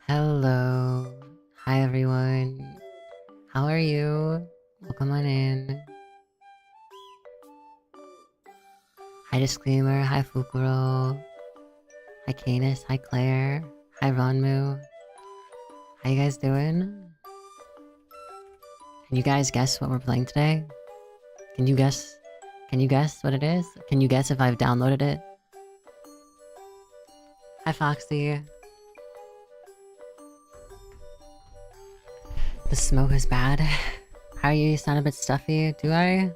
Hello. Hi everyone. How are you? Welcome on in. Hi Disclaimer. Hi Fukuro. Hi Canis. Hi Claire. Hi Ronmu. How you guys doing? Can you guys guess what we're playing today? Can you guess? Can you guess what it is? Can you guess if I've downloaded it? Hi Foxy. The smoke is bad. How are you? You sound a bit stuffy. Do I?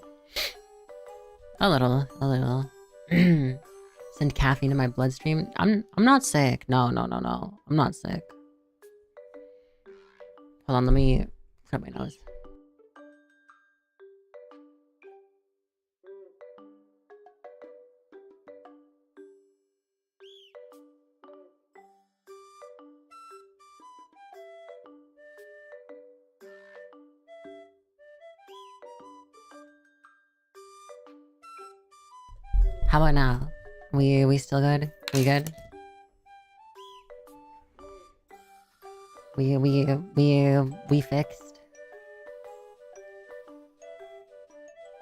A little. Send caffeine to my bloodstream. I'm not sick. No. I'm not sick. Hold on, let me cut my nose. How about now? We still good? We good? We fixed?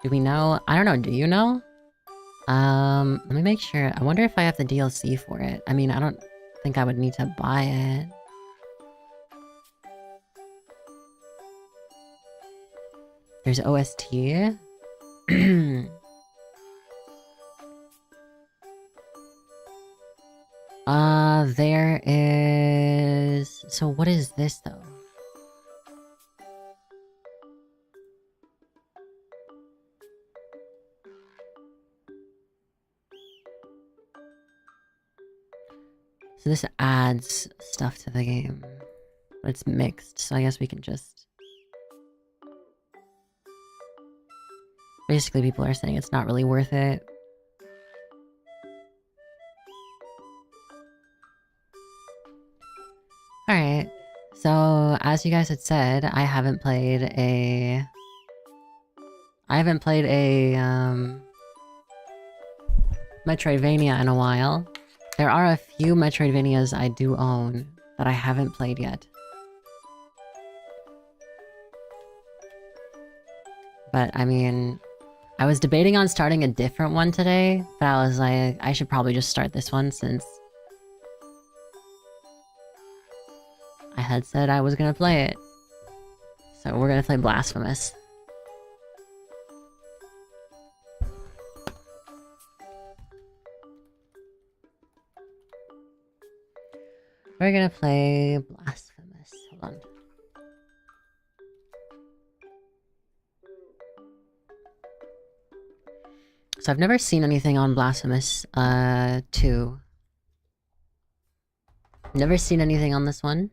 Do we know? I don't know, do you know? Let me make sure. I wonder if I have the DLC for it. I mean, I don't think I would need to buy it. There's OST? There is... So what is this, though? So this adds stuff to the game. But it's mixed, so I guess we can just... Basically, people are saying it's not really worth it. Alright, so as you guys had said, I haven't played a Metroidvania in a while. There are a few Metroidvanias I do own that I haven't played yet. But I mean, I was debating on starting a different one today, but I was like, I should probably just start this one since I had said I was gonna play it. So we're gonna play Blasphemous. We're gonna play Blasphemous. Hold on. So I've never seen anything on Blasphemous 2. Never seen anything on this one.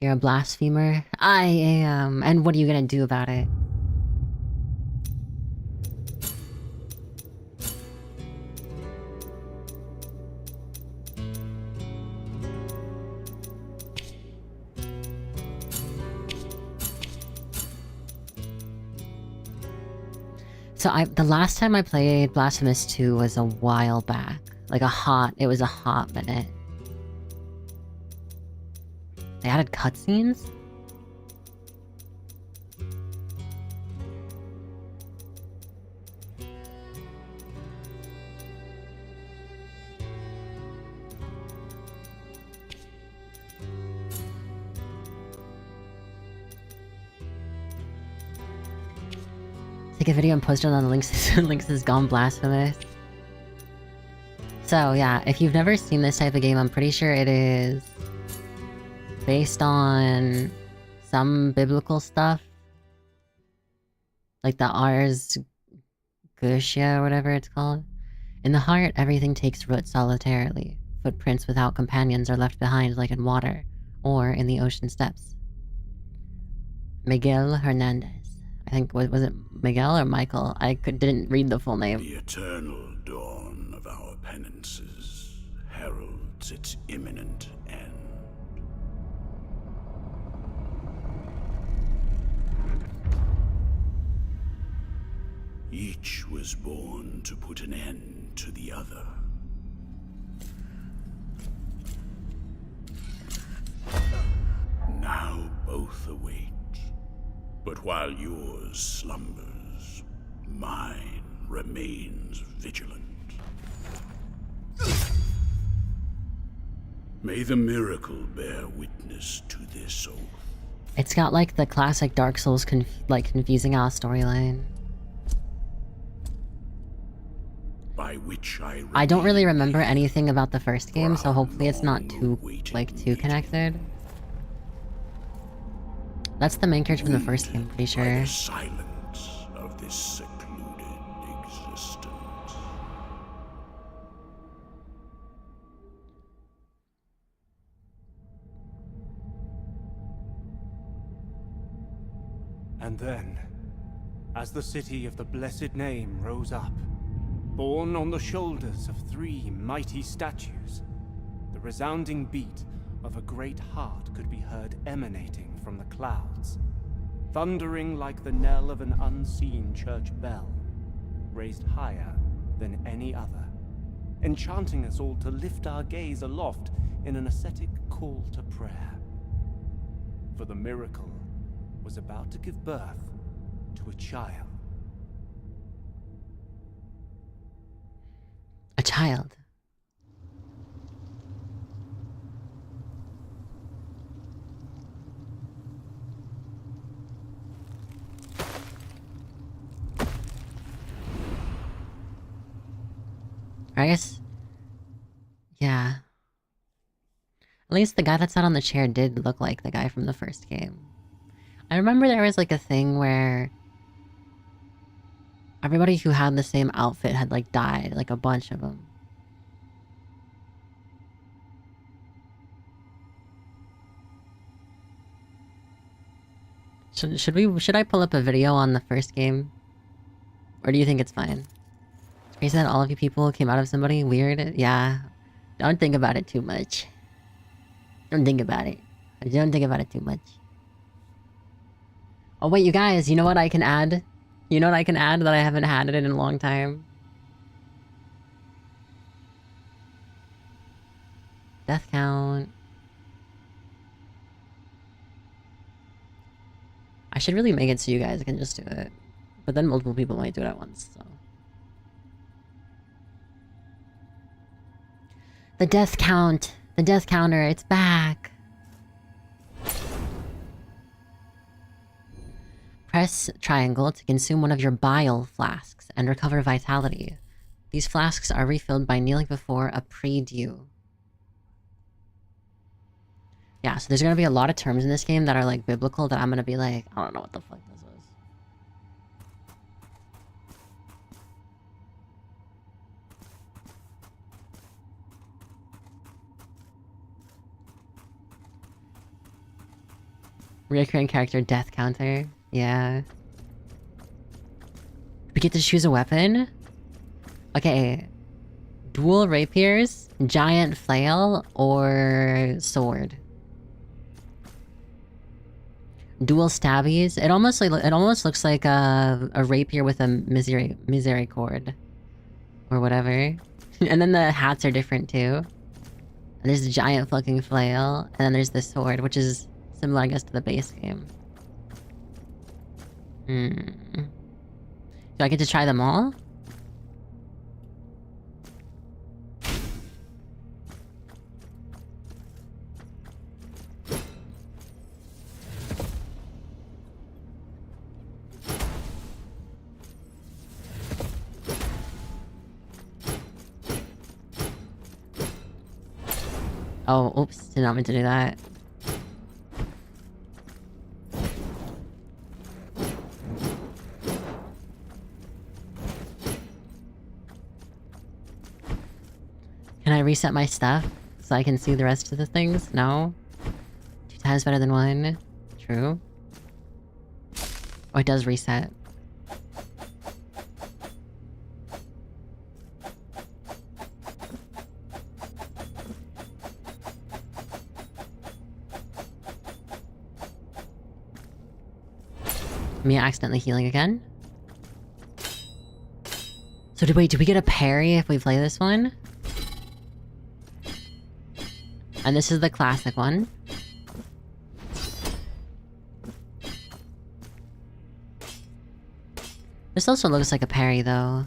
You're a blasphemer? I am. And what are you gonna do about it? So the last time I played Blasphemous 2 was a while back. Like it was a hot minute. They added cutscenes? Take a video and post it on the links is gone Blasphemous. So yeah, if you've never seen this type of game, I'm pretty sure it is based on some biblical stuff. Like the Ars Goetia or whatever it's called. In the heart, everything takes root solitarily. Footprints without companions are left behind like in water, or in the ocean steps. Miguel Hernandez. I think, was it Miguel or Michael? I didn't read the full name. The eternal dawn of our penances heralds its imminent end. Each was born to put an end to the other. await. But while yours slumbers, mine remains vigilant. May the miracle bear witness to this oath. It's got like the classic Dark Souls confusing ass storyline. By which I don't really remember anything about the first game, so hopefully it's not too connected. That's the main character from the first game, pretty sure. The silence of this secluded existence. And then, as the city of the blessed name rose up, borne on the shoulders of 3 mighty statues, the resounding beat of a great heart could be heard emanating from the clouds, thundering like the knell of an unseen church bell, raised higher than any other, enchanting us all to lift our gaze aloft in an ascetic call to prayer. For the miracle was about to give birth to a child. A child. I guess... yeah. At least the guy that sat on the chair did look like the guy from the first game. I remember there was like a thing where everybody who had the same outfit had like died, like a bunch of them. Should I pull up a video on the first game? Or do you think it's fine? It's crazy that all of you people came out of somebody weird. Yeah. Don't think about it too much. Don't think about it. Don't think about it too much. Oh wait, you guys, you know what I can add? You know what I can add that I haven't had it in a long time? Death count. I should really make it so you guys can just do it. But then multiple people might do it at once, so. The death count. The death counter, it's back. Press triangle to consume one of your bile flasks and recover vitality. These flasks are refilled by kneeling before a prie-dieu. Yeah, so there's gonna be a lot of terms in this game that are like biblical that I'm gonna be like, I don't know what the fuck this is. Reoccurring character death counter. Yeah. We get to choose a weapon? Okay. Dual rapiers, giant flail, or sword. Dual stabbies. It almost looks like a rapier with a misericord. Or whatever. And then the hats are different too. And there's the giant fucking flail, and then there's the sword, which is similar, I guess, to the base game. Do I get to try them all? Oh, oops, did not mean to do that. Can I reset my stuff so I can see the rest of the things? No? 2 times better than 1. True. Oh, it does reset. Me accidentally healing again? So do we get a parry if we play this one? And this is the classic one. This also looks like a parry, though.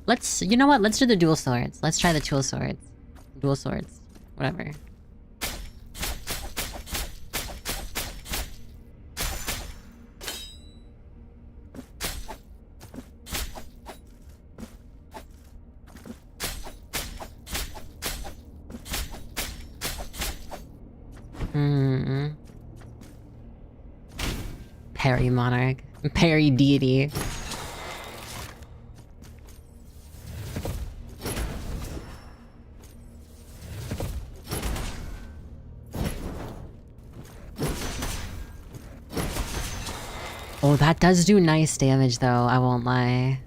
Let's... You know what? Let's do the dual swords. Let's try the dual swords. Dual swords. Whatever. Parry monarch. Parry deity. Oh, that does do nice damage though, I won't lie.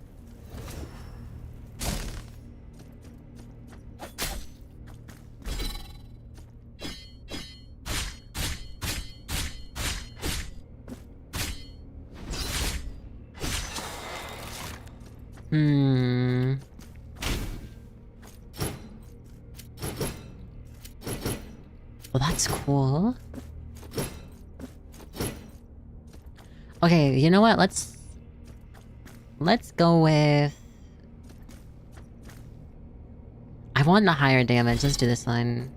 Well, that's cool. Okay, you know what? Let's go with... I want the higher damage. Let's do this one.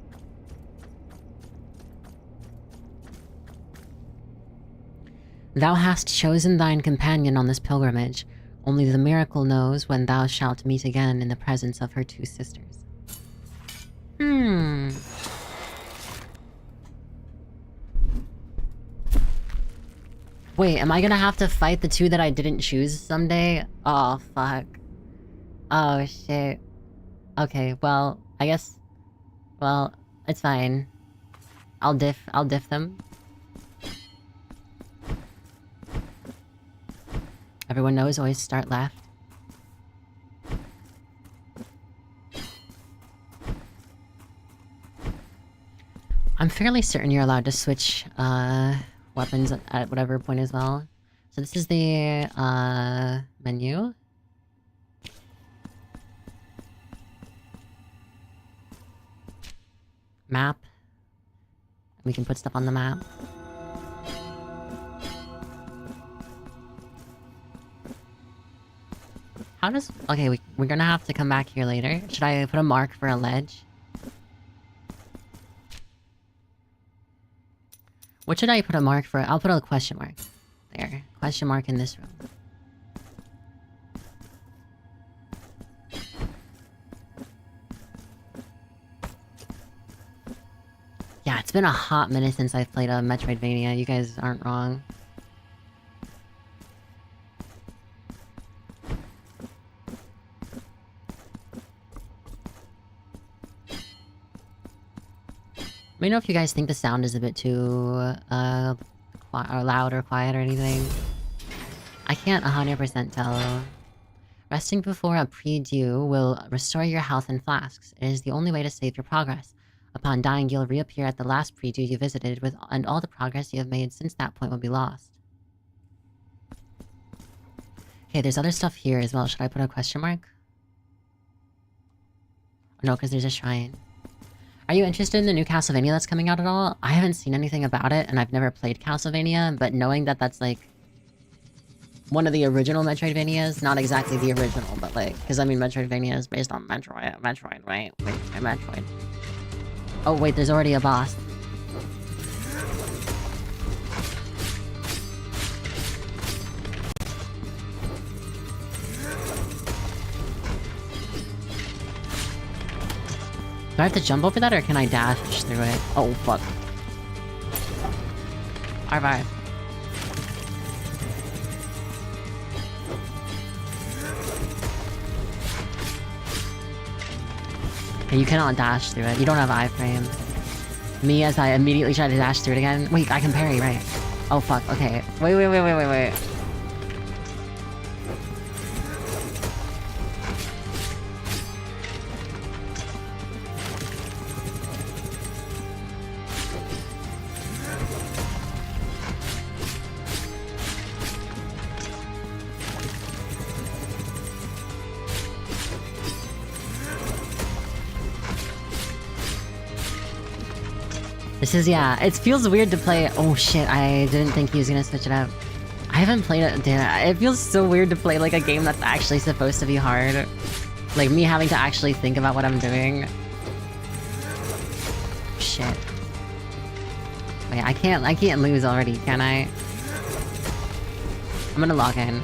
Thou hast chosen thine companion on this pilgrimage. Only the miracle knows when thou shalt meet again in the presence of her two sisters. Wait, am I gonna have to fight the two that I didn't choose someday? Oh, fuck. Oh, shit. Okay, well, I guess... Well, it's fine. I'll diff them. Everyone knows always start left. I'm fairly certain you're allowed to switch, weapons at whatever point as well. So this is the, menu. Map. We can put stuff on the map. How does... Okay, we're gonna have to come back here later. Should I put a mark for a ledge? What should I put a mark for? I'll put a question mark. There. Question mark in this room. Yeah, it's been a hot minute since I've played a Metroidvania. You guys aren't wrong. Let me know if you guys think the sound is a bit too, or loud or quiet or anything. I can't 100% tell. Resting before a prie-dieu will restore your health in flasks. It is the only way to save your progress. Upon dying, you'll reappear at the last prie-dieu you visited, and all the progress you have made since that point will be lost. Okay, there's other stuff here as well. Should I put a question mark? No, because there's a shrine. Are you interested in the new Castlevania that's coming out at all? I haven't seen anything about it, and I've never played Castlevania, but knowing that that's, like, one of the original Metroidvanias, not exactly the original, but, like, because, I mean, Metroidvania is based on Metroid, right? Wait, Metroid. Oh, wait, there's already a boss. Do I have to jump over that, or can I dash through it? Oh, fuck. R5. Okay, you cannot dash through it. You don't have iframe. Me, as I immediately try to dash through it again. Wait, I can parry, right? Oh, fuck. Okay. Wait. This is, yeah, it feels weird to play... Oh shit, I didn't think he was gonna switch it up. I haven't played it, dude. It feels so weird to play like a game that's actually supposed to be hard. Like me having to actually think about what I'm doing. Shit. Wait, I can't lose already, can I? I'm gonna log in.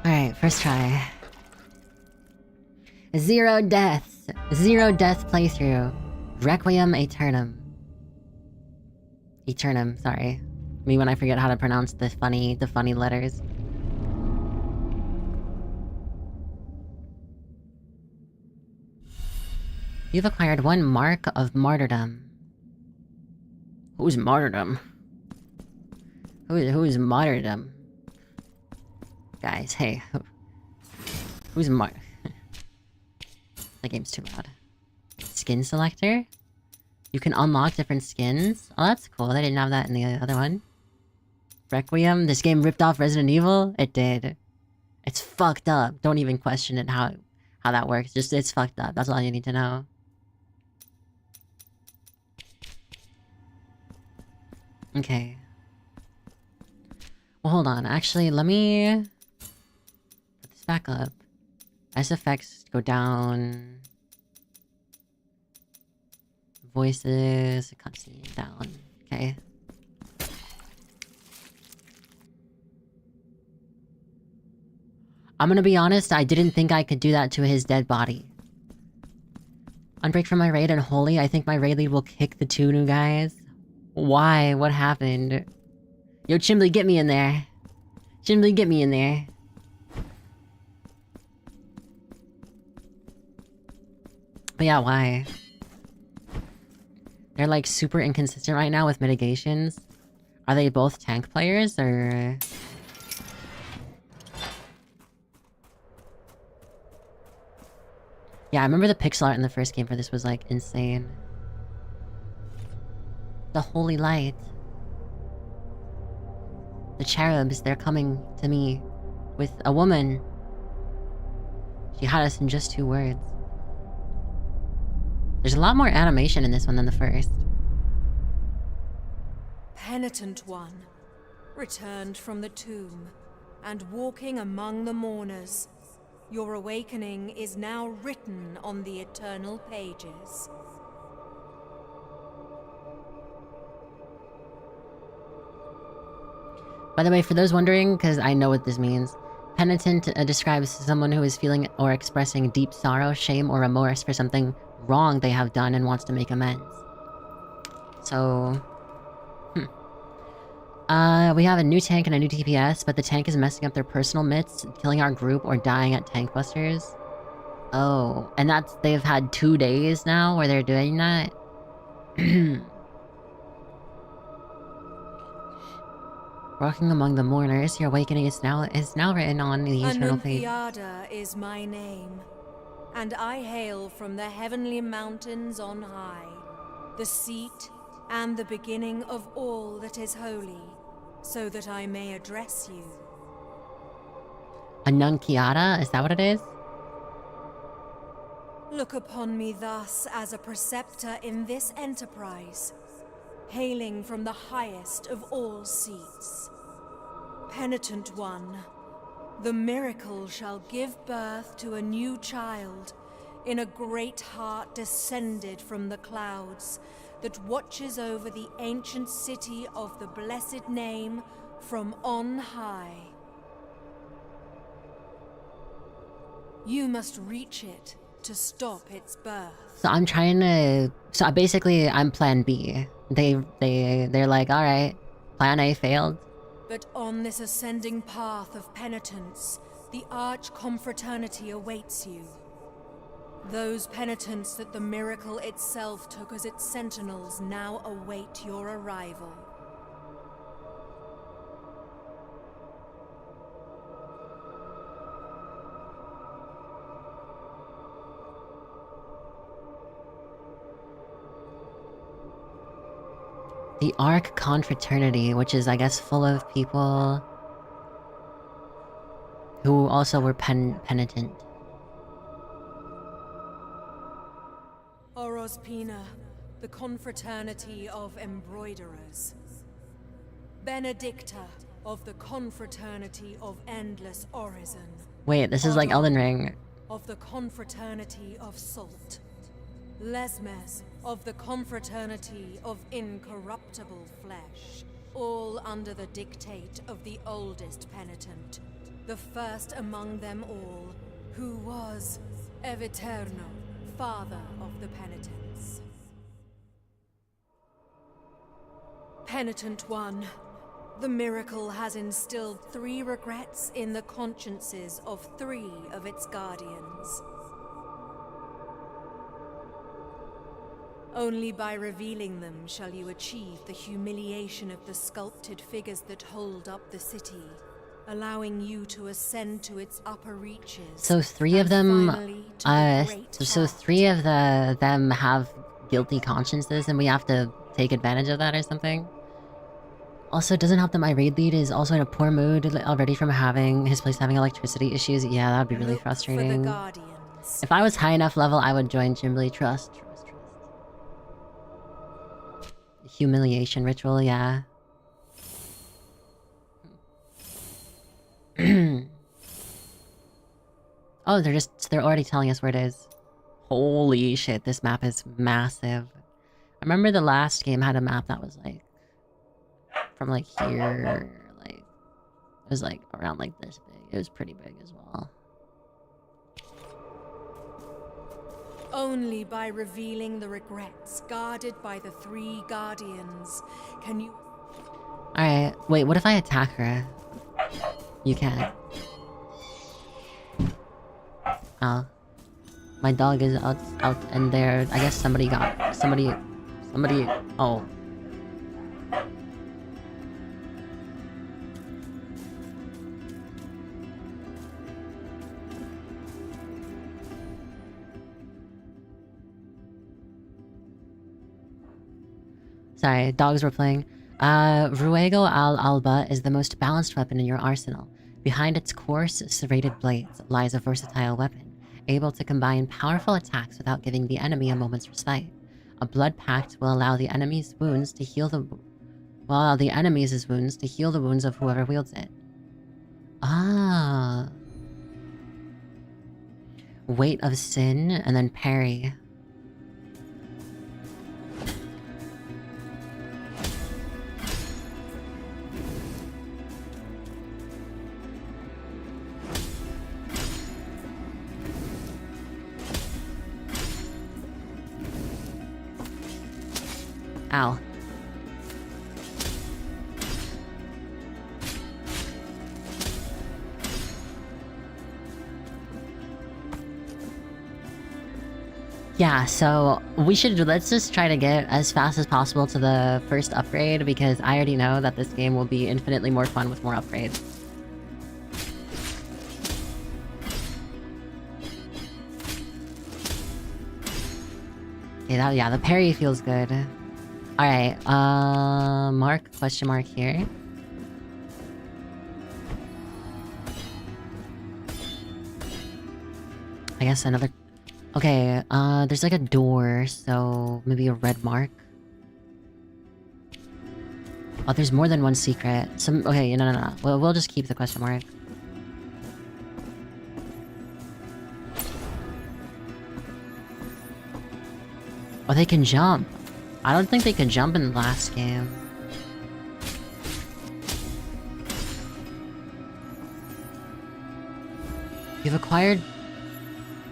Alright, first try. 0 deaths. 0 death playthrough. Requiem Aeternum. Eternum, sorry. Me when I forget how to pronounce the funny letters. You've acquired 1 mark of martyrdom. Who's martyrdom? Who's martyrdom? Guys, hey. Who's That game's too loud. Skin selector? You can unlock different skins? Oh, that's cool. They didn't have that in the other one. Requiem? This game ripped off Resident Evil? It did. It's fucked up. Don't even question it how that works. Just, it's fucked up. That's all you need to know. Okay. Well, hold on. Actually, let me... put this back up. SFX, go down. Voices, cutscene, down. Okay. I'm gonna be honest, I didn't think I could do that to his dead body. Unbreak from my raid and Holy, I think my raid lead will kick the 2 new guys. Why? What happened? Yo, Chimbley, get me in there. Chimbley, get me in there. But yeah, why? They're like super inconsistent right now with mitigations. Are they both tank players, or...? Yeah, I remember the pixel art in the first game for this was like insane. The holy light. The cherubs, they're coming to me with a woman. She had us in just 2 words. There's a lot more animation in this one than the first. Penitent one, returned from the tomb, and walking among the mourners. Your awakening is now written on the eternal pages. By the way, for those wondering, because I know what this means, penitent describes someone who is feeling or expressing deep sorrow, shame, or remorse for something wrong they have done and wants to make amends. So... we have a new tank and a new DPS, but the tank is messing up their personal mitts, killing our group, or dying at tank busters. Oh, and they've had 2 days now where they're doing that? Walking among the mourners, your awakening is now written on the eternal page. Annunziata is my name, and I hail from the heavenly mountains on high, the seat and the beginning of all that is holy, so that I may address you. Annunziata? Is that what it is? Look upon me thus as a preceptor in this enterprise, hailing from the highest of all seats. Penitent one, the miracle shall give birth to a new child in a great heart descended from the clouds that watches over the ancient city of the blessed name from on high. You must reach it to stop its birth. So I'm trying to... So basically, I'm plan B. They're like, alright, plan A failed. But on this ascending path of penitence, the arch-confraternity awaits you. Those penitents that the miracle itself took as its sentinels now await your arrival. The Ark Confraternity, which is, I guess, full of people who also were penitent. Orospina, the Confraternity of Embroiderers. Benedicta of the Confraternity of Endless Orison. Wait, this is like Elden Ring. Of the Confraternity of Salt. Lesmes of the Confraternity of Incorruptible Flesh. All under the dictate of the oldest penitent, the first among them all, who was Eviterno, father of the penitents. Penitent One, the miracle has instilled 3 regrets in the consciences of 3 of its guardians. Only by revealing them shall you achieve the humiliation of the sculpted figures that hold up the city, allowing you to ascend to its upper reaches. So 3 of them, so 3 of them have guilty consciences, and we have to take advantage of that or something. Also, it doesn't help that my raid lead is also in a poor mood already from his place having electricity issues. Yeah, that would be really frustrating. If I was high enough level, I would join Jimbly. Trust. Humiliation ritual, yeah. Oh, they're already telling us where it is. Holy shit, this map is massive. I remember the last game had a map that was like from like here, like it was like around like this big. It was pretty big as well. Only by revealing the regrets guarded by the 3 guardians can you... Alright, wait, what if I attack her? You can't. Oh. My dog is out and there. I guess somebody, oh. Sorry, dogs were playing. Ruego al Alba is the most balanced weapon in your arsenal. Behind its coarse, serrated blades lies a versatile weapon, able to combine powerful attacks without giving the enemy a moment's respite. A blood pact will allow the enemy's wounds to heal the wounds of whoever wields it. Ah. Weight of Sin, and then parry. Ow. Yeah, so let's just try to get as fast as possible to the first upgrade, because I already know that this game will be infinitely more fun with more upgrades. Okay, yeah, the parry feels good. Alright, mark, question mark here. I guess another... Okay, there's like a door, so maybe a red mark. Oh, there's more than one secret. Okay, no. We'll just keep the question mark. Oh, they can jump. I don't think they could jump in the last game. You've acquired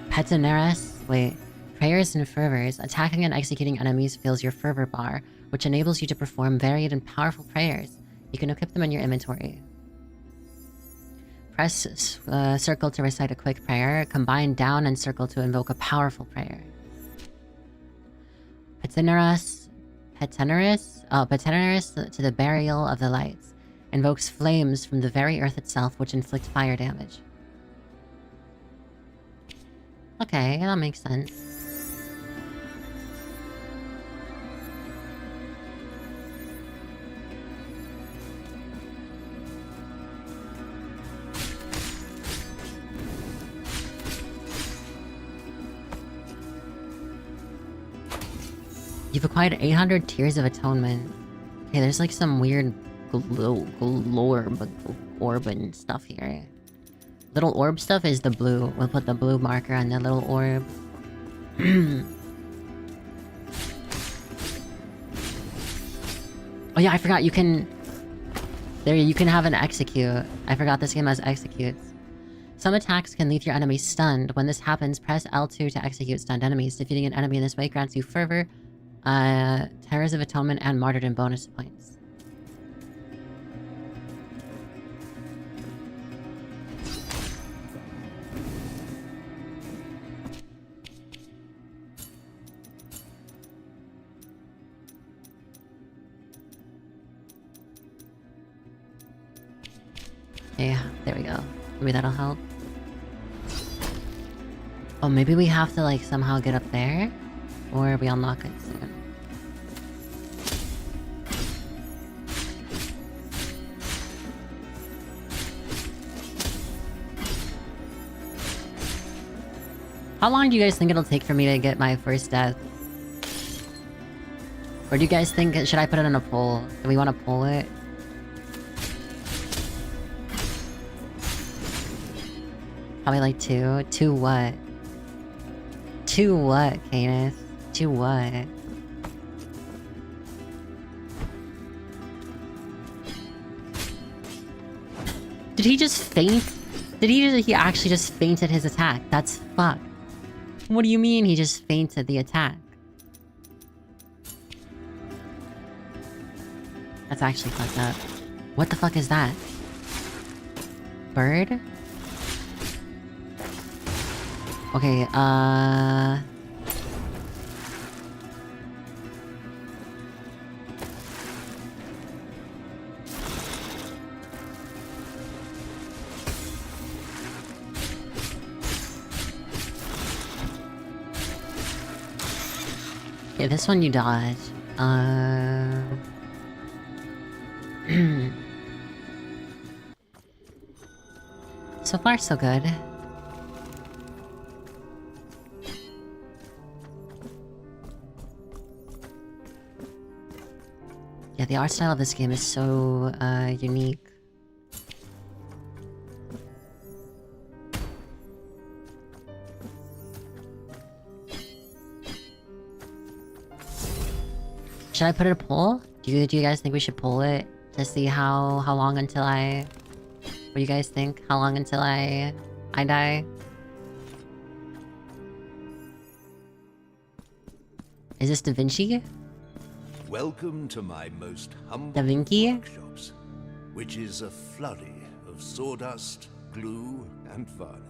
Petineris. Wait. Prayers and fervors. Attacking and executing enemies fills your fervor bar, which enables you to perform varied and powerful prayers. You can equip them in your inventory. Press circle to recite a quick prayer. Combine down and circle to invoke a powerful prayer. Petineris to the burial of the lights. Invokes flames from the very earth itself, which inflict fire damage. Okay, that makes sense. You've acquired 800 Tears of Atonement. Okay, there's like some weird orb and stuff here. Little orb stuff is the blue. We'll put the blue marker on the little orb. Oh yeah, I forgot you can... There, you can have an execute. I forgot this game has executes. Some attacks can leave your enemies stunned. When this happens, press L2 to execute stunned enemies. Defeating an enemy in this way grants you Fervor, Tears of Atonement, and Martyrdom bonus points. Yeah, there we go. Maybe that'll help. Oh, maybe we have to, like, somehow get up there? Or we unlock it soon. How long do you guys think it'll take for me to get my first death? Or do you guys think... Should I put it in a poll? Do we want to poll it? Probably like 2. 2 what? 2 what, Canis? 2 what? Did he just faint? He actually just fainted his attack? That's fucked. What do you mean he just fainted the attack? That's actually fucked up. What the fuck is that? Bird? Okay, yeah, this one you dodge. So far, so good. Yeah, the art style of this game is so, unique. Should I put it a poll? Do you guys think we should poll it? To see how long until I... What do you guys think? How long until I die? Is this Da Vinci? Welcome to my most humble Da Vinci? workshops, which is a flurry of sawdust, glue, and varnish.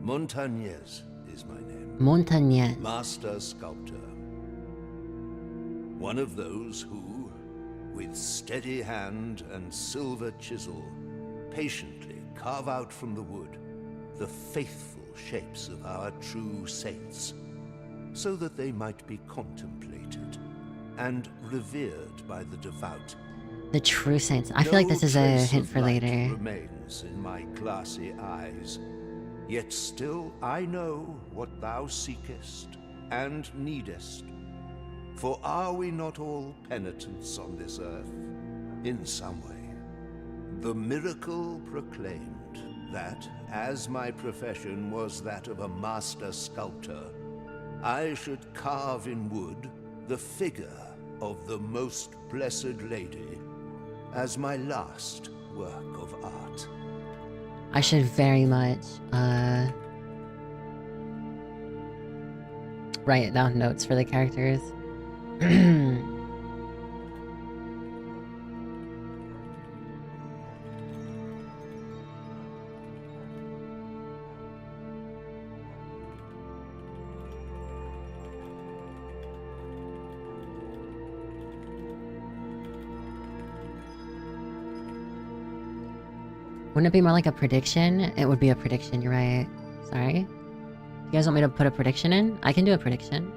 Montagnez is my name. Montagnez. Master sculptor. One of those who, with steady hand and silver chisel, patiently carve out from the wood the faithful shapes of our true saints, so that they might be contemplated and revered by the devout. The true saints. I feel like this is a hint for later. Remains in my glassy eyes, yet still I know what thou seekest and needest. For are we not all penitents on this earth, in some way? The miracle proclaimed that, as my profession was that of a master sculptor, I should carve in wood the figure of the Most Blessed Lady as my last work of art. I should very much, write down notes for the characters. Wouldn't it be more like a prediction? It would be a prediction, you're right. Sorry. You guys want me to put a prediction in? I can do a prediction.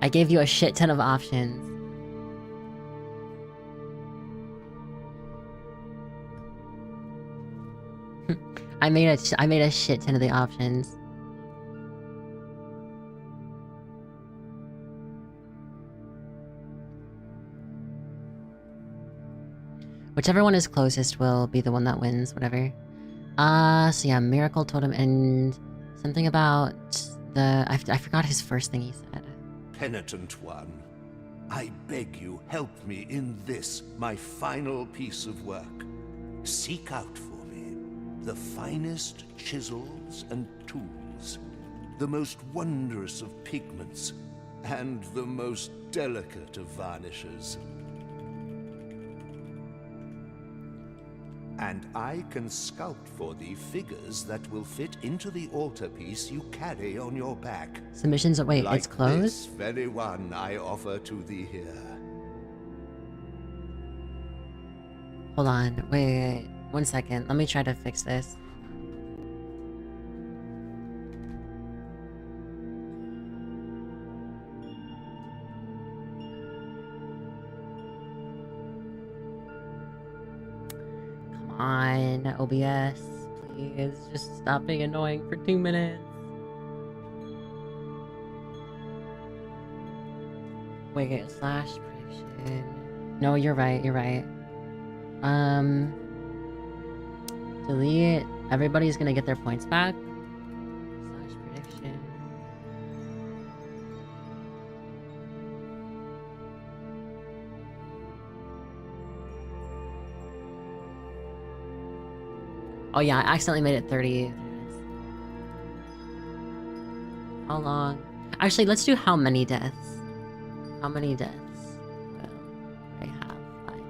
I gave you a shit ton of options. I made a shit ton of the options. Whichever one is closest will be the one that wins, whatever. So yeah, Miracle Totem and something about the... I forgot his first thing he said. Penitent one, I beg you, help me in this, my final piece of work. Seek out for me the finest chisels and tools, the most wondrous of pigments, and the most delicate of varnishes. And I can sculpt for thee figures that will fit into the altarpiece you carry on your back. Submissions... Wait, Like it's closed? this very one I offer to thee here. Hold on, wait. 1 second. Let me try to fix this. Come on, OBS. Please, just stop being annoying for 2 minutes. Wait, slash prediction. No, you're right, you're right. Delete. Everybody's gonna get their points back. Slash prediction. Oh yeah, I accidentally made it 30 minutes. How long? Actually, let's do how many deaths. How many deaths will I have by the end?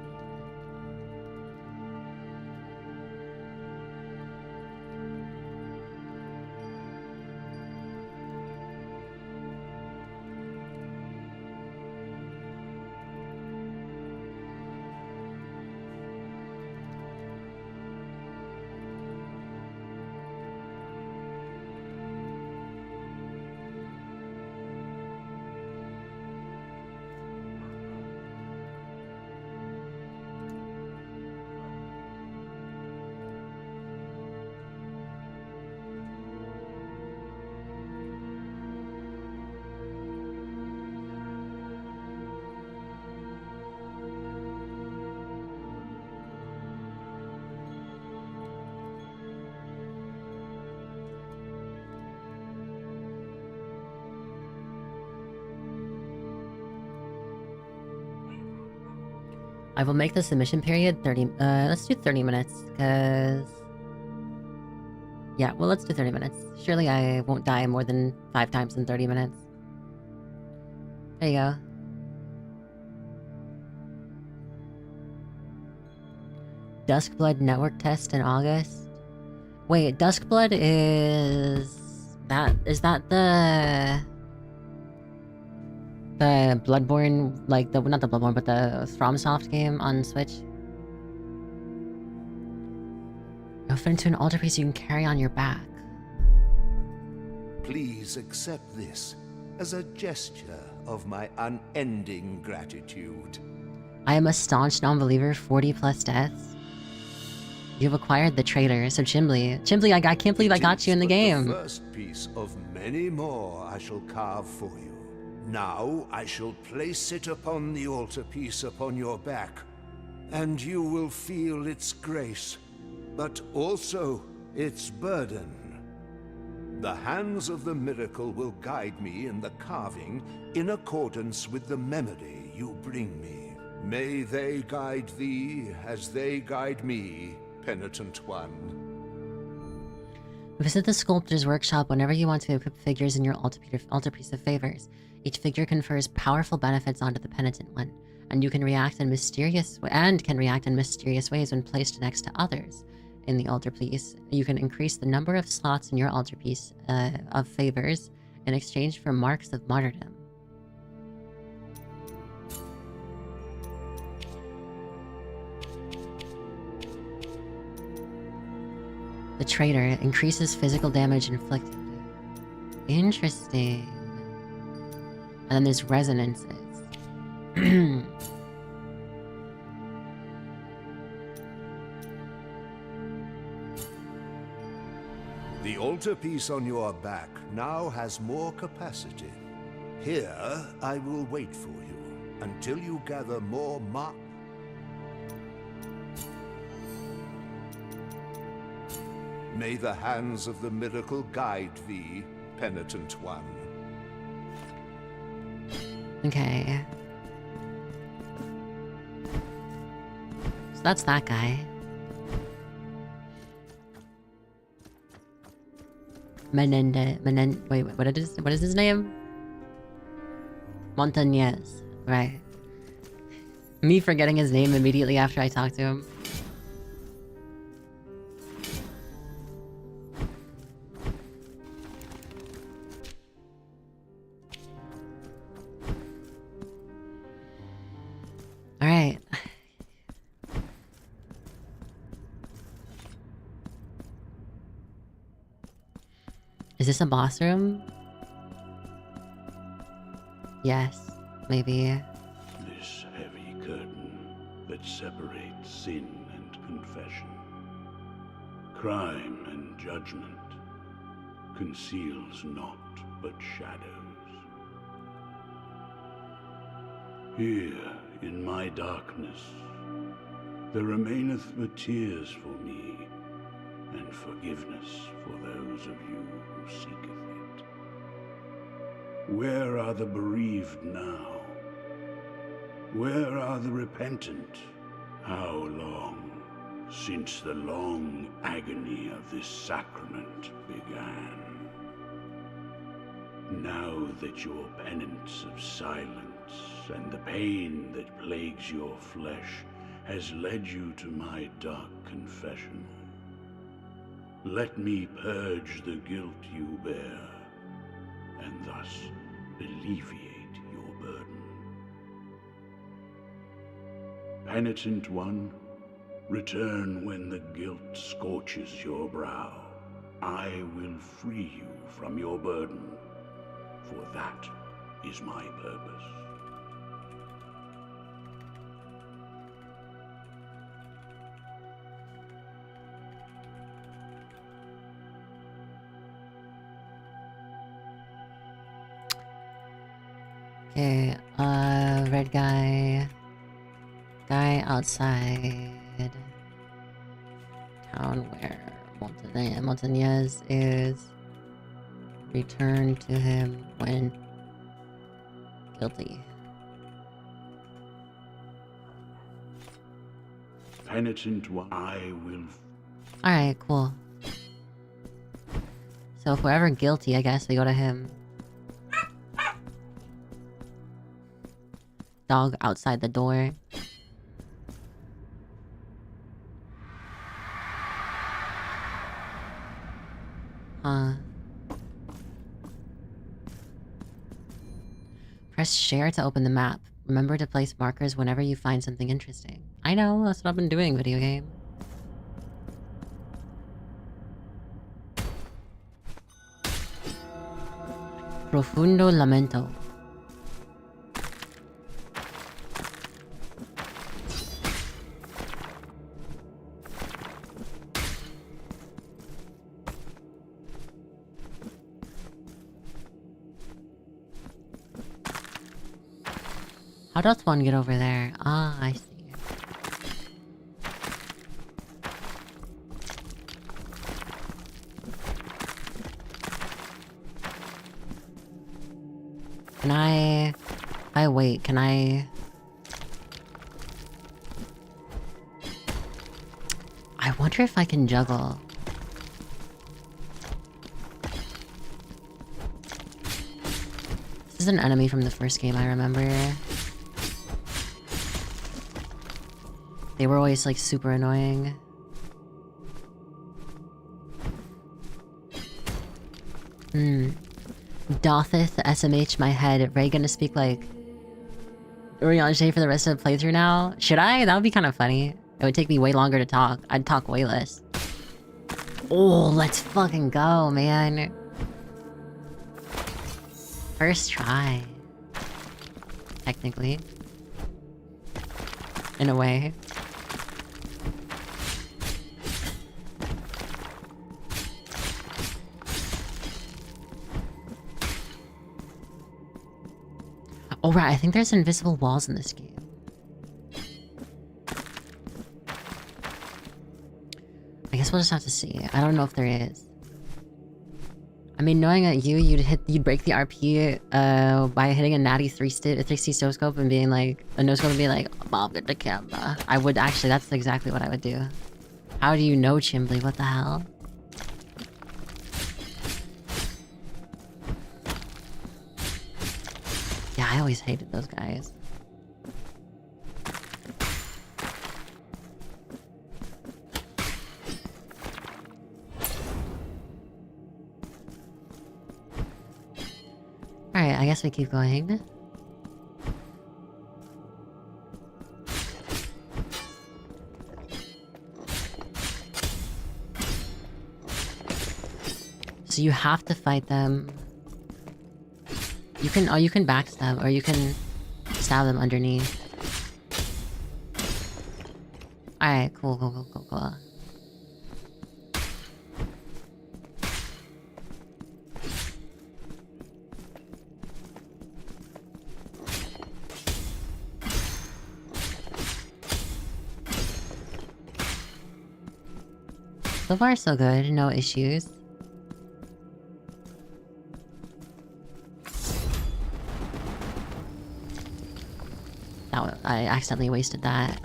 I will make the submission period 30, let's do 30 minutes, cause... Yeah, well, let's do 30 minutes. Surely I won't die more than 5 times in 30 minutes. There you go. Duskblood network test in August? Wait, Duskblood is... Is that the Bloodborne, like the... Not the Bloodborne, but the FromSoft game on Switch? You'll fit into an altarpiece you can carry on your back. Please accept this as a gesture of my unending gratitude. I am a staunch non-believer, 40 plus deaths. You've acquired the traitor, so Chimbly, I can't believe I got you in the game. The first piece of many more I shall carve for you. Now I shall place it upon the altarpiece upon your back, and you will feel its grace, but also its burden. The hands of the miracle will guide me in the carving in accordance with the memory you bring me. May they guide thee as they guide me, penitent one. Visit the sculptor's workshop whenever you want to equip figures in your altarpiece of favors. Each figure confers powerful benefits onto the penitent one, and you can react in mysterious ways when placed next to others. In the altarpiece, you can increase the number of slots in your altarpiece of favors in exchange for marks of martyrdom. The traitor increases physical damage inflicted. Interesting. And then there's resonances. The altarpiece on your back now has more capacity. Here, I will wait for you until you gather more mark. May the hands of the miracle guide thee, penitent one. Okay. So that's that guy. Wait, what is his name? Montañez. Right. Me forgetting his name immediately after I talked to him. Alright. Is this a boss room? Yes, maybe. This heavy curtain that separates sin and confession, crime and judgment, conceals naught but shadows. Here, in my darkness, there remaineth but tears for me, and forgiveness for those of you who seeketh it. Where are the bereaved now? Where are the repentant? How long since the long agony of this sacrament began? Now that your penance of silence and the pain that plagues your flesh has led you to my dark confessional, let me purge the guilt you bear, and thus alleviate your burden. Penitent one, return when the guilt scorches your brow. I will free you from your burden, for that is my purpose. Okay, red guy. Guy outside. Town where Montañez is. Return to him when guilty. Penitent one, I will... Alright, cool. So if we're ever guilty, I guess we go to him. Dog outside the door. Huh. Press share to open the map. Remember to place markers whenever you find something interesting. I know, that's what I've been doing, video game. Profundo lamento. How does one get over there? Ah, I see. Can I... If I wait, can I... I wonder if I can juggle. This is an enemy from the first game, I remember. They were always, like, super annoying. Dotheth SMH my head. Ray gonna speak, like... Urianger for the rest of the playthrough now? Should I? That would be kind of funny. It would take me way longer to talk. I'd talk way less. Oh, let's fucking go, man. First try. Technically. In a way. Oh right, I think there's invisible walls in this game. I guess we'll just have to see. I don't know if there is. I mean, knowing that you'd break the RP by hitting a natty 360 no scope and being like a no scope and being like, Bob, get the camera. I would actually, that's exactly what I would do. How do you know, Chimbly? What the hell? Yeah, I always hated those guys. Alright, I guess we keep going. So you have to fight them. You can backstab, or you can stab them underneath. Alright, cool. So far, so good. No issues. I accidentally wasted that.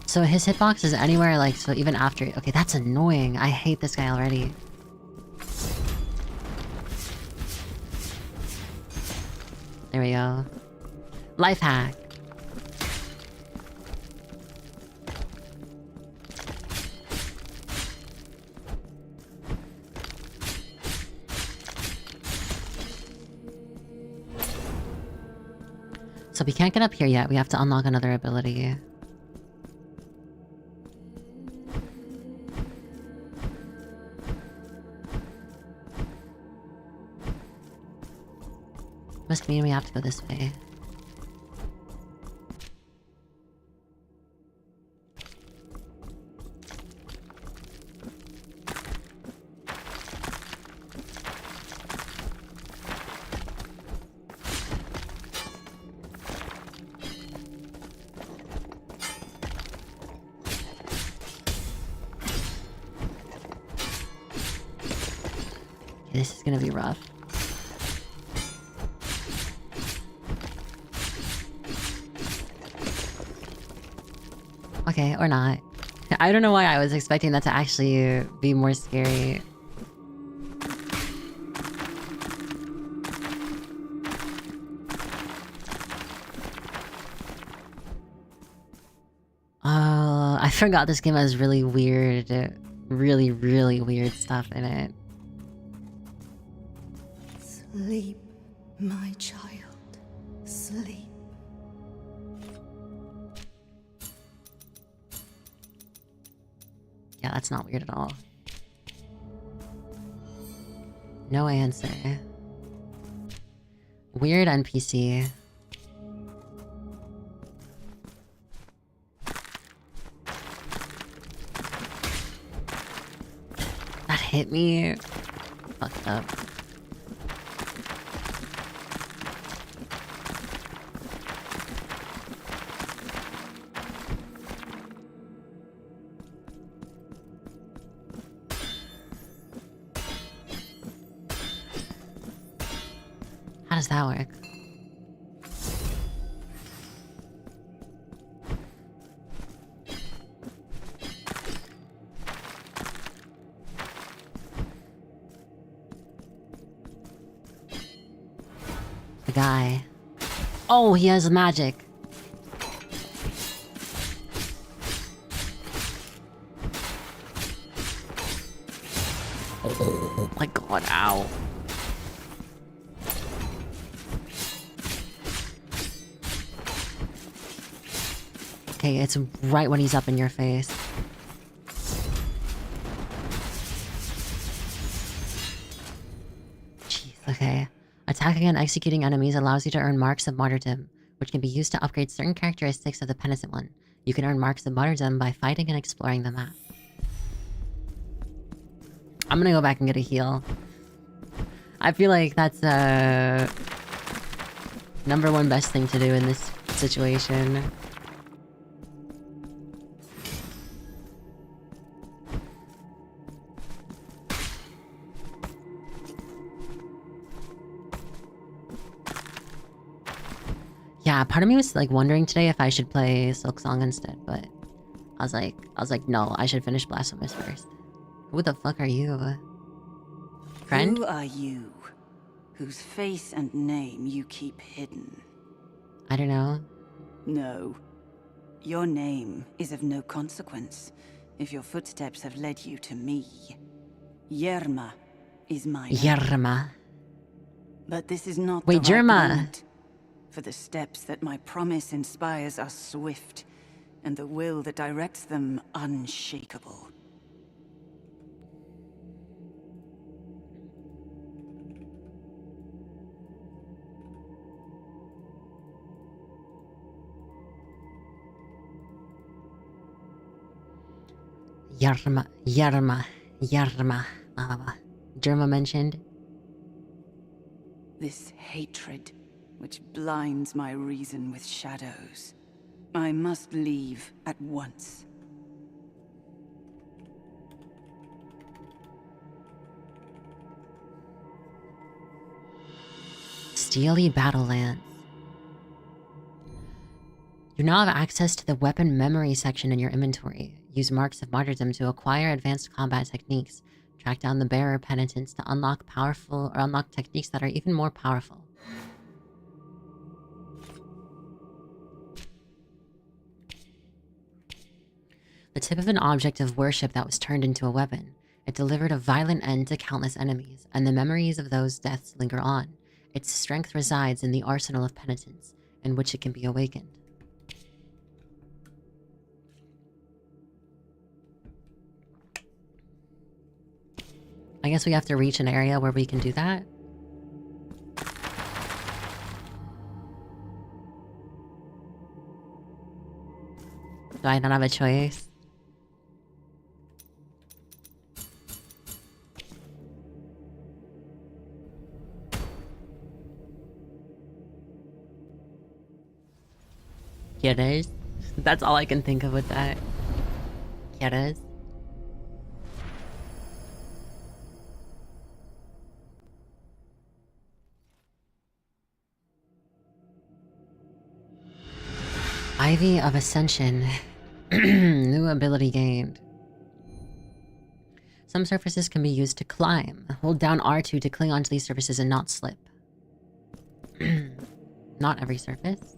So his hitbox is anywhere, like, so even after... Okay, that's annoying. I hate this guy already. There we go. Life hack. So we can't get up here yet. We have to unlock another ability. Must mean we have to go this way. Okay, this is gonna be rough. Okay, or not. I don't know why I was expecting that to actually be more scary. Oh, I forgot this game has really weird, really weird stuff in it. Sleep, my child. Sleep. Yeah, that's not weird at all. No answer. Weird NPC. That hit me. Fucked up. How does that work? The guy. Oh, he has magic. Oh my god, ow. Okay, it's right when he's up in your face. Jeez, okay. Attacking and executing enemies allows you to earn marks of martyrdom, which can be used to upgrade certain characteristics of the penitent one. You can earn marks of martyrdom by fighting and exploring the map. I'm gonna go back and get a heal. I feel like that's number one best thing to do in this situation. Yeah, part of me was like wondering today if I should play Silk Song instead, but I was like, no, I should finish Blasphemous first. Who the fuck are you? Friend? Who are you, whose face and name you keep hidden? I don't know. No. Your name is of no consequence if your footsteps have led you to me. Yerma is my name. Yerma. But this is not Wait, the right Yerma. moment, for the steps that my promise inspires are swift, and the will that directs them unshakable. Yerma. Yerma mentioned. This hatred, which blinds my reason with shadows. I must leave at once. Steely Battlelands. You now have access to the weapon memory section in your inventory. Use marks of martyrdom to acquire advanced combat techniques. Track down the bearer penitents to unlock techniques that are even more powerful. The tip of an object of worship that was turned into a weapon. It delivered a violent end to countless enemies, and the memories of those deaths linger on. Its strength resides in the arsenal of penitence, in which it can be awakened. I guess we have to reach an area where we can do that. Do I not have a choice? ¿Quieres? That's all I can think of with that. ¿Quieres? Ivy of Ascension. New ability gained. Some surfaces can be used to climb. Hold down R2 to cling onto these surfaces and not slip. Not every surface.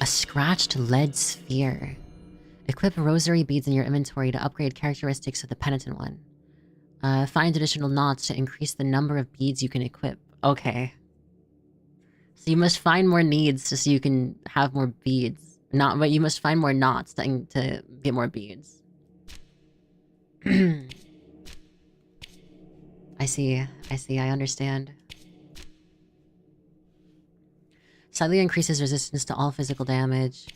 A scratched lead sphere. Equip rosary beads in your inventory to upgrade characteristics of the penitent one. Find additional knots to increase the number of beads you can equip. Okay. So you must find more needs just so you can have more beads. But you must find more knots to get more beads. I see, I understand. Slightly increases resistance to all physical damage.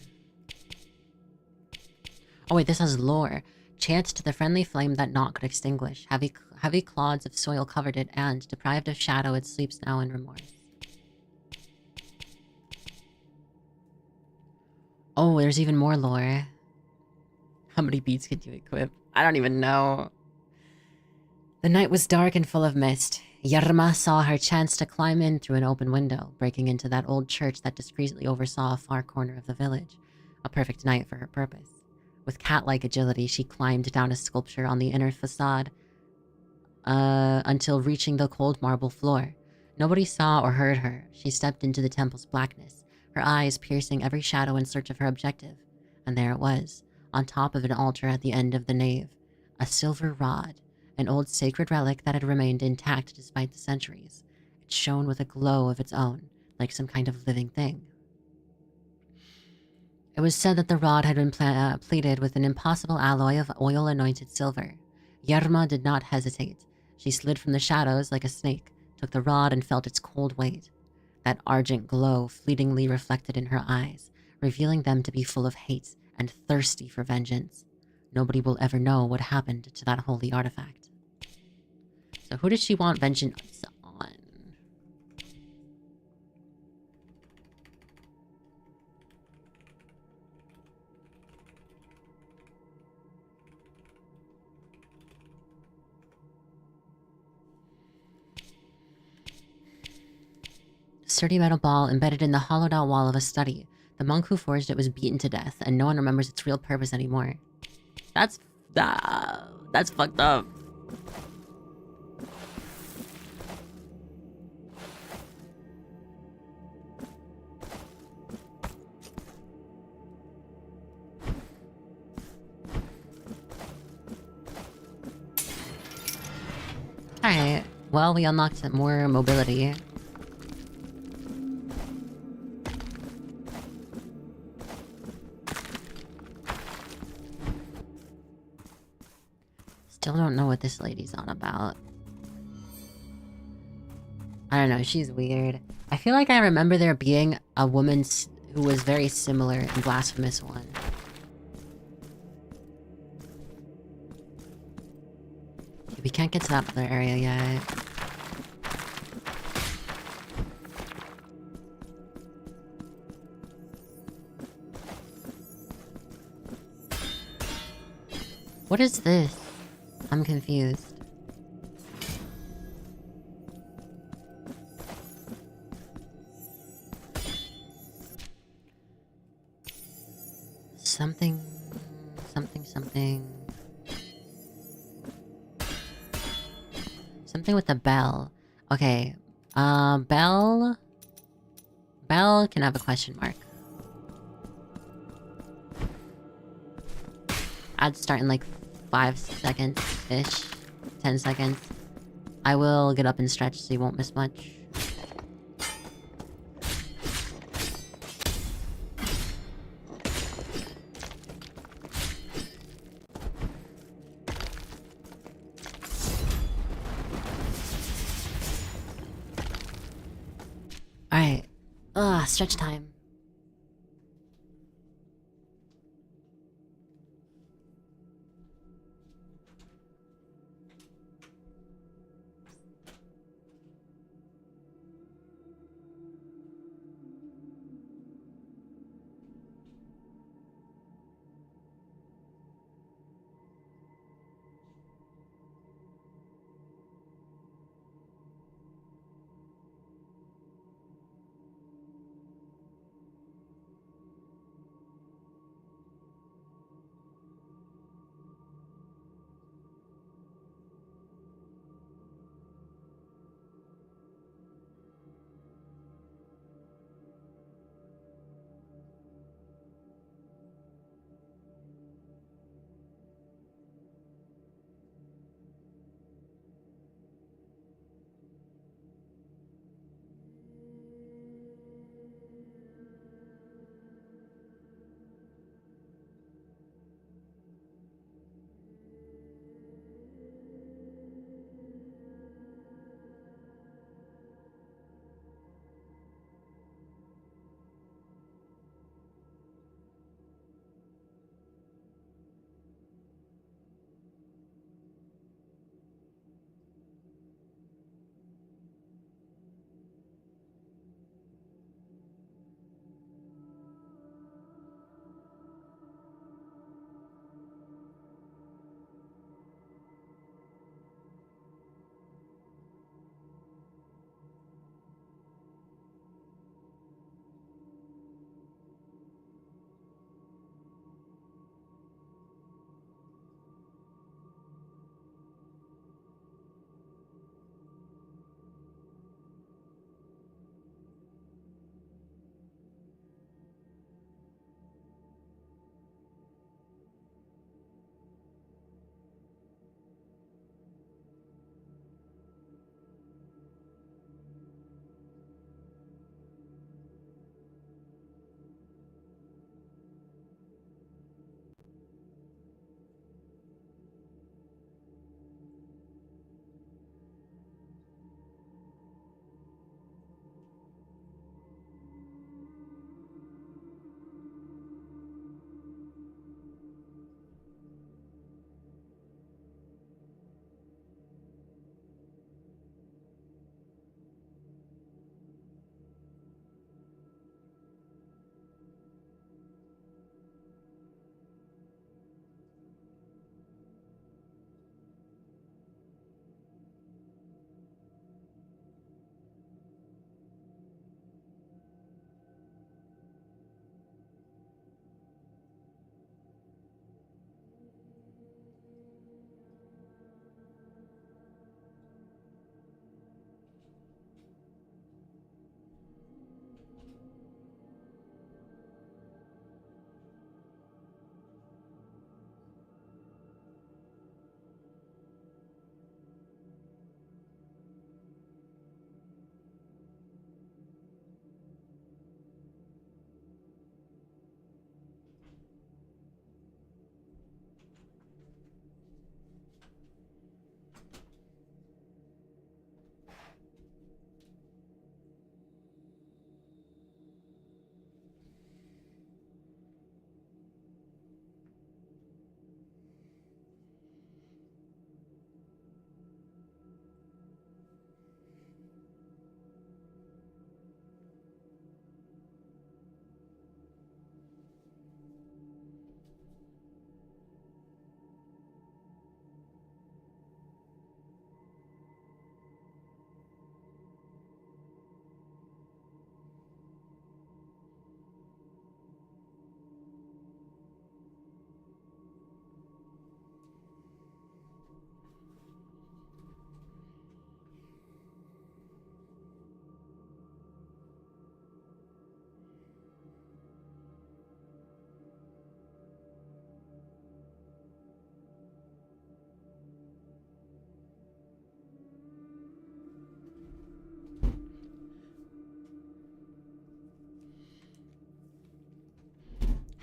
Oh wait, this has lore. Chant to the friendly flame that naught could extinguish. Heavy clods of soil covered it, and, deprived of shadow, it sleeps now in remorse. Oh, there's even more lore. How many beads could you equip? I don't even know. The night was dark and full of mist. Yerma saw her chance to climb in through an open window, breaking into that old church that discreetly oversaw a far corner of the village. A perfect night for her purpose. With cat-like agility, she climbed down a sculpture on the inner facade, until reaching the cold marble floor. Nobody saw or heard her. She stepped into the temple's blackness, her eyes piercing every shadow in search of her objective. And there it was, on top of an altar at the end of the nave. A silver rod, an old sacred relic that had remained intact despite the centuries. It shone with a glow of its own, like some kind of living thing. It was said that the rod had been pleated with an impossible alloy of oil-anointed silver. Yerma did not hesitate. She slid from the shadows like a snake, took the rod and felt its cold weight. That argent glow fleetingly reflected in her eyes, revealing them to be full of hate and thirsty for vengeance. Nobody will ever know what happened to that holy artifact. So who does she want vengeance on? A sturdy metal ball embedded in the hollowed-out wall of a study. The monk who forged it was beaten to death, and no one remembers its real purpose anymore. That's fucked up. Alright, well, we unlocked more mobility. Still don't know what this lady's on about. I don't know, she's weird. I feel like I remember there being a woman who was very similar in Blasphemous 1. We can't get to that other area yet. What is this? I'm confused. Something... Something with a bell. Okay. Bell... Bell can have a question mark. I'd start in like 5 seconds-ish. 10 seconds. I will get up and stretch so you won't miss much. Alright. Ugh, stretch time.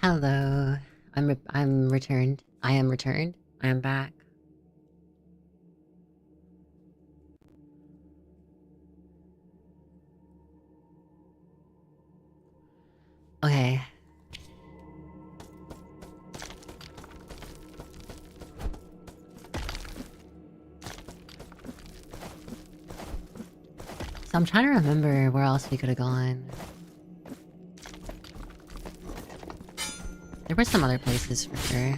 Hello. I'm returned. I am returned. I am back. Okay. So I'm trying to remember where else we could have gone. There were some other places for sure.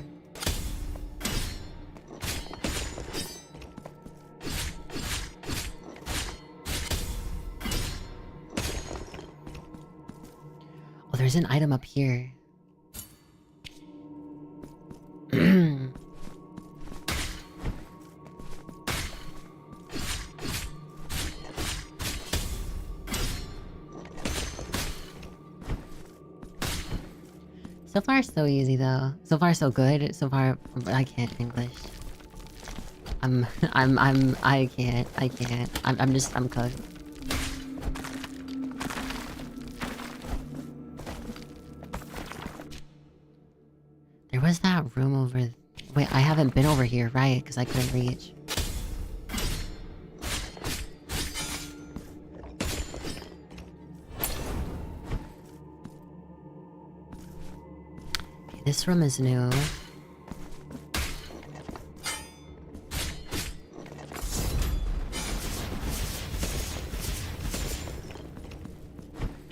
Oh, there's an item up here. So far, so easy though. So far, so good. So far, I can't English. I can't. I'm cooked. There was that room over... Wait, I haven't been over here, right? Because I couldn't reach. Okay, this room is new.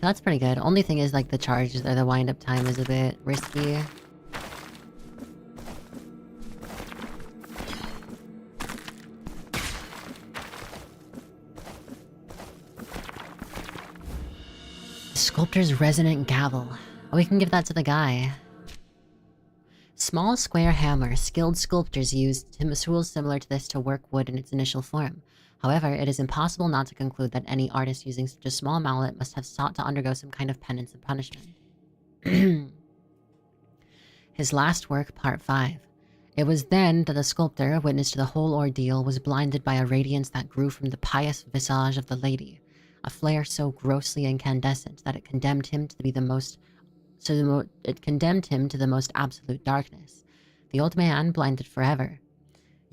That's pretty good. Only thing is, like, the charges or the wind-up time is a bit risky. Sculptor's resonant gavel. Oh, we can give that to the guy. Small square hammer. Skilled sculptors used tools similar to this to work wood in its initial form. However, it is impossible not to conclude that any artist using such a small mallet must have sought to undergo some kind of penance and punishment. His last work, Part 5. It was then that the sculptor, witness to the whole ordeal, was blinded by a radiance that grew from the pious visage of the lady, a flare so grossly incandescent that it condemned him to be the most... it condemned him to the most absolute darkness. The old man blinded forever.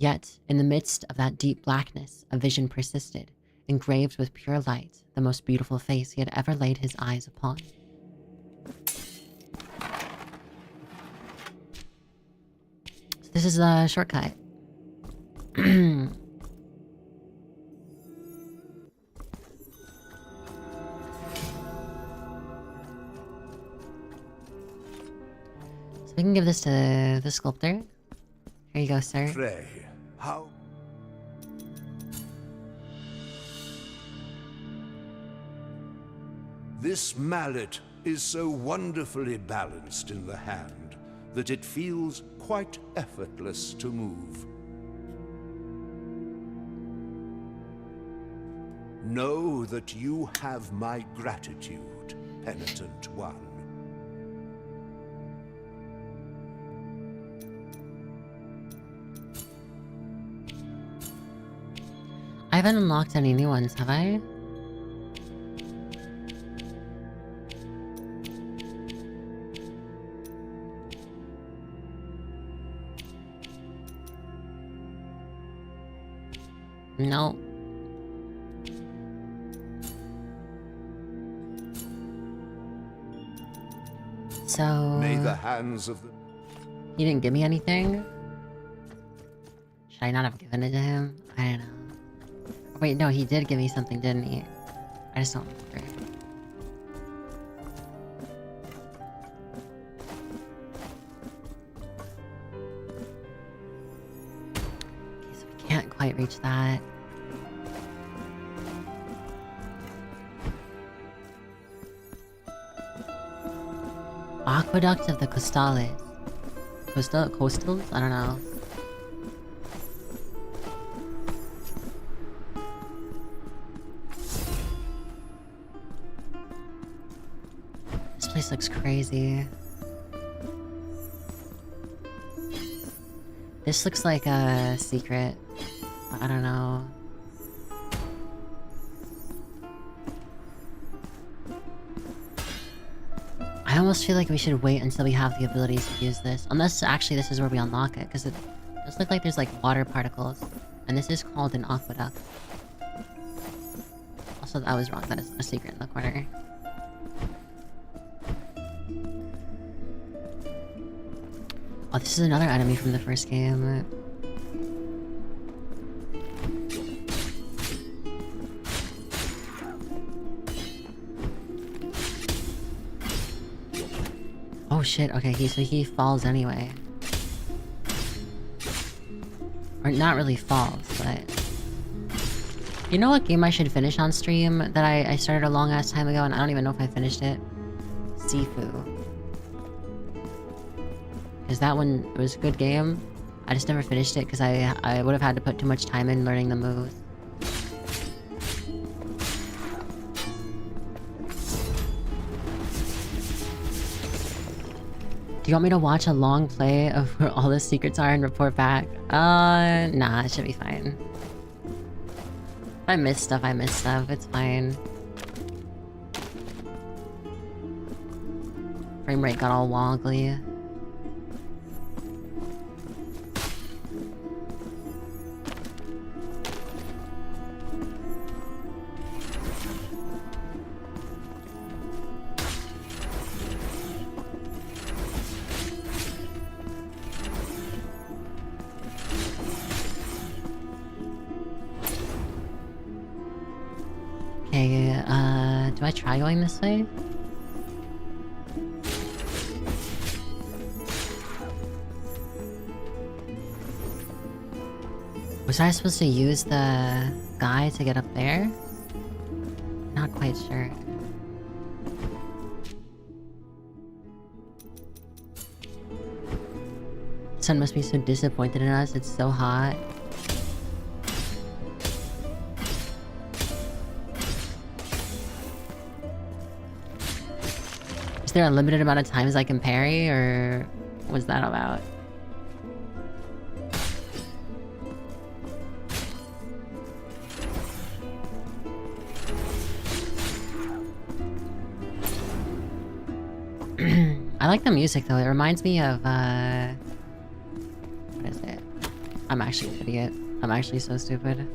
Yet, in the midst of that deep blackness, a vision persisted, engraved with pure light, the most beautiful face he had ever laid his eyes upon. So this is a shortcut. So we can give this to the sculptor. Here you go, sir. Frey, how... This mallet is so wonderfully balanced in the hand that it feels quite effortless to move. Know that you have my gratitude, penitent one. I haven't unlocked any new ones, have I? No. So... May the hands of the... He didn't give me anything? Should I not have given it to him? I don't know. Wait, no, he did give me something, didn't he? I just don't remember. Okay, so we can't quite reach that. Aqueduct of the Costales. Coastals? I don't know. This place looks crazy. This looks like a secret. I don't know. I I almost feel like we should wait until we have the abilities to use this. Unless, actually, this is where we unlock it, because it does look like there's, like, water particles. And this is called an aqueduct. Also, I was wrong. That is a secret in the corner. Oh, this is another enemy from the first game. Oh shit, okay, so he falls anyway. Or not really falls, but... You know what game I should finish on stream that I started a long ass time ago and I don't even know if I finished it? Sifu. Because that one, it was a good game. I just never finished it because I would have had to put too much time in learning the moves. Do you want me to watch a long play of where all the secrets are and report back? Nah, it should be fine. If I miss stuff, I miss stuff. It's fine. Frame rate got all woggly. Okay, do I try going this way? Was I supposed to use the guy to get up there? Not quite sure. Sun must be so disappointed in us, it's so hot. Is there a limited amount of times I can parry, or what's that about? I like the music though, it reminds me of what is it? I'm actually an idiot. I'm actually so stupid.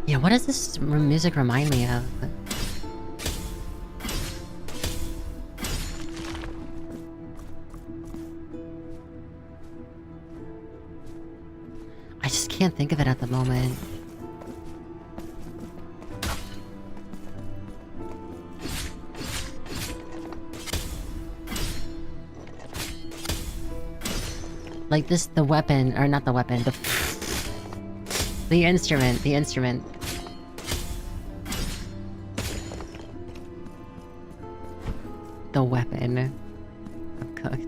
Yeah, what does this music remind me of? I just can't think of it at the moment. Like this, the weapon, or not the weapon, the instrument, The weapon. I'm cooked.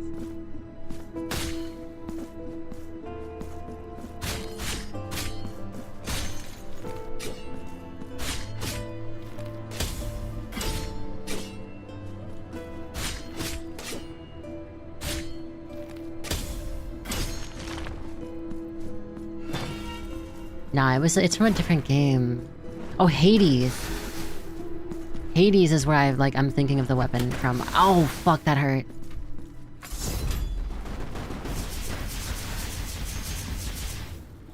Nah, it's from a different game. Oh, Hades. Hades is where I'm thinking of the weapon from. Oh, fuck, that hurt.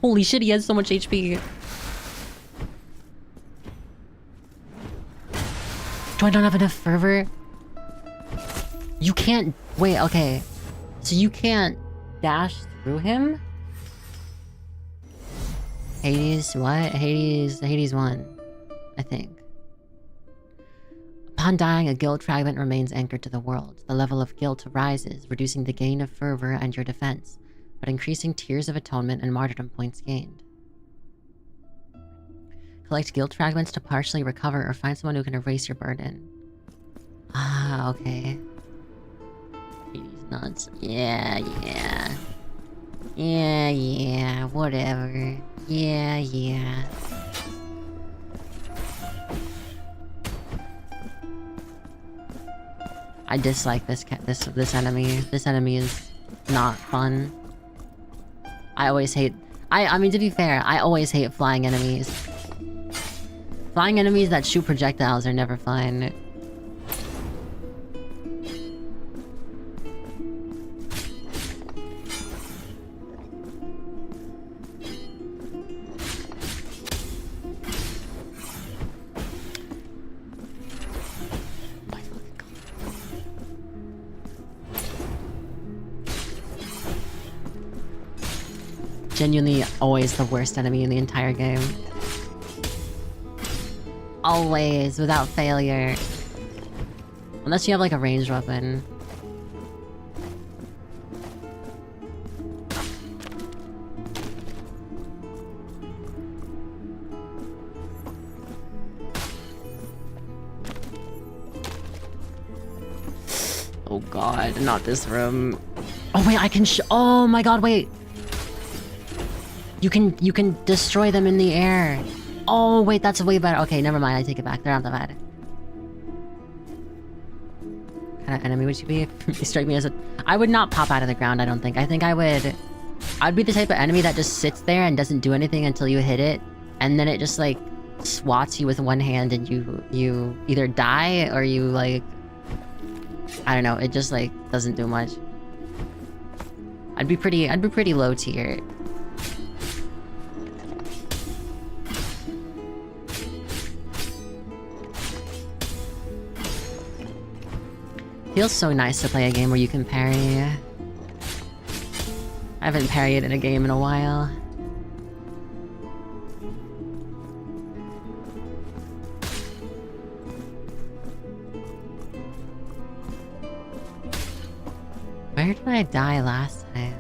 Holy shit, he has so much HP. Do I not have enough fervor? You can't... Wait, okay. So you can't dash through him? Hades, what? Hades 1, I think. Upon dying, a guilt fragment remains anchored to the world. The level of guilt rises, reducing the gain of fervor and your defense, but increasing tears of atonement and martyrdom points gained. Collect guilt fragments to partially recover or find someone who can erase your burden. Ah, okay. Hades nuts. Yeah, whatever. Yeah. I dislike this enemy. This enemy is not fun. I always hate... I mean, to be fair, I always hate flying enemies. Flying enemies that shoot projectiles are never fun. Genuinely always the worst enemy in the entire game. Always, without failure. Unless you have like a ranged weapon. Oh god, not this room. Oh wait, I can oh my god, wait! You can destroy them in the air. Oh wait, that's way better. Okay, never mind, I take it back. They're not that bad. What kind of enemy would you be? You strike me as a... I would not pop out of the ground, I don't think. I think I'd be the type of enemy that just sits there and doesn't do anything until you hit it. And then it just like swats you with one hand and you either die or you like... I don't know, it just like doesn't do much. I'd be pretty low tier. Feels so nice to play a game where you can parry. I haven't parried in a game in a while. Where did I die last time?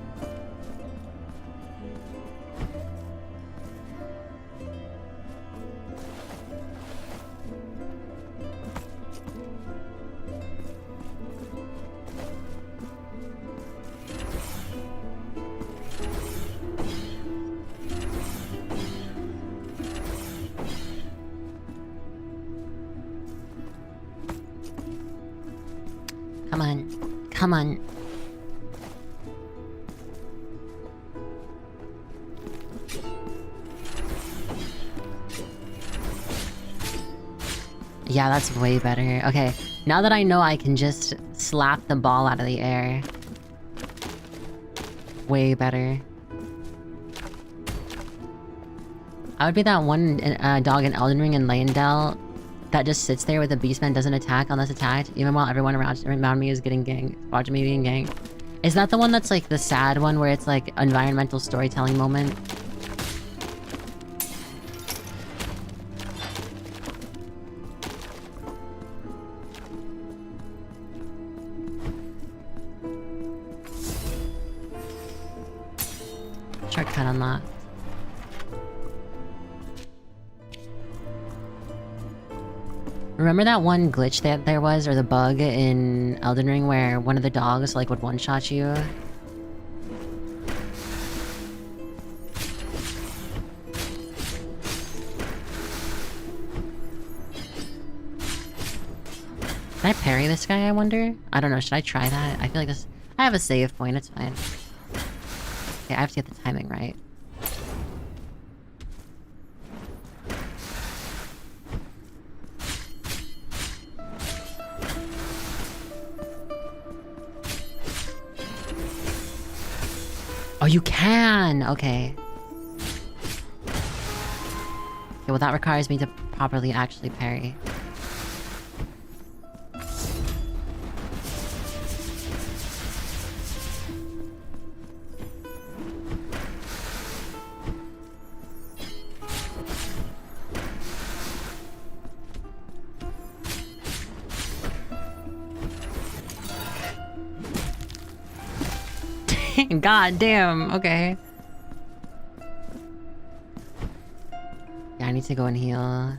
Come on. Come on. Yeah, that's way better. Okay, now that I know I can just slap the ball out of the air. Way better. I would be that one dog in Elden Ring and Leyndell that just sits there with a beastman, doesn't attack unless attacked, even while everyone around me is getting ganked, watching me being ganked. Is that the one that's like the sad one where it's like environmental storytelling moment? Shortcut unlocked. Remember that one glitch that there was, or the bug in Elden Ring where one of the dogs like would one-shot you? Can I parry this guy, I wonder? I don't know, should I try that? I feel like this... I have a save point, it's fine. Okay, I have to get the timing right. Oh, you can! Okay. Okay, well that requires me to properly actually parry. God damn, okay. Yeah, I need to go and heal.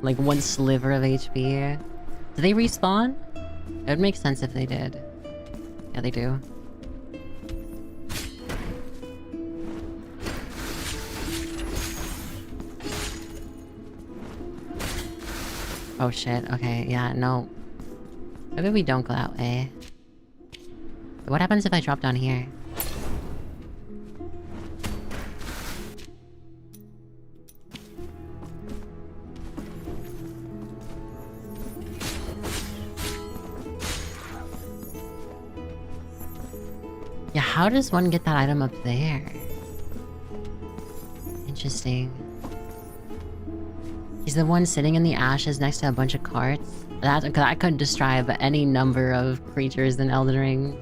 Like one sliver of HP. Do they respawn? It would make sense if they did. Yeah, they do. Oh shit, okay, yeah, no. Maybe we don't go that way. What happens if I drop down here? how does one get that item up there? Interesting. He's the one sitting in the ashes next to a bunch of carts. That could describe any number of creatures in Elden Ring.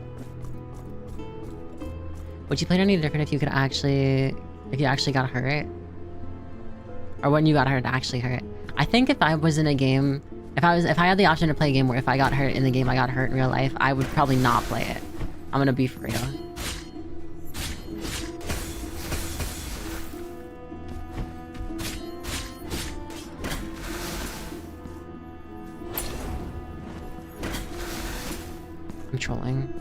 Would you play it any different if you actually got hurt? Or when you got hurt, actually hurt? I think if I was in a game, if I had the option to play a game where if I got hurt in the game, I got hurt in real life, I would probably not play it. I'm gonna be for real. I'm trolling.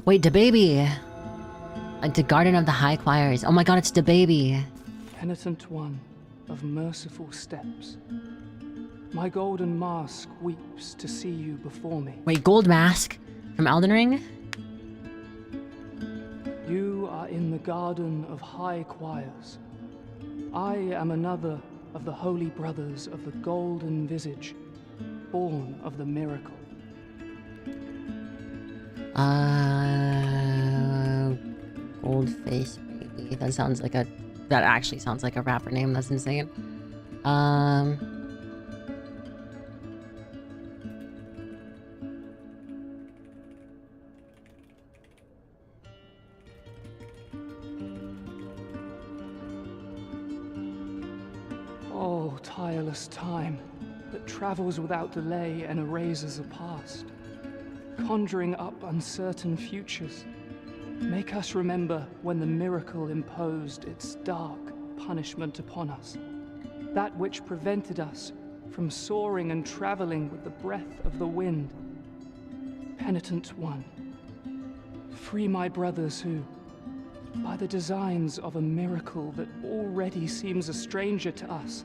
Wait, DeBaby! Like the Garden of the High Choirs. Oh my god, it's DeBaby! Penitent one of merciful steps, my golden mask weeps to see you before me. Wait, Gold Mask? From Elden Ring? You are in the Garden of High Choirs. I am another of the holy brothers of the Golden Visage, born of the miracle. Goldface Baby. That actually sounds like a rapper name. That's insane. Oh, tireless time that travels without delay and erases the past, conjuring up uncertain futures. Make us remember when the miracle imposed its dark punishment upon us, that which prevented us from soaring and traveling with the breath of the wind. Penitent one, free my brothers who, by the designs of a miracle that already seems a stranger to us,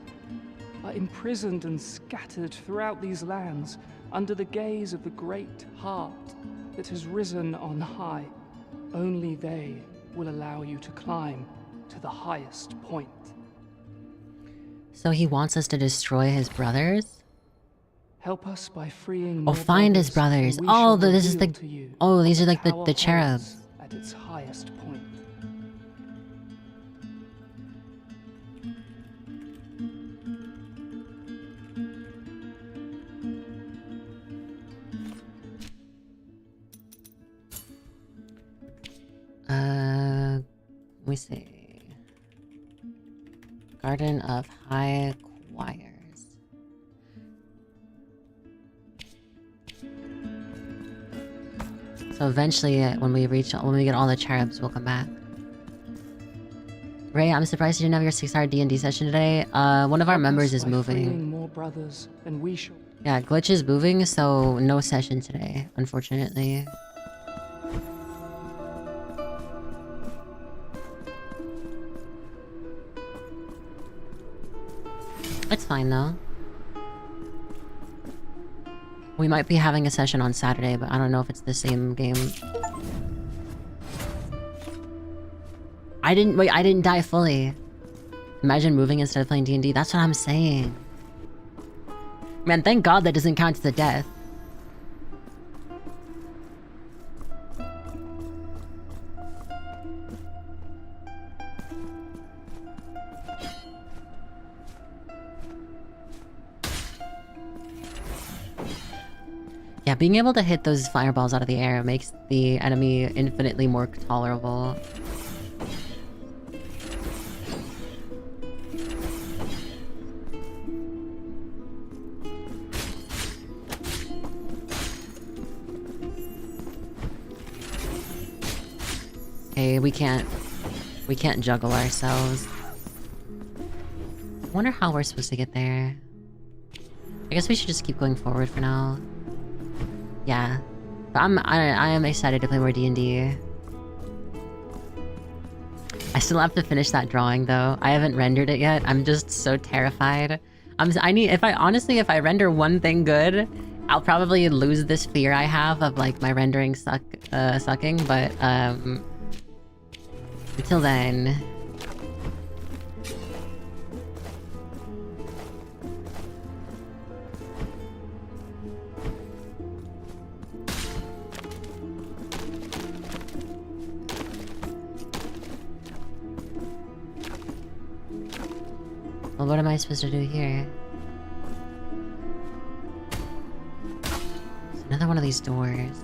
are imprisoned and scattered throughout these lands under the gaze of the great heart that has risen on high. Only they will allow you to climb to the highest point. So he wants us to destroy his brothers? Help us by freeing Oh, find his brothers. Oh, this is the... Oh, these are like the cherubs. At its highest point. Let me see. Garden of High Choirs. So eventually, when we get all the cherubs, we'll come back. Ray, I'm surprised you didn't have your 6-hour D&D session today. One of our members is moving. More brothers, and we shall... Yeah, Glitch is moving, so no session today, unfortunately. It's fine, though. We might be having a session on Saturday, but I don't know if it's the same game. I didn't die fully. Imagine moving instead of playing D&D. That's what I'm saying. Man, thank God that doesn't count as a death. Yeah, being able to hit those fireballs out of the air makes the enemy infinitely more tolerable. Okay, we can't juggle ourselves. I wonder how we're supposed to get there. I guess we should just keep going forward for now. Yeah, but I am excited to play more D&D. I I still have to finish that drawing though. I haven't rendered it yet. I'm just so terrified. Honestly, if I render one thing good, I'll probably lose this fear I have of like my rendering sucking, but until then. Well, what am I supposed to do here? It's another one of these doors.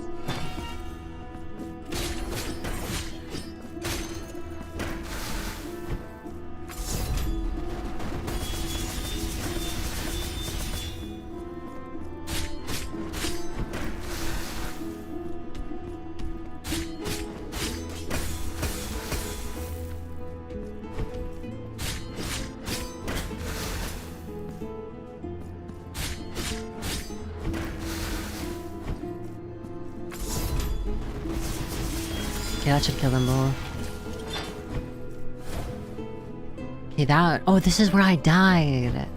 Okay, that should kill them both. Okay, that... Oh, this is where I died!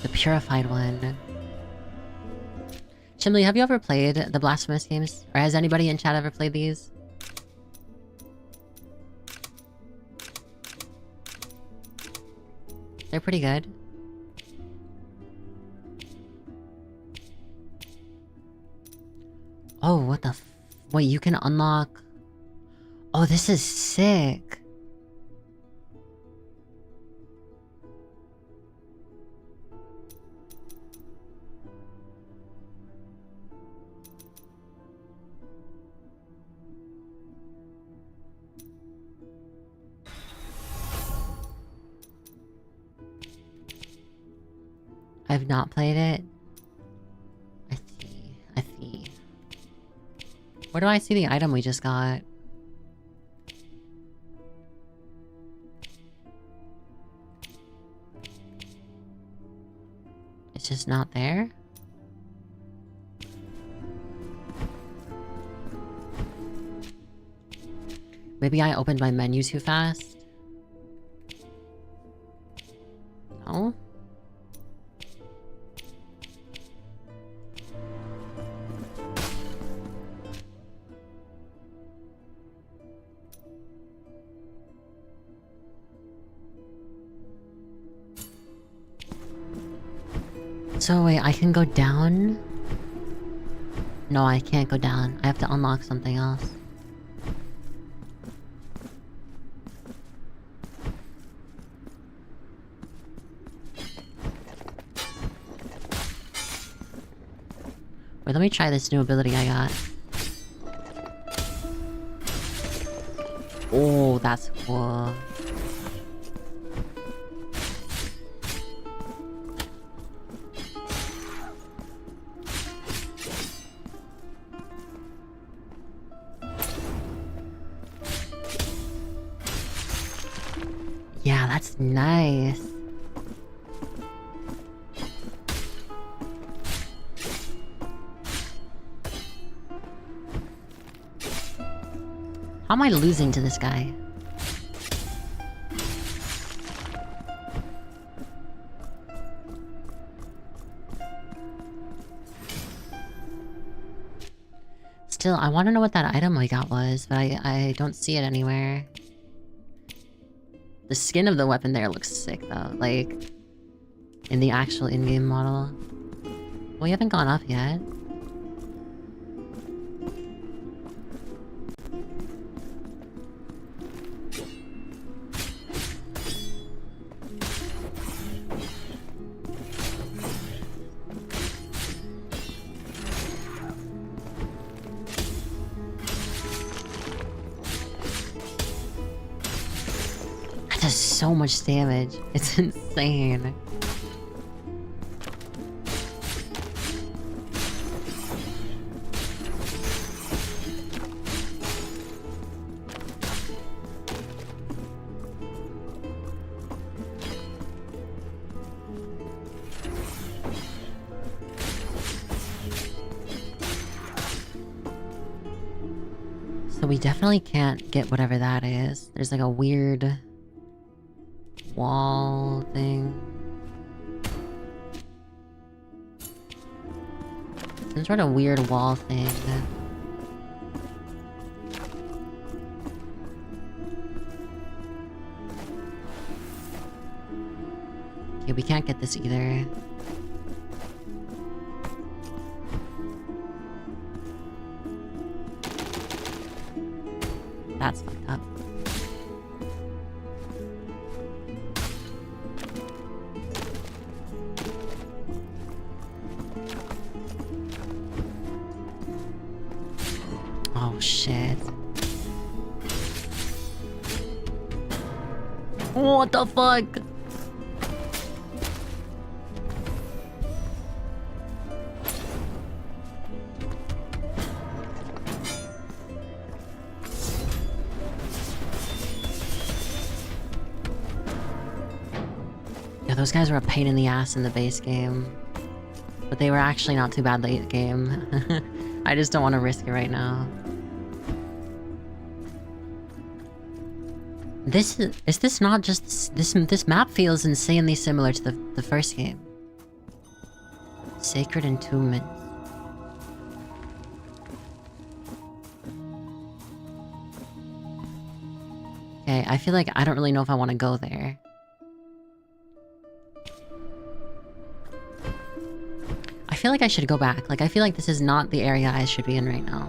The purified one. Chimley, have you ever played the Blasphemous games? Or has anybody in chat ever played these? They're pretty good. Oh, what the wait, you can unlock... Oh, this is sick! I've not played it. I see. Where do I see the item we just got? It's just not there? Maybe I opened my menu too fast? No? So wait, I can go down? No, I can't go down. I have to unlock something else. Wait, let me try this new ability I got. Oh, that's cool. Yeah, that's nice. How am I losing to this guy? Still, I want to know what that item I got was, but I don't see it anywhere. The skin of the weapon there looks sick, though. Like, in the actual in-game model. Well, you haven't gone up yet. That does so much damage. It's insane. we definitely can't get whatever that is. There's like a weird wall thing. Some sort of weird wall thing. Okay, we can't get this either. That's fucked up. Oh shit. What the fuck? Yeah, those guys were a pain in the ass in the base game. But they were actually not too bad late game. I just don't want to risk it right now. Is this not just this map feels insanely similar to the first game. Sacred Entombment. Okay, I feel like I don't really know if I want to go there. I feel like I should go back. Like, I feel like this is not the area I should be in right now.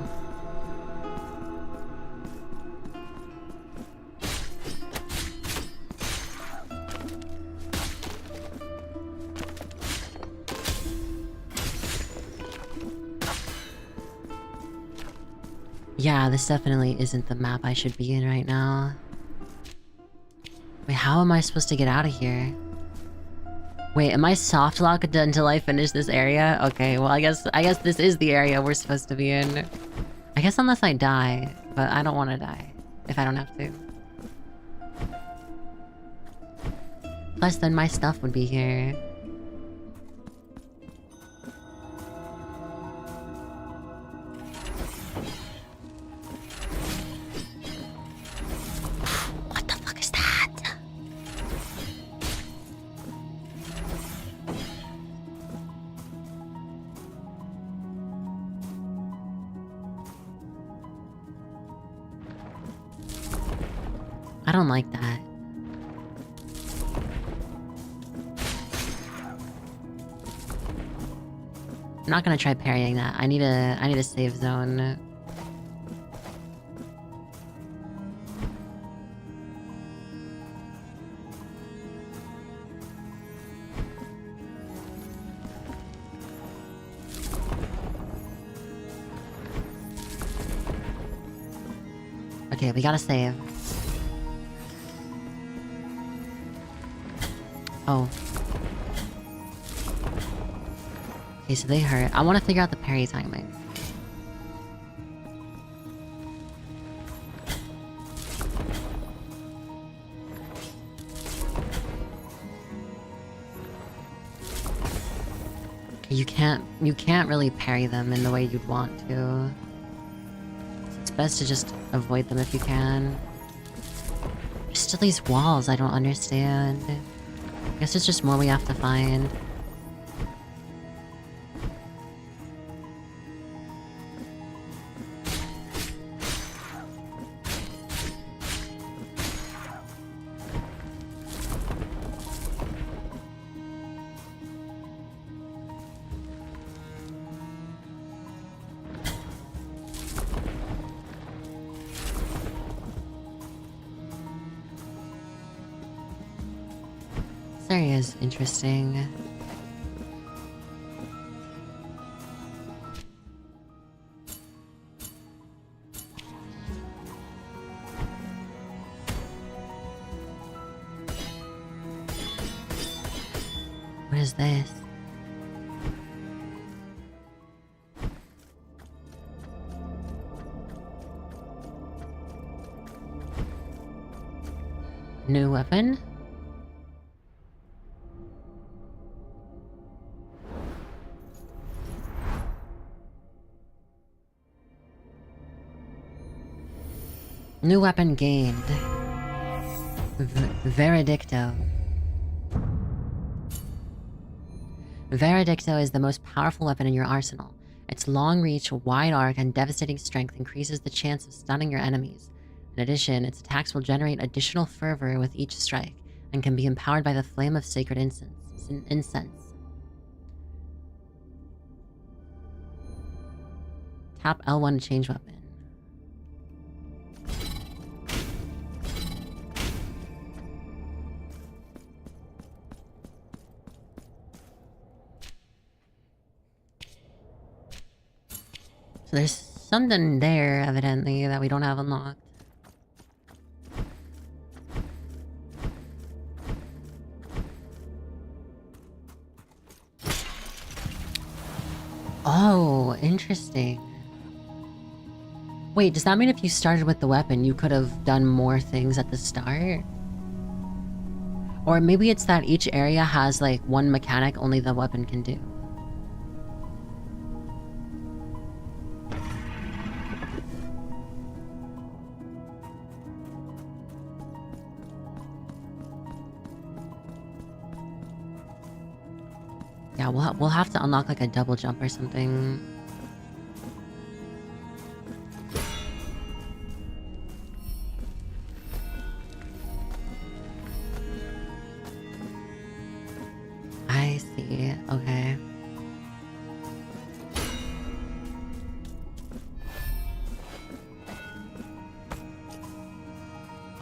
Yeah, this definitely isn't the map I should be in right now. Wait, how am I supposed to get out of here? Wait, am I soft locked until I finish this area? Okay, well I guess this is the area we're supposed to be in. I guess unless I die, but I don't want to die if I don't have to. Plus then my stuff would be here. What the fuck is that? I don't like that. I'm not gonna try parrying that. I need a save zone. Okay, we gotta save. Oh. Okay, so they hurt. I want to figure out the parry timing. Okay, you can't really parry them in the way you'd want to. It's best to just avoid them if you can. There's still these walls I don't understand. I guess it's just more we have to find. This area is interesting. What is this? New weapon? New weapon gained. Veredicto. Veredicto is the most powerful weapon in your arsenal. Its long reach, wide arc, and devastating strength increases the chance of stunning your enemies. In addition, its attacks will generate additional fervor with each strike, and can be empowered by the flame of sacred incense. Tap L1 to change weapon. So there's something there, evidently, that we don't have unlocked. Oh, interesting. Wait, does that mean if you started with the weapon, you could have done more things at the start? Or maybe it's that each area has, like, one mechanic only the weapon can do. Yeah, we'll have to unlock like a double jump or something. I see. Okay.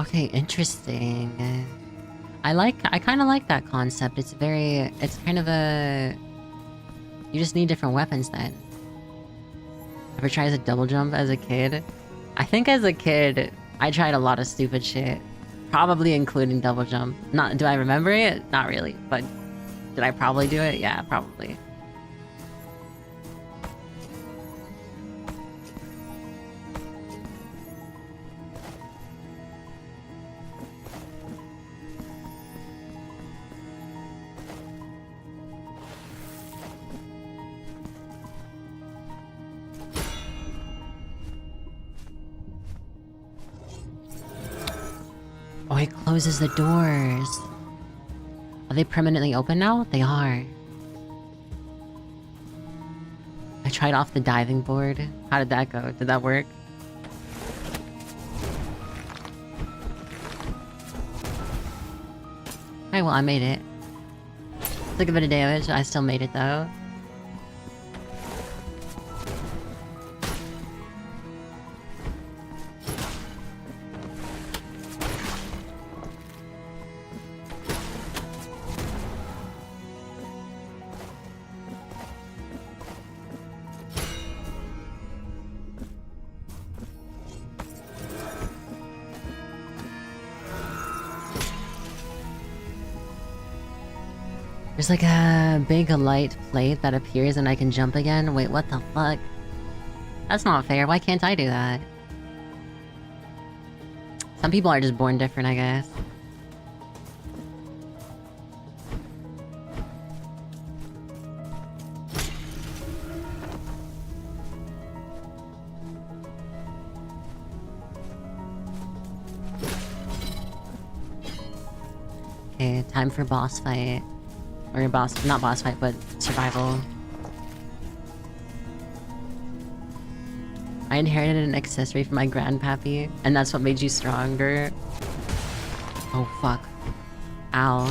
Okay, interesting. I kind of like that concept. It's kind of a... You just need different weapons then. Ever tried a double jump as a kid? I think as a kid, I tried a lot of stupid shit. Probably including double jump. Do I remember it? Not really, but did I probably do it? Yeah, probably. Oh, it closes the doors. Are they permanently open now? They are. I tried off the diving board. How did that go? Did that work? Alright, well, I made it. Took a bit of damage. I still made it, though. There's like a big light plate that appears and I can jump again. Wait, what the fuck? That's not fair. Why can't I do that? Some people are just born different, I guess. Okay, time for boss fight. Or not boss fight, but survival. I inherited an accessory from my grandpappy, and that's what made you stronger. Oh fuck. Ow.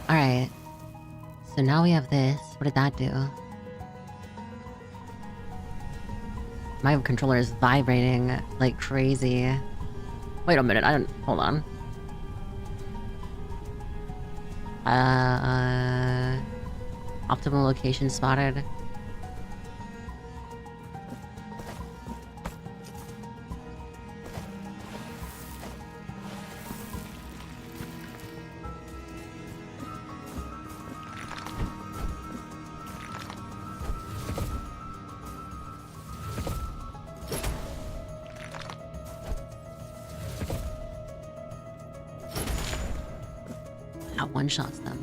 Alright. So now we have this. What did that do? My controller is vibrating like crazy. Wait a minute, I don't... Hold on. Optimal location spotted. That one-shots them.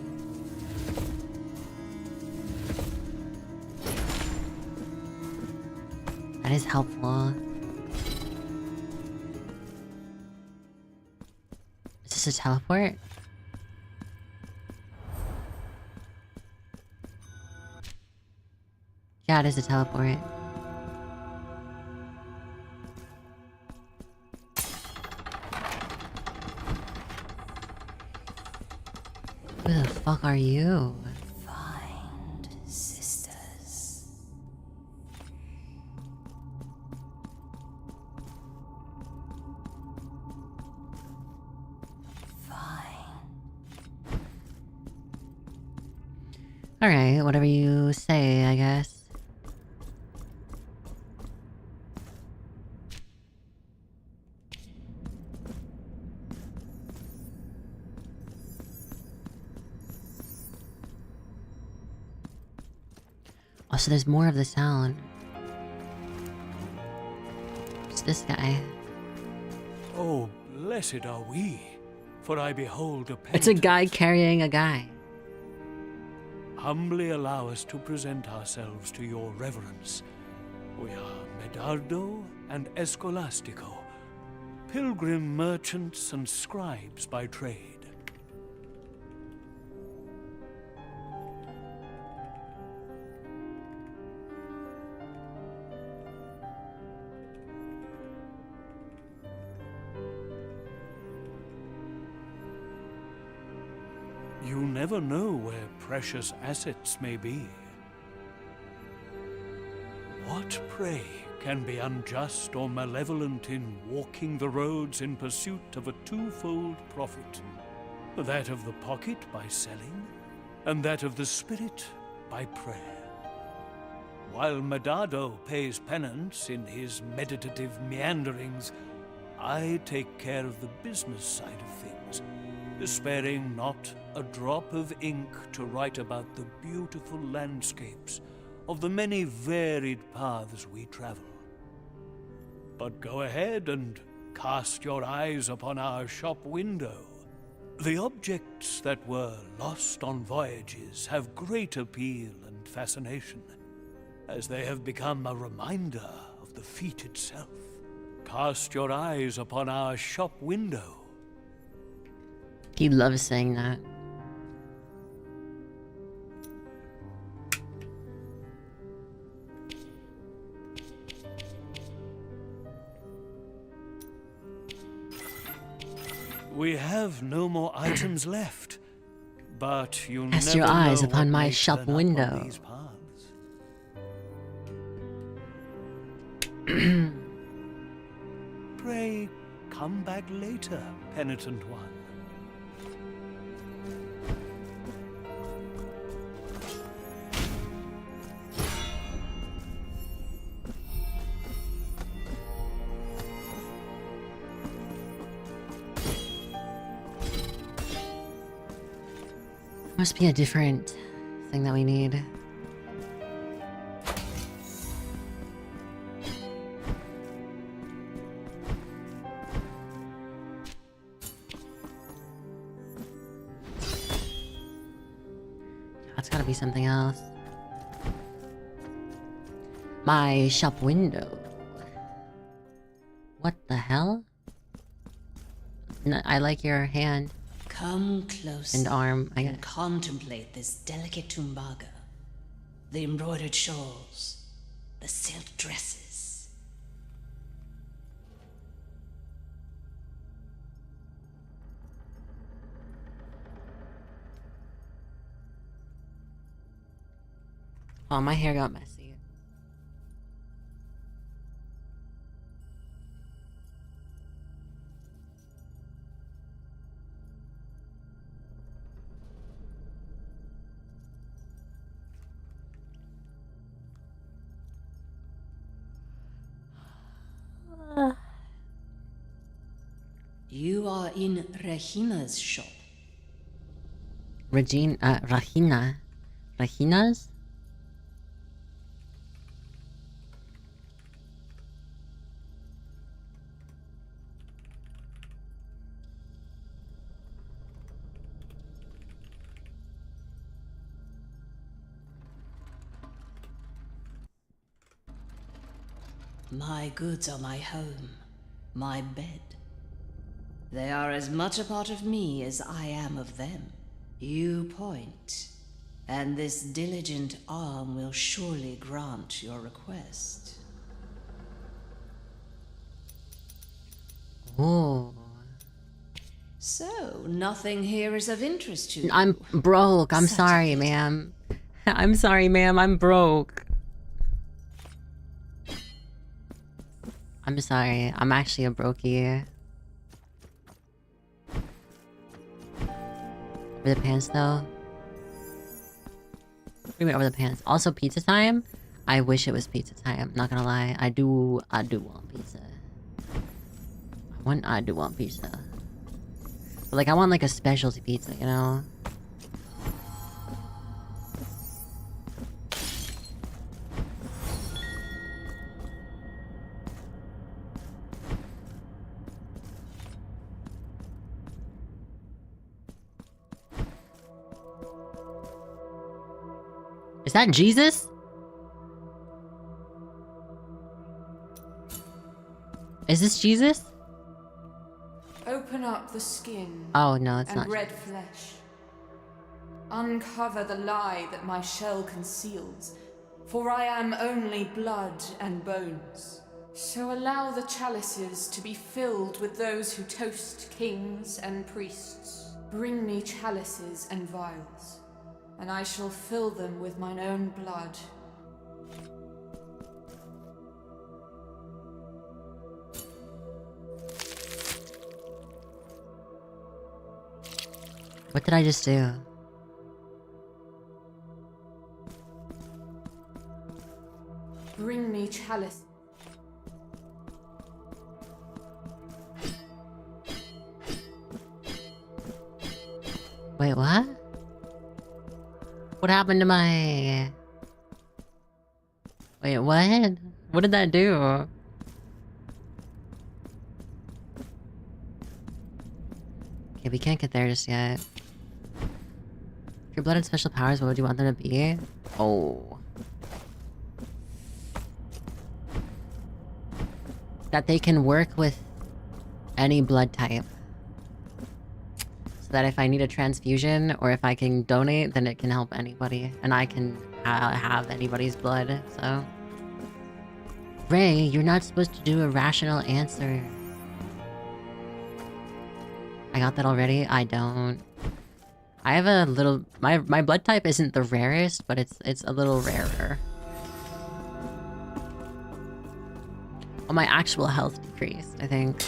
That is helpful. Is this a teleport? Yeah, it is a teleport. Who the fuck are you? Find sisters. Alright, whatever you say, I guess. Oh, so there's more of the sound. It's this guy. Oh, blessed are we, for I behold a It's a guy penitent. carrying a guy. Humbly allow us to present ourselves to your reverence. We are Medardo and Escolastico, pilgrim merchants and scribes by trade. You never know where precious assets may be. What, pray, can be unjust or malevolent in walking the roads in pursuit of a twofold profit? That of the pocket by selling, and that of the spirit by prayer. While Medado pays penance in his meditative meanderings, I take care of the business side of things, sparing not a drop of ink to write about the beautiful landscapes of the many varied paths we travel. But go ahead and cast your eyes upon our shop window. The objects that were lost on voyages have great appeal and fascination, as they have become a reminder of the feat itself. Cast your eyes upon our shop window. He loves saying that. We have no more items left, but you Cast never your eyes know upon what my may shop turn up on window. these paths. Pray, come back later, penitent one. Must be a different thing that we need. That's gotta be something else. My shop window. What the hell? I like your hand Come close and arm, I guess. and contemplate this delicate tumbaga. The embroidered shawls, the silk dresses. Oh, my hair got messy. You are in Regina's shop. Rahina. Rahina's? My goods are my home, my bed. They are as much a part of me as I am of them. You point, and this diligent arm will surely grant your request. Ooh. So, nothing here is of interest to you. I'm broke. I'm Such a sorry, pity. ma'am. I'm sorry, ma'am. I'm broke. I'm sorry. I'm actually a brokey. Over the pants, though. We went over the pants. Also, pizza time. I wish it was pizza time. Not gonna lie. I do want pizza. I do want pizza. But like, I want like a specialty pizza, you know? Is that Jesus? Is this Jesus? Open up the skin Oh, no, it's and not. red flesh. Uncover the lie that my shell conceals, for I am only blood and bones. So allow the chalices to be filled with those who toast kings and priests. Bring me chalices and vials, and I shall fill them with mine own blood. What did I just do? Bring me chalice. Wait, what? What happened to my... Wait, what? What did that do? Okay, we can't get there just yet. If your blood had special powers, what would you want them to be? Oh. That they can work with any blood type. So that if I need a transfusion, or if I can donate, then it can help anybody. And I can have anybody's blood, so... Ray, you're not supposed to do a rational answer. I got that already? I don't. I have a little... My blood type isn't the rarest, but it's a little rarer. Oh, my actual health decreased, I think.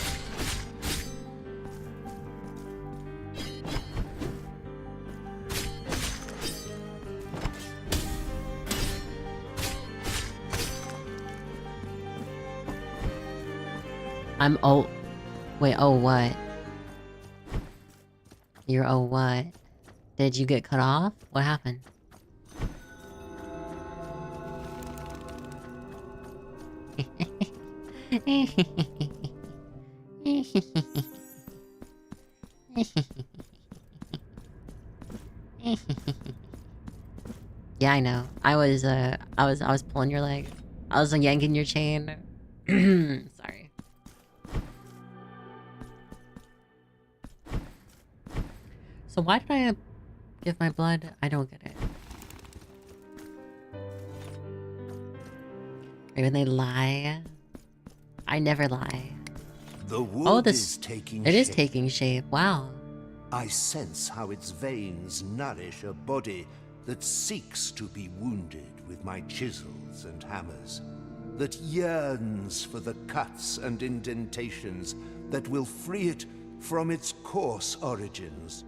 I'm oh... Wait, oh what? You're oh what? Did you get cut off? What happened? Yeah, I know. I was pulling your leg. I was yanking your chain. Sorry. So why did I give my blood? I don't get it. Maybe they lie. I never lie. The wood is taking shape. It is taking shape. Wow. I sense how its veins nourish a body that seeks to be wounded with my chisels and hammers, that yearns for the cuts and indentations that will free it from its coarse origins.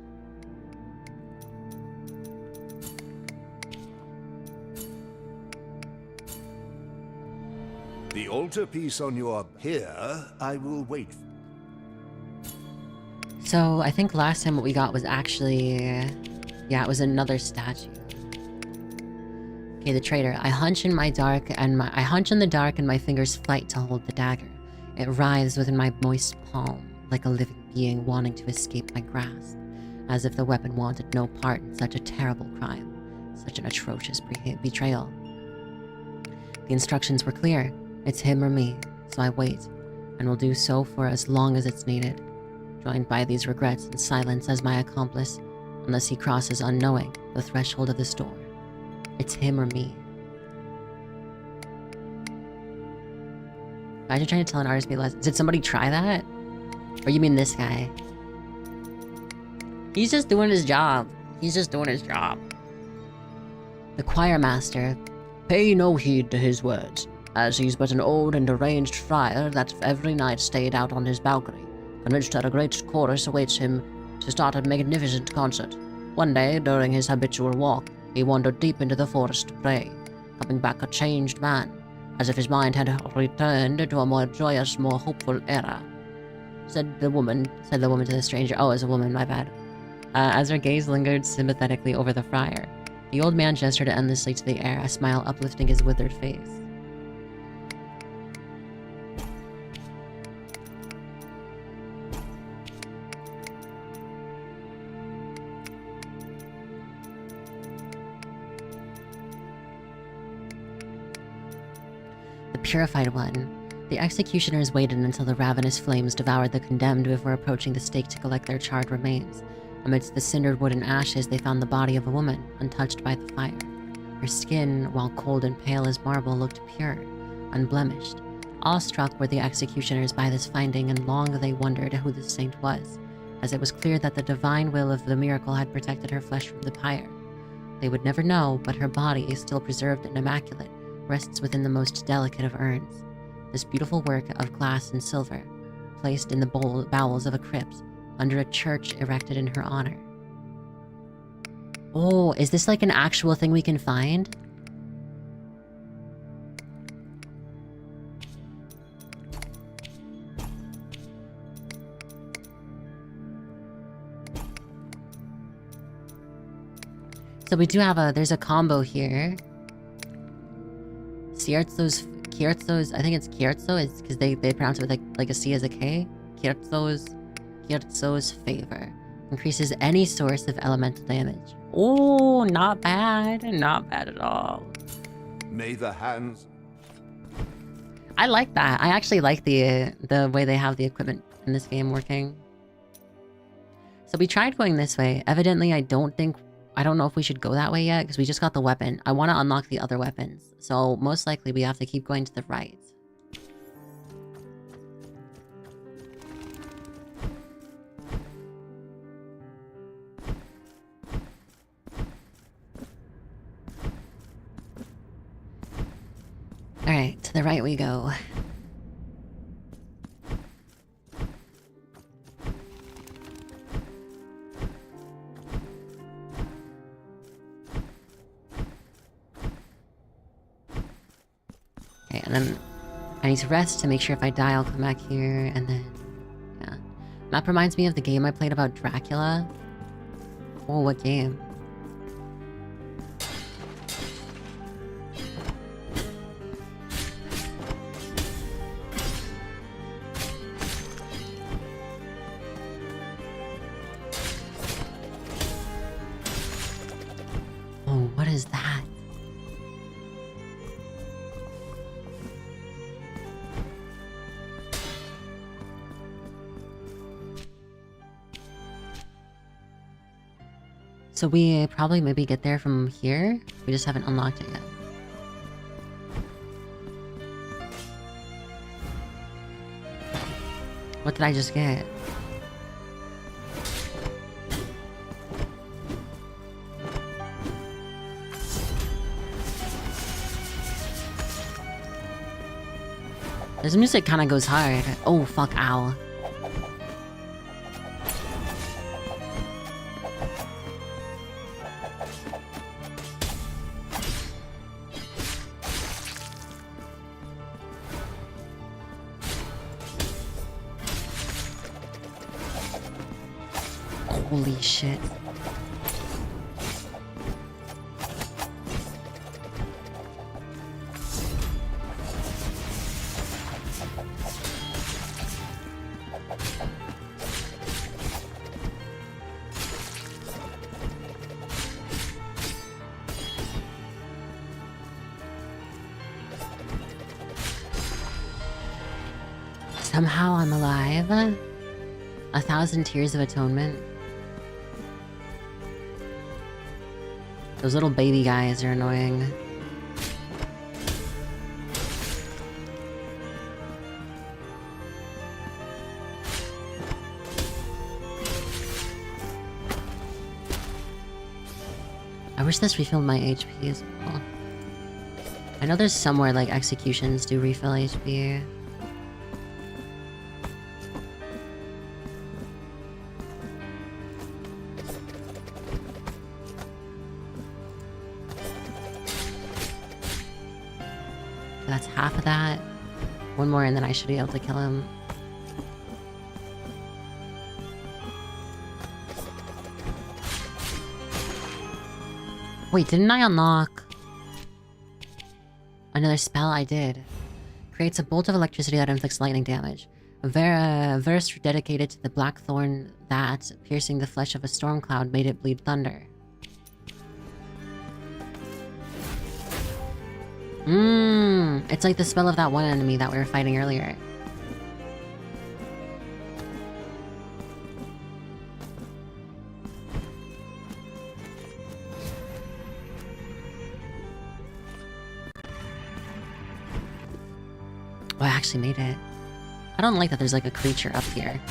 The altarpiece on your here, I will wait. So I think last time what we got was actually... Yeah, it was another statue. Okay, the traitor. I hunch in the dark and my fingers fight to hold the dagger. It writhes within my moist palm, like a living being wanting to escape my grasp, as if the weapon wanted no part in such a terrible crime, such an atrocious betrayal. The instructions were clear. It's him or me, so I wait, and will do so for as long as it's needed, joined by these regrets and silence as my accomplice, unless he crosses unknowing the threshold of this door. It's him or me. Imagine trying to tell an artist to be less. Did somebody try that? Or you mean this guy? He's just doing his job. He's just doing his job. The choir master, pay no heed to his words, as he's but an old and deranged friar that every night stayed out on his balcony, convinced that a great chorus awaits him to start a magnificent concert. One day, during his habitual walk, he wandered deep into the forest to pray, coming back a changed man, as if his mind had returned to a more joyous, more hopeful era. Said the woman to the stranger. Oh, as a woman, my bad. As her gaze lingered sympathetically over the friar, the old man gestured endlessly to the air, a smile uplifting his withered face. The purified one. The executioners waited until the ravenous flames devoured the condemned before approaching the stake to collect their charred remains. Amidst the cindered wood and ashes, they found the body of a woman, untouched by the fire. Her skin, while cold and pale as marble, looked pure, unblemished. Awestruck were the executioners by this finding, and long they wondered who the saint was, as it was clear that the divine will of the miracle had protected her flesh from the pyre. They would never know, but her body, still preserved and immaculate, rests within the most delicate of urns. This beautiful work of glass and silver, placed in the bowels of a crypt, under a church erected in her honor. Oh, is this like an actual thing we can find? So we do have there's a combo here. Kiertzo's, I think it's Kiertzo, it's because they pronounce it with like a C as a K. Kiertzo's favor. Increases any source of elemental damage. Oh, not bad. Not bad at all. May the hands... I like that. I actually like the way they have the equipment in this game working. So we tried going this way. Evidently, I don't know if we should go that way yet, because we just got the weapon. I want to unlock the other weapons. So most likely we have to keep going to the right. Alright, to the right we go. Okay, and then I need to rest to make sure if I die I'll come back here, and then... yeah. Map reminds me of the game I played about Dracula. Oh, what game? Oh, what is that? So we probably maybe get there from here? We just haven't unlocked it yet. What did I just get? This music kind of goes hard. Oh, fuck, ow. Holy shit. Somehow I'm alive. 1,000 tears of atonement. Those little baby guys are annoying. I wish this refilled my HP as well. I know there's somewhere like executions do refill HP. That's half of that. One more and then I should be able to kill him. Wait, didn't I unlock another spell? I did. Creates a bolt of electricity that inflicts lightning damage. A verse dedicated to the blackthorn that, piercing the flesh of a storm cloud, made it bleed thunder. It's like the spell of that one enemy that we were fighting earlier. Oh, I actually made it. I don't like that there's like a creature up here.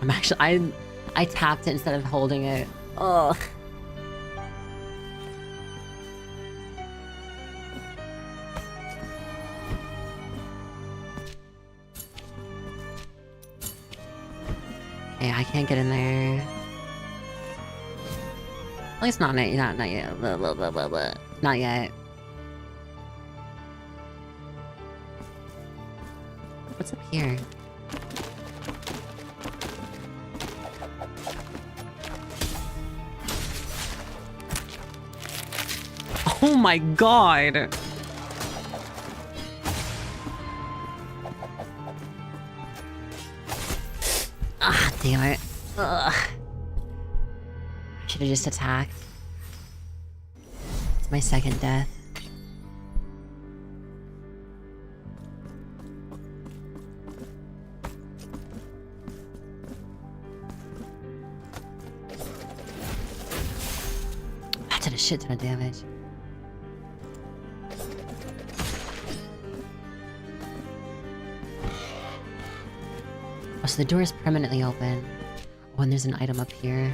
I'm actually... I tapped it instead of holding it. Ugh. Okay, I can't get in there. At least not yet. Not yet. Blah, blah, blah, blah, blah. Not yet. What's up here? Oh my god! Ah, damn it. Ugh. I should've just attacked. It's my second death. That did a shit ton of damage. Oh, so the door is permanently open. Oh, and there's an item up here.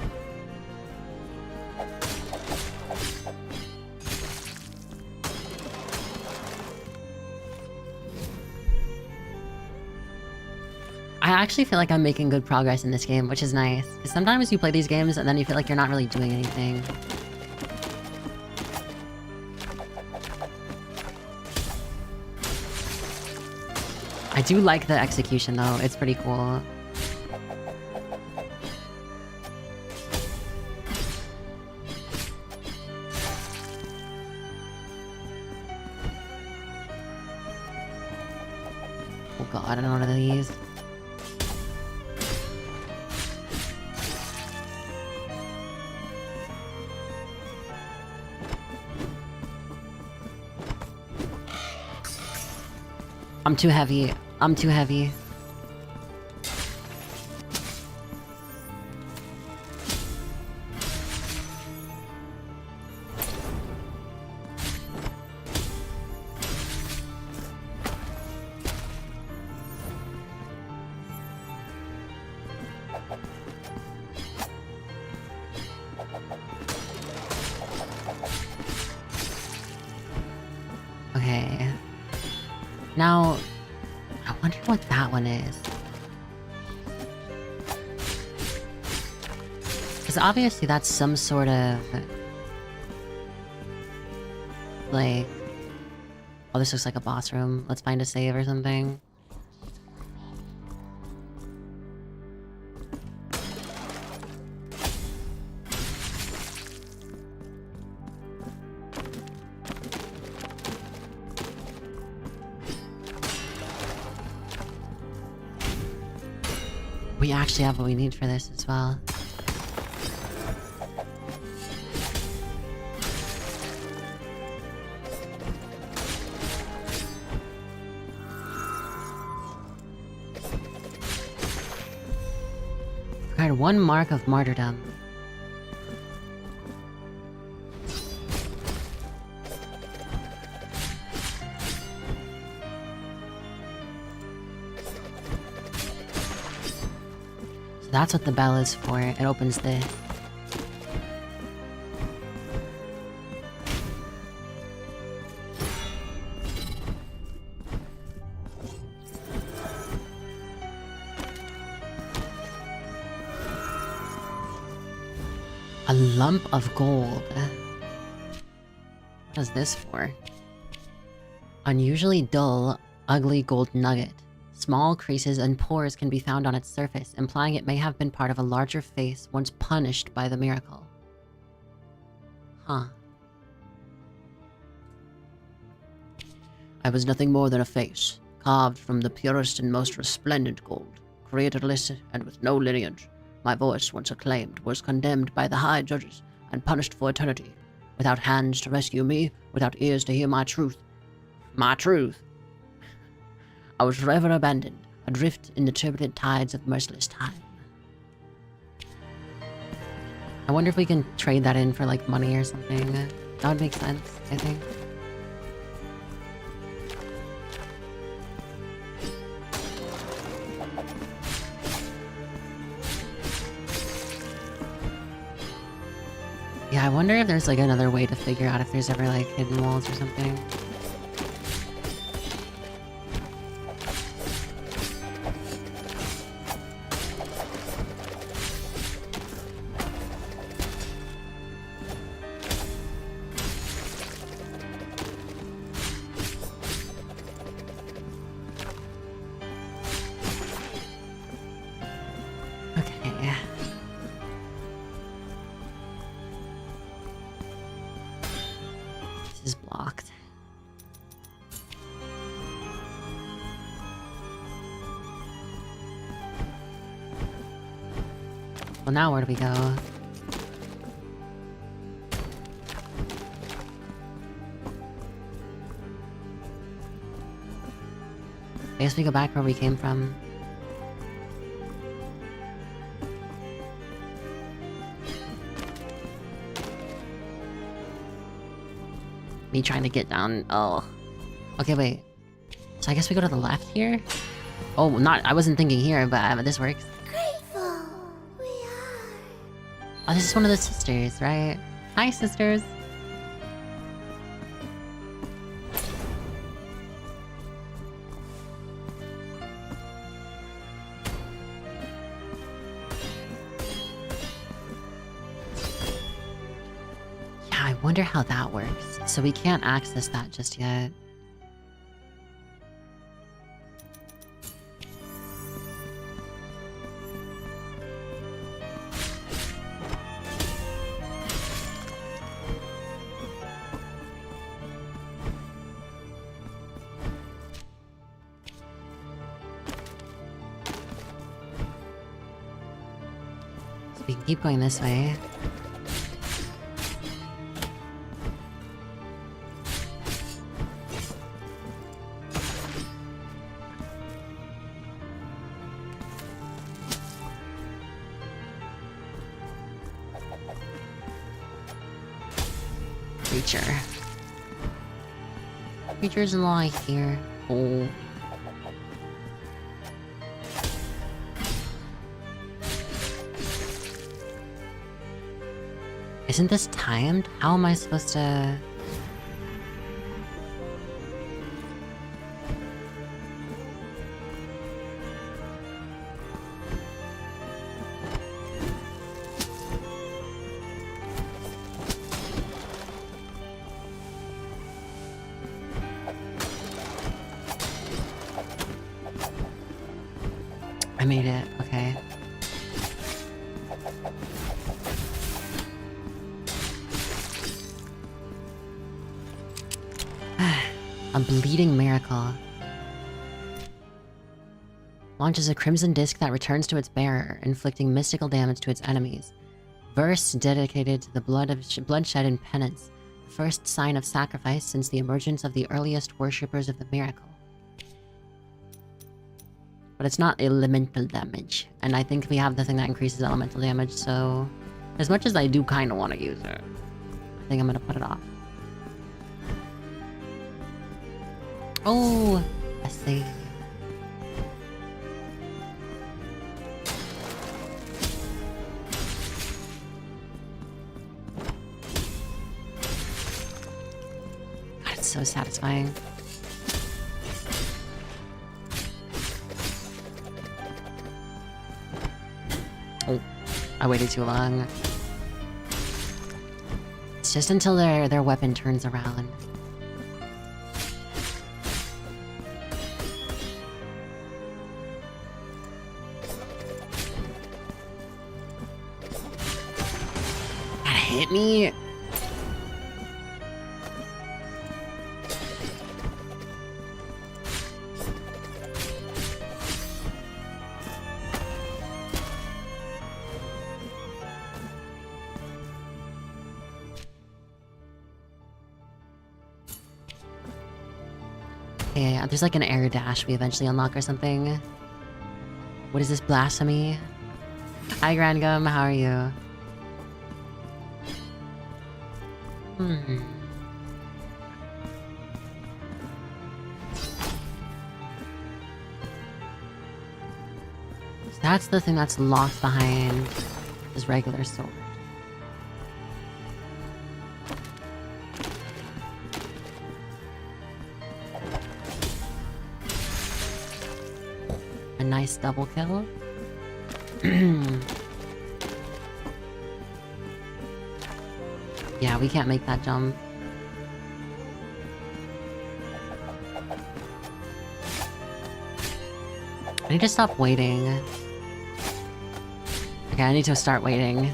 I actually feel like I'm making good progress in this game, which is nice. Because sometimes you play these games and then you feel like you're not really doing anything. I do like the execution though, it's pretty cool. Oh god, I don't know what are these. I'm too heavy. I'm too heavy. Okay. Now... I wonder what that one is. Because obviously that's some sort of... like... Oh, this looks like a boss room. Let's find a save or something. We actually have what we need for this as well. Acquired 1 mark of martyrdom. So that's what the bell is for. It opens this. A lump of gold. What is this for? Unusually dull, ugly gold nugget. Small creases and pores can be found on its surface, implying it may have been part of a larger face once punished by the miracle. Huh. I was nothing more than a face, carved from the purest and most resplendent gold, creatorless and with no lineage. My voice, once acclaimed, was condemned by the high judges and punished for eternity. Without hands to rescue me, without ears to hear my truth. My truth! I was forever abandoned, adrift in the turbulent tides of merciless time. I wonder if we can trade that in for, like, money or something. That would make sense, I think. Yeah, I wonder if there's, like, another way to figure out if there's ever, like, hidden walls or something. Okay. This is blocked. Well, now where do we go? I guess we go back where we came from. Me trying to get down. Oh. Okay, wait. So I guess we go to the left here? Oh, not. I wasn't thinking here, but this works. Grateful we are. Oh, this is one of the sisters, right? Hi, sisters. Yeah, I wonder how that works. So we can't access that just yet. So we can keep going this way. Creature. Creatures lie here. Oh. Isn't this timed? How am I supposed to... I made it, okay. A bleeding miracle. Launches a crimson disc that returns to its bearer, inflicting mystical damage to its enemies. Verse dedicated to the bloodshed and penance, the first sign of sacrifice since the emergence of the earliest worshippers of the miracle. But it's not elemental damage. And I think we have the thing that increases elemental damage, so... As much as I do kind of want to use it, I think I'm gonna put it off. Oh! I see. God, it's so satisfying. Oh, I waited too long. It's just until their weapon turns around. That hit me. Yeah, there's like an air dash we eventually unlock or something. What is this, blasphemy? Hi, Grandgum, how are you? So that's the thing that's locked behind this regular sword. A nice double kill. Yeah, we can't make that jump. I need to stop waiting. Okay, I need to start waiting.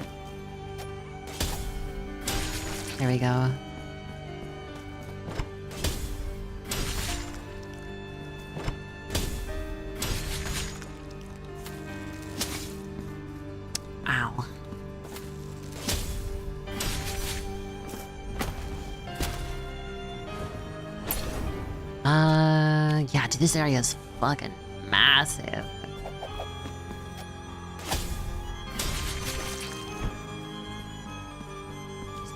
There we go. Ow. Yeah, dude, this area is fucking massive.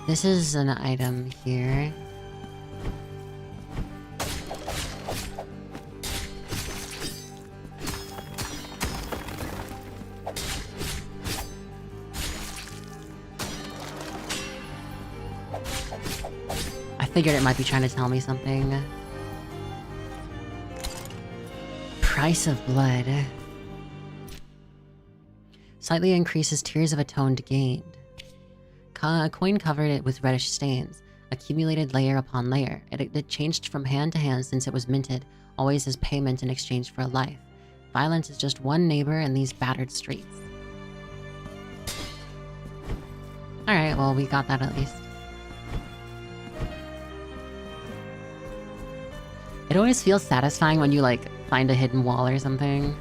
This is an item here. I figured it might be trying to tell me something. Price of blood. Slightly increases tears of atoned gained. A coin covered it with reddish stains, accumulated layer upon layer. It changed from hand to hand since it was minted, always as payment in exchange for a life. Violence is just one neighbor in these battered streets. Alright, well, we got that at least. It always feels satisfying when you, like, find a hidden wall or something.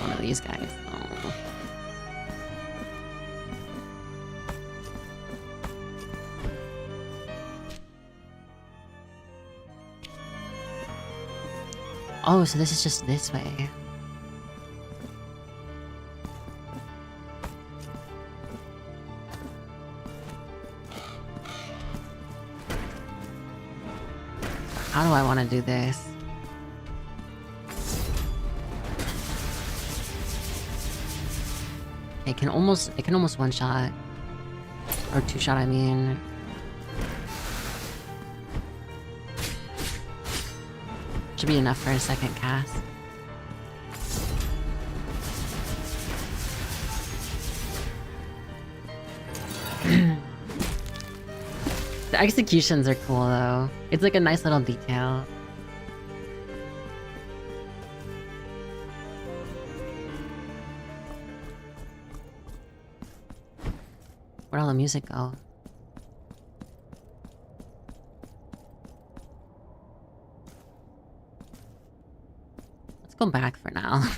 One of these guys. Oh. Oh, so this is just this way. How do I want to do this? It can almost one shot. Or two shot, I mean. Should be enough for a second cast. The executions are cool though. It's like a nice little detail. Where'd all the music go? Let's go back for now.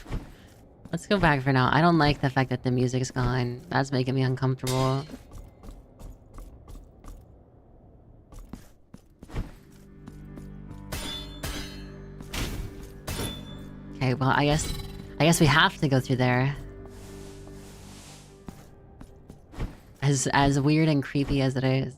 Let's go back for now. I don't like the fact that the music's gone. That's making me uncomfortable. Okay, well, I guess we have to go through there. As weird and creepy as it is.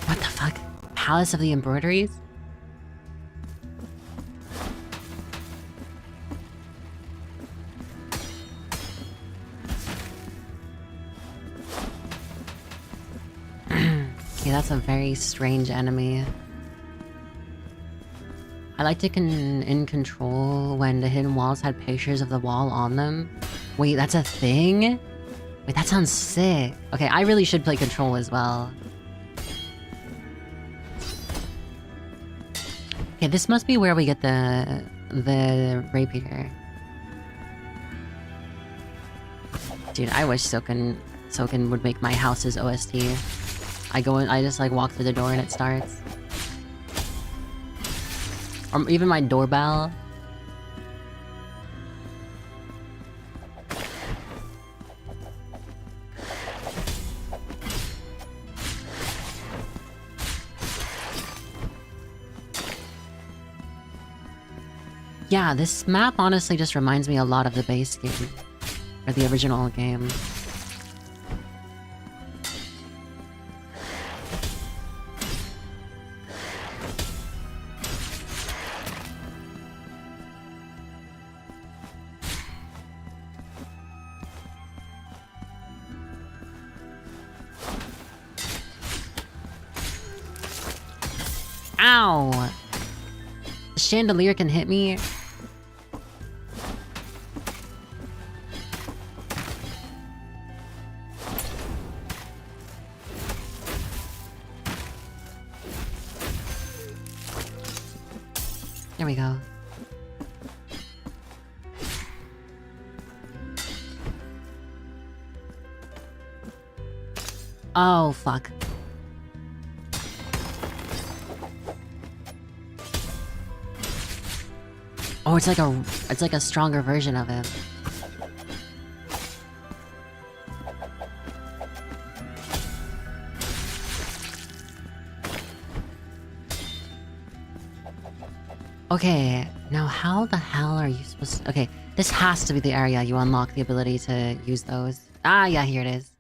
What the fuck? Palace of the Embroideries? Okay, that's a very strange enemy. I liked it in Control when the hidden walls had pictures of the wall on them. Wait, that's a thing? Wait, that sounds sick. Okay, I really should play Control as well. Okay, this must be where we get the rapier. Dude, I wish Soken would make my house's OST. I go in, I just like walk through the door and it starts. Or even my doorbell. Yeah, this map honestly just reminds me a lot of the base game. Or the original game. Ow! The chandelier can hit me. There we go. Oh, fuck. Oh, it's like a stronger version of him. Okay, now how the hell are you supposed to... Okay, this has to be the area you unlock the ability to use those. Ah, yeah, here it is.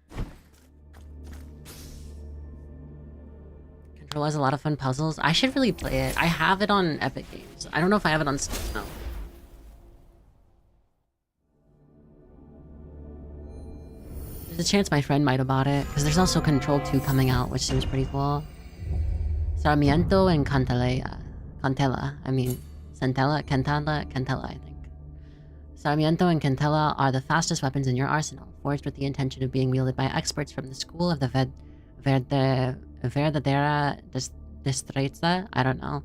Control has a lot of fun puzzles. I should really play it. I have it on Epic Games. I don't know if I have it on Steam. No. There's a chance my friend might have bought it, because there's also Control 2 coming out, which seems pretty cool. Sarmiento and Cantella, I mean, Cantella, I think. Sarmiento and Cantella are the fastest weapons in your arsenal, forged with the intention of being wielded by experts from the school of the Verdadera Destreza, I don't know,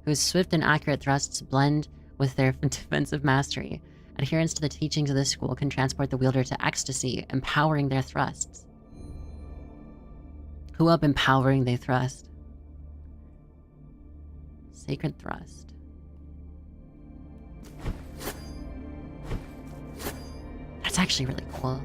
whose swift and accurate thrusts blend with their defensive mastery. Adherence to the teachings of this school can transport the wielder to ecstasy, empowering their thrusts. Who up empowering their thrust? Sacred Thrust. That's actually really cool.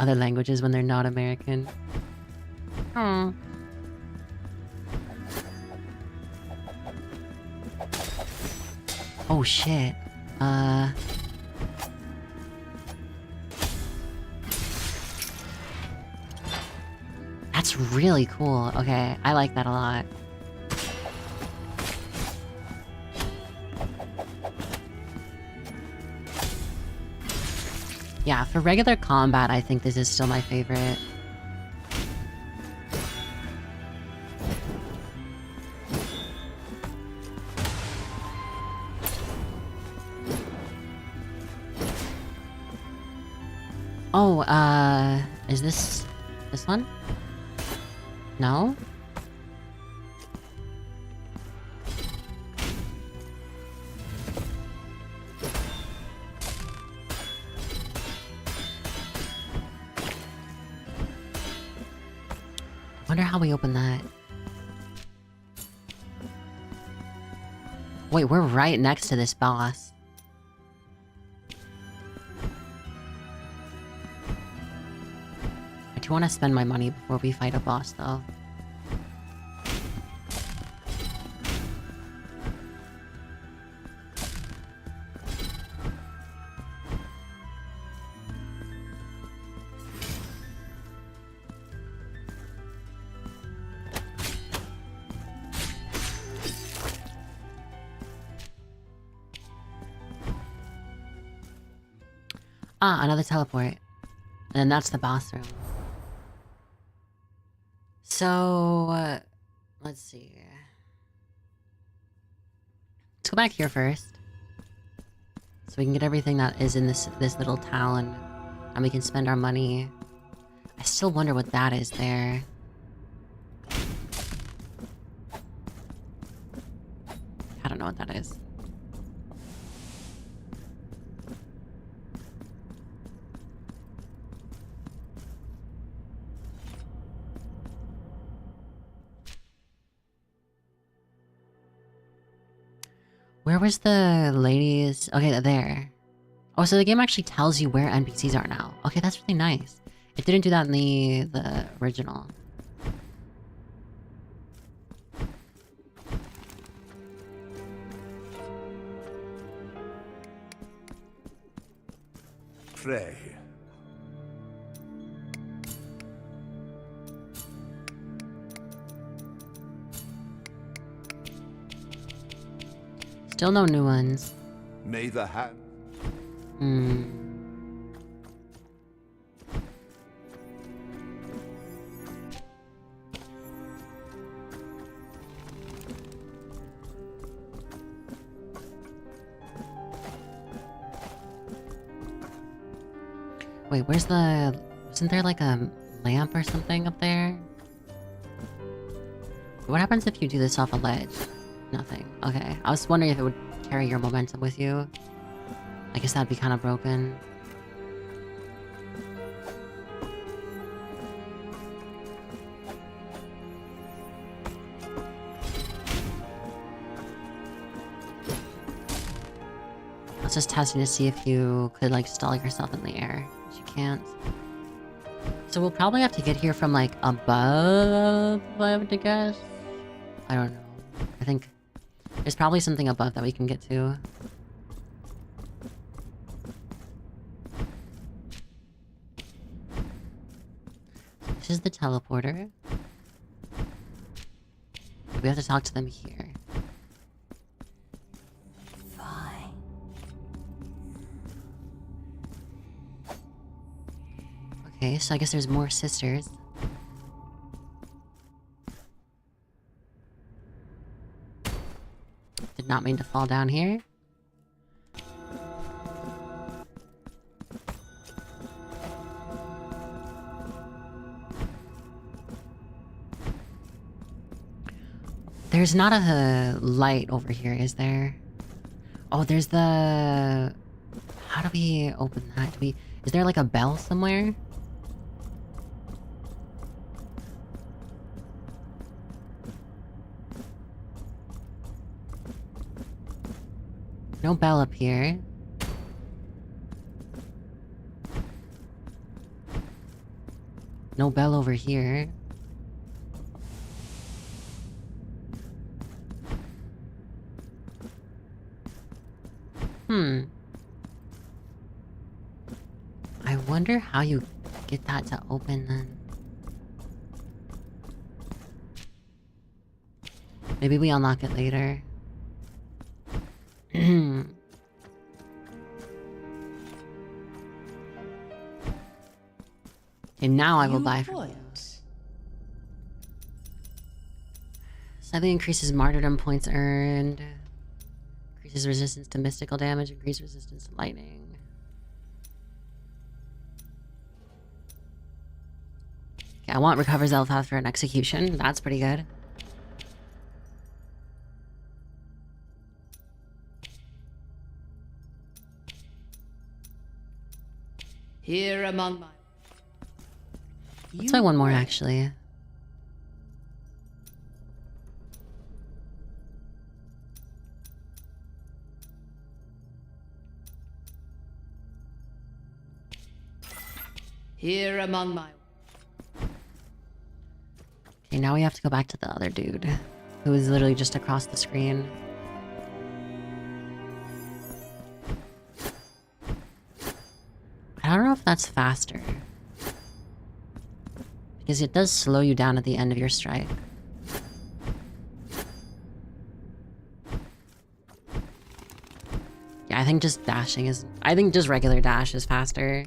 Other languages when they're not American. Oh. Oh shit. That's really cool. Okay, I like that a lot. Yeah, for regular combat, I think this is still my favorite. Oh, is this... This one? No? Wonder how we open that. Wait, we're right next to this boss. I do want to spend my money before we fight a boss, though. Ah, another teleport. And then that's the boss room. So, let's see. Let's go back here first. So we can get everything that is in this little town. And we can spend our money. I still wonder what that is there. I don't know what that is. Where was the ladies? Okay, there. Oh, so the game actually tells you where NPCs are now. Okay, that's really nice. It didn't do that in the original. Pray. Still no new ones. May the hand. Wait, where's the... Isn't there like a lamp or something up there? What happens if you do this off a ledge? Nothing. Okay. I was wondering if it would carry your momentum with you. I guess that'd be kind of broken. I was just testing to see if you could like stall yourself in the air. But you can't. So we'll probably have to get here from like above, I have to guess. I don't know. I think there's probably something above that we can get to. This is the teleporter. We have to talk to them here. Fine. Okay, so I guess there's more sisters. Did not mean to fall down here. There's not a light over here, is there? Oh, there's the... How do we open that? Do we... Is there like a bell somewhere? No bell up here. No bell over here. I wonder how you get that to open then. Maybe we unlock it later. And now I will buy from you. Slightly increases martyrdom points earned. Increases resistance to mystical damage. Increases resistance to lightning. Okay, I want recovers health after an execution. That's pretty good. Here among my... Let's try one more, actually. Here among my... Okay, now we have to go back to the other dude, who is literally just across the screen. I don't know if that's faster. Because it does slow you down at the end of your strike. Yeah, I think just dashing is... I think just regular dash is faster.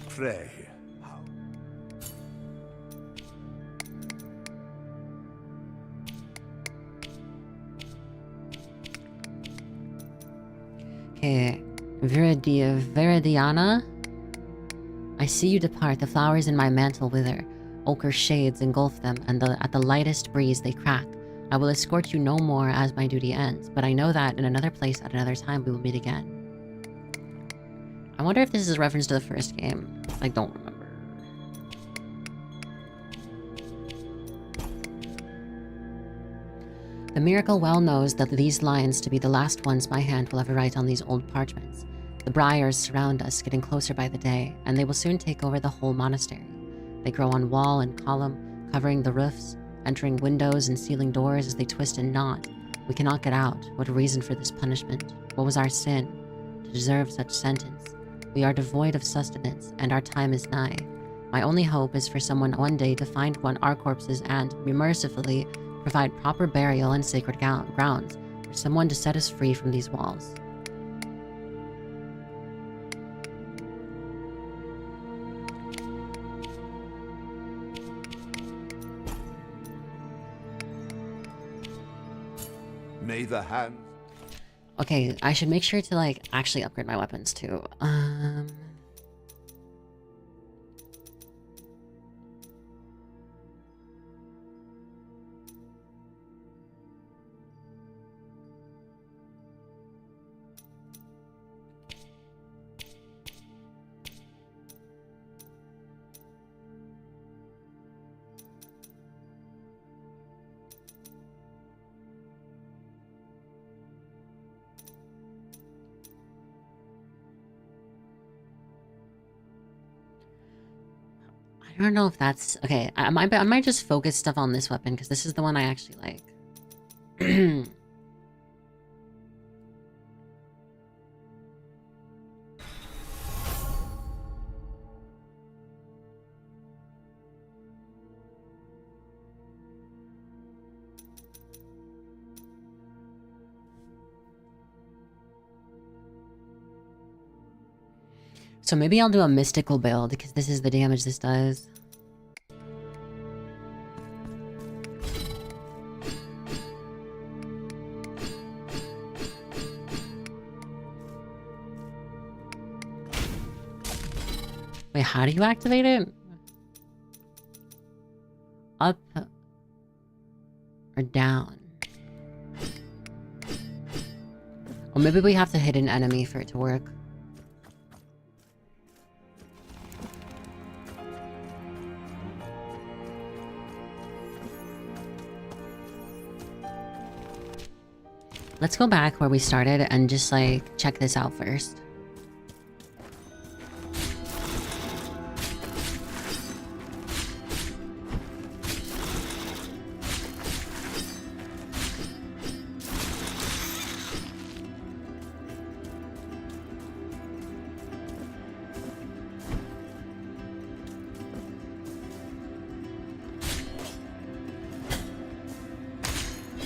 Pray. Okay, Viridiana? I see you depart, the flowers in my mantle wither. Ochre shades engulf them, and at the lightest breeze they crack. I will escort you no more as my duty ends, but I know that in another place at another time we will meet again. I wonder if this is a reference to the first game. I don't remember. The miracle well knows that these lines to be the last ones my hand will ever write on these old parchments. The briars surround us, getting closer by the day, and they will soon take over the whole monastery. They grow on wall and column, covering the roofs, entering windows and sealing doors as they twist and knot. We cannot get out. What a reason for this punishment? What was our sin to deserve such sentence? We are devoid of sustenance, and our time is nigh. My only hope is for someone one day to find our corpses and, mercifully, provide proper burial and sacred grounds for someone to set us free from these walls. May the hand... Okay, I should make sure to, like, actually upgrade my weapons, too. I don't know if that's... Okay, I might just focus stuff on this weapon, because this is the one I actually like. So maybe I'll do a mystical build, because this is the damage this does. Wait, how do you activate it? Up or down? Or maybe we have to hit an enemy for it to work. Let's go back where we started and just, like, check this out first.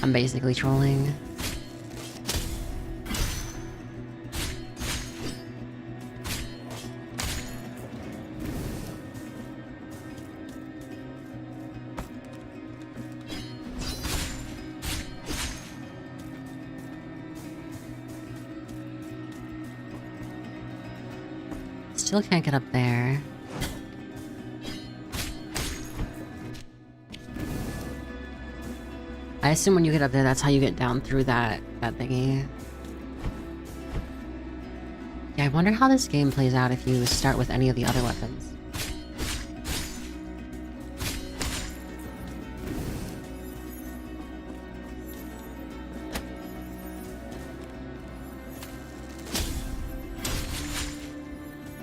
I'm basically trolling. Still can't get up there. I assume when you get up there, that's how you get down through that thingy. Yeah, I wonder how this game plays out if you start with any of the other weapons.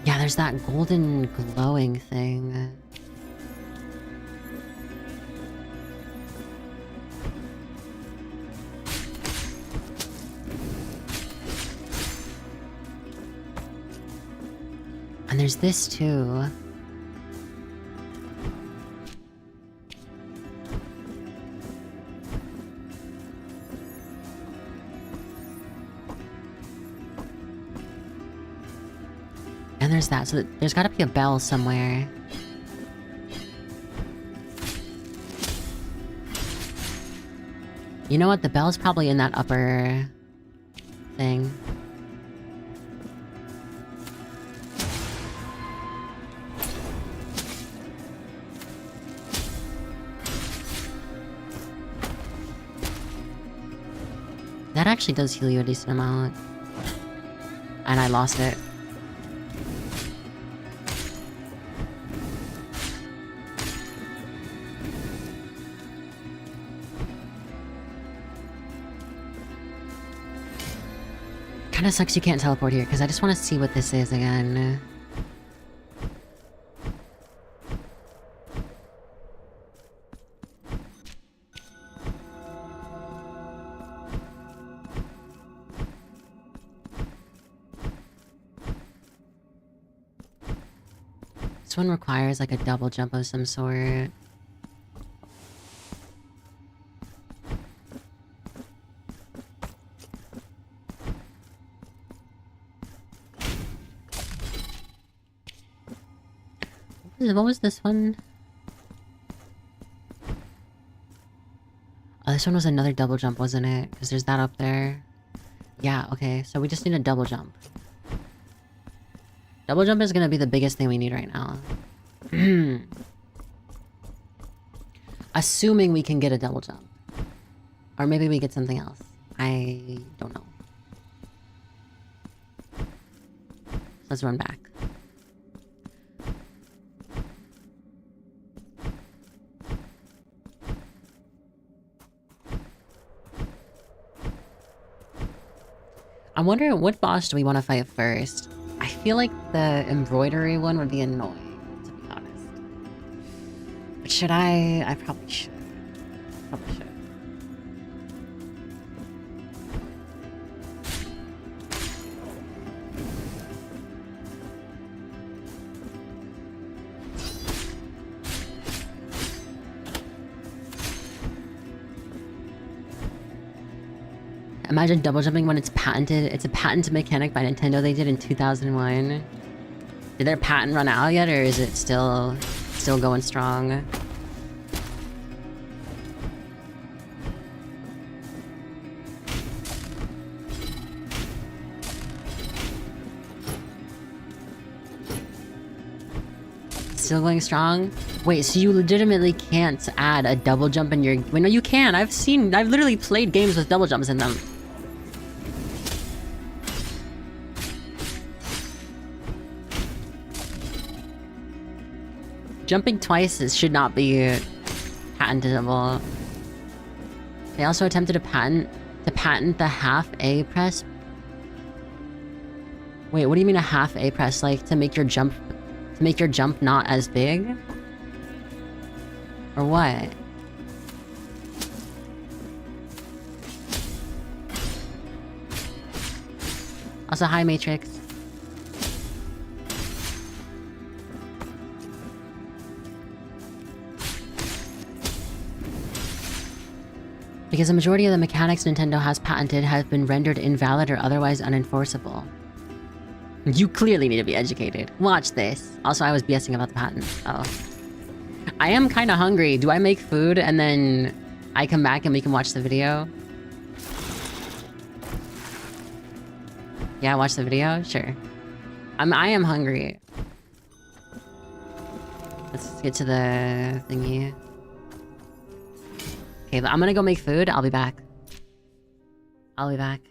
Yeah, there's that golden glowing thing. And there's this too. And there's that, so there's gotta be a bell somewhere. You know what? The bell's probably in that upper thing. That actually does heal you a decent amount. And I lost it. Kinda sucks you can't teleport here, because I just want to see what this is again. This one requires like a double jump of some sort. What was this one? Oh, this one was another double jump, wasn't it? Because there's that up there. Yeah, okay. So we just need a double jump. Double jump is gonna be the biggest thing we need right now. Assuming we can get a double jump. Or maybe we get something else. I don't know. Let's run back. I'm wondering what boss do we want to fight first? I feel like the embroidery one would be annoying, to be honest. But should I? I probably should. Probably should. Imagine double jumping when it's patented. It's a patented mechanic by Nintendo they did in 2001. Did their patent run out yet, or is it still going strong? Still going strong? Wait, so you legitimately can't add a double jump in your... Wait, no, you can. I've literally played games with double jumps in them. Jumping twice should not be patentable. They also attempted to patent the half A press. Wait, what do you mean a half A press? Like to make your jump not as big? Or what? Also, hi Matrix. Because the majority of the mechanics Nintendo has patented have been rendered invalid or otherwise unenforceable. You clearly need to be educated. Watch this. Also, I was BSing about the patent. Oh. I am kind of hungry. Do I make food and then I come back and we can watch the video? Yeah, watch the video? Sure. I am hungry. Let's get to the thingy. Okay, I'm gonna go make food. I'll be back. I'll be back.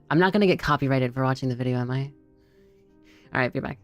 I'm not gonna get copyrighted for watching the video, am I? Alright, be back.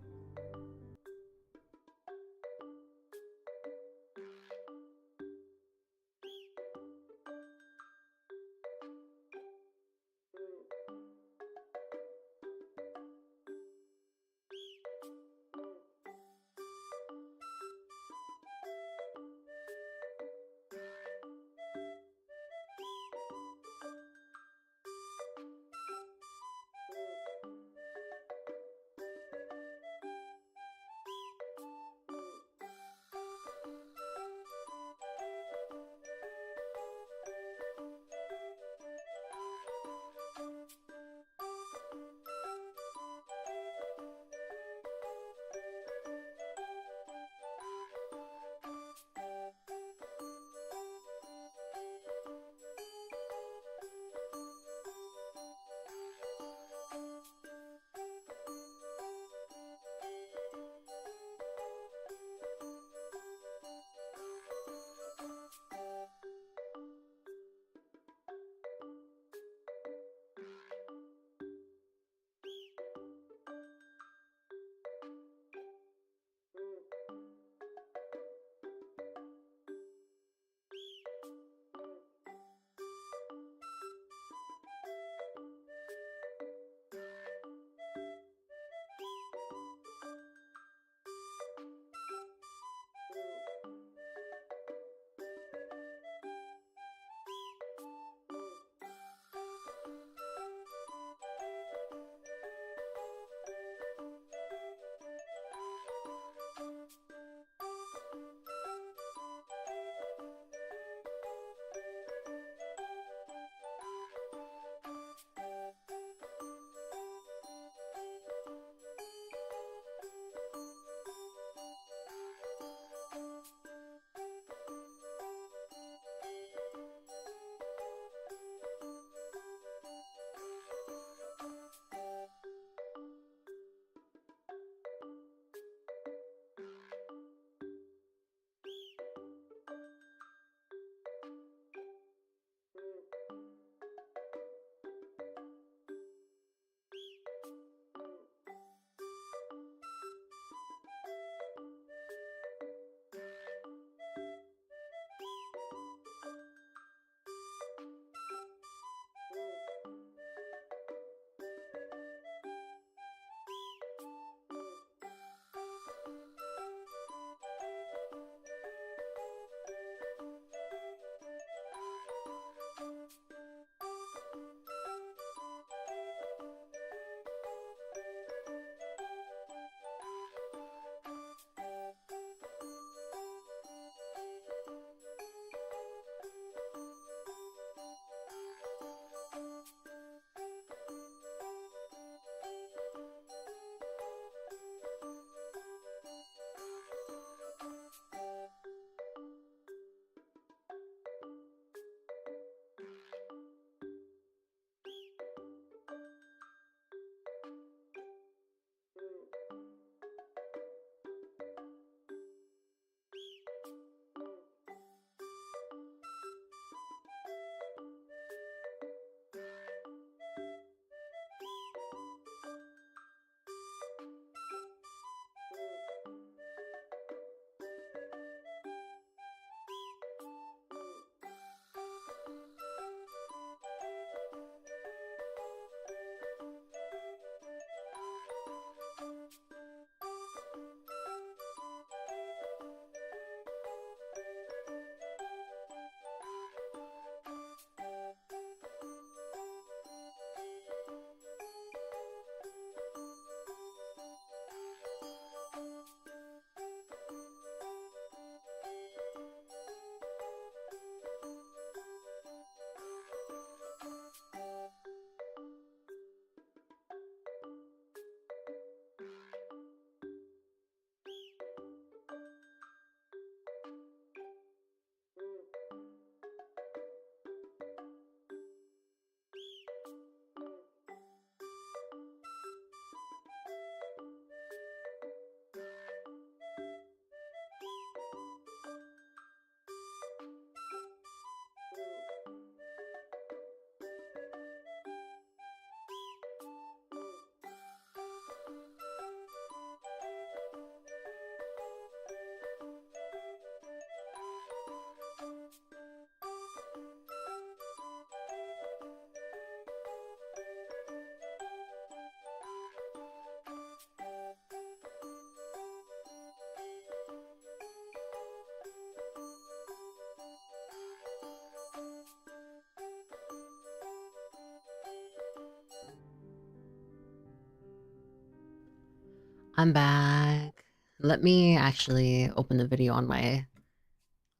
I'm back. Let me actually open the video on my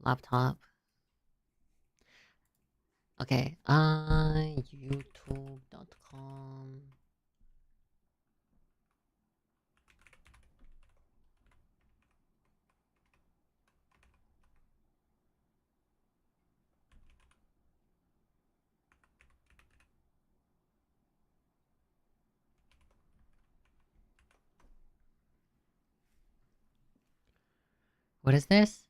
laptop. Okay, youtube.com. What is this?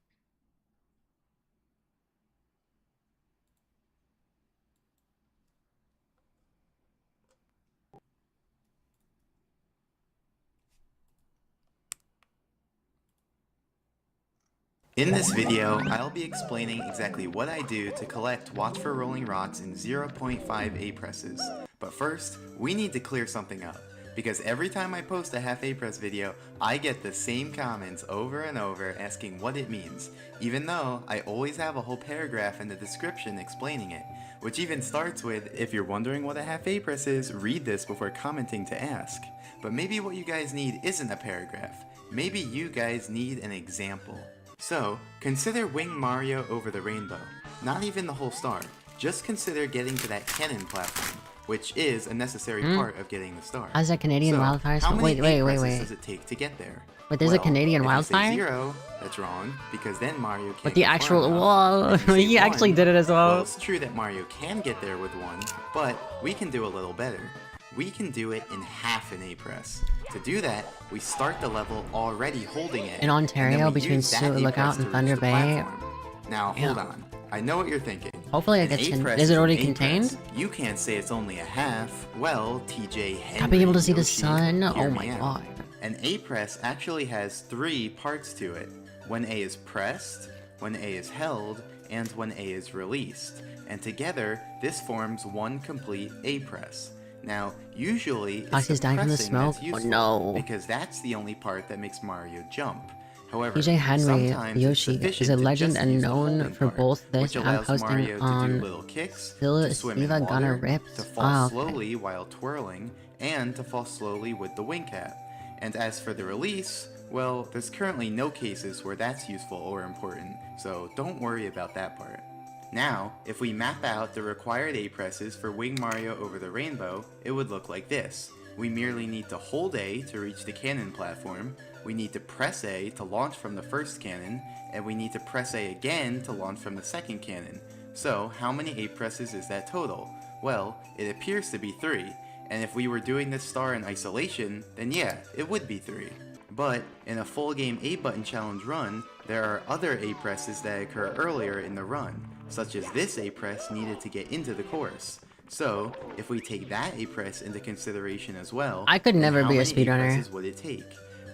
In this video, I'll be explaining exactly what I do to collect Watch for Rolling Rocks in 0.5 A-presses. But first, we need to clear something up, because every time I post a half A-press video, I get the same comments over and over asking what it means, even though I always have a whole paragraph in the description explaining it, which even starts with, if you're wondering what a half A-press is, read this before commenting to ask. But maybe what you guys need isn't a paragraph. Maybe you guys need an example. So, consider Wing Mario over the rainbow. Not even the whole star. Just consider getting to that cannon platform, which is a necessary part of getting the star. How's that Canadian wildfire? How many Wait. does it take to get there? Wait, there's a Canadian if wildfire? You say 0, that's wrong, because then Mario can't But the get actual far enough. wall, If you say he actually 1, did it as well. It's true that Mario can get there with 1, but we can do a little better. We can do it in half an A-press. To do that, we start the level already holding it. In Ontario, between Lookout and Thunder Bay. Now, hold on. I know what you're thinking. Hopefully it gets is it already contained? You can't say it's only a half. Well, TJ Henry, I'll be able to see the Yoshi, sun? hear Oh me my out. god. An A-press actually has 3 parts to it. When A is pressed, when A is held, and when A is released. And together, this forms one complete A-press. Now, usually, it's Foxy's the dying from the pressing smoke? that's Oh useful, no. because that's the only part that makes Mario jump. However, TJ Henry sometimes it's Yoshi sufficient is a to legend just and use the known holding for part, both this which and allows posting Mario to do on little kicks, Still to swim in Siva Gunner water, Rips. to fall Ah, okay. slowly while twirling, and to fall slowly with the wing cap. And as for the release, well, there's currently no cases where that's useful or important, so don't worry about that part. Now, if we map out the required A-presses for Wing Mario over the rainbow, it would look like this. We merely need to hold A to reach the cannon platform, we need to press A to launch from the first cannon, and we need to press A again to launch from the second cannon. So, how many A-presses is that total? Well, it appears to be 3, and if we were doing this star in isolation, then yeah, it would be 3. But, in a full game A-button challenge run, there are other A-presses that occur earlier in the run, such as this A-press needed to get into the course. So, if we take that A-press into consideration as well, I could then never how be a many speedrunner. A-presses would it take?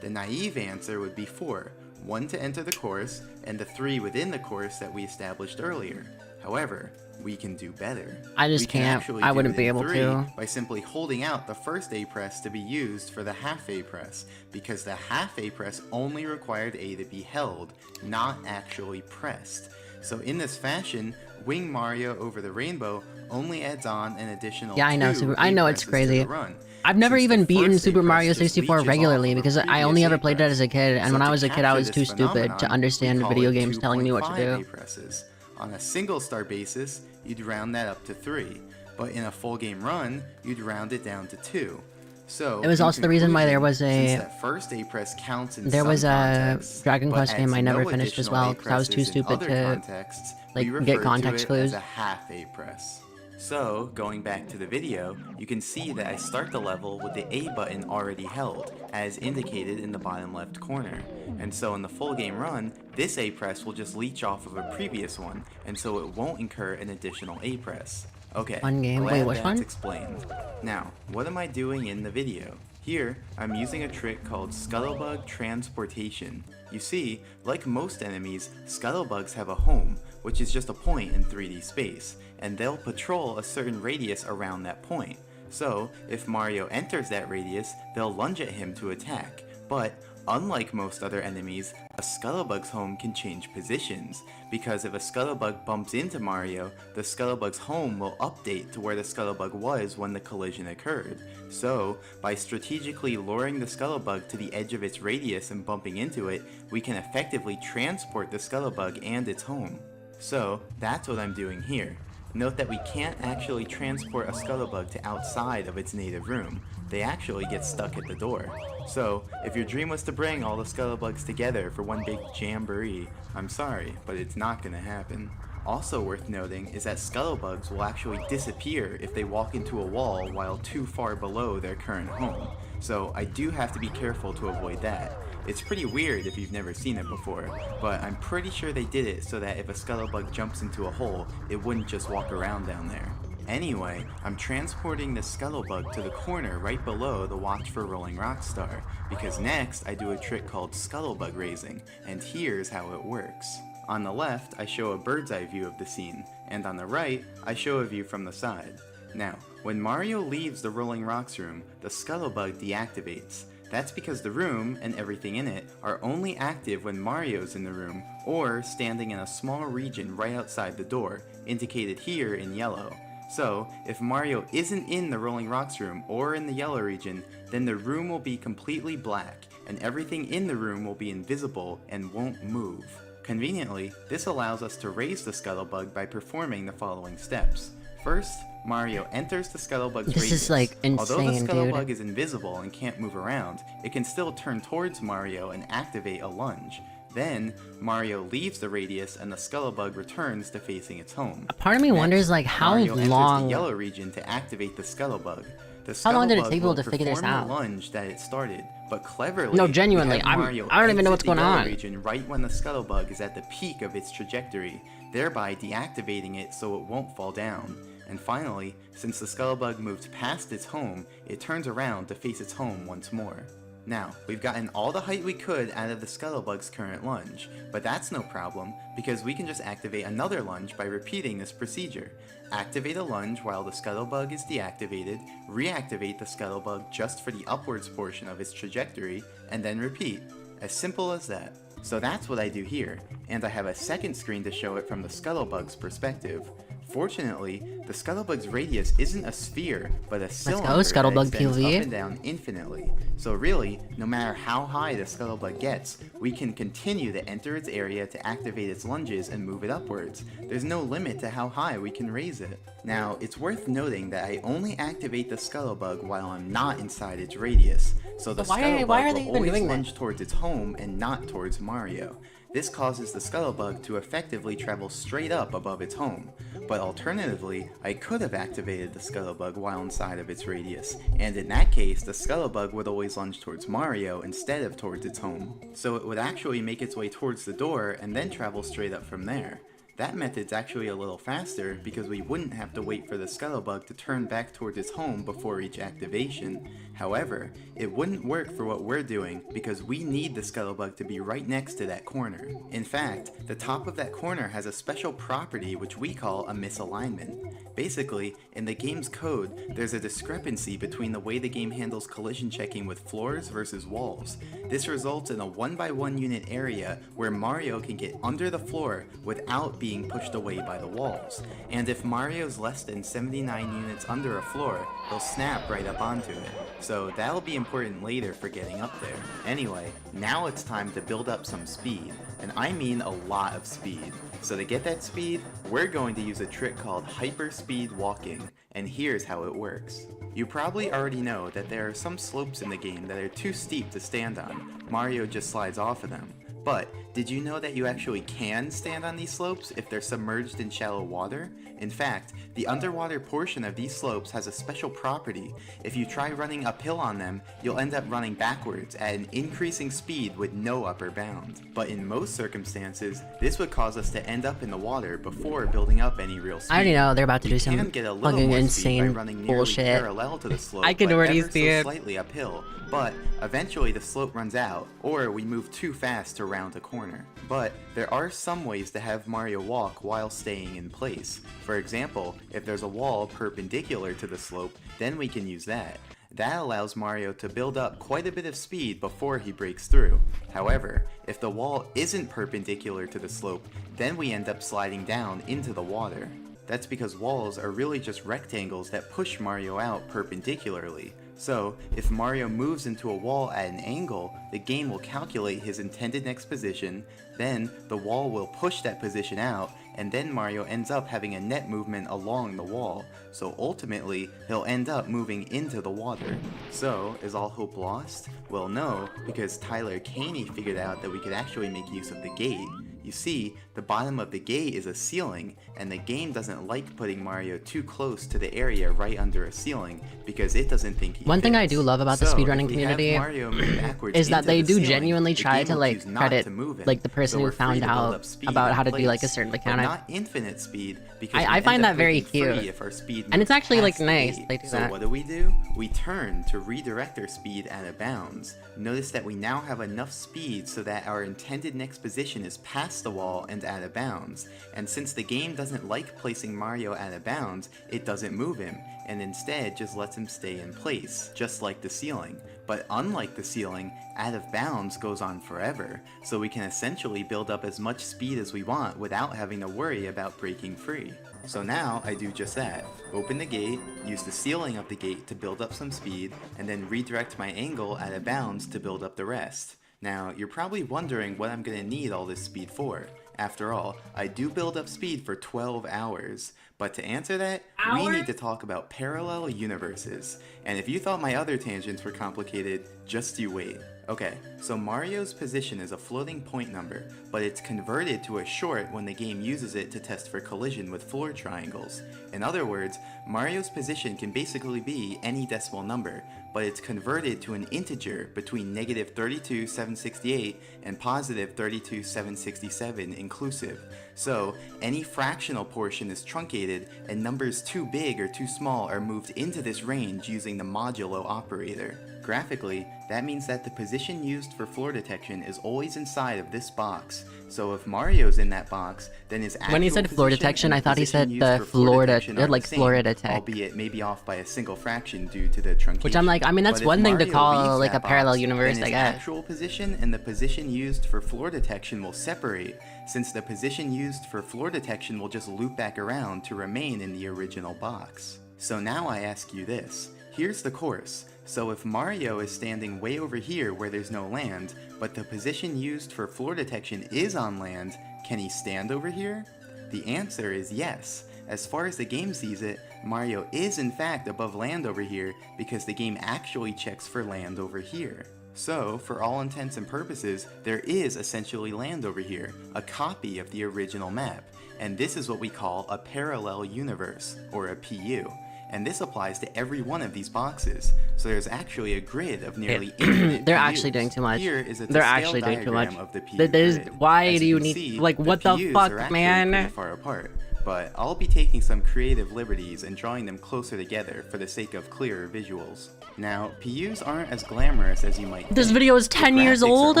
The naive answer would be 4, 1 to enter the course, and the 3 within the course that we established earlier. However, we can do better. I just We can can't. actually I do wouldn't it be in able 3 to. by simply holding out the first A-press to be used for the half A-press, because the half A-press only required A to be held, not actually pressed. So in this fashion, Wing Mario over the rainbow only adds on an additional Yeah, I know, 2 I know it's A-presses to crazy. the run. I've never Since the even beaten first Super A-press Mario just 64 leeches regularly off of a because I previous only ever played it A-press. as a kid, and So when I to was a kid I capture was this too stupid phenomenon, to understand we call video it games telling me what to 2.5 do. A-presses. On a single star basis, you'd round that up to 3, but in a full game run, you'd round it down to 2. So, It was in also the reason why there was conclusion, a- since that first A-press counts in There some was a contexts, Dragon but Quest game adds I never no finished as additional well because I was too A-presses in stupid other to contexts, like we get refer to context it clues. as a half A-press. So, going back to the video, you can see that I start the level with the A button already held, as indicated in the bottom left corner. And so in the full game run, this A-press will just leech off of a previous one, and so it won't incur an additional A-press. Okay, Fun game. glad Wait, which that's one? explained. Now, what am I doing in the video? Here, I'm using a trick called Scuttlebug Transportation. You see, like most enemies, Scuttlebugs have a home, which is just a point in 3D space, and they'll patrol a certain radius around that point. So, if Mario enters that radius, they'll lunge at him to attack. But Unlike most other enemies, a Scuttlebug's home can change positions, because if a Scuttlebug bumps into Mario, the Scuttlebug's home will update to where the Scuttlebug was when the collision occurred. So, by strategically luring the Scuttlebug to the edge of its radius and bumping into it, we can effectively transport the Scuttlebug and its home. So, that's what I'm doing here. Note that we can't actually transport a Scuttlebug to outside of its native room. They actually get stuck at the door. So, if your dream was to bring all the Scuttlebugs together for one big jamboree, I'm sorry, but it's not gonna happen. Also worth noting is that Scuttlebugs will actually disappear if they walk into a wall while too far below their current home. So I do have to be careful to avoid that. It's pretty weird if you've never seen it before, but I'm pretty sure they did it so that if a Scuttlebug jumps into a hole, it wouldn't just walk around down there. Anyway, I'm transporting the Scuttlebug to the corner right below the Watch for Rolling Rock Star, because next I do a trick called Scuttlebug raising, and here's how it works. On the left, I show a bird's eye view of the scene, and on the right, I show a view from the side. Now, when Mario leaves the Rolling Rocks room, the Scuttlebug deactivates. That's because the room, and everything in it, are only active when Mario's in the room, or standing in a small region right outside the door, indicated here in yellow. So, if Mario isn't in the Rolling Rocks room or in the yellow region, then the room will be completely black, and everything in the room will be invisible and won't move. Conveniently, this allows us to raise the Scuttlebug by performing the following steps. First, Mario enters the Scuttlebug's radius. This is like insane, Although the Scuttlebug dude. is invisible and can't move around, it can still turn towards Mario and activate a lunge. Then, Mario leaves the radius and the Scuttlebug returns to facing its home. A part of me wonders, like, how Mario enters long... the yellow region to activate the Scuttlebug. The How long did it Scuttlebug take people will to figure this perform out? the lunge that it started, but cleverly, No, genuinely, we have Mario I don't even know what's exit the going yellow on. region right when the Scuttlebug is at the peak of its trajectory, thereby deactivating it so it won't fall down. And finally, since the Scuttlebug moved past its home, it turns around to face its home once more. Now, we've gotten all the height we could out of the Scuttlebug's current lunge, but that's no problem, because we can just activate another lunge by repeating this procedure. Activate a lunge while the Scuttlebug is deactivated, reactivate the Scuttlebug just for the upwards portion of its trajectory, and then repeat. As simple as that. So that's what I do here, and I have a second screen to show it from the Scuttlebug's perspective. Fortunately, the Scuttlebug's radius isn't a sphere, but a cylinder Scuttlebug that extends POV. up and down infinitely. So really, no matter how high the Scuttlebug gets, we can continue to enter its area to activate its lunges and move it upwards. There's no limit to how high we can raise it. Now, it's worth noting that I only activate the Scuttlebug while I'm not inside its radius, so the Why Scuttlebug are they will even always doing that? lunge towards its home and not towards Mario. This causes the Scuttlebug to effectively travel straight up above its home. But alternatively, I could have activated the Scuttlebug while inside of its radius, and in that case, the Scuttlebug would always lunge towards Mario instead of towards its home. So it would actually make its way towards the door and then travel straight up from there. That method's actually a little faster because we wouldn't have to wait for the Scuttlebug to turn back towards its home before each activation. However, it wouldn't work for what we're doing because we need the Scuttlebug to be right next to that corner. In fact, the top of that corner has a special property which we call a misalignment. Basically, in the game's code, there's a discrepancy between the way the game handles collision checking with floors versus walls. This results in a 1x1 unit area where Mario can get under the floor without being pushed away by the walls. And if Mario's less than 79 units under a floor, he'll snap right up onto it. So that'll be important later for getting up there. Anyway, now it's time to build up some speed. And I mean a lot of speed. So to get that speed, we're going to use a trick called hyperspeed walking, and here's how it works. You probably already know that there are some slopes in the game that are too steep to stand on. Mario just slides off of them. But did you know that you actually can stand on these slopes if they're submerged in shallow water? In fact, the underwater portion of these slopes has a special property. If you try running uphill on them, you'll end up running backwards at an increasing speed with no upper bound. But in most circumstances, this would cause us to end up in the water before building up any real speed. I already know they're about to do We some can get a little fucking more speed by insane running nearly bullshit. parallel to the slope, I can but already ever see so it. slightly uphill. But eventually the slope runs out, or we move too fast to round a corner. But there are some ways to have Mario walk while staying in place. For example, if there's a wall perpendicular to the slope, then we can use that. That allows Mario to build up quite a bit of speed before he breaks through. However, if the wall isn't perpendicular to the slope, then we end up sliding down into the water. That's because walls are really just rectangles that push Mario out perpendicularly. So, if Mario moves into a wall at an angle, the game will calculate his intended next position, then the wall will push that position out, and then Mario ends up having a net movement along the wall. So ultimately, he'll end up moving into the water. So, is all hope lost? Well, no, because Tyler Caney figured out that we could actually make use of the gate. You see, the bottom of the gate is a ceiling, and the game doesn't like putting Mario too close to the area right under a ceiling, because it doesn't think he One thing I fits. do love about the So, speedrunning if we have community Mario move backwards is that into they the do ceiling, genuinely the try game to will like choose not credit to move him. like the person So who we're free found to build out up speed about in how to do like a place, certain but mechanic. not infinite speed, because I we find end that up very breaking free cute. if our speed And it's moves actually like past the nice gate. they do So that. what do? We turn to redirect our speed out of bounds. Notice that we now have enough speed so that our intended next position is past the wall and out of bounds. And since the game doesn't like placing Mario out of bounds, it doesn't move him, and instead just lets him stay in place, just like the ceiling. But unlike the ceiling, out of bounds goes on forever, so we can essentially build up as much speed as we want without having to worry about breaking free. So now I do just that. Open the gate, use the ceiling of the gate to build up some speed, and then redirect my angle out of bounds to build up the rest. Now, you're probably wondering what I'm going to need all this speed for. After all, I do build up speed for 12 hours. But to answer that, we need to talk about parallel universes. And if you thought my other tangents were complicated, just you wait. Okay, so Mario's position is a floating point number, but it's converted to a short when the game uses it to test for collision with floor triangles. In other words, Mario's position can basically be any decimal number, but it's converted to an integer between negative 32,768 and positive 32,767 inclusive. So, any fractional portion is truncated, and numbers too big or too small are moved into this range using the modulo operator. Graphically, that means that the position used for floor detection is always inside of this box. So if Mario's in that box, then his actual When he said floor position detection, and I thought he position said used the for floor Florida, detection are like the same, Florida tech. albeit maybe off by a single fraction due to the truncation. Which I'm like, I mean, that's But if one thing to Mario call leaves like a that parallel box, universe, then I his guess. actual position and the position used for floor detection will separate, since the position used for floor detection will just loop back around to remain in the original box. So now I ask you this. Here's the course. So if Mario is standing way over here where there's no land, but the position used for floor detection is on land, can he stand over here? The answer is yes. As far as the game sees it, Mario is in fact above land over here because the game actually checks for land over here. So, for all intents and purposes, there is essentially land over here, a copy of the original map, and this is what we call a parallel universe, or a PU. And this applies to every one of these boxes, so there's actually a grid of nearly infinite They're PUs. actually doing too much. Here is a They're to-scale actually doing too much. diagram of the PU There's, grid. why As do you can need, see, like, what the PUs fuck, are actually man? pretty far apart. But I'll be taking some creative liberties and drawing them closer together for the sake of clearer visuals. Now, PUs aren't as glamorous as you might think. This video is 10 The years graphics old? are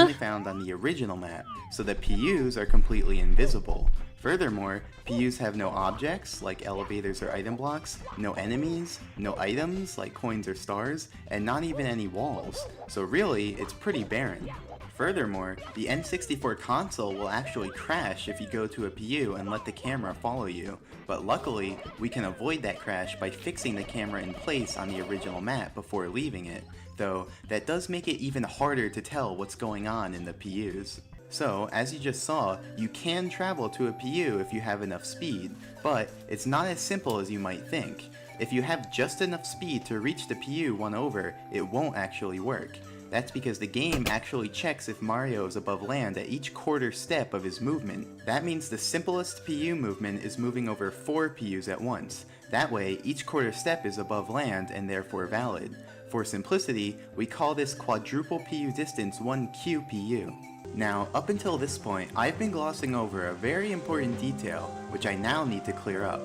only found on the original map, so the PUs are completely invisible. Furthermore, PUs have no objects, like elevators or item blocks, no enemies, no items, like coins or stars, and not even any walls. So really, it's pretty barren. Furthermore, the N64 console will actually crash if you go to a PU and let the camera follow you, but luckily, we can avoid that crash by fixing the camera in place on the original map before leaving it, though that does make it even harder to tell what's going on in the PUs. So, as you just saw, you can travel to a PU if you have enough speed, but it's not as simple as you might think. If you have just enough speed to reach the PU one over, it won't actually work. That's because the game actually checks if Mario is above land at each quarter step of his movement. That means the simplest PU movement is moving over 4 PUs at once. That way, each quarter step is above land and therefore valid. For simplicity, we call this quadruple PU distance 1 QPU. Now, up until this point, I've been glossing over a very important detail, which I now need to clear up.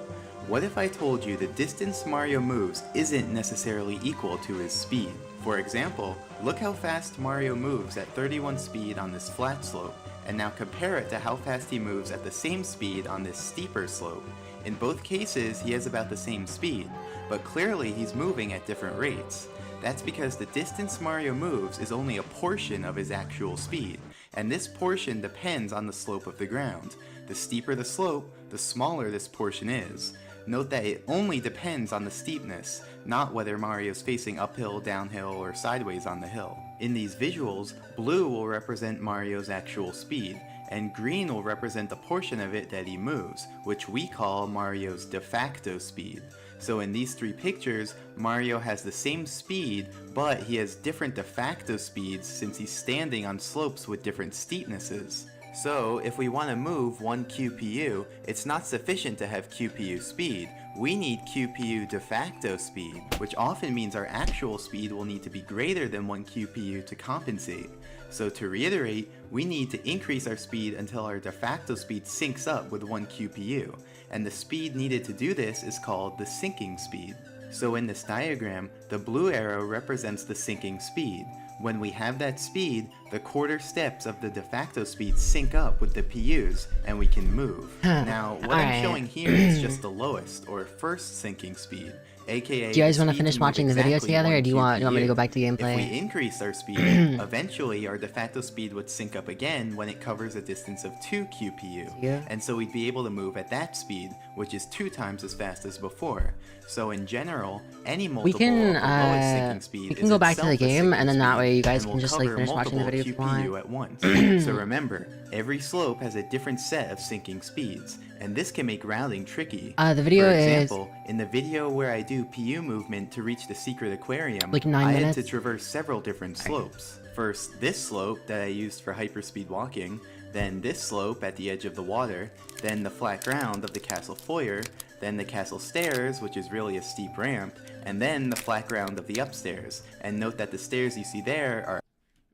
What if I told you the distance Mario moves isn't necessarily equal to his speed? For example, look how fast Mario moves at 31 speed on this flat slope, and now compare it to how fast he moves at the same speed on this steeper slope. In both cases, he has about the same speed, but clearly he's moving at different rates. That's because the distance Mario moves is only a portion of his actual speed, and this portion depends on the slope of the ground. The steeper the slope, the smaller this portion is. Note that it only depends on the steepness, not whether Mario's facing uphill, downhill, or sideways on the hill. In these visuals, blue will represent Mario's actual speed, and green will represent the portion of it that he moves, which we call Mario's de facto speed. So in these three pictures, Mario has the same speed, but he has different de facto speeds since he's standing on slopes with different steepnesses. So, if we want to move 1 QPU, it's not sufficient to have QPU speed. We need QPU de facto speed, which often means our actual speed will need to be greater than 1 QPU to compensate. So to reiterate, we need to increase our speed until our de facto speed syncs up with 1 QPU, and the speed needed to do this is called the sinking speed. So in this diagram, the blue arrow represents the sinking speed. When we have that speed, the quarter steps of the de facto speed sync up with the PUs, and we can move. Now, what I'm showing here is just the lowest, or first sinking speed, aka... Do you guys want to finish watching the video together, or do you want me to go back to gameplay? If we increase our speed, eventually our de facto speed would sync up again when it covers a distance of 2 QPU, and so we'd be able to move at that speed, which is 2 times as fast as before. So in general, any multiple of the lowest sinking speed we can go back to the game, and then that way you guys can just like finish watching the video if you want. At once. So remember, every slope has a different set of sinking speeds, and this can make routing tricky. The video For example, in the video where I do PU movement to reach the secret aquarium, like 9 I minutes? had to traverse several different slopes. First, this slope that I used for hyperspeed walking, then this slope at the edge of the water, then the flat ground of the castle foyer, then the castle stairs, which is really a steep ramp, and then the flat ground of the upstairs. And note that the stairs you see there are...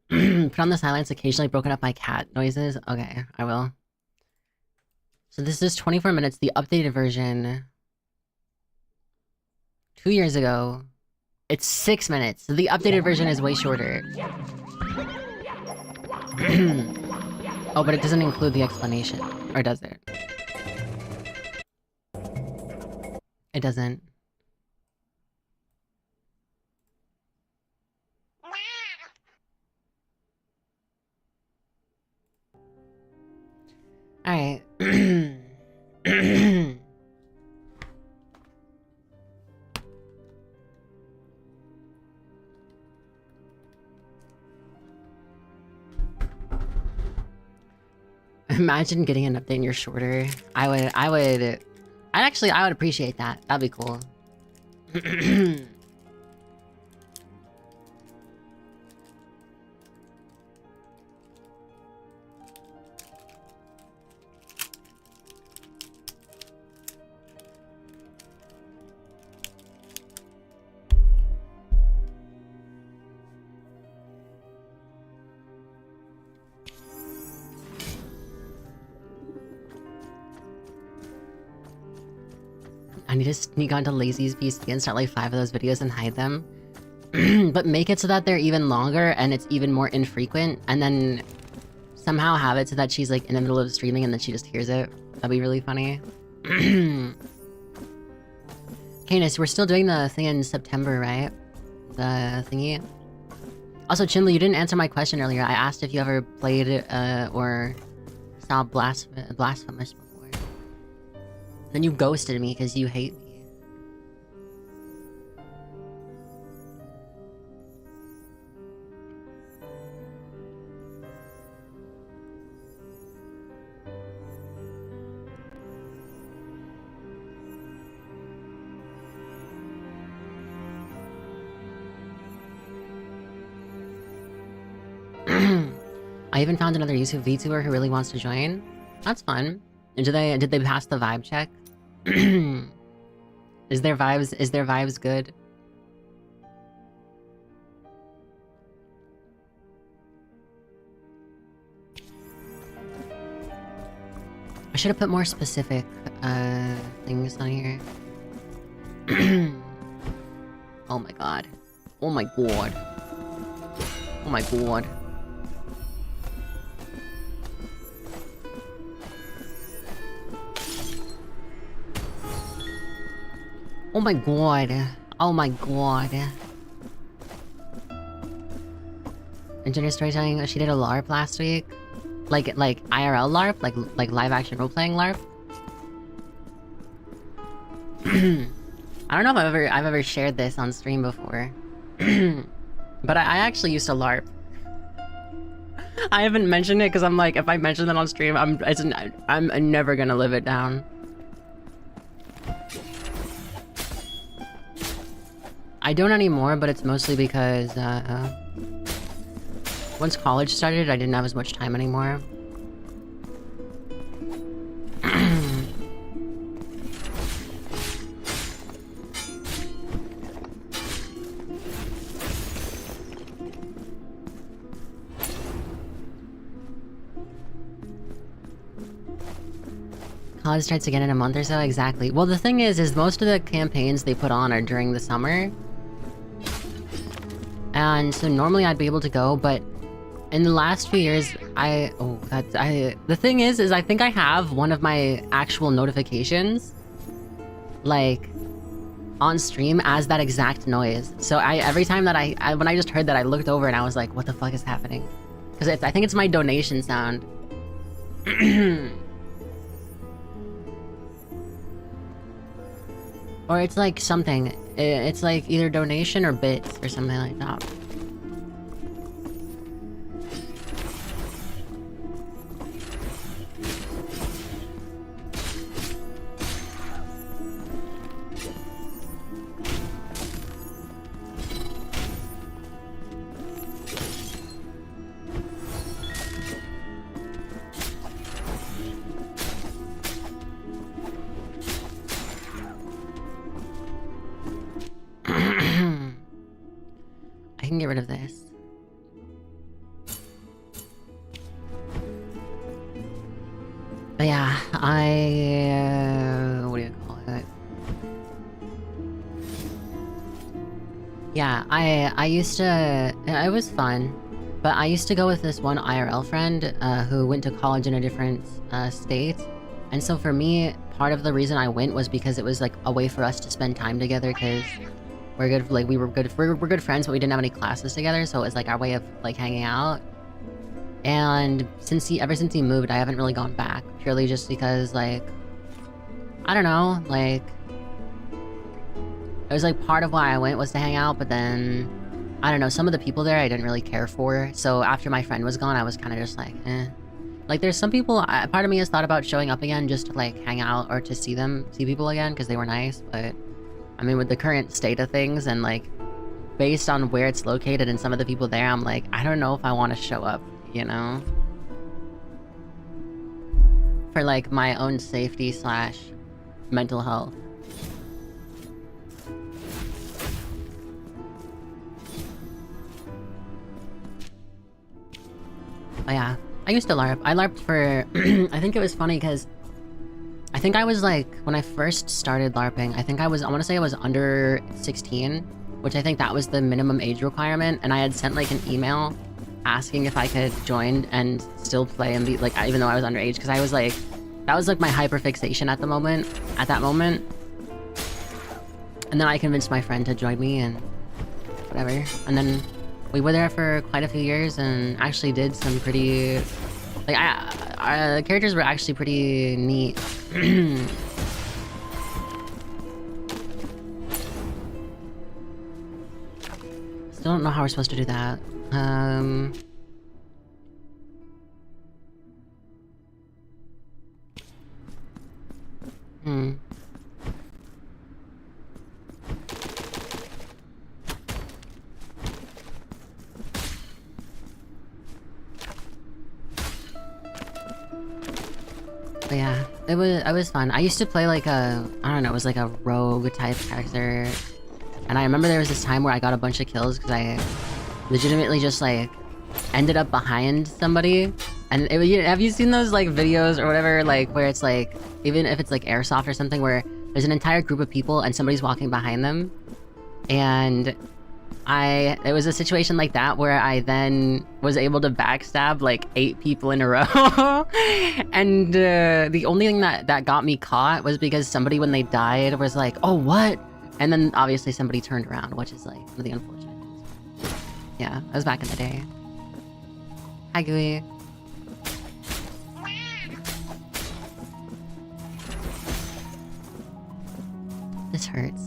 Put on the silence occasionally broken up by cat noises. Okay, I will. So this is 24 minutes, the updated version. 2 years ago. It's 6 minutes. So the updated version is way shorter. Oh, but it doesn't include the explanation. Or does it? It doesn't. Alright. Imagine getting an update and you're shorter. I would appreciate that. That'd be cool. I need to sneak onto Lazy's PC and start like 5 of those videos and hide them. But make it so that they're even longer and it's even more infrequent, and then somehow have it so that she's like in the middle of streaming and then she just hears it. That'd be really funny. Canis, we're still doing the thing in September, right? The thingy. Also, Chinley, you didn't answer my question earlier. I asked if you ever played or saw Blasphemous before. Then you ghosted me because you hate me. I even found another YouTube VTuber who really wants to join. That's fun. Did they pass the vibe check? Is their vibes good? I should have put more specific things on here. Oh my god. Oh my god. Oh my god. Oh my god. Oh my god. Engineer storytelling, she did a LARP last week. Like IRL LARP? Like live action role-playing LARP? I don't know if I've ever shared this on stream before. But I actually used to LARP. I haven't mentioned it because I'm like, if I mention it on stream, I'm never gonna live it down. I don't anymore, but it's mostly because once college started, I didn't have as much time anymore. College starts again in a month or so, exactly. Well, the thing is most of the campaigns they put on are during the summer. And so normally I'd be able to go, but in the last few years, the thing is I think I have one of my actual notifications, like, on stream as that exact noise. So every time that when I just heard that, I looked over and I was like, what the fuck is happening? Because I think it's my donation sound. Or it's like something. It's like either donation or bits or something like that. I can get rid of this. But yeah, what do you call it? Yeah, I used to... It was fun. But I used to go with this one IRL friend who went to college in a different state. And so for me, part of the reason I went was because it was like a way for us to spend time together, because we're good, like we're good friends, but we didn't have any classes together, so it was like our way of like hanging out. And ever since he moved, I haven't really gone back, purely just because, like, I don't know, like, it was like part of why I went was to hang out, but then I don't know, some of the people there I didn't really care for. So after my friend was gone, I was kind of just like, eh. Like, there's some people, part of me has thought about showing up again just to like hang out or to see people again because they were nice, but I mean, with the current state of things and like based on where it's located and some of the people there, I'm like, I don't know if I want to show up, you know? For like my own safety / mental health. Oh yeah, I used to LARP. I LARPed for, I think it was funny because I think I was like, when I first started LARPing, I want to say I was under 16, which I think that was the minimum age requirement, and I had sent like an email asking if I could join and still play and be like, even though I was underage, because I was like, that was like my hyperfixation at that moment. And then I convinced my friend to join me and whatever, and then we were there for quite a few years and actually did some pretty, like, our characters were actually pretty neat. Still don't know how we're supposed to do that. But yeah, it was fun. I used to play like I don't know, it was like a rogue type character. And I remember there was this time where I got a bunch of kills because I legitimately just like ended up behind somebody. And have you seen those like videos or whatever, like where it's like, even if it's like airsoft or something, where there's an entire group of people and somebody's walking behind them? And it was a situation like that where I then was able to backstab like 8 people in a row. And the only thing that got me caught was because somebody, when they died, was like, oh, what? And then obviously somebody turned around, which is like one of the unfortunate things. Yeah, that was back in the day. Hi, Gooey. This hurts.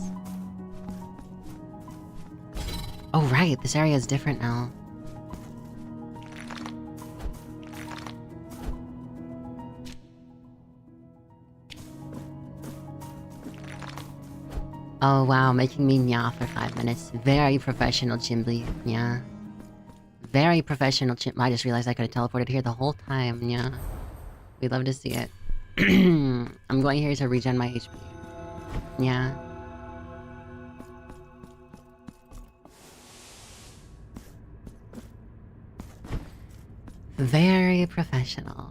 Oh, right. This area is different now. Oh, wow. Making me nya for 5 minutes. Very professional, Chimbly. Yeah. Very professional, I just realized I could have teleported here the whole time. Yeah. We'd love to see it. I'm going here to regen my HP. Yeah. Very professional.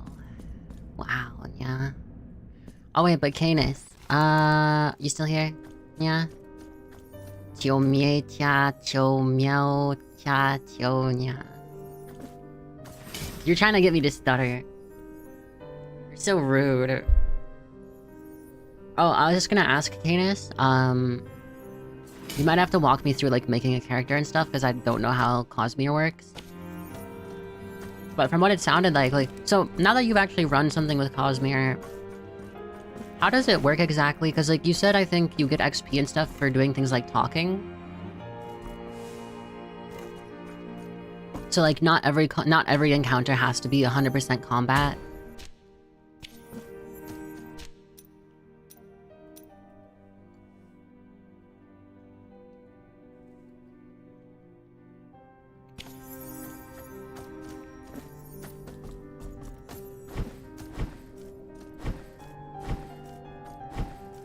Wow, yeah. Oh wait, but Canis. You still here? Yeah? Chiu mie tia chiu miao tia chiu nya. You're trying to get me to stutter. You're so rude. Oh, I was just gonna ask Canis, you might have to walk me through, like, making a character and stuff, because I don't know how Cosmere works. But from what it sounded like, so, now that you've actually run something with Cosmere, how does it work exactly? Because, like, you said, I think you get XP and stuff for doing things like talking. So, like, not every encounter has to be 100% combat.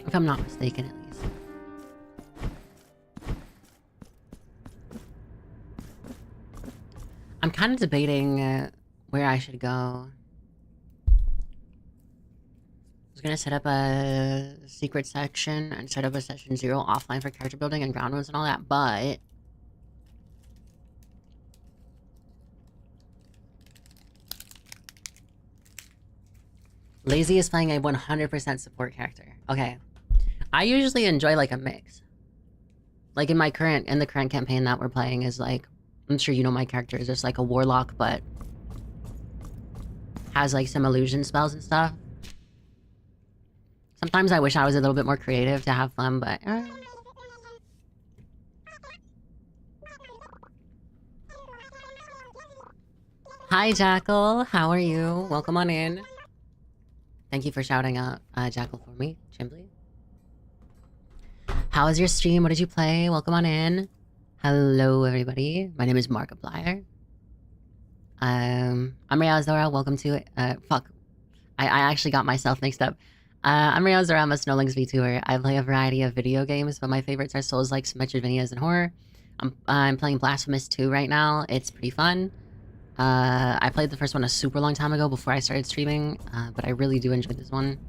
If I'm not mistaken, at least. I'm kind of debating where I should go. I was gonna set up a secret section and set up a session 0 offline for character building and ground rules and all that, but... Lazy is playing a 100% support character. Okay. I usually enjoy, like, a mix. Like, in the current campaign that we're playing is, like... I'm sure you know my character is just, like, a warlock, but... has, like, some illusion spells and stuff. Sometimes I wish I was a little bit more creative to have fun, but... Hi, Jackal. How are you? Welcome on in. Thank you for shouting out Jackal for me, Chimbly. How was your stream? What did you play? Welcome on in. Hello, everybody. My name is Markiplier. I'm Ryazora. Welcome to it. Fuck. I actually got myself mixed up. I'm Ryazora. I'm a Snowlings VTuber. I play a variety of video games, but my favorites are Souls-like, Metroidvanias, and horror. I'm playing Blasphemous 2 right now. It's pretty fun. I played the first one a super long time ago before I started streaming, but I really do enjoy this one.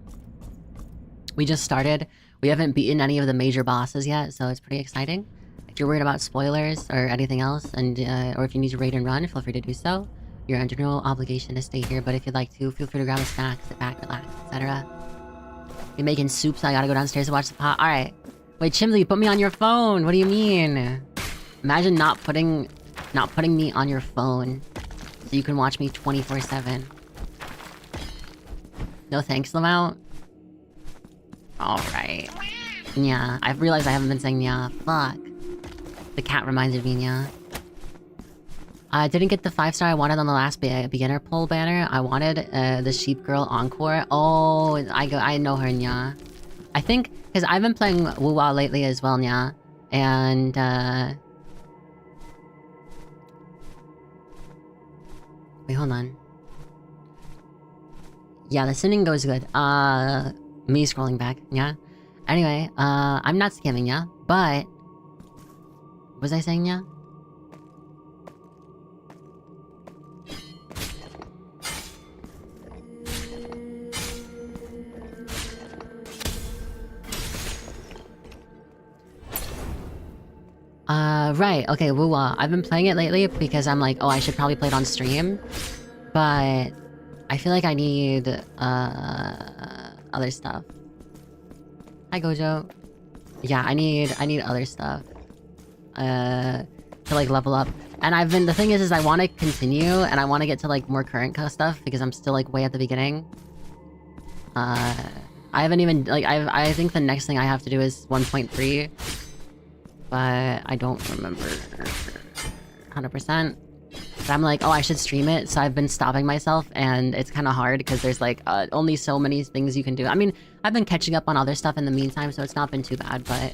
We just started. We haven't beaten any of the major bosses yet, so it's pretty exciting. If you're worried about spoilers or anything else, and or if you need to raid and run, feel free to do so. You're under no obligation to stay here, but if you'd like to, feel free to grab a snack, sit back, relax, etc. You're making soup, so I gotta go downstairs to watch the pot. Alright. Wait, Chimley, put me on your phone! What do you mean? Imagine not putting me on your phone, so you can watch me 24/7. No thanks, Lamount? Alright. Yeah, I've realized I haven't been saying yeah. Fuck. The cat reminded me, yeah. I didn't get the 5-star I wanted on the last beginner poll banner. I wanted the Sheep Girl Encore. Oh, I know her, nya. I think, because I've been playing Wu-Wa lately as well, nya. And, wait, hold on. Yeah, the sinning goes good. Me scrolling back, yeah. Anyway, I'm not scamming, yeah. But... was I saying, yeah? Right, okay, Woo-Wah. I've been playing it lately because I'm like, oh, I should probably play it on stream. But... I feel like I need, other stuff. Hi, Gojo. Yeah, I need other stuff. To like level up. And the thing is I want to continue and I want to get to like more current stuff because I'm still like way at the beginning. I haven't even like I think the next thing I have to do is 1.3, but I don't remember 100%. But I'm like, oh, I should stream it, so I've been stopping myself, and it's kind of hard because there's like only so many things you can do. I mean, I've been catching up on other stuff in the meantime, so it's not been too bad, but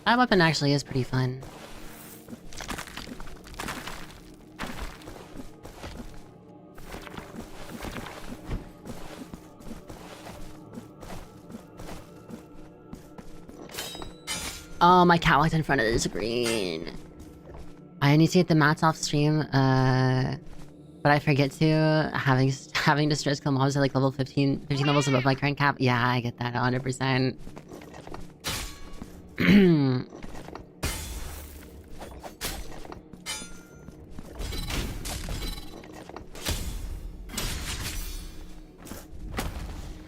that weapon actually is pretty fun. Oh, my cat walked in front of the screen. I need to get the mats off stream, but I forget to. Having to stress kill mobs at like level 15 levels above my current cap. Yeah, I get that 100%.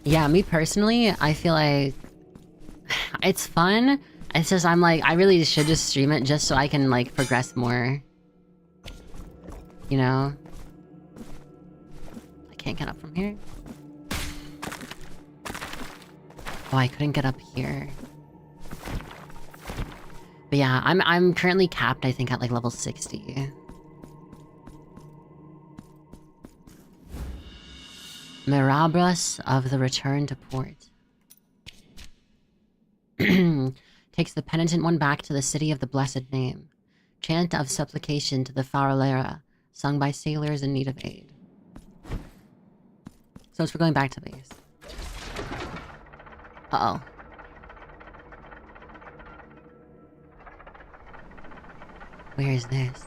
Yeah, me personally, I feel like it's fun. It's just I'm like, I really should just stream it just so I can like progress more. You know? I can't get up from here. Oh, I couldn't get up here. But yeah, I'm currently capped, I think, at like level 60. Mirabras of the Return to Port. Takes the penitent one back to the city of the blessed name. Chant of supplication to the Farolera, sung by sailors in need of aid. So it's for going back to base. Uh-oh. Where is this?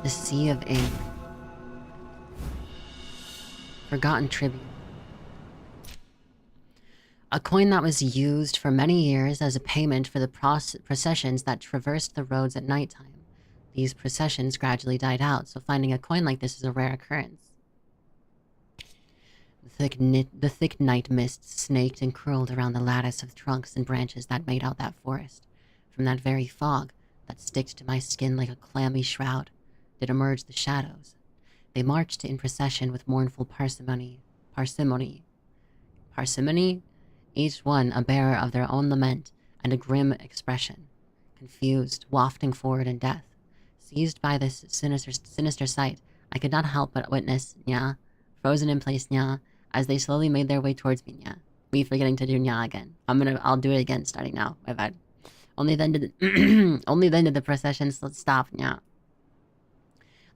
The Sea of Ink. Forgotten tribute. A coin that was used for many years as a payment for the processions that traversed the roads at nighttime. These processions gradually died out, so finding a coin like this is a rare occurrence. The thick night mist snaked and curled around the lattice of trunks and branches that made out that forest. From that very fog that sticked to my skin like a clammy shroud did emerge the shadows. They marched in procession with mournful parsimony, each one a bearer of their own lament and a grim expression, confused, wafting forward in death. Seized by this sinister sight, I could not help but witness Nya, frozen in place Nya, as they slowly made their way towards me Nya. Me forgetting to do Nya again. I'll do it again starting now. My bad. Only then did the procession stop Nya.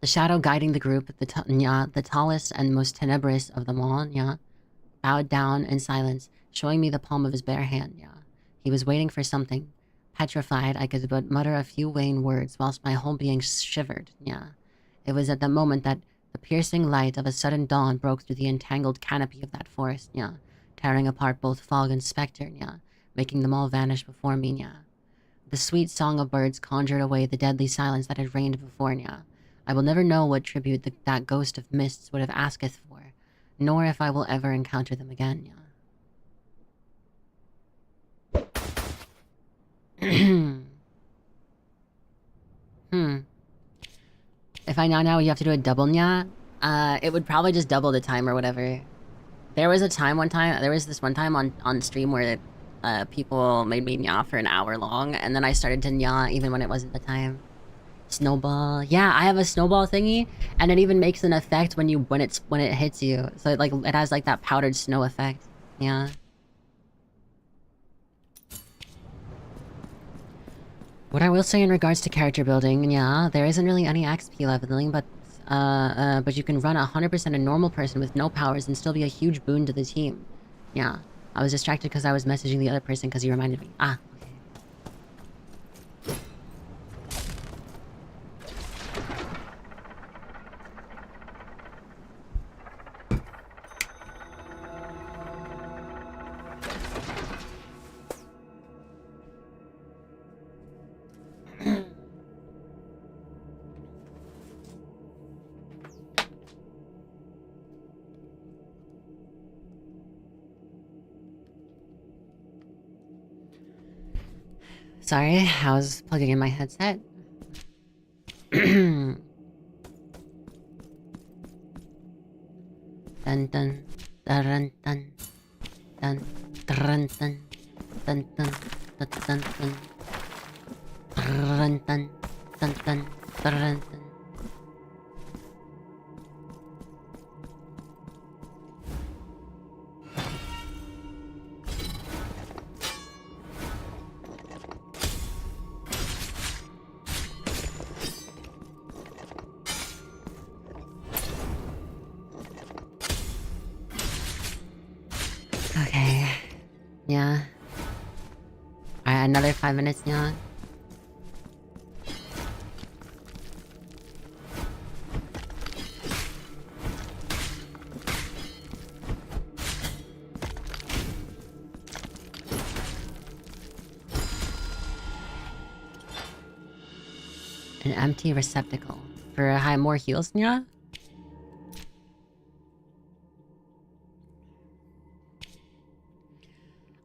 The shadow guiding the group, the tallest and most tenebrous of them all, Nya, bowed down in silence, showing me the palm of his bare hand, Nya. He was waiting for something. Petrified, I could but mutter a few vain words whilst my whole being shivered, Nya. It was at that moment that the piercing light of a sudden dawn broke through the entangled canopy of that forest, Nya, tearing apart both fog and spectre, Nya, making them all vanish before me, Nya. The sweet song of birds conjured away the deadly silence that had reigned before, Nya. I will never know what tribute that ghost of mists would have asketh for, nor if I will ever encounter them again, Nya. If I now you have to do a double Nya, it would probably just double the time or whatever. There was this one time on stream where people made me Nya for an hour long, and then I started to Nya even when it wasn't the time. Snowball. Yeah, I have a snowball thingy, and it even makes an effect when it hits you. So it has like that powdered snow effect. Yeah. What I will say in regards to character building, yeah, there isn't really any XP leveling, but you can run 100% a normal person with no powers and still be a huge boon to the team. Yeah. I was distracted because I was messaging the other person because he reminded me. Ah. Sorry, I was plugging in my headset. Dun dun dun dun dun dun dun dun dun dun dun dun dun dun dun dun. Okay. Yeah. Alright, another 5 minutes, yeah. An empty receptacle. For high more heals, yeah?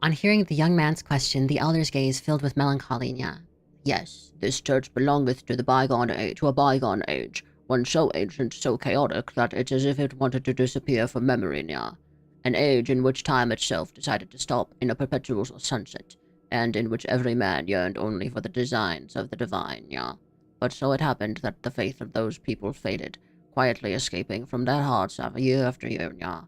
On hearing the young man's question, the elder's gaze filled with melancholy, yeah. Yes, this church belongeth to the bygone age, to a bygone age, one so ancient, so chaotic, that it's as if it wanted to disappear from memory, yeah. An age in which time itself decided to stop in a perpetual sunset, and in which every man yearned only for the designs of the divine, yeah. But so it happened that the faith of those people faded, quietly escaping from their hearts year after year, yeah.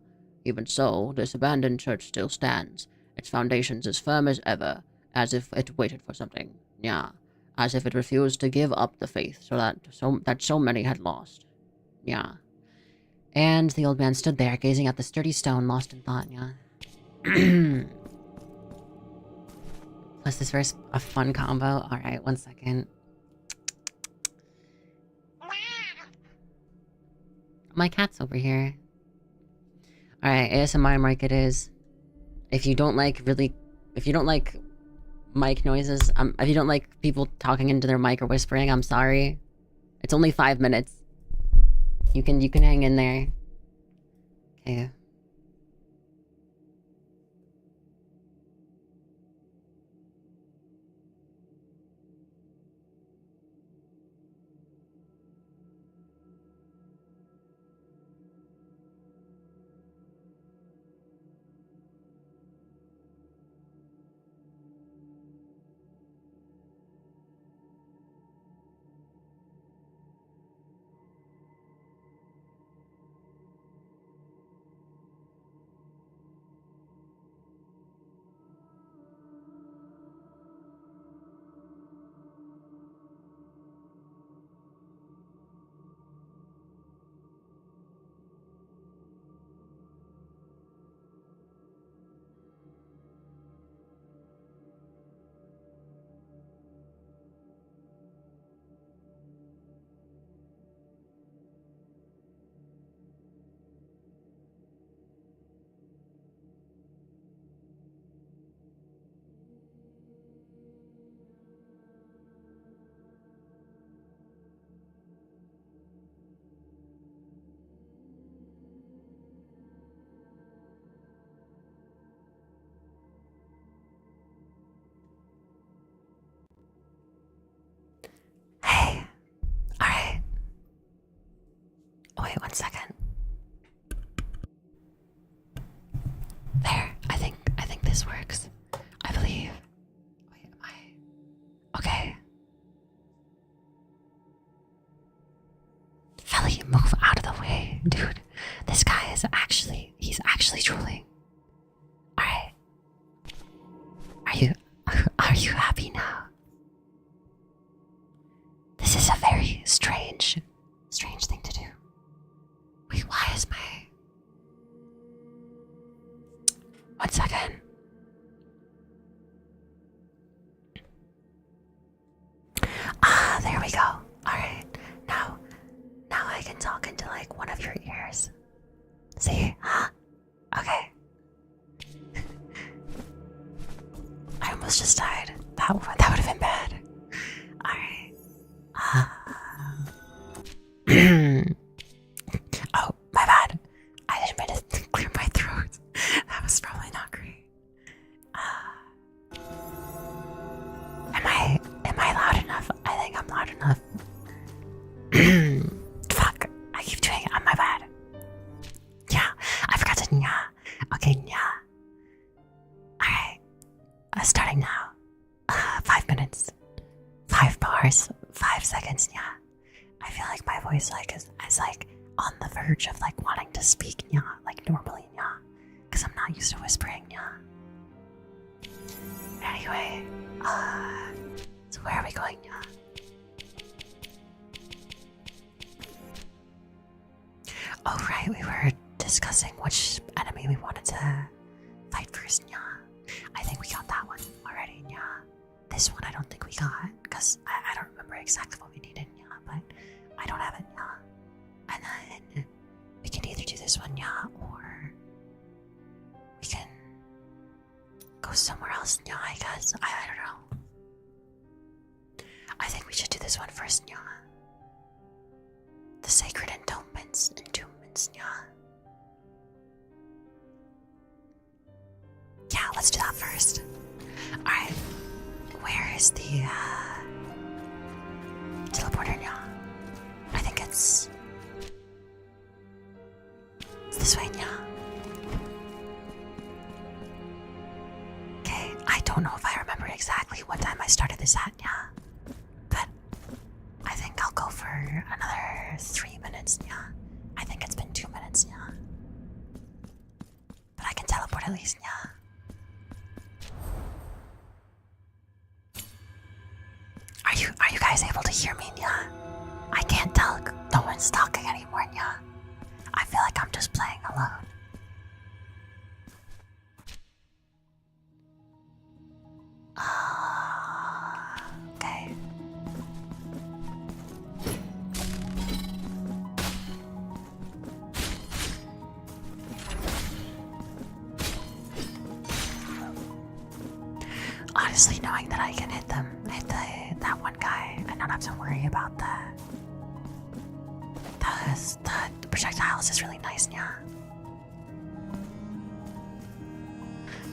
Even so, this abandoned church still stands, its foundations as firm as ever, as if it waited for something, yeah. As if it refused to give up the faith that so many had lost, yeah. And the old man stood there, gazing at the sturdy stone, lost in thought, yeah. Was this verse a fun combo? Alright, 1 second. My cat's over here. Alright, ASMR mic it is. If you don't like mic noises, if you don't like people talking into their mic or whispering, I'm sorry. It's only 5 minutes. You can hang in there. Okay. Hey. Alright. Wait 1 second. There. I think this works. I believe. Wait, am I... Okay. Felly, move out of the way. Dude, this guy is actually... He's actually drooling. Alright. Are you happy now? This is a very strange thing to do. Wait, why is my... 1 second. Ah, there we go. Alright, now I can talk into like one of your ears. See? Huh? Okay. I almost just died. That would have been bad. Alright. Oh, my bad. I didn't mean to clear my throat. That was probably not great. moments, yeah. I feel like my voice like is like on the verge of like wanting to speak, yeah, like normally, yeah. Because I'm not used to whispering, yeah. Anyway, so where are we going, yeah? Oh right, we were discussing which enemy we wanted to fight first, yeah. I think we got that one already, yeah. This one I don't think we got, because I don't remember exactly what we needed, yeah, but I don't have it, yeah. And then we can either do this one, yeah, or we can go somewhere else, yeah, I guess. I don't know. I think we should do this one first, yeah. The sacred entombments, yeah. Yeah, let's do that first. Alright. Where is the teleporter now? I think it's this way now. Okay, I don't know if I remember exactly what time I started this at, yeah. But I think I'll go for another 3 minutes, yeah. I think it's been 2 minutes, yeah. But I can teleport at least, yeah. Are you guys able to hear me, yeah? I can't tell no one's talking anymore, yeah. I feel like I'm just playing alone. Okay. Honestly, knowing that I can hit that one guy and not have to worry about the projectiles is really nice, yeah.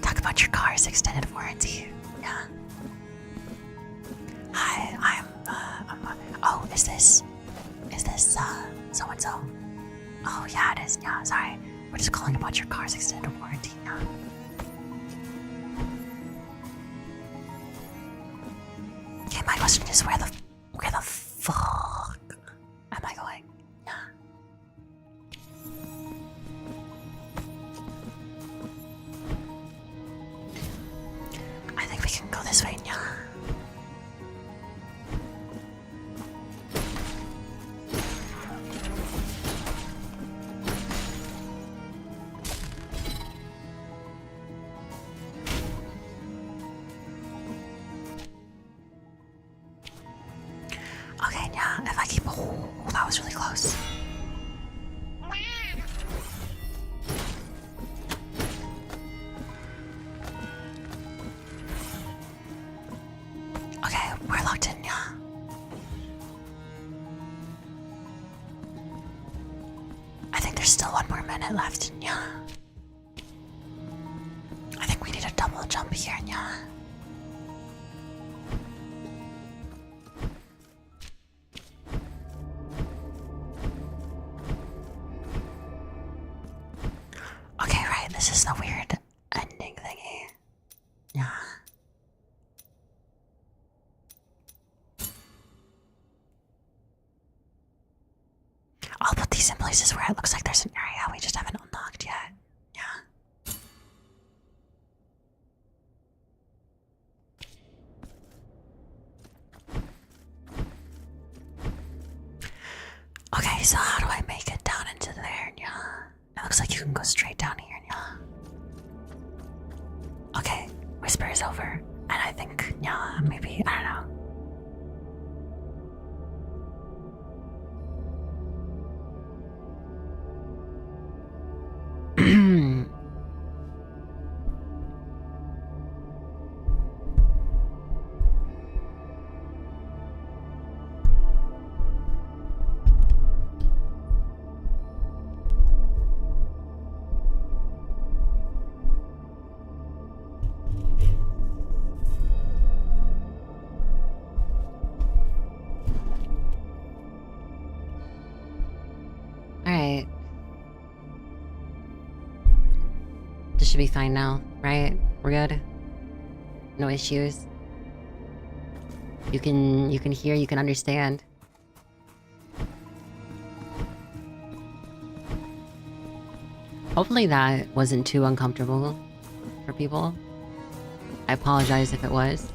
Talk about your car's extended warranty, yeah. Hi, oh, is this so-and-so? Oh, yeah, it is, yeah, sorry. We're just calling about your car's extended warranty, yeah. Okay, my question is where the fuck am I going? Yeah. I think we can go this way, yeah. Okay, yeah, if I keep... Oh, that was really close. Okay, we're locked in, yeah. I think there's still 1 more minute left, yeah. I think we need a double jump here, yeah. Okay, right, this is the weird ending thingy. Yeah. I'll put these in places where it looks like there's an area we just haven't unlocked yet. Yeah. Okay, so how do I make it down into there? Yeah. It looks like you can go straight down here, yeah. Okay, whisper is over. And I think, yeah, maybe, I don't know. Alright. This should be fine now, right? We're good? No issues? You can hear, you can understand. Hopefully that wasn't too uncomfortable for people. I apologize if it was.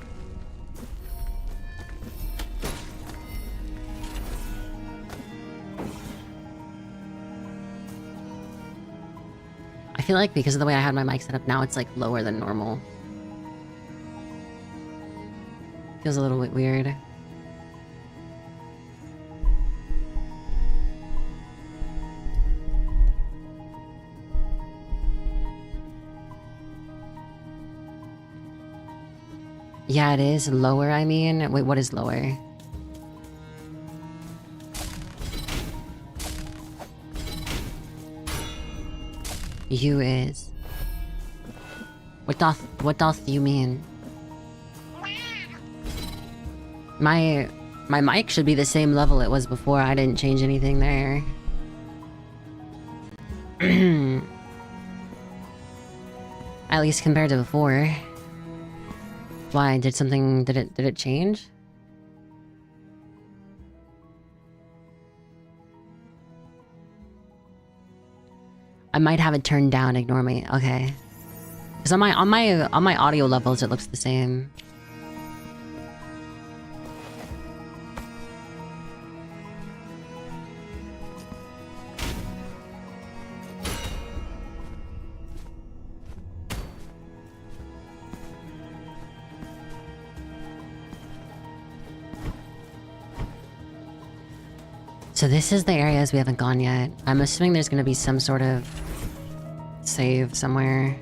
I feel like because of the way I had my mic set up now, it's like lower than normal. Feels a little bit weird. Yeah, it is lower, I mean. Wait, what is lower? You is. What doth you mean? My mic should be the same level it was before. I didn't change anything there. At least compared to before. Why? Did it change? I might have it turned down, ignore me. Okay. Because on my audio levels it looks the same. So this is the areas we haven't gone yet. I'm assuming there's gonna be some sort of save somewhere.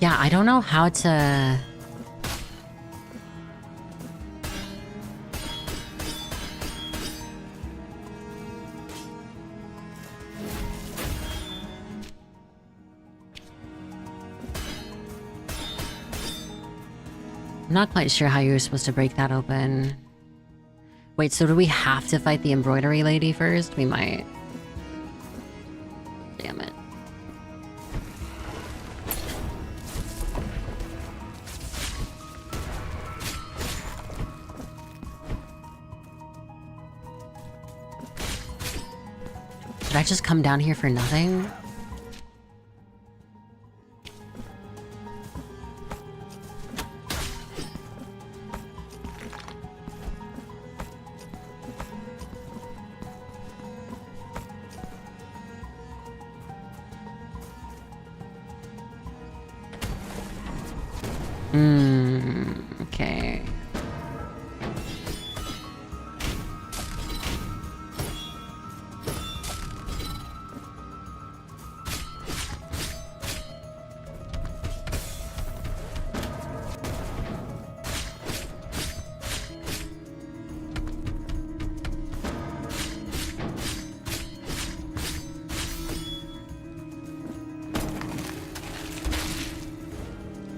Yeah, I don't know how to... I'm not quite sure how you're supposed to break that open. Wait, so do we have to fight the embroidery lady first? We might. Damn it. Did I just come down here for nothing? Okay.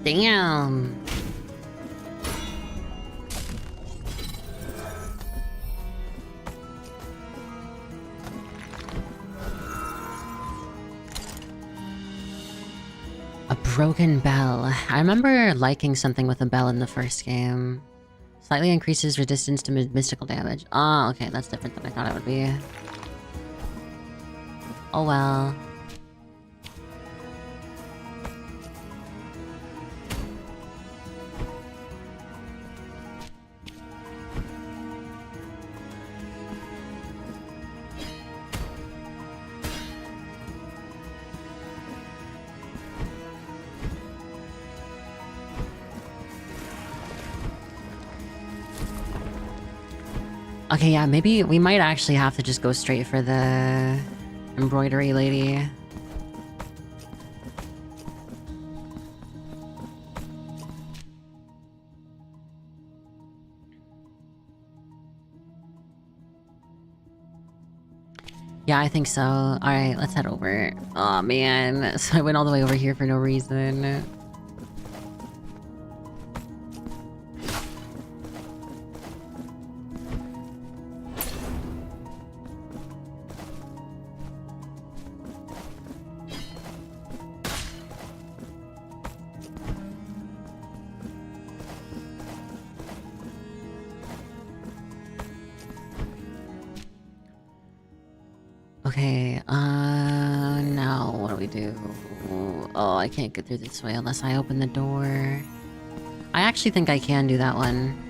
Damn. A broken bell. I remember liking something with a bell in the first game. Slightly increases resistance to mystical damage. Oh, okay, that's different than I thought it would be. Oh well. Okay, yeah, maybe we might actually have to just go straight for the embroidery lady. Yeah, I think so. Alright, let's head over. Oh man, so I went all the way over here for no reason. Okay, now what do we do? Oh, I can't get through this way unless I open the door. I actually think I can do that one.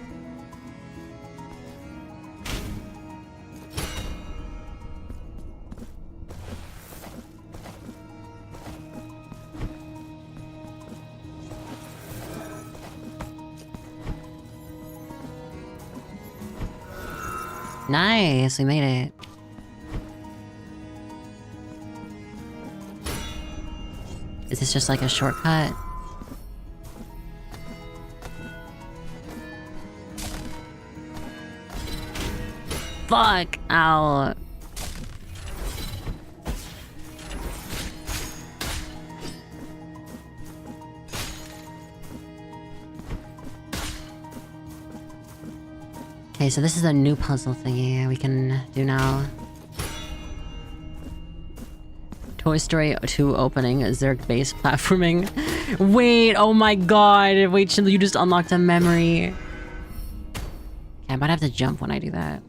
Nice, we made it. Is this just like a shortcut? Fuck! Ow. Okay, so this is a new puzzle thingy we can do now. Toy Story 2 opening, Zerg-based platforming. Wait, oh my god. Wait, Chinlu, you just unlocked a memory. Okay, I might have to jump when I do that.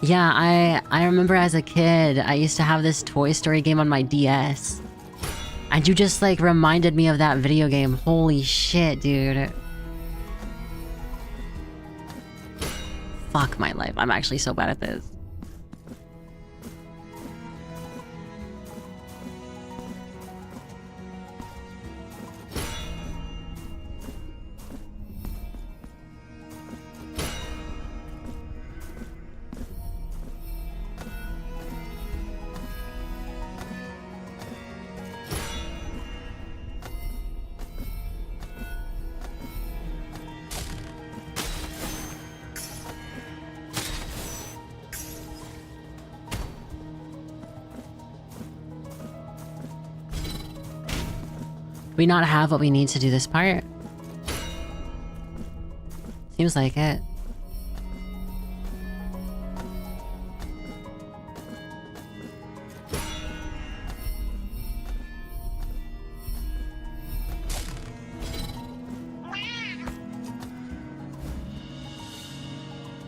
Yeah, I remember as a kid, I used to have this Toy Story game on my DS. And you just, like, reminded me of that video game. Holy shit, dude. Fuck my life. I'm actually so bad at this. Do we not have what we need to do this part? Seems like it.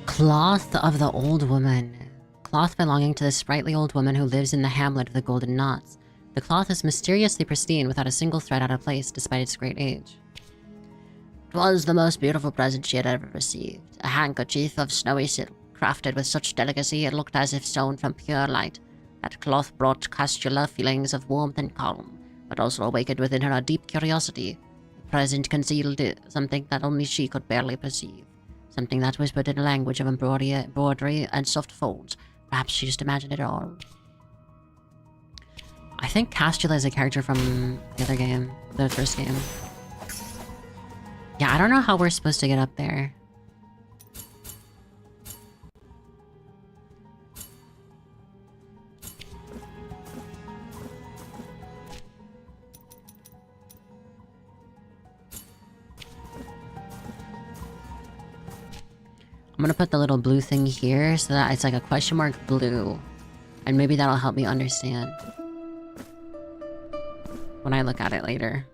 Cloth of the Old Woman. Cloth belonging to the sprightly old woman who lives in the hamlet of the Golden Knots. The cloth is mysteriously pristine without a single thread out of place despite its great age. It was the most beautiful present she had ever received. A handkerchief of snowy silk, crafted with such delicacy it looked as if sewn from pure light. That cloth brought Castula feelings of warmth and calm, but also awakened within her a deep curiosity. The present concealed something that only she could barely perceive. Something that whispered in a language of embroidery and soft folds. Perhaps she just imagined it all. I think Castula is a character from the other game, the first game. Yeah, I don't know how we're supposed to get up there. I'm gonna put the little blue thing here so that it's like a question mark blue. And maybe that'll help me understand when I look at it later.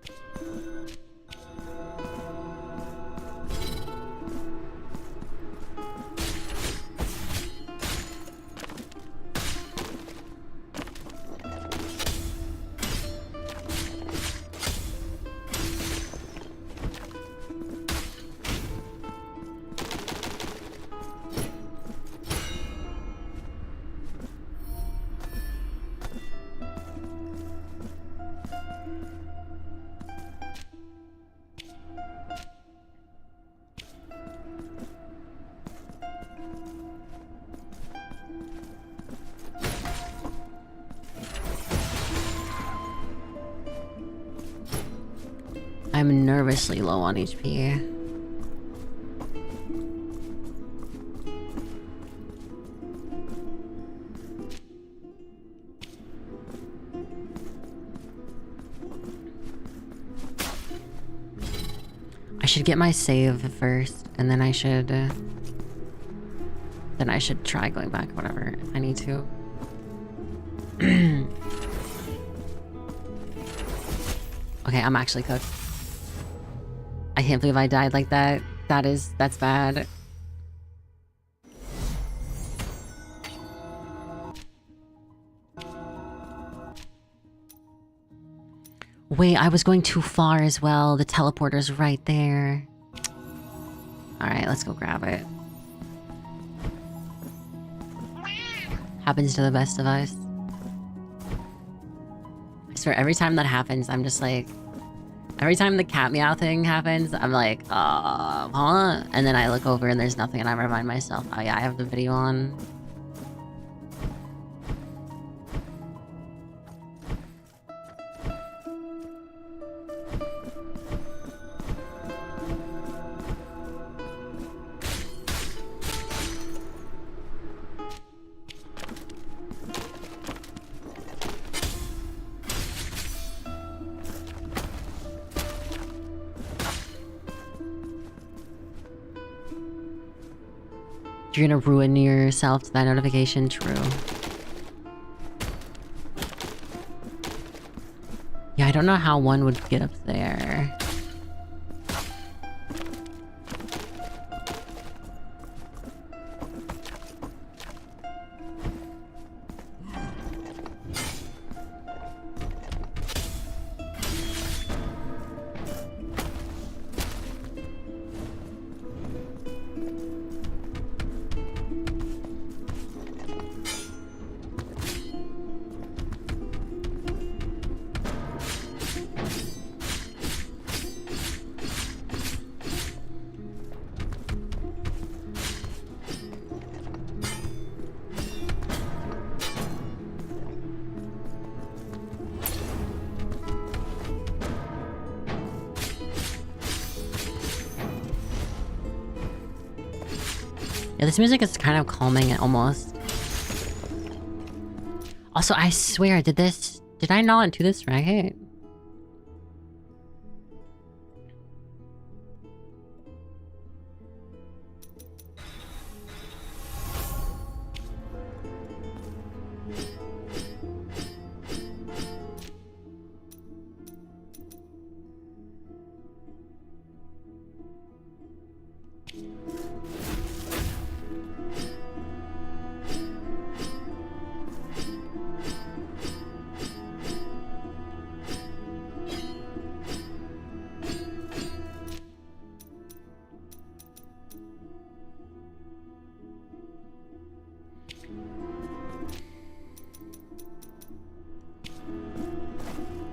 I'm nervously low on HP. I should get my save first, and then I should try going back, whatever, if I need to. Okay, I'm actually cooked. I can't believe I died like that. That's bad. Wait, I was going too far as well. The teleporter's right there. Alright, let's go grab it. Happens to the best of us. I swear, every time that happens, I'm just like... Every time the cat meow thing happens, I'm like, huh? And then I look over and there's nothing and I remind myself, oh yeah, I have the video on. You're gonna ruin yourself to that notification, true. Yeah, I don't know how one would get up there. Yeah, this music is kind of calming almost. Also, I swear, did I not do this right?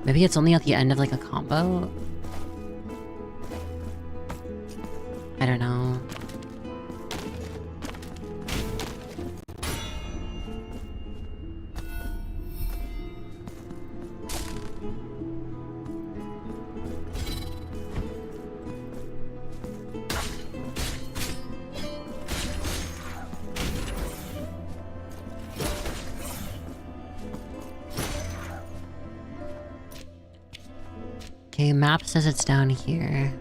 Maybe it's only at the end of like a combo? I don't know. Okay, map says it's down here.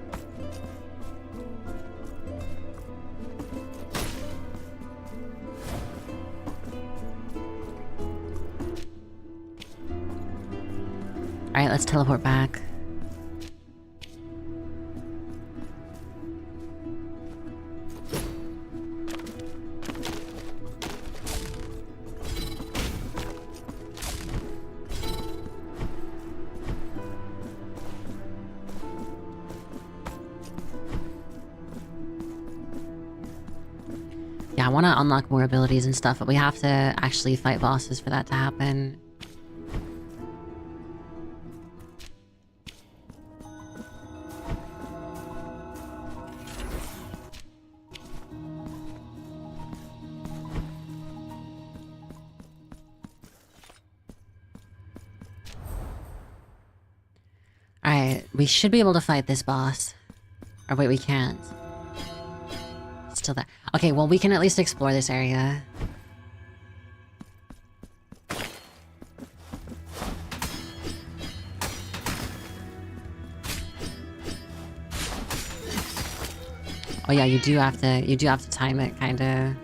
Alright, let's teleport back. Yeah, I want to unlock more abilities and stuff, but we have to actually fight bosses for that to happen. Alright, we should be able to fight this boss. Or wait, we can't. It's still there. Okay, well, we can at least explore this area. Oh yeah, you do have to time it, kinda.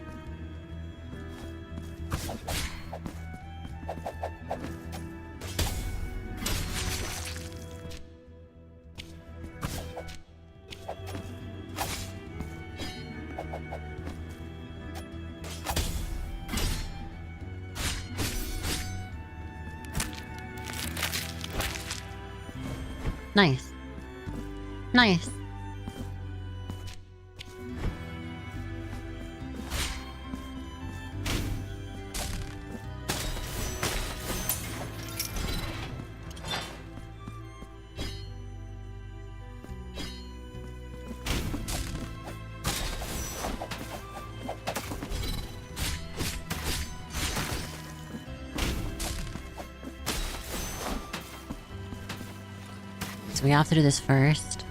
Nice. Nice. So we have to do this first.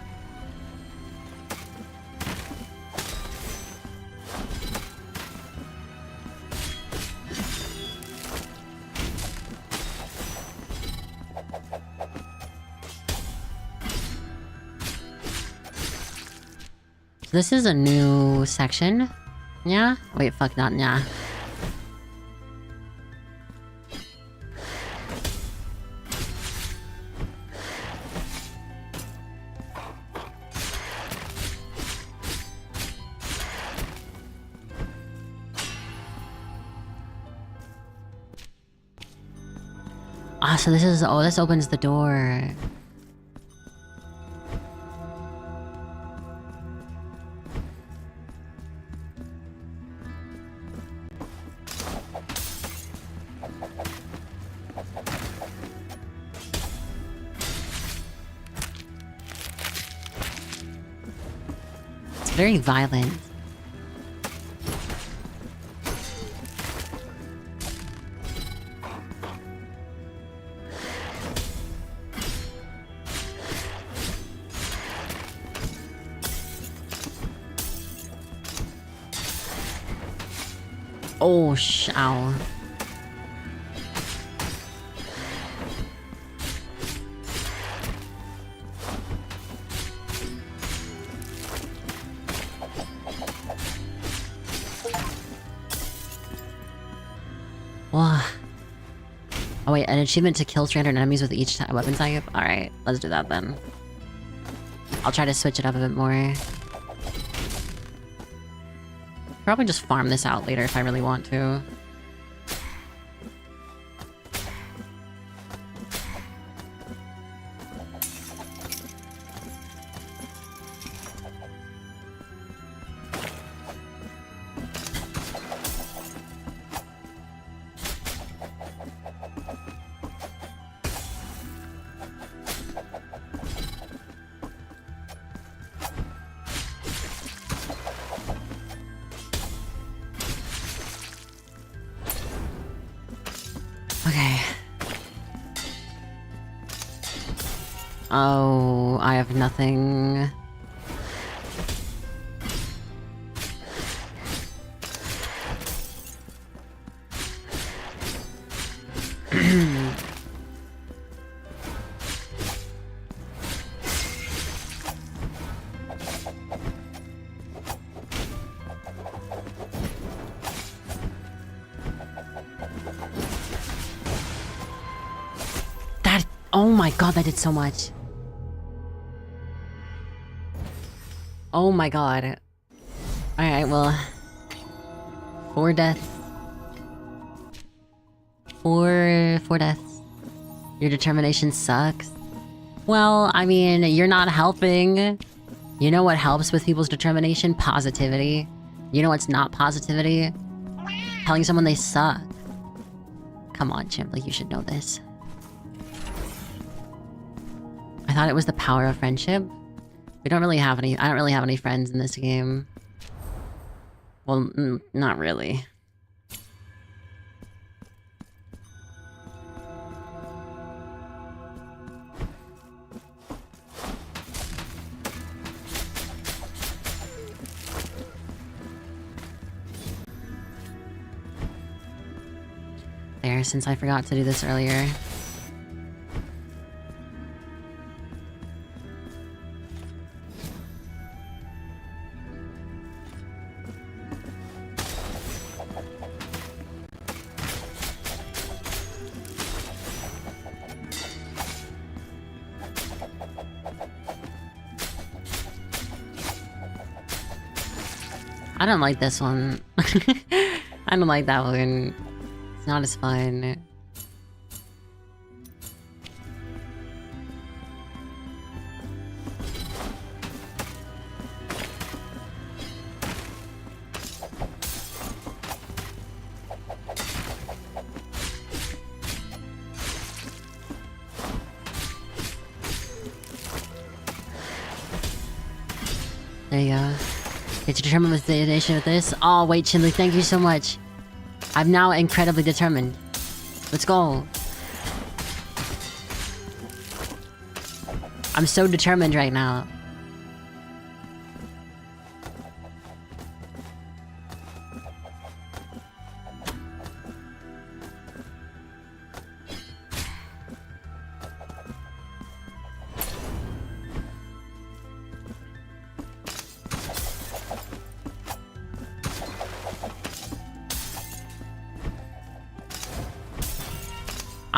So this is a new section. Yeah? Wait, fuck, not yeah. Ah, so this is... Oh, this opens the door. It's very violent. Oh, ow. Wow. Oh wait, an achievement to kill 300 enemies with each weapon type? Alright, let's do that then. I'll try to switch it up a bit more. Probably just farm this out later if I really want to. Okay. Oh, I have nothing. Oh my god, that did so much. Oh my god. Alright, well... 4 deaths. 4 deaths. Your determination sucks. Well, I mean, you're not helping. You know what helps with people's determination? Positivity. You know what's not positivity? Telling someone they suck. Come on, Chimp, like you should know this. I thought it was the power of friendship. We don't really have any... I don't really have any friends in this game. Well, not really. There, since I forgot to do this earlier. I don't like this one. I don't like that one. It's not as fun. There you go. Get you determined with the nation with this. Oh, wait, Chinley, thank you so much. I'm now incredibly determined. Let's go. I'm so determined right now.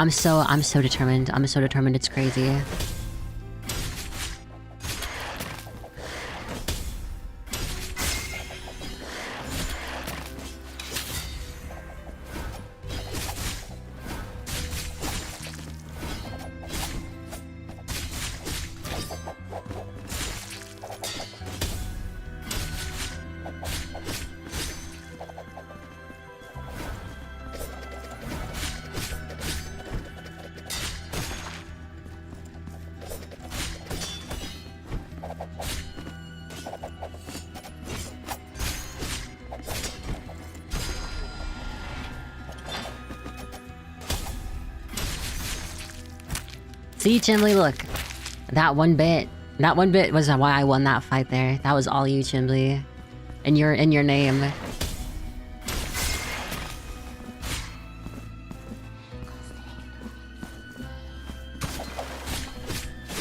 I'm so determined. I'm so determined, it's crazy. See, Chimley, look. That one bit was why I won that fight there. That was all you, Chimley. In your name.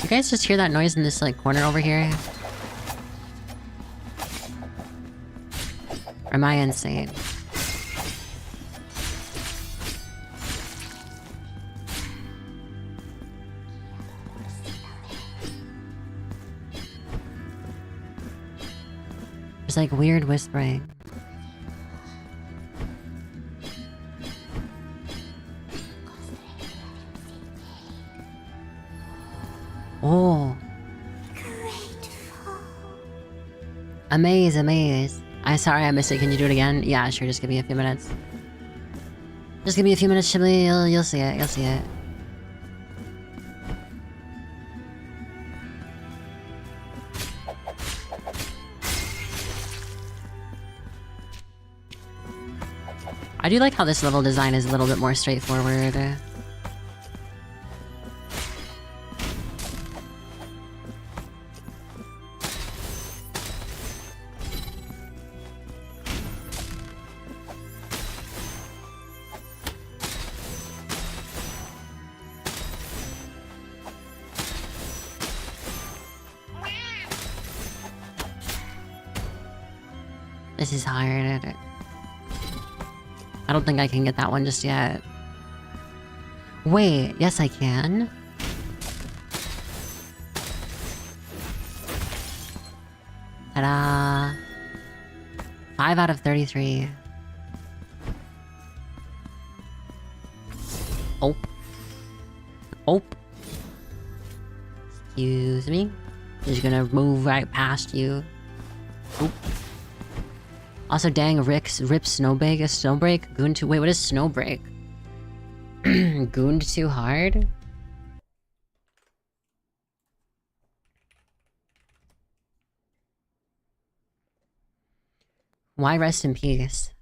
You guys just hear that noise in this, like, corner over here? Or am I insane? Like weird whispering. Oh. Amaze. Sorry I missed it. Can you do it again? Yeah, sure. Just give me a few minutes. Just give me a few minutes, Chimley. You'll see it. You'll see it. I do like how this level design is a little bit more straightforward. This is hard. I don't think I can get that one just yet. Wait, yes I can. Ta-da! 5 out of 33. Oh. Oh. Excuse me. Just gonna move right past you. Oh. Also, dang, Rip Snowbreak. Snowbreak? Goon too. Wait, what is Snowbreak? Gooned too hard? Why rest in peace?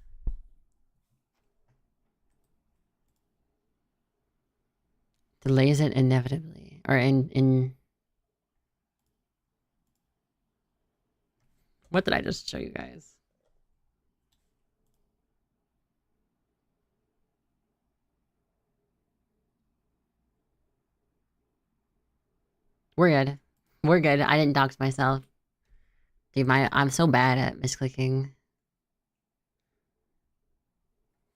Delays it inevitably. Or in... What did I just show you guys? We're good. We're good. I didn't dox myself. Dude, I'm so bad at misclicking.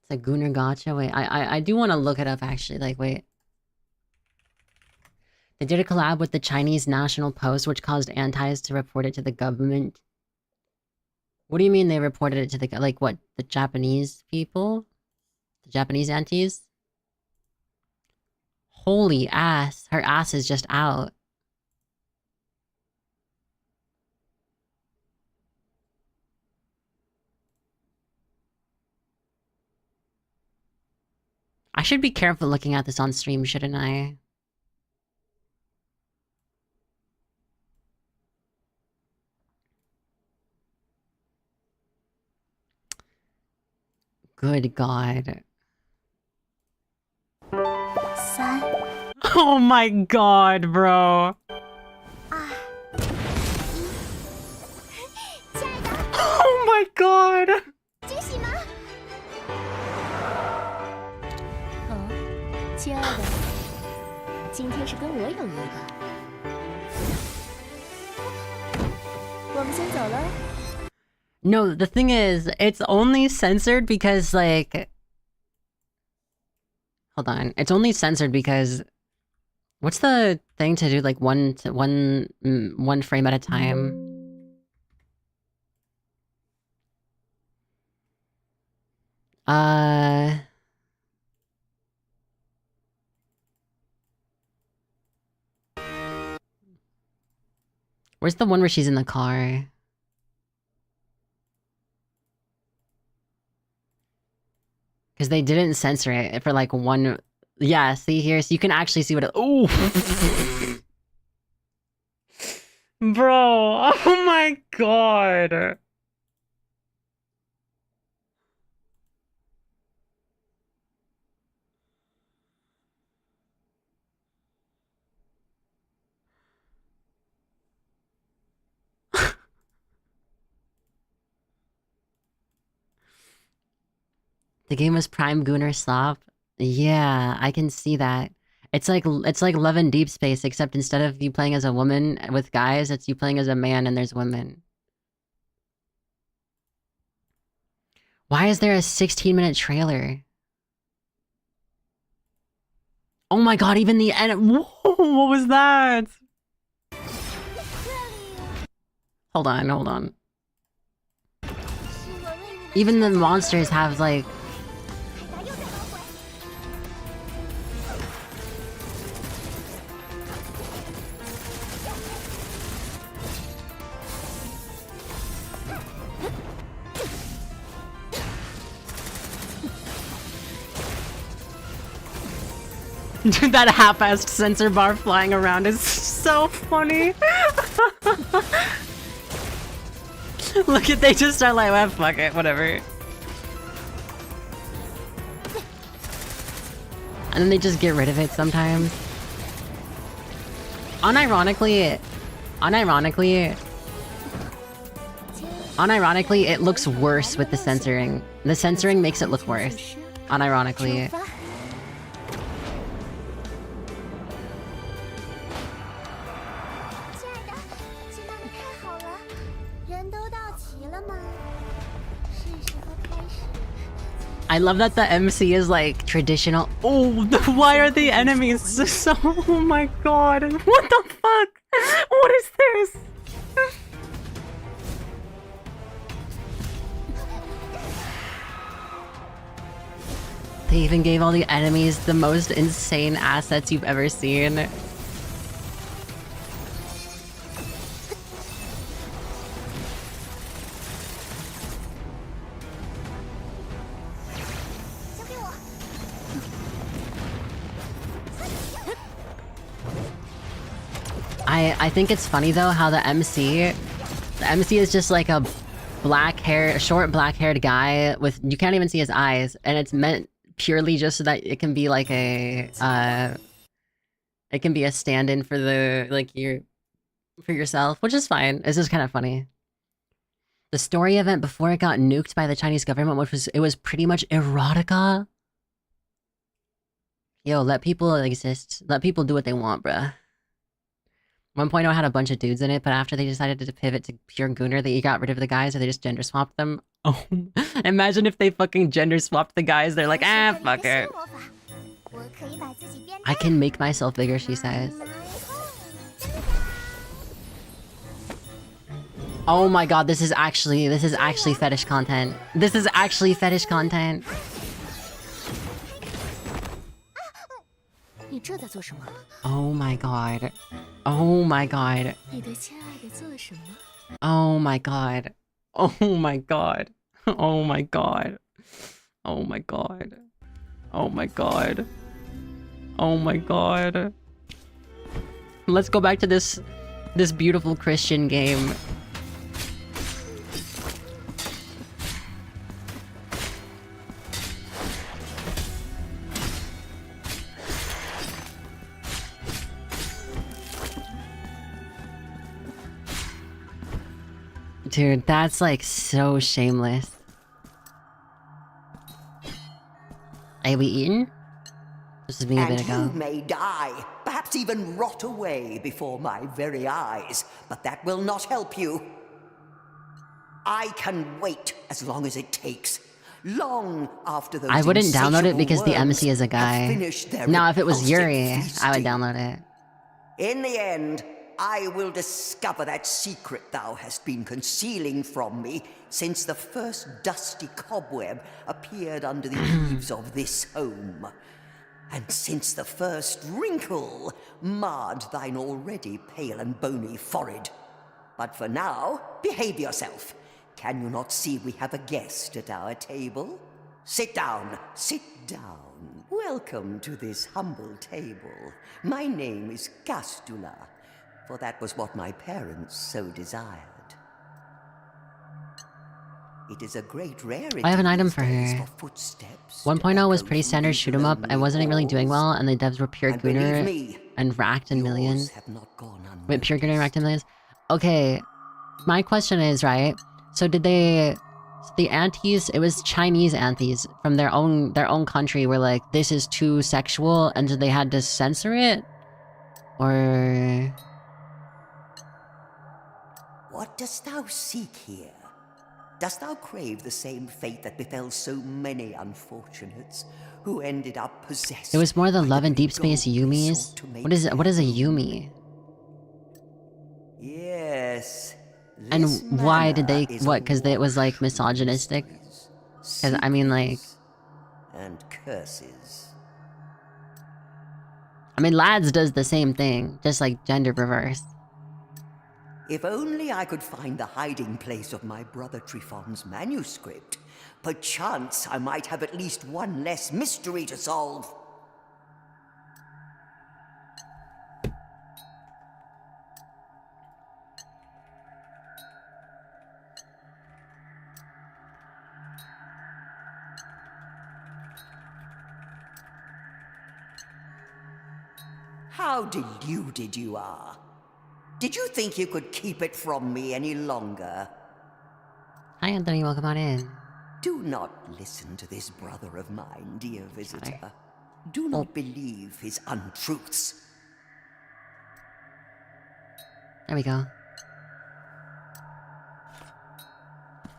It's a Gooner Gotcha. Wait, I do want to look it up actually. Like, wait. They did a collab with the Chinese National Post, which caused antis to report it to the government. What do you mean they reported it to the... Like, what? The Japanese people? The Japanese antis? Holy ass. Her ass is just out. I should be careful looking at this on stream, shouldn't I? Good God. 3、 Oh my God, bro. 2、亲爱的， Oh my God. 惊喜吗？哦，亲爱的，今天是跟我有约吧？我们先走了。 No, the thing is, it's only censored because, like... Hold on. It's only censored because... What's the thing to do, like, one frame at a time? Where's the one where she's in the car? Because they didn't censor it for like one... Yeah, see here? So you can actually see what it... Ooh! Bro, oh my God! The game was Prime Gooner Slop? Yeah, I can see that. It's like Love in Deep Space, except instead of you playing as a woman with guys, it's you playing as a man and there's women. Why is there a 16-minute trailer? Oh my God, even the end. Whoa, what was that? Hold on. Even the monsters have like... Dude, that half-assed sensor bar flying around is so funny. Look at, they just start like, well, fuck it, whatever. And then they just get rid of it sometimes. Unironically, it looks worse with the censoring. The censoring makes it look worse. Unironically. 亲爱的，见到你太好了。人都到齐了吗？是时候开始。 I love that the MC is like traditional. Oh, why are the enemies so... Oh my God. What the fuck? What is this? They even gave all the enemies the most insane assets you've ever seen. I think it's funny though how the MC is just like a short black-haired guy with, you can't even see his eyes, and it's meant purely just so that it can be like a it can be a stand-in for the for yourself, which is fine. It's just kind of funny. The story event before it got nuked by the Chinese government, it was pretty much erotica. Yo, let people exist. Let people do what they want, bruh. 1.0 had a bunch of dudes in it, but after they decided to pivot to pure Gooner, they got rid of the guys, or they just gender swapped them. Oh, imagine if they fucking gender swapped the guys. They're like, ah, fuck it. I can make myself bigger, she says. Oh my God, this is actually fetish content. This is actually fetish content. 你这在做什么？ Oh my God. Oh my God. 你对亲爱的做了什么？ Oh my God. Oh my God. Oh my God. Oh my God. Oh my God. Oh my God. Let's go back to this beautiful Christian game. Dude, that's like so shameless. Are we eating? This is me a bit ago. And you may die, perhaps even rot away before my very eyes, but that will not help you. I can wait as long as it takes. Long after those I wouldn't download it because the insatiable MC is a worms have guy. finished their Now, if it was repulsive Yuri, I would feasting. download it. In the end, I will discover that secret thou hast been concealing from me since the first dusty cobweb appeared under the eaves of this home, and since the first wrinkle marred thine already pale and bony forehead. But for now, behave yourself. Can you not see we have a guest at our table? Sit down, sit down. Welcome to this humble table. My name is Castula, for that was what my parents so desired. It is a great rarity. I have an item these for days her. footsteps 1.0 was echo pretty through standard these shoot 'em up. I lonely wasn't really doing halls. well, and the devs were pure And believe gooner me, and racked in yours millions. have not gone Wait, pure gooner and unnoticed. racked in millions? Okay, my question is, right? So did they... The aunties, it was Chinese aunties from their own country were like, this is too sexual, and so they had to censor it? Or... What dost thou seek here? Dost thou crave the same fate that befell so many unfortunates who ended up possessed? It was more the by Love and very Deep Space gold they Yumis. sought to make What is a their Yumi? Yes. And this why did manor they... is What, because it was like awash with misogynistic? mysteries, Because, I mean, like... secrets, and curses. I mean, Lads does the same thing, just like gender reverse. If only I could find the hiding place of my brother Trifon's manuscript, perchance I might have at least one less mystery to solve. How deluded you are. Did you think you could keep it from me any longer? Hi, Anthony. Welcome on in. Do not listen to this brother of mine, dear visitor. Do not believe his untruths. There we go.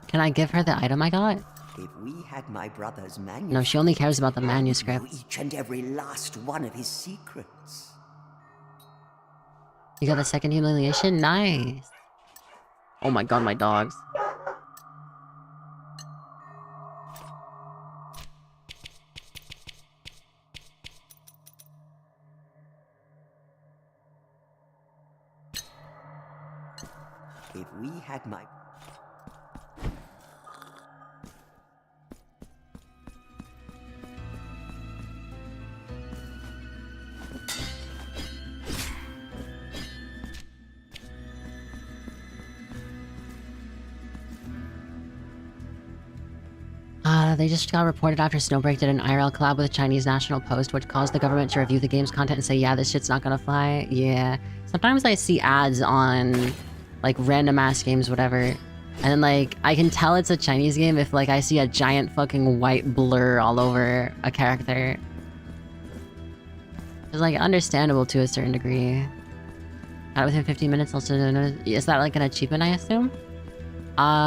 Can I give her the item I got? If we had my brother's manuscript... No, she only cares about the I would know manuscript. each and every last one of his secrets. You got the second humiliation? Nice. Oh my god, my dogs. If we had my... They just got reported after Snowbreak did an IRL collab with the Chinese National Post, which caused the government to review the game's content and say, yeah, this shit's not gonna fly. Yeah. Sometimes I see ads on, like, random ass games, whatever. And then, like, I can tell it's a Chinese game if, like, I see a giant fucking white blur all over a character. It's, like, understandable to a certain degree. Got it within 15 minutes, also... Is that, like, an achievement, I assume?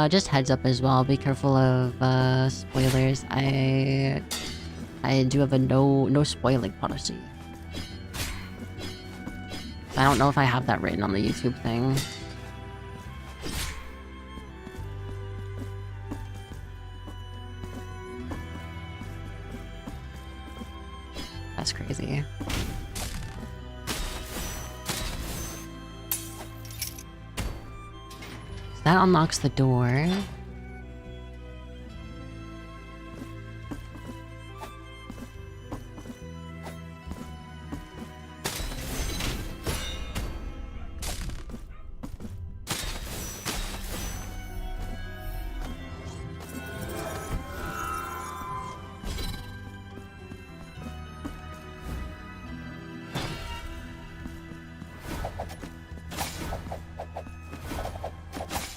Just heads up as well, be careful of, spoilers. I do have a no spoiling policy. I don't know if I have that written on the YouTube thing. That's crazy. That unlocks the door.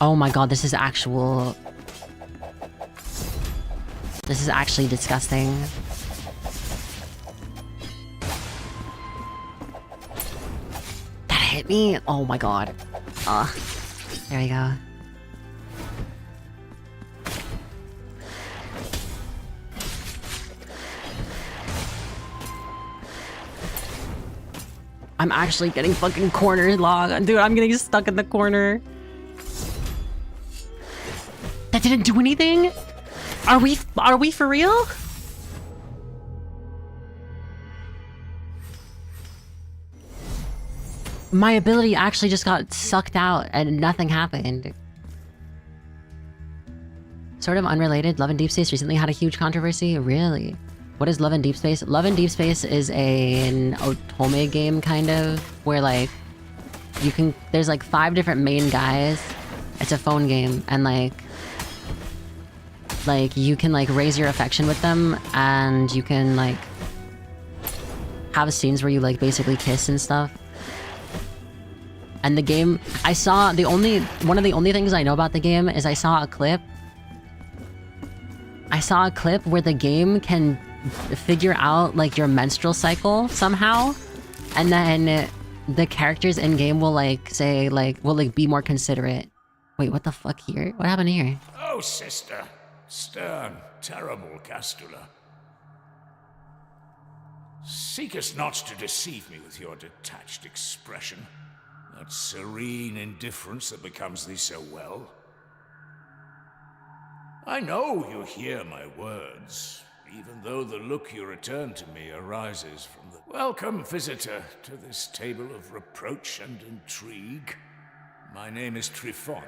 Oh my god, this is actual... This is actually disgusting. That hit me? Oh my god. There we go. I'm actually getting fucking corner locked. Dude, I'm getting stuck in the corner. That didn't do anything? Are we for real? My ability actually just got sucked out and nothing happened. Sort of unrelated, Love and Deep Space recently had a huge controversy. Really? What is Love and Deep Space? Love and Deep Space is an otome game, kind of, where like you can... There's like 5 different main guys. It's a phone game, and like you can like raise your affection with them, and you can like have scenes where you like basically kiss and stuff. And the game, I saw one of the only things I know about the game is I saw a clip where the game can figure out like your menstrual cycle somehow, and then the characters in game will like say like will like be more considerate. Wait, what the fuck here? What happened here? Oh, sister. Stern, terrible Castula. Seekest not to deceive me with your detached expression. That serene indifference that becomes thee so well. I know you hear my words, even though the look you return to me arises from the welcome visitor to this table of reproach and intrigue. My name is Trifon,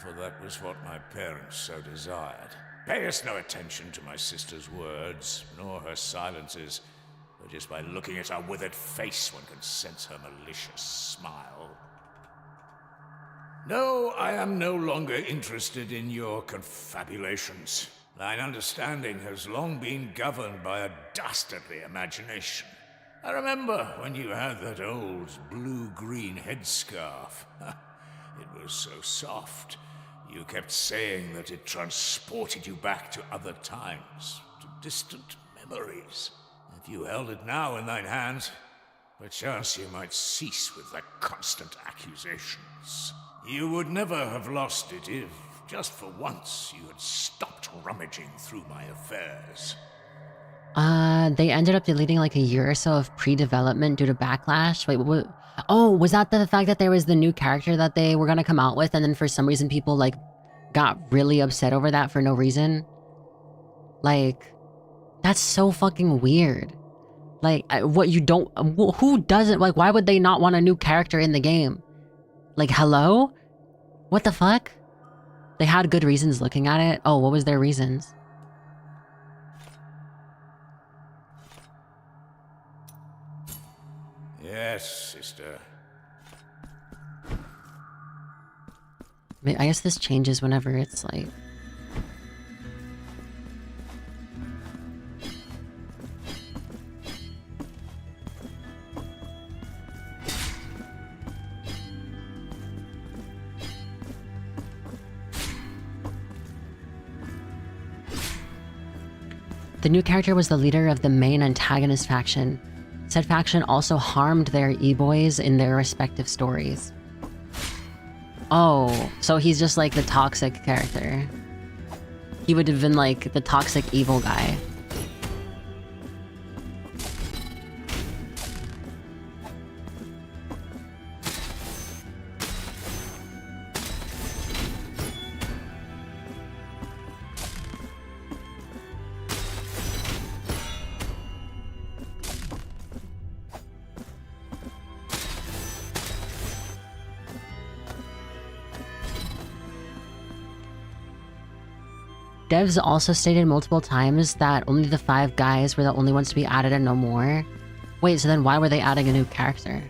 for that was what my parents so desired. Payest no attention to my sister's words, nor her silences, but just by looking at her withered face one can sense her malicious smile. No, I am no longer interested in your confabulations. Thine understanding has long been governed by a dastardly imagination. I remember when you had that old blue-green headscarf. It was so soft. You kept saying that it transported you back to other times, to distant memories. If you held it now in thine hands, perchance you might cease with thy constant accusations. You would never have lost it if, just for once, you had stopped rummaging through my affairs. They ended up deleting like a year or so of pre-development due to backlash. Wait, what? Oh, was that the fact that there was the new character that they were gonna come out with, and then for some reason people like got really upset over that for no reason? Like, that's so fucking weird. Like, what you don't... Who doesn't... Like, why would they not want a new character in the game? Like, hello? What the fuck? They had good reasons looking at it. Oh, what was their reasons? Yes, sister. I guess this changes whenever it's like... The new character was the leader of the main antagonist faction. Said faction also harmed their e-boys in their respective stories. Oh, so he's just like the toxic character. He would have been like the toxic evil guy. Devs also stated multiple times that only the 5 guys were the only ones to be added and no more. Wait, so then why were they adding a new character?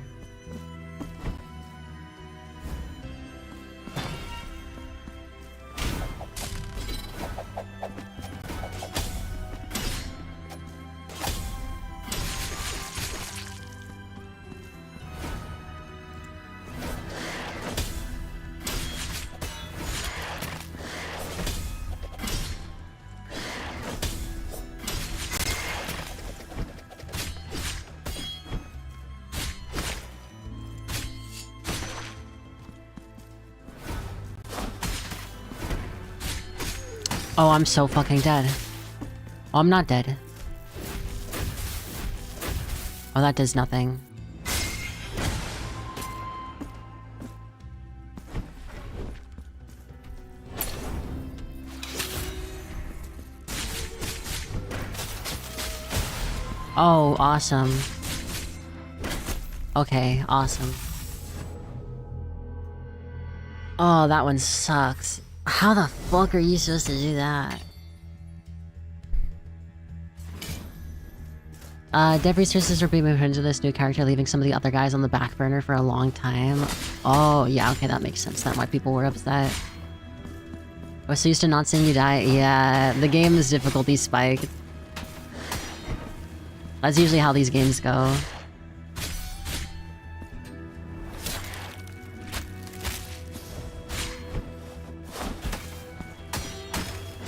Oh, I'm so fucking dead. Oh, I'm not dead. Oh, that does nothing. Oh, awesome. Okay, awesome. Oh, that one sucks. How the fuck are you supposed to do that? Dev resources are being moved into this new character, leaving some of the other guys on the back burner for a long time. Oh, yeah, okay, that makes sense then why people were upset. I was so used to not seeing you die. Yeah, the game's difficulty spiked. That's usually how these games go.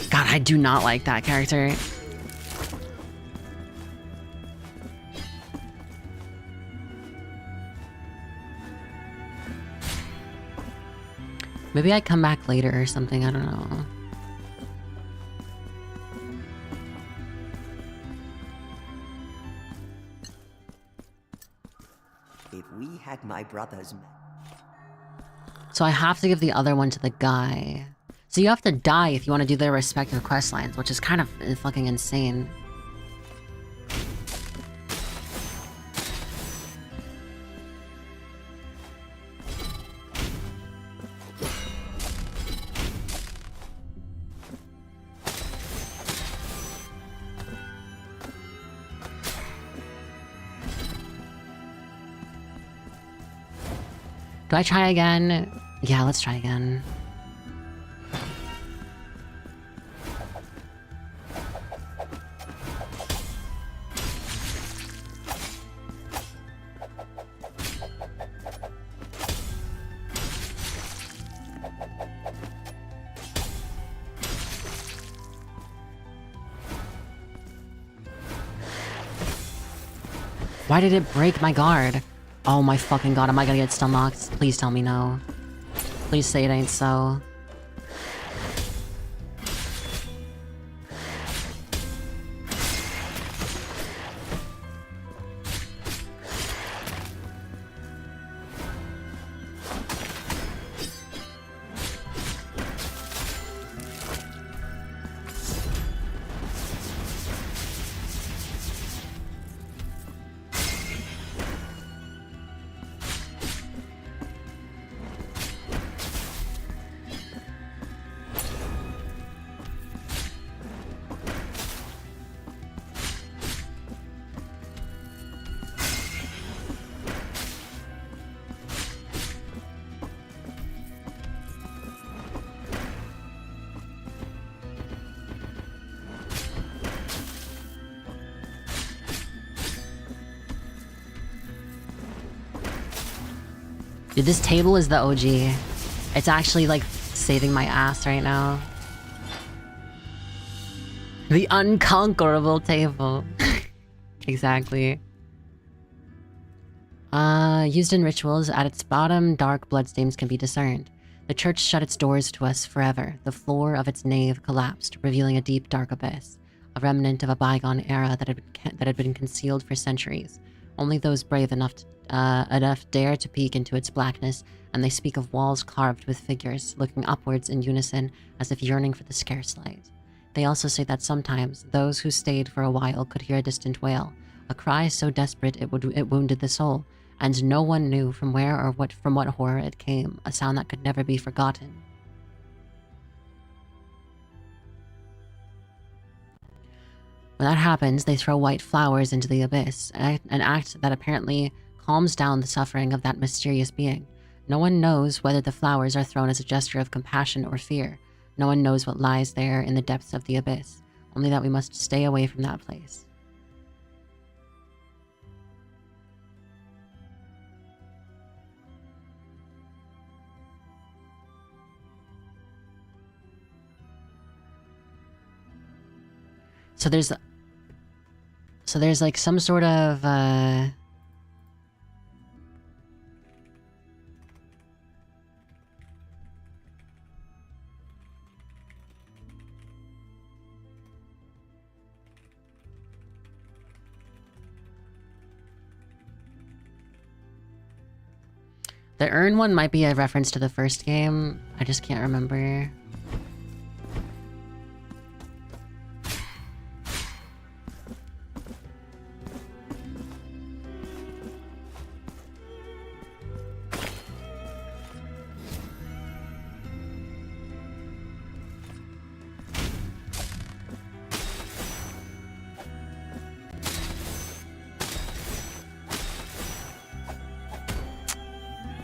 God, I do not like that character. Maybe I come back later or something, I don't know. If we had my brother's... So I have to give the other one to the guy. So you have to die if you want to do their respective quest lines, which is kind of fucking insane. Do I try again? Yeah, let's try again. Why did it break my guard? Oh my fucking god, am I gonna get stun locked? Please tell me no. Please say it ain't so. Dude, this table is the OG. It's actually, like, saving my ass right now. The unconquerable table. Exactly. Used in rituals, at its bottom, dark bloodstains can be discerned. The church shut its doors to us forever. The floor of its nave collapsed, revealing a deep, dark abyss. A remnant of a bygone era that had been concealed for centuries. Only those brave enough dare to peek into its blackness, and they speak of walls carved with figures, looking upwards in unison, as if yearning for the scarce light. They also say that sometimes, those who stayed for a while could hear a distant wail, a cry so desperate it wounded the soul, and no one knew from where or from what horror it came, a sound that could never be forgotten. When that happens, they throw white flowers into the abyss, an act that apparently calms down the suffering of that mysterious being. No one knows whether the flowers are thrown as a gesture of compassion or fear. No one knows what lies there in the depths of the abyss, only that we must stay away from that place. So there's like some sort of The urn one might be a reference to the first game. I just can't remember.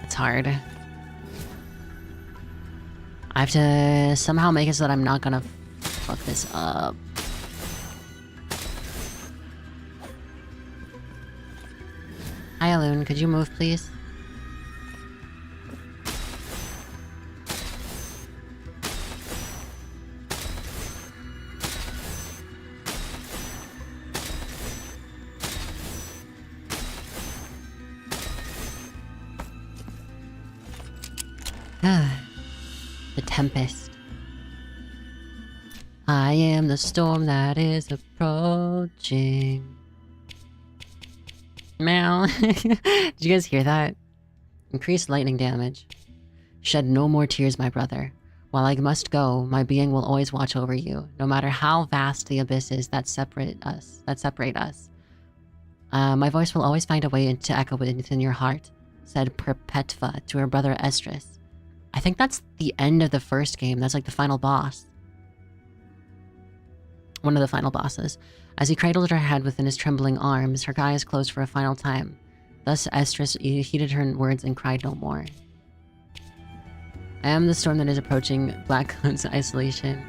It's hard. I have to somehow make it so that I'm not gonna fuck this up. Hi, Alun. Could you move, please? The Tempest. I am the storm that is approaching. Meow. Did you guys hear that? Increased lightning damage. Shed no more tears, my brother. While I must go, my being will always watch over you, no matter how vast the abysses that separate us. My voice will always find a way to echo within your heart, said Perpetua to her brother Estrus. I think that's the end of the first game. That's like the final boss. One of the final bosses. As he cradled her head within his trembling arms, her eyes closed for a final time. Thus Estrus heeded her words and cried no more. I am the storm that is approaching Blackcoat's isolation.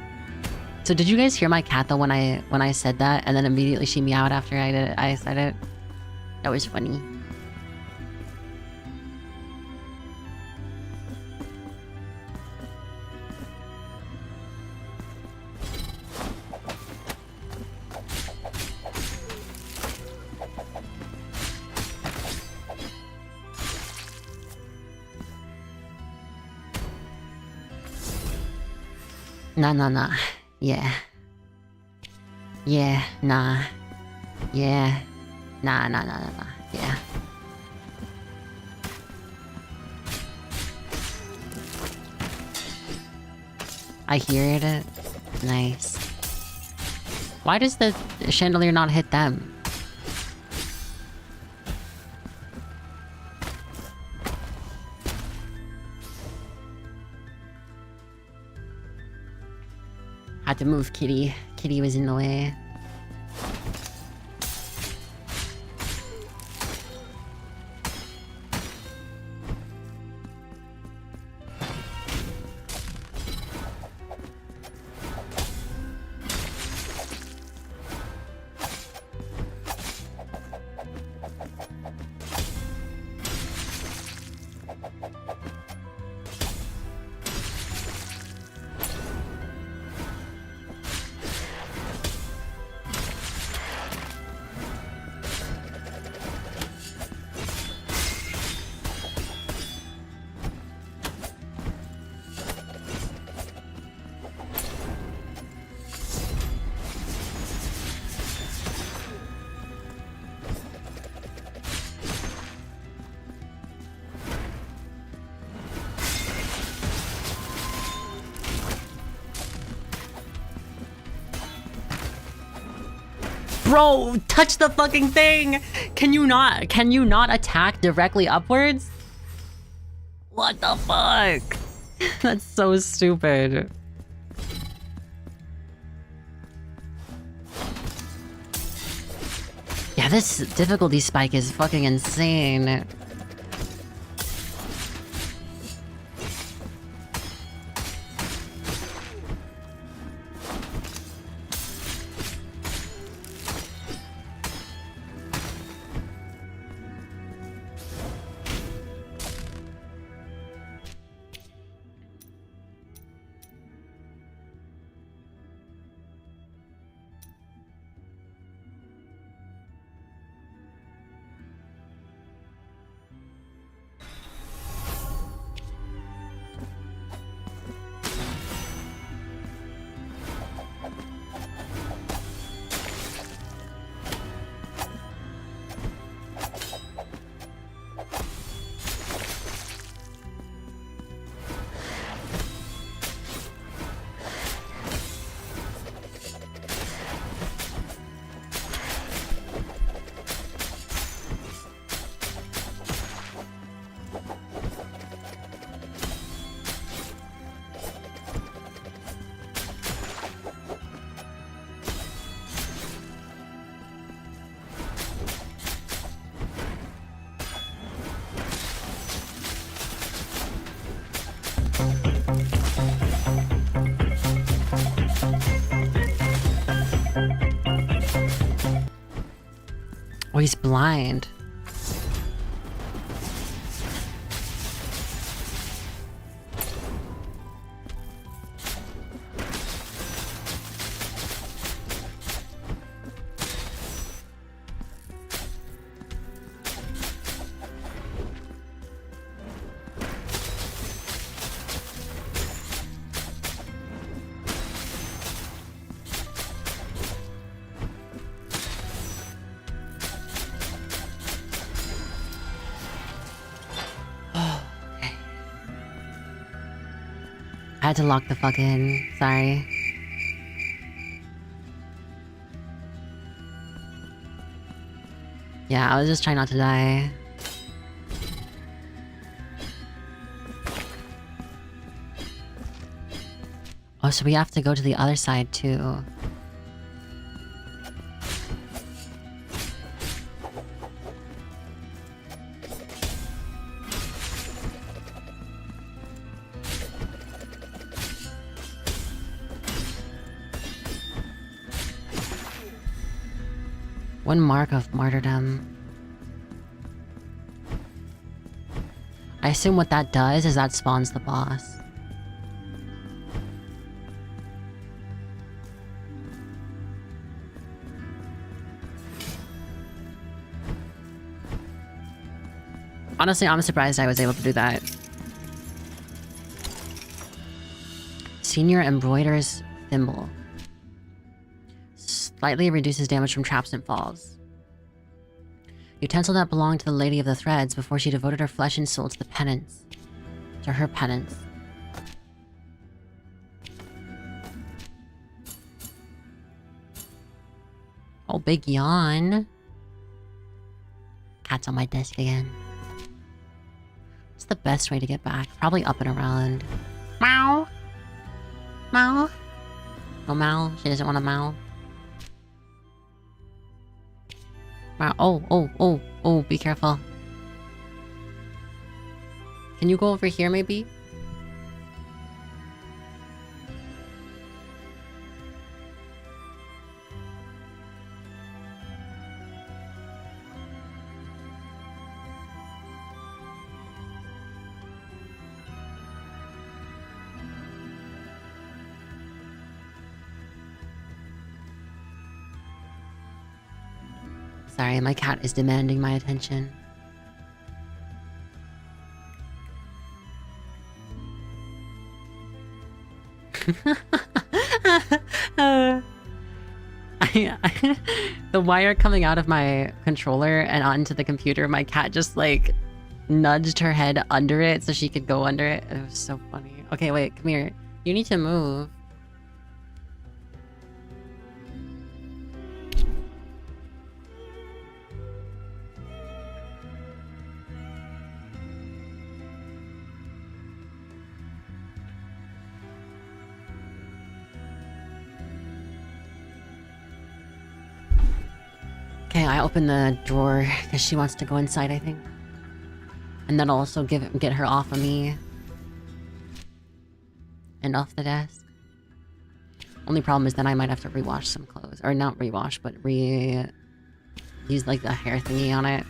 So did you guys hear my cat though when I said that, and then immediately she meowed after I said it? That was funny. Nah. Yeah. Yeah, nah. Yeah. Nah. Yeah. I hear it. Nice. Why does the chandelier not hit them? Had to move Kitty. Kitty was in the way. Bro, touch the fucking thing! Can you not attack directly upwards? What the fuck? That's so stupid. Yeah, this difficulty spike is fucking insane. Oh, he's blind. I had to lock the fuck in. Sorry. Yeah, I was just trying not to die. Oh, so we have to go to the other side too. One mark of martyrdom. I assume what that does is that spawns the boss. Honestly, I'm surprised I was able to do that. Senior Embroider's Thimble. Slightly reduces damage from traps and falls. Utensil that belonged to the Lady of the Threads before she devoted her flesh and soul to the penance. To her penance. Oh, big yawn. Cat's on my desk again. What's the best way to get back? Probably up and around. Meow. Meow. No meow. She doesn't want to meow. Oh, be careful. Can you go over here, maybe? Sorry, my cat is demanding my attention. The wire coming out of my controller and onto the computer, my cat just like nudged her head under it so she could go under it. It was so funny. Okay, wait, come here. You need to move. Okay, I opened the drawer because she wants to go inside, I think. And that'll also get her off of me. And off the desk. Only problem is then I might have to rewash some clothes. Or not rewash, but use like the hair thingy on it.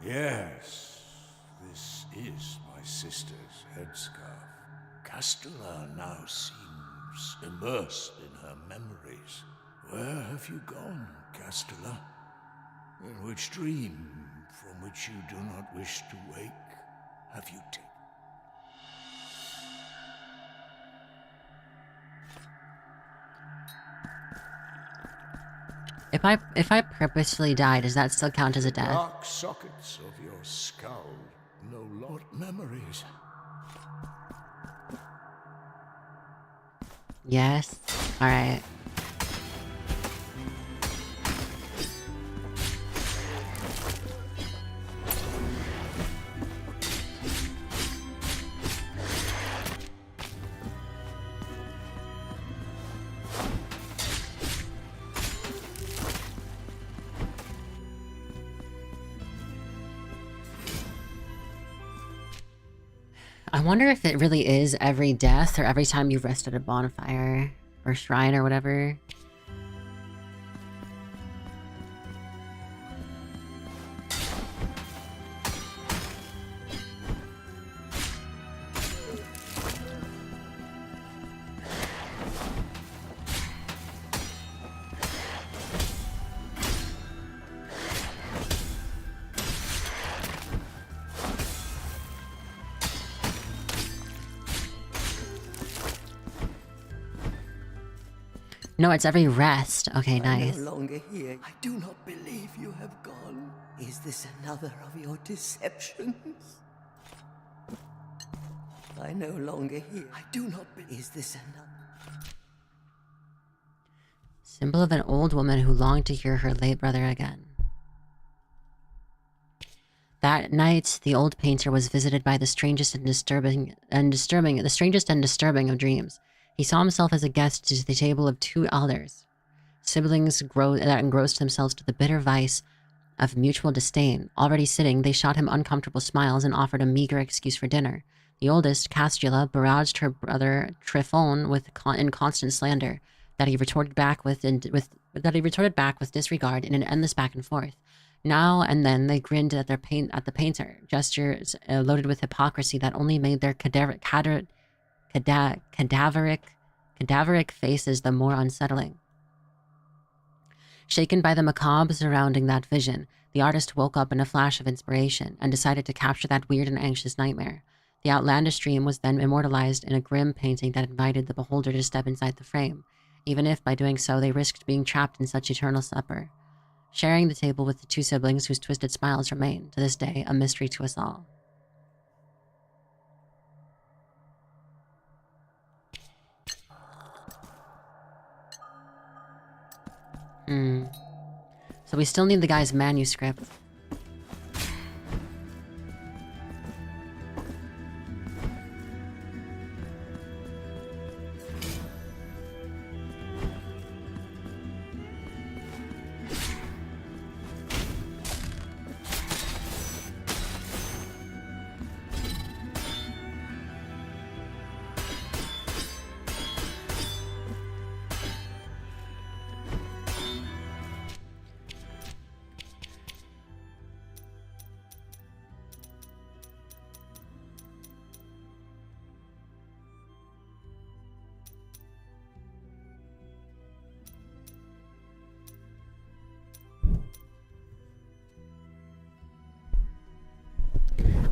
Yes, this is my sister's headscarf. Castella now seems immersed in her memories. Where have you gone, Castella? In which dream, from which you do not wish to wake, have you taken? If I purposefully die, does that still count as a death? Dark sockets of your skull no longer memories. Yes. Alright. I wonder if it really is every death or every time you rest at a bonfire or shrine or whatever. No, it's every rest. Okay, nice. I'm no longer here. I do not believe you have gone. Is this another of your deceptions? I no longer hear. I do not believe. Is this another? Symbol of an old woman who longed to hear her late brother again. That night, the old painter was visited by the strangest and disturbing of dreams. He saw himself as a guest to the table of two elders, siblings that engrossed themselves to the bitter vice of mutual disdain. Already sitting, they shot him uncomfortable smiles and offered a meager excuse for dinner. The oldest, Castula, barraged her brother Tryphon with inconstant slander that he retorted back with disregard in an endless back and forth. Now and then they grinned at the painter, gestures loaded with hypocrisy that only made their cadaveric faces the more unsettling. Shaken by the macabre surrounding that vision, the artist woke up in a flash of inspiration and decided to capture that weird and anxious nightmare. The outlandish dream was then immortalized in a grim painting that invited the beholder to step inside the frame, even if by doing so they risked being trapped in such eternal slumber, sharing the table with the two siblings whose twisted smiles remain, to this day, a mystery to us all. So we still need the guy's manuscript.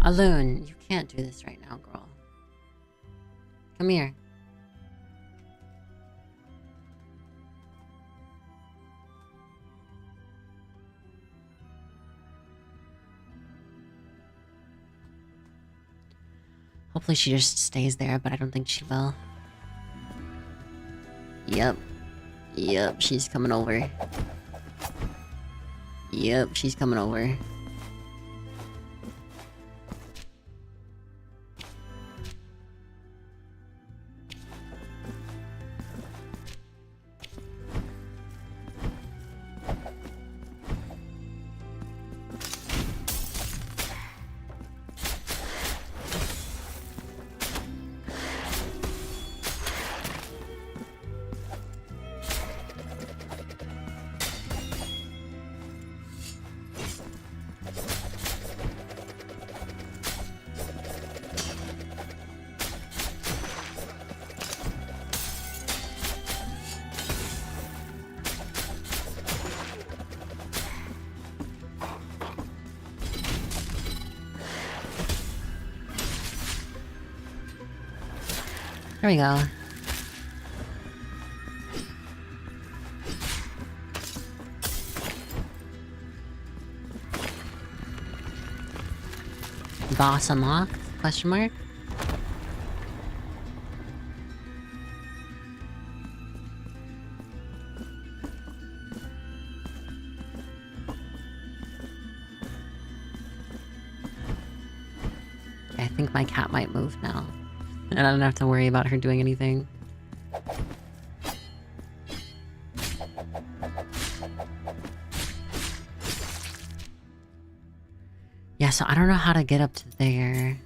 Alun, you can't do this right now, girl. Come here. Hopefully she just stays there, but I don't think she will. Yep, she's coming over. Yep, she's coming over. There we go. Boss unlocked? Question mark? I think my cat might move now. And I don't have to worry about her doing anything. Yeah, so I don't know how to get up to there.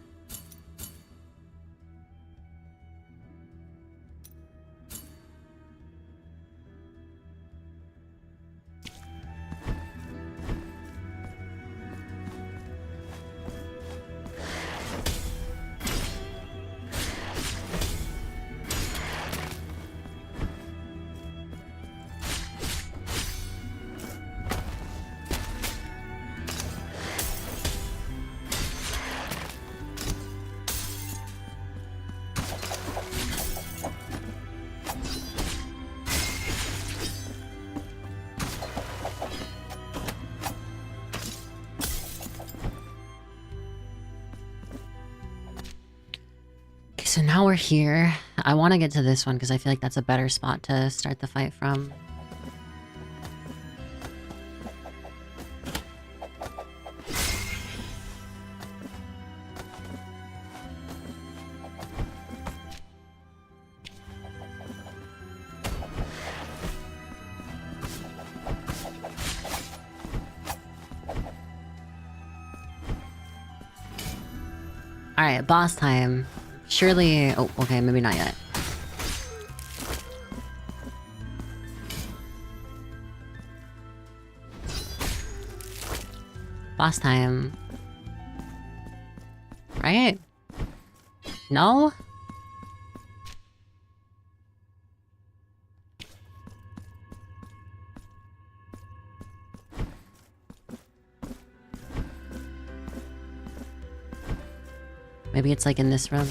so now we're here. I want to get to this one because I feel like that's a better spot to start the fight from. Alright, boss time. Surely... Oh, okay, maybe not yet. Boss time. Right? No? Maybe it's like in this room.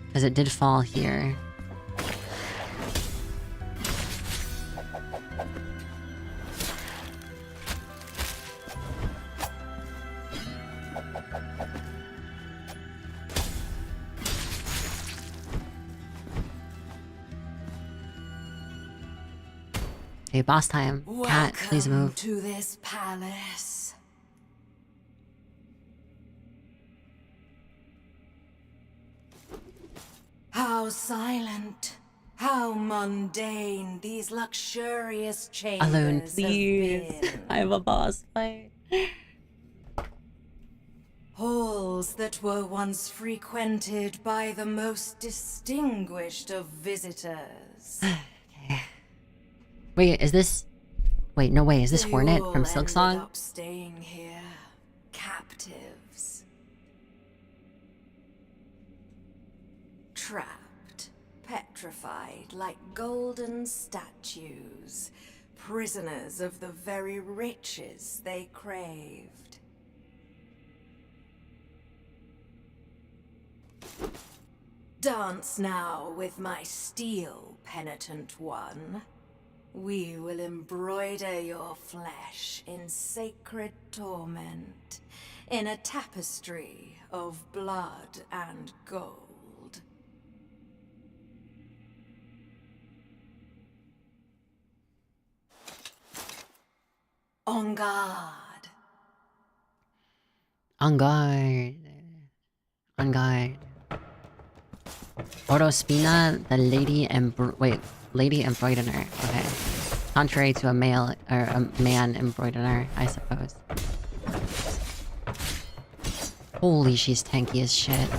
Because it did fall here. Okay, boss time. Cat, please move. Welcome to this palace. How silent, how mundane these luxurious chambers Alone, have please. been. I have a boss fight. Halls that were once frequented by the most distinguished of visitors. Okay. Wait, is this... Wait, no way. Is this They Hornet all from ended Silksong? up staying here, captives. Trapped, petrified like golden statues, prisoners of the very riches they craved. Dance now with my steel, penitent one. We will embroider your flesh in sacred torment, in a tapestry of blood and gold. On guard. On guard. On guard. Orospina, the lady lady embroiderer. Okay. Contrary to a male or a man embroiderer, I suppose. Holy, she's tanky as shit.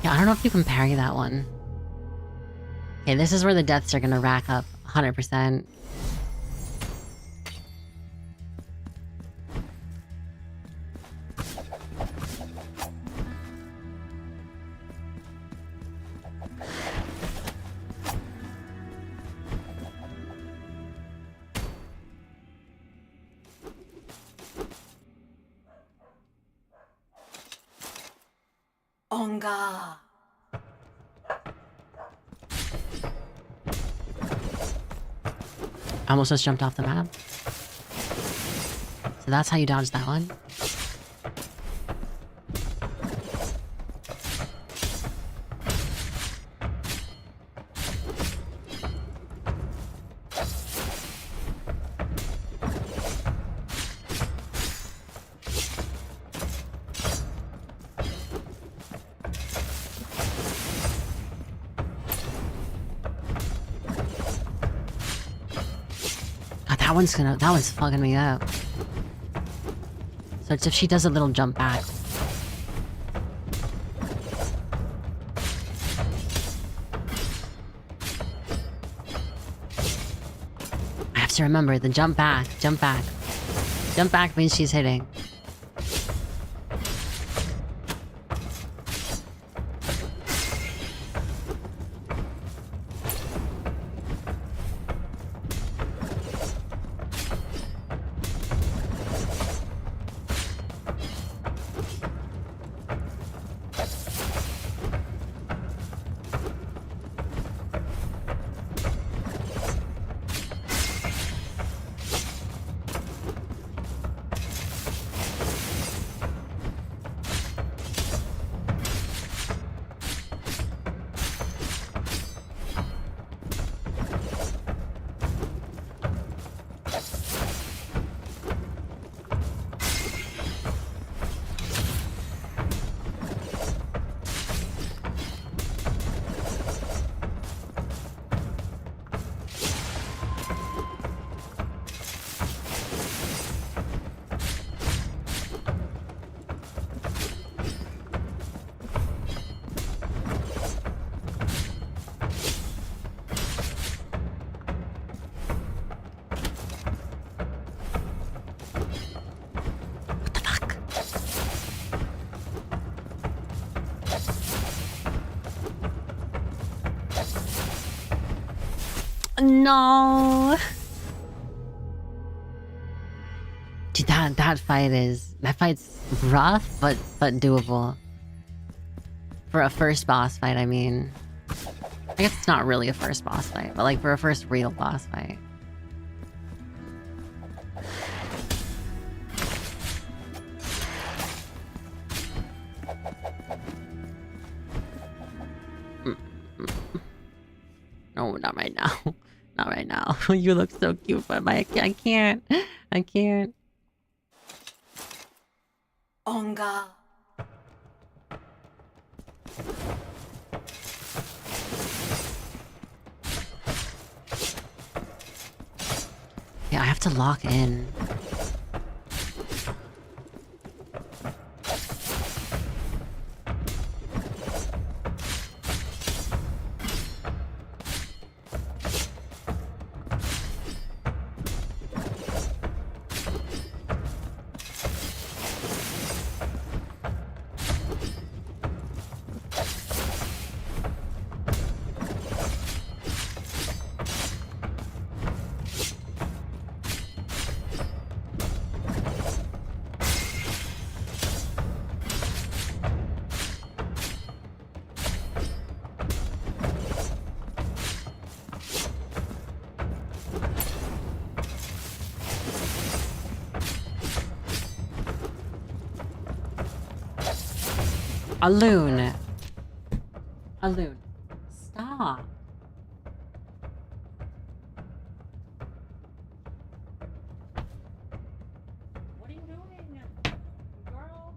Yeah, I don't know if you can parry that one. Okay, this is where the deaths are gonna rack up 100%. On guard. I almost just jumped off the map. So that's how you dodge that one. That one's fucking me up. So it's if she does a little jump back. have to remember the jump back. Jump back. Jump back means she's hitting. No. Dude, that fight's rough, but doable. For a first boss fight, I mean. I guess it's not really a first boss fight, but like for a first real boss fight. No, not right now. Not right now. You look so cute, but I can't. I can't. Onga. Yeah, I have to lock in. A loon. A loon. Stop. What are you doing, girl?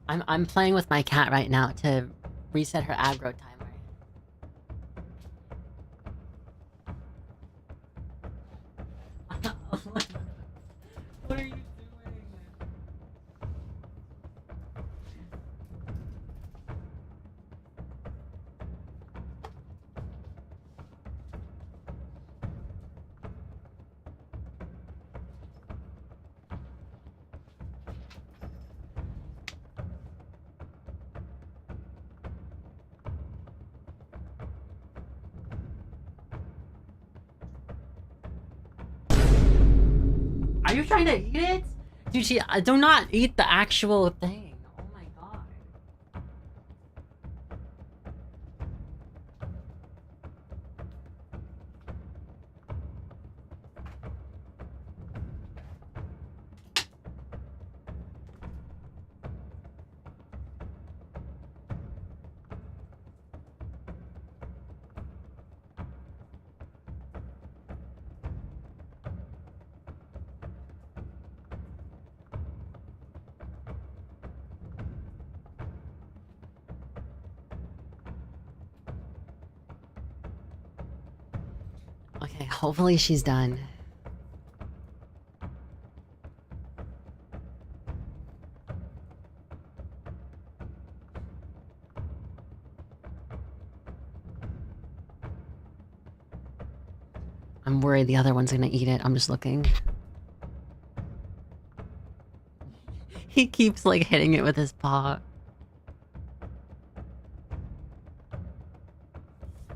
I'm playing with my cat right now to reset her aggro timer. What are you doing? Are you trying to eat it? Dude, do not eat the actual thing. Oh my god. Okay, hopefully she's done. I'm worried the other one's gonna eat it. I'm just looking. He keeps like hitting it with his paw.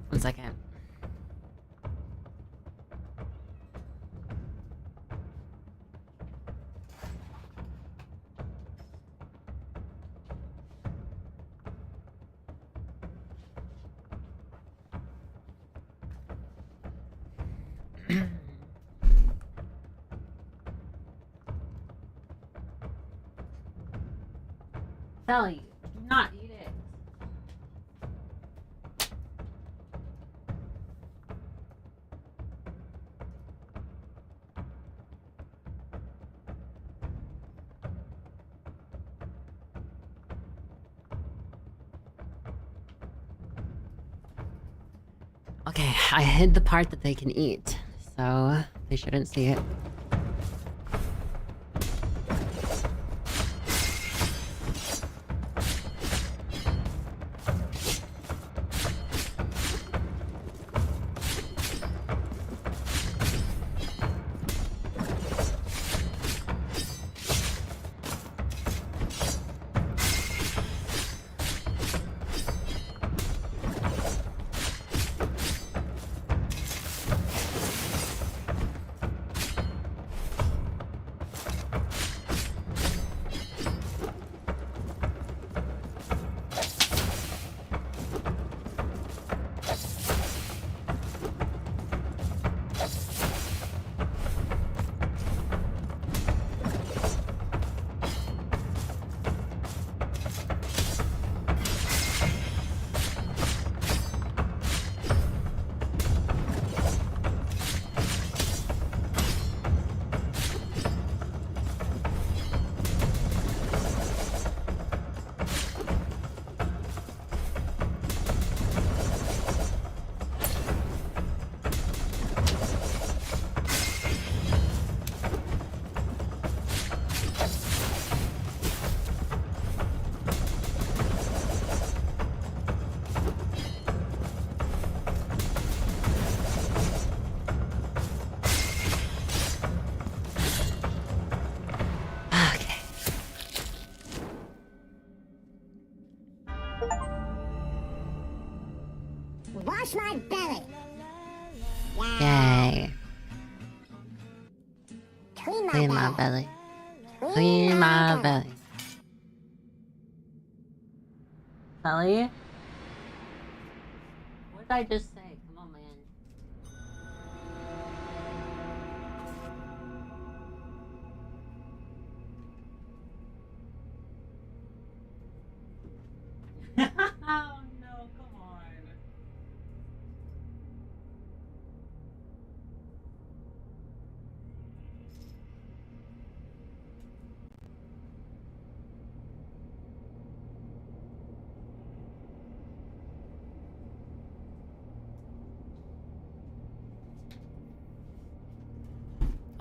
1 second. Sally, do not eat it. Okay, I hid the part that they can eat, so they shouldn't see it. Wash my belly. Yay. Clean my belly. Clean my belly. Sally? What did I just say? Come on, man. Oh no, come on.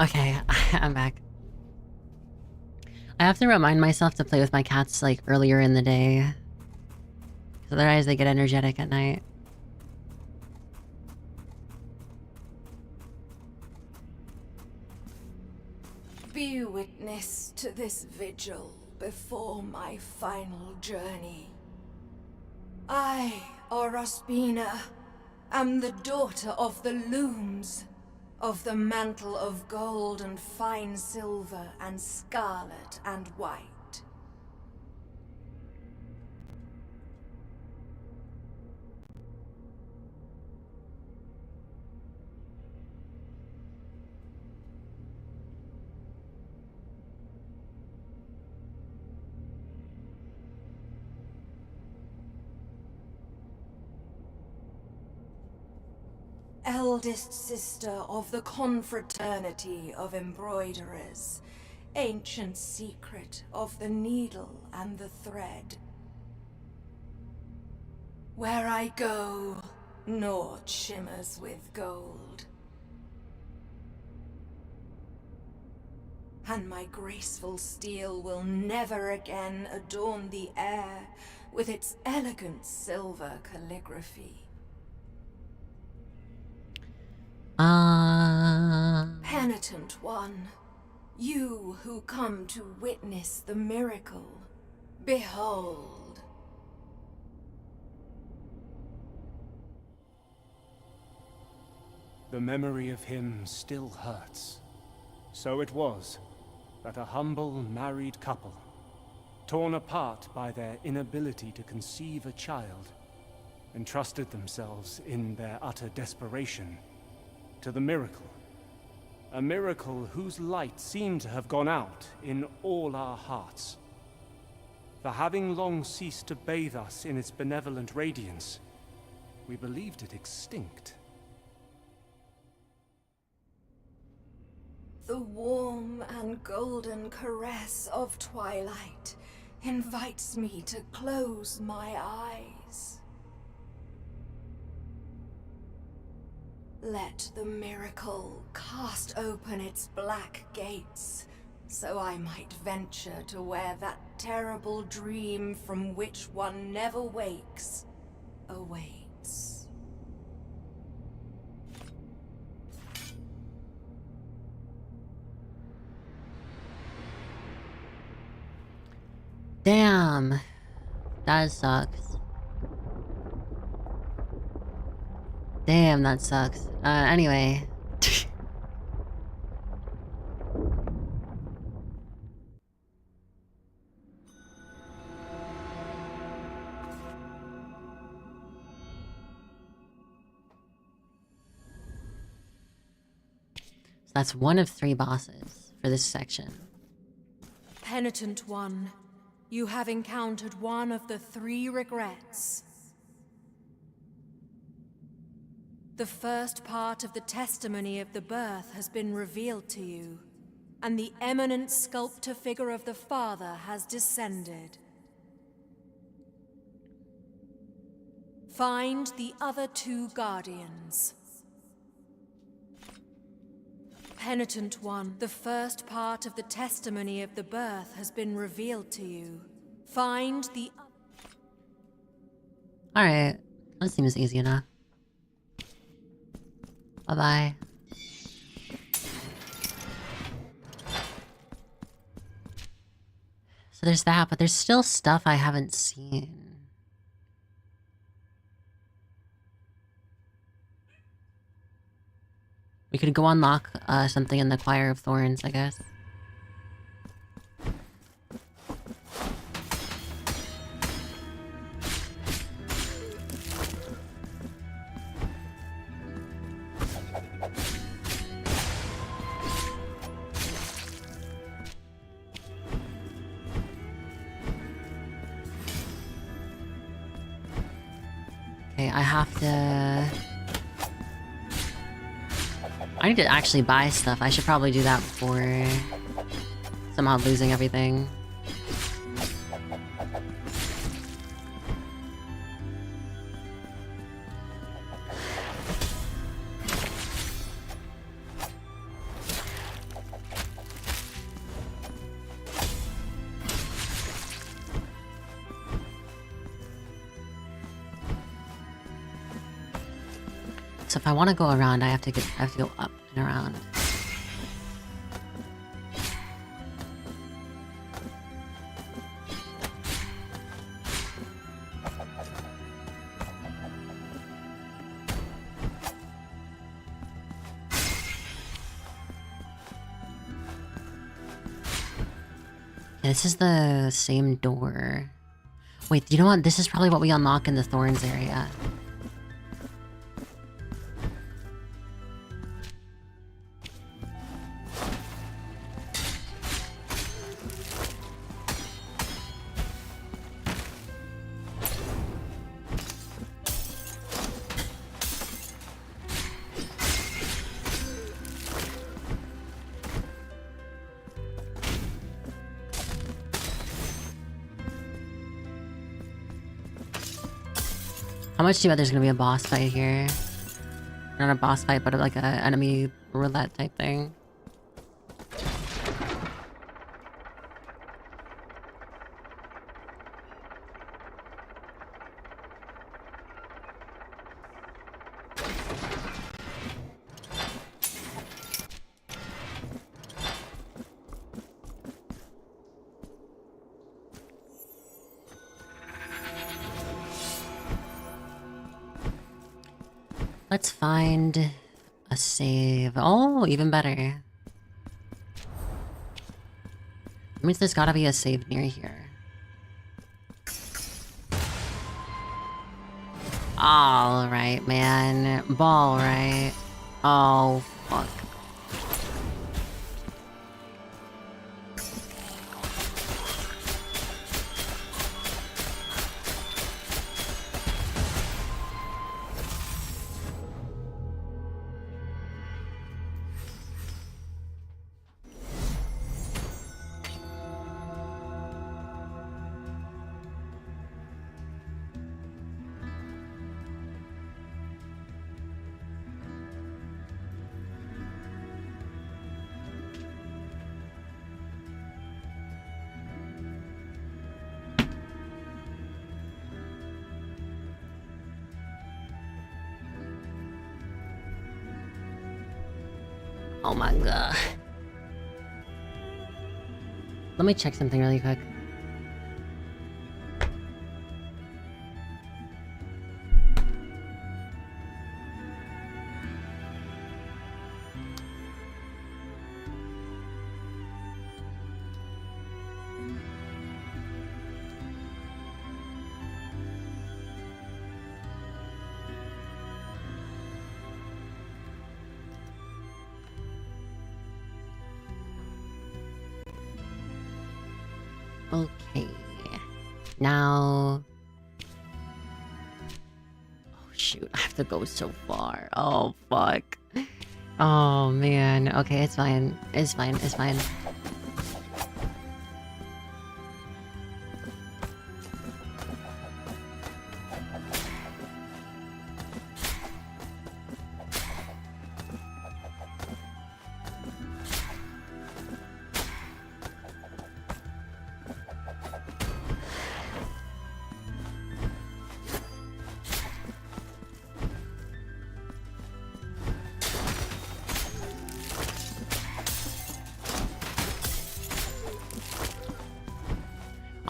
Okay, I'm back. I have to remind myself to play with my cats like earlier in the day. Because otherwise they get energetic at night. Be witness to this vigil before my final journey. I, Orospina, am the daughter of the looms, of the mantle of gold and fine silver and scarlet and white. Eldest sister of the confraternity of embroiderers, ancient secret of the needle and the thread. Where I go, naught shimmers with gold. and my graceful steel will never again adorn the air with its elegant silver calligraphy. Penitent one, you who come to witness the miracle, behold. The memory of him still hurts. So it was that a humble married couple, torn apart by their inability to conceive a child, entrusted themselves in their utter desperation to the miracle. A miracle whose light seemed to have gone out in all our hearts. For having long ceased to bathe us in its benevolent radiance, we believed it extinct. The warm and golden caress of twilight invites me to close my eyes. Let the miracle cast open its black gates, so I might venture to where that terrible dream from which one never wakes awaits. Damn. That sucks. Damn, that sucks. Anyway. So that's one of 3 bosses for this section. Penitent one, you have encountered one of the 3 regrets. The first part of the testimony of the birth has been revealed to you, and the eminent sculptor figure of the Father has descended. Find the other 2 guardians. Penitent one, the first part of the testimony of the birth has been revealed to you. Find the... Alright. That seems easy enough. Bye-bye. So there's that, but there's still stuff I haven't seen. We could go unlock something in the Choir of Thorns, I guess. Okay, I have to... I need to actually buy stuff. I should probably do that before somehow losing everything. So if I want to go around, I have to go up and around. Yeah, this is the same door. Wait, you know what? This is probably what we unlock in the Thorns area. How much do you bet there's gonna be a boss fight here? Not a boss fight, but like a enemy roulette type thing. Let's find a save. Oh, even better. That means there's gotta be a save near here. Alright, man. Ball, right? Oh, fuck. Oh my god. Let me check something really quick. Okay. Now... Oh shoot, I have to go so far. Oh fuck. Oh man. Okay, it's fine. It's fine. It's fine.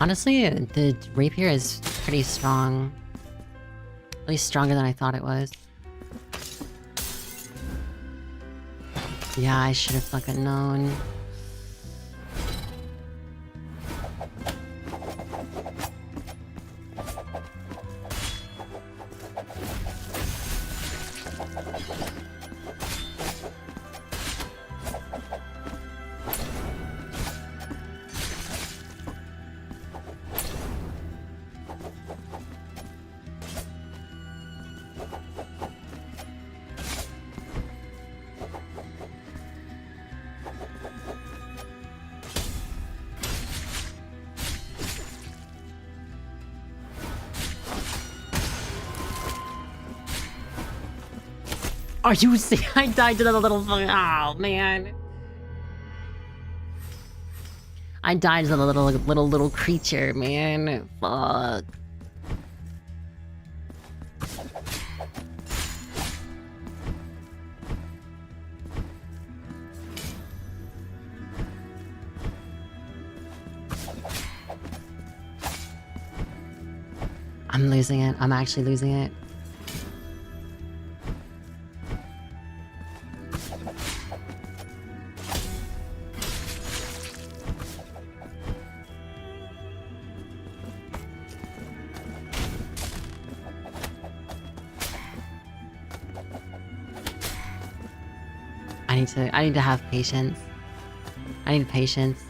Honestly, the rapier is pretty strong. At least stronger than I thought it was. Yeah, I should have fucking known. Are you serious? I died to the little fucking... Oh, man. I died to the little creature, man. Fuck. I'm losing it. I'm actually losing it. I need to have patience. I need patience.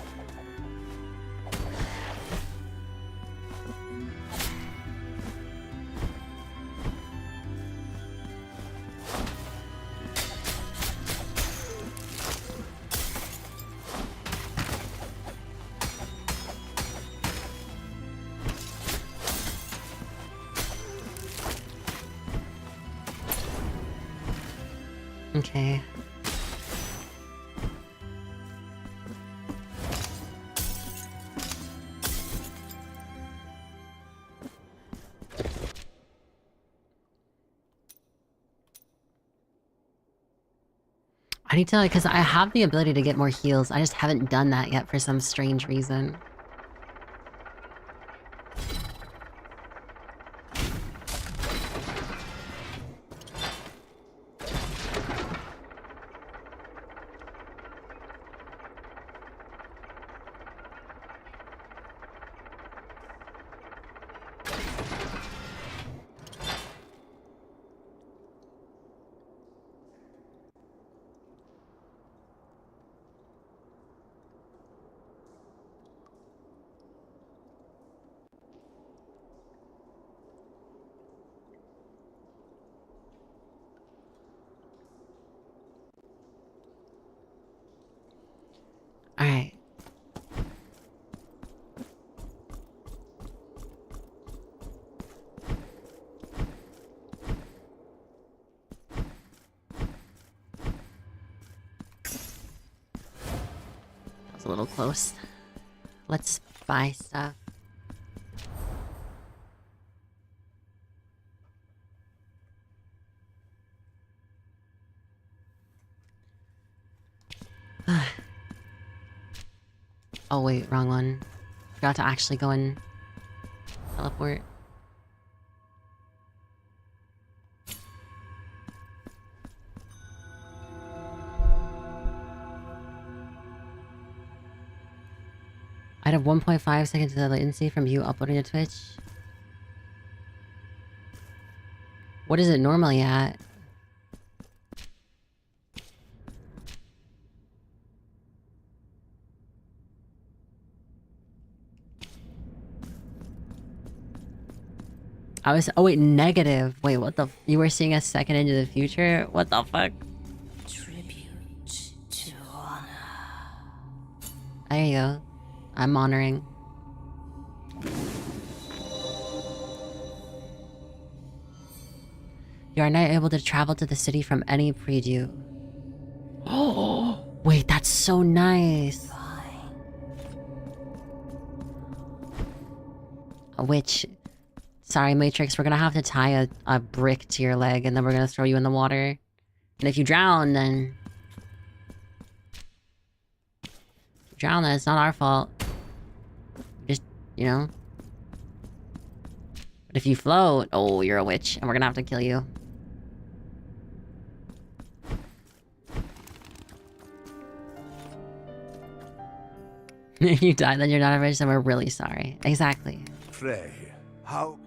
Okay. I need to, because I have the ability to get more heals. I just haven't done that yet for some strange reason. little close. Let's buy stuff. Oh wait, wrong one. Forgot to actually go and teleport. I'd have 1.5 seconds of latency from you uploading to Twitch. What is it normally at? Oh wait, negative. Wait, what the you were seeing a second into the future? What the fuck? Tribute to honor. There you go. I'm honoring. You are now able to travel to the city from any preview. Oh, wait, that's so nice. Which, sorry, Matrix, we're gonna have to tie a brick to your leg and then we're gonna throw you in the water. And if you drown, then... If you drown, then it's not our fault. Just, you know. But if you float, oh, you're a witch and we're gonna have to kill you. If you die, then you're not a witch, then we're really sorry. Exactly. Pray, how...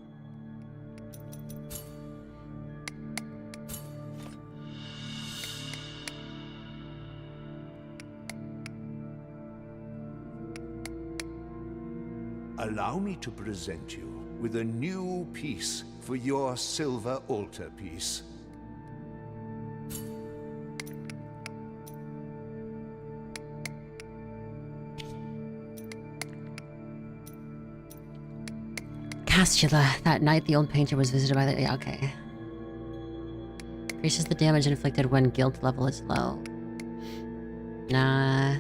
Allow me to present you with a new piece for your silver altarpiece. Castula. That night, the old painter was visited by the... Yeah, okay. Increases the damage inflicted when guilt level is low. Nah.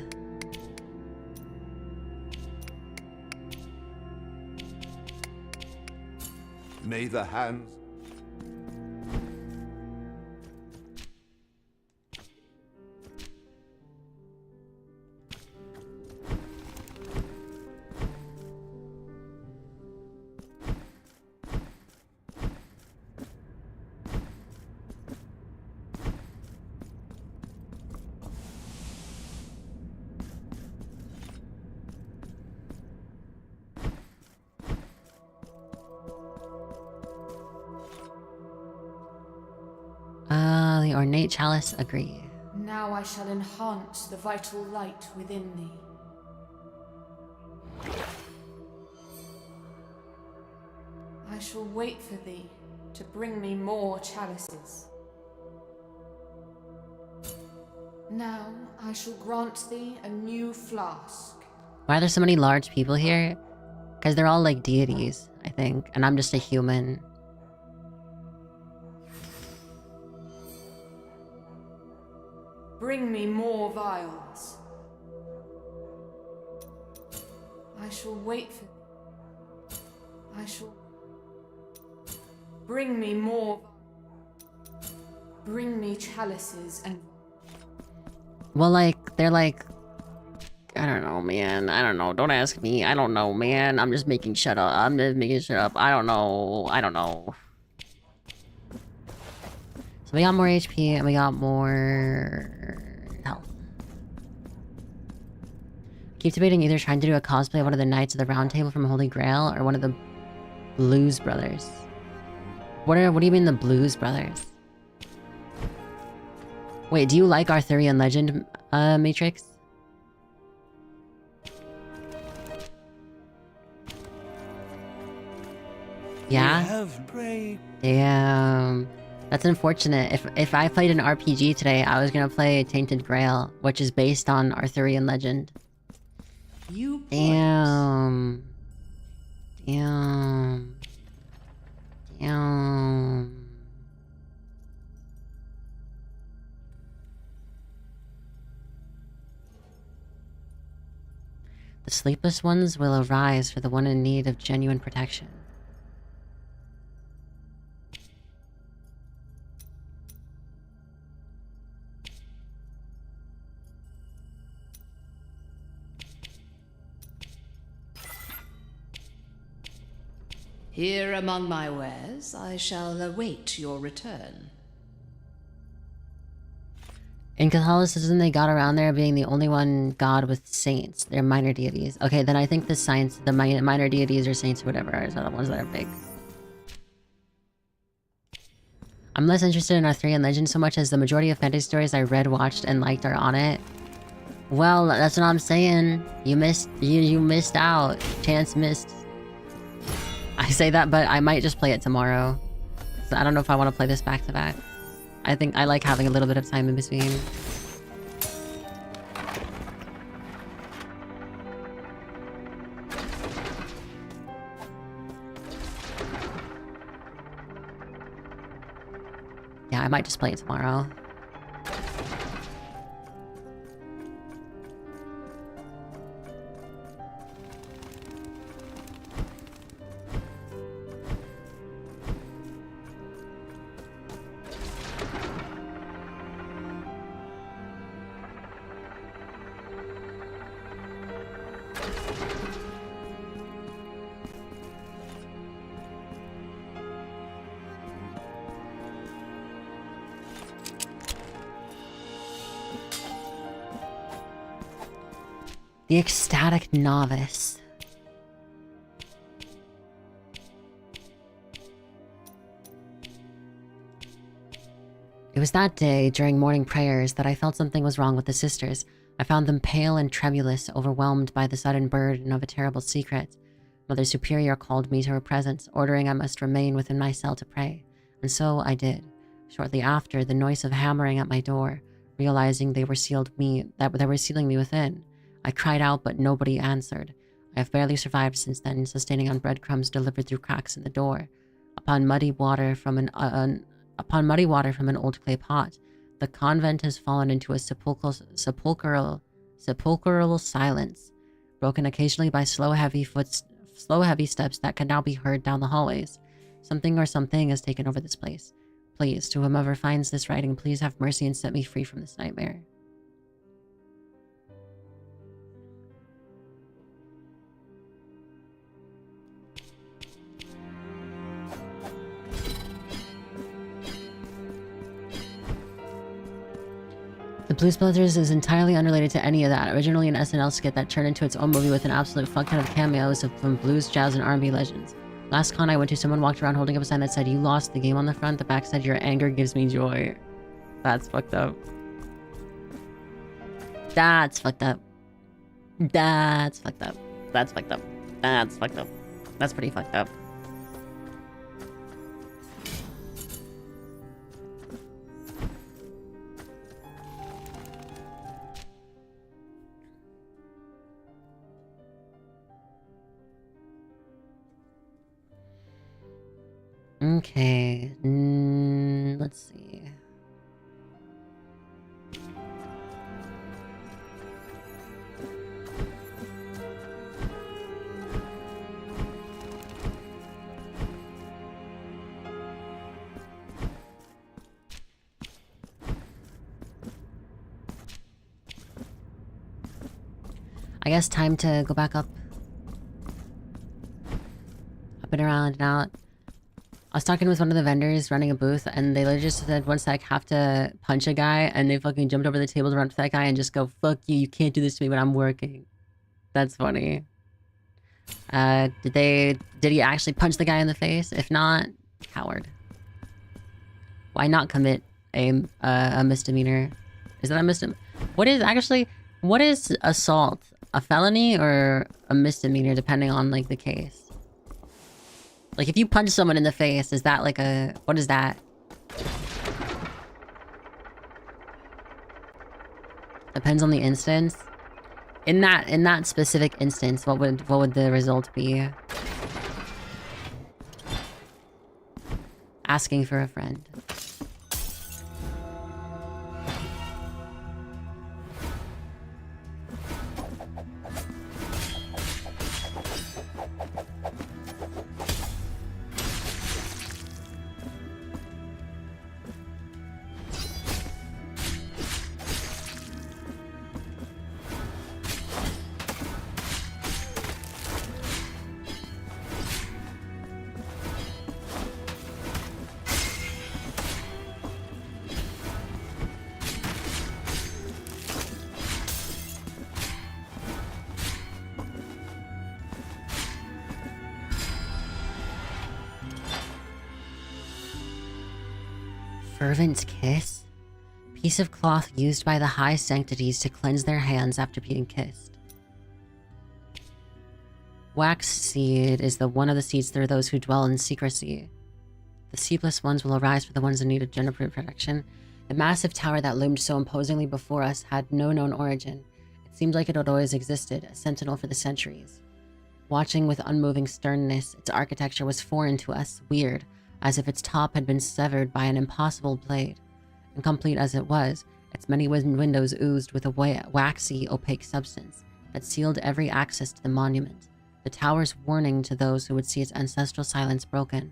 May the hands... The ornate chalice agree. Now I shall enhance the vital light within thee. I shall wait for thee to bring me more chalices. Now I shall grant thee a new flask. Why are there so many large people here? Because they're all like deities, I think. And I'm just a human. Bring me more vials. I shall wait for... I shall... Bring me more... Bring me chalices and... Well, like, they're like... I don't know, man. I don't know. Don't ask me. I don't know, man. I'm just making shit up. I'm just making shit up. I don't know. I don't know. So we got more HP and we got more... health. Keep debating either trying to do a cosplay of one of the Knights of the Round Table from Holy Grail or one of the Blues Brothers. What do you mean the Blues Brothers? Wait, do you like Arthurian legend, Matrix? Yeah? Damn. That's unfortunate. If I played an RPG today, I was gonna play Tainted Grail, which is based on Arthurian legend. Damn. Damn. Damn. The sleepless ones will arise for the one in need of genuine protection. Here among my wares, I shall await your return. In Catholicism, they got around there being the only one god with saints. They're minor deities. Okay, then I think the minor deities or saints or whatever are the ones that are big. I'm less interested in Arthurian legend so much as the majority of fantasy stories I read, watched, and liked are on it. Well, that's what I'm saying. You missed out. Chance missed. I say that, but I might just play it tomorrow. So I don't know if I want to play this back to back. I think I like having a little bit of time in between. Yeah, I might just play it tomorrow. The ecstatic novice. It was that day, during morning prayers, that I felt something was wrong with the sisters. I found them pale and tremulous, overwhelmed by the sudden burden of a terrible secret. Mother Superior called me to her presence, ordering I must remain within my cell to pray. And so I did. Shortly after, the noise of hammering at my door, realizing they were sealing me within. I cried out, but nobody answered. I have barely survived since then, sustaining on breadcrumbs delivered through cracks in the door. Upon muddy water from an old clay pot, the convent has fallen into a sepulchral silence, broken occasionally by slow, heavy steps that can now be heard down the hallways. Something or something has taken over this place. Please, to whomever finds this writing, please have mercy and set me free from this nightmare. The Blues Brothers is entirely unrelated to any of that. Originally an SNL skit that turned into its own movie with an absolute fuckton of cameos from blues, jazz, and R&B legends. Last con I went to, someone walked around holding up a sign that said, "You lost the game" on the front. The back said, "Your anger gives me joy." That's fucked up. That's fucked up. That's fucked up. That's fucked up. That's fucked up. That's pretty fucked up. Okay, let's see. I guess time to go back up and around and out. I was talking with one of the vendors running a booth, and they literally just said, "One sec, have to punch a guy," and they fucking jumped over the table to run up to that guy and just go, "Fuck you, you can't do this to me when I'm working." That's funny. Did he actually punch the guy in the face? If not, coward. Why not commit a misdemeanor? Is that a misdemeanor? What is assault? A felony or a misdemeanor, depending on, like, the case? Like, if you punch someone in the face, is that like a... What is that? Depends on the instance. In that specific instance, what would the result be? Asking for a friend. Fervent kiss? Piece of cloth used by the high sanctities to cleanse their hands after being kissed. Wax seed is the one of the seeds through those who dwell in secrecy. The seedless ones will arise for the ones in need of genital protection. The massive tower that loomed so imposingly before us had no known origin. It seemed like it had always existed, a sentinel for the centuries. Watching with unmoving sternness, its architecture was foreign to us, weird, as if its top had been severed by an impossible blade. Incomplete as it was, its many windows oozed with a waxy, opaque substance that sealed every access to the monument, the tower's warning to those who would see its ancestral silence broken.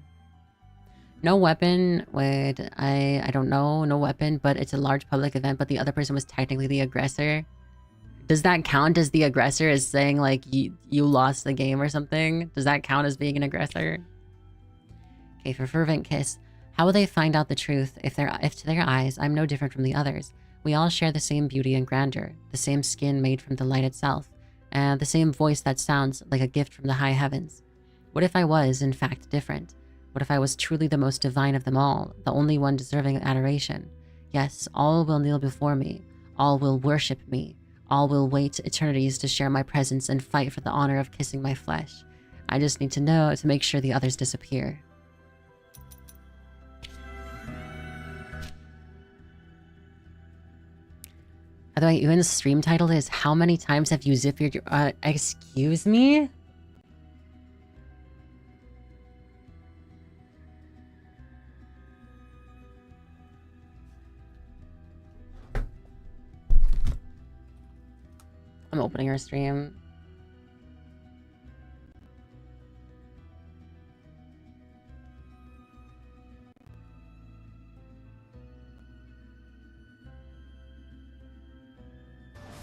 No weapon would... I don't know, no weapon, but it's a large public event, but the other person was technically the aggressor. Does that count as the aggressor as saying, like, you lost the game or something? Does that count as being an aggressor? Okay, for Fervent Kiss, how will they find out the truth if to their eyes I'm no different from the others? We all share the same beauty and grandeur, the same skin made from the light itself, and the same voice that sounds like a gift from the high heavens. What if I was, in fact, different? What if I was truly the most divine of them all, the only one deserving of adoration? Yes, all will kneel before me, all will worship me, all will wait eternities to share my presence and fight for the honor of kissing my flesh. I just need to know to make sure the others disappear. By the way, even the stream title is How many times have you zipped your... excuse me? I'm opening her stream.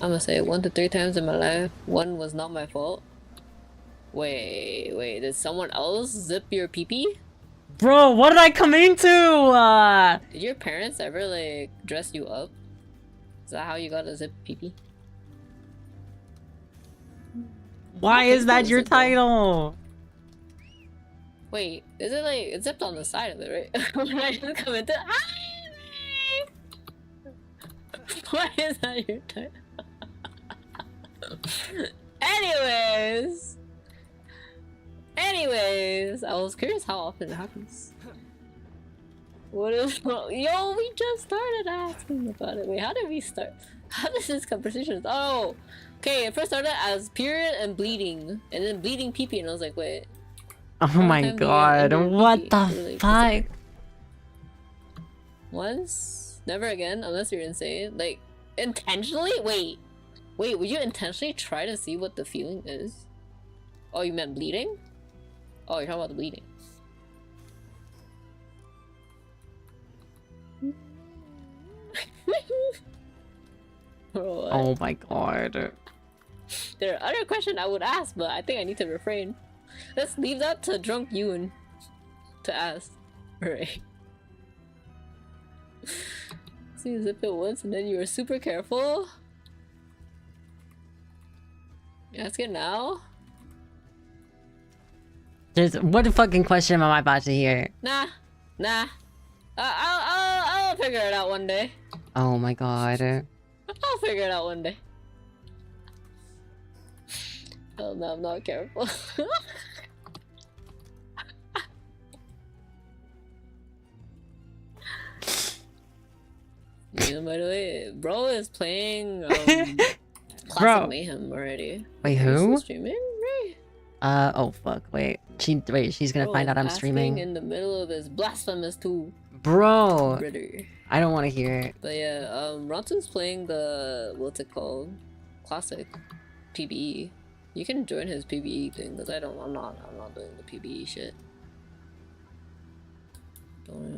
I'm gonna say 1 to 3 times in my life. 1 was not my fault. Wait, did someone else zip your pee-pee? Bro, what did I come into? Did your parents ever, like, dress you up? Is that how you got a zip pee-pee? Why is that your title? Wait, is it like, it's zipped on the side of it, right? When I just come into... Why is that your title? Anyways, I was curious how often it happens. What is... Yo, we just started asking about it. Wait, how did we start? How does this conversation... Oh! Okay, it first started as period and bleeding. And then bleeding pee-pee, and I was like, wait. Oh my god, what the fuck? Once? Never again, unless you're insane. Like, intentionally? Wait, would you intentionally try to see what the feeling is? Oh, you meant bleeding? Oh, you're talking about the bleeding. Oh my god. There are other questions I would ask, but I think I need to refrain. Let's leave that to drunk Yoon to ask. Alright. So you zip it once and then you were super careful? You ask it now? What fucking question am I about to hear? Nah. I'll figure it out one day. Oh my god. I'll figure it out one day. Oh no, I'm not careful. Yeah, by the way, bro is playing Classic Mayhem already. Wait, who? Streaming, right? Oh fuck, wait, she's gonna find out I'm streaming. In the middle of his Blasphemous 2. Bro, Brother. I don't want to hear it. But yeah, Rontu's playing the, what's it called? Classic PBE. You can join his PBE thing, because I'm not doing the PBE shit.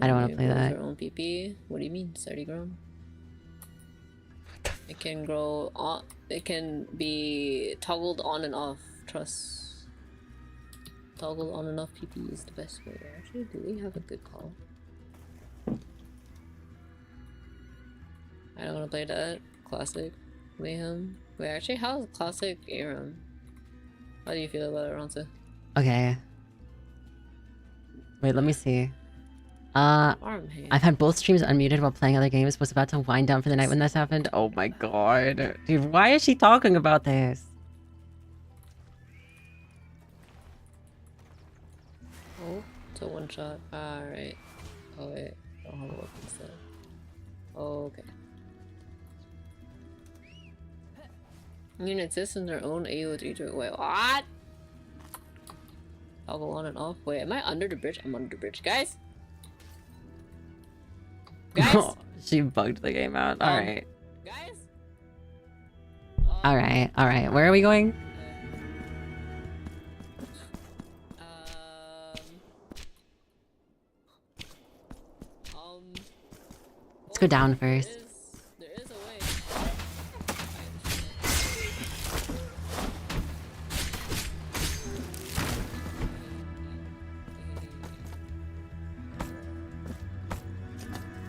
I don't want to play that. Your own PP? What do you mean? It's already grown. It can grow on. It can be toggled on and off. Trust. Toggle on and off PP is the best way. Actually, do we have a good call? I don't want to play that. Classic Mayhem. Wait, actually, how's Classic Aram? How do you feel about it, Ronsa? Okay. Wait, let me see. I've had both streams unmuted while playing other games. Was about to wind down for the night when this happened. Oh my god. Dude, why is she talking about this? Oh, it's a one shot. Alright. Oh wait. I don't have a weapon set. Okay. Unit systems their own AO3 to wait, what? I'll go on and off. Wait, am I under the bridge? I'm under the bridge. Guys? Guys? She bugged the game out. Alright. Guys? Alright, alright. Where are we going? Let's go down first. There is a way.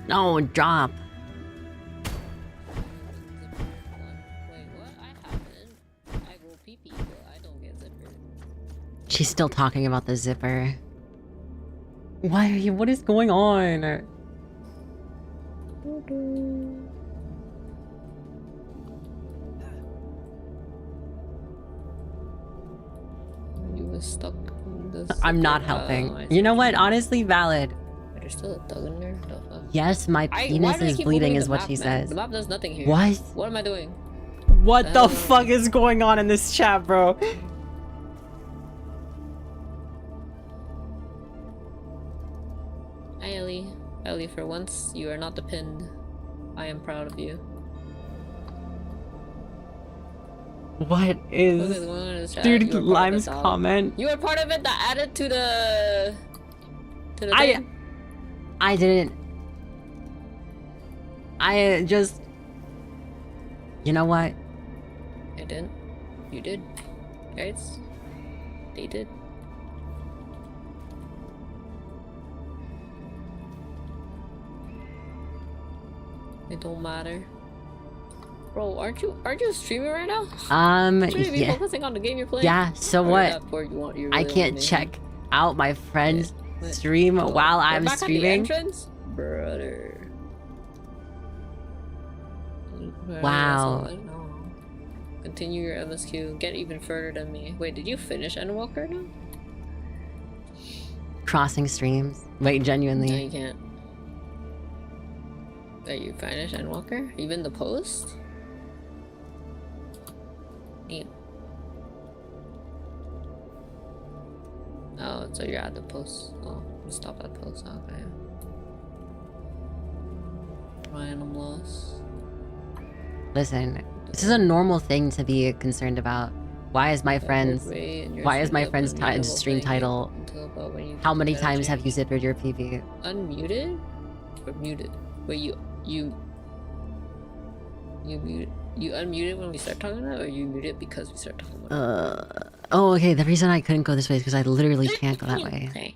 No, drop. Wait, what? I haven't. I go pee pee, but I don't get zipper. She's still talking about the zipper. Why are you? What is going on? You were stuck in this. I'm not helping. You know what? Honestly, valid. There's still a thug in there? The fuck? Yes, my why penis do I is keep bleeding moving is the what map, she man? says. The map does nothing here. What? What am I doing? What the fuck is going on in this chat, bro? Hi, Ellie. Ellie, for once, you are not the pinned. I am proud of you. What is... Dude, Lime's comment. You were part of it that added to the... thing? I didn't... I just... You know what? I didn't. You did. Guys. They did. It don't matter. Bro, aren't you streaming right now? Shouldn't you be yeah. focusing on the game you're playing? Yeah, so Or what? that board you I really can't want to check out my friend's stream Oh, while we're I'm back at the streaming. entrance? Brother. Wow. I don't know. Continue your MSQ. Get even further than me. Wait, did you finish Endwalker now? Crossing streams. Wait, genuinely. No, you can't. Wait, you finished Endwalker? Even the post? Neat. Oh, so you're at the post. Oh, you stop at post. Okay. Ryan, I'm lost. Listen, this is a normal thing to be concerned about. Why is my friend's stream title? How many times have you zippered your PV? Unmuted or muted? Wait, you unmuted when we start talking about it, or you muted because we start talking about it? Oh, okay. The reason I couldn't go this way is because I literally can't go that way. Okay.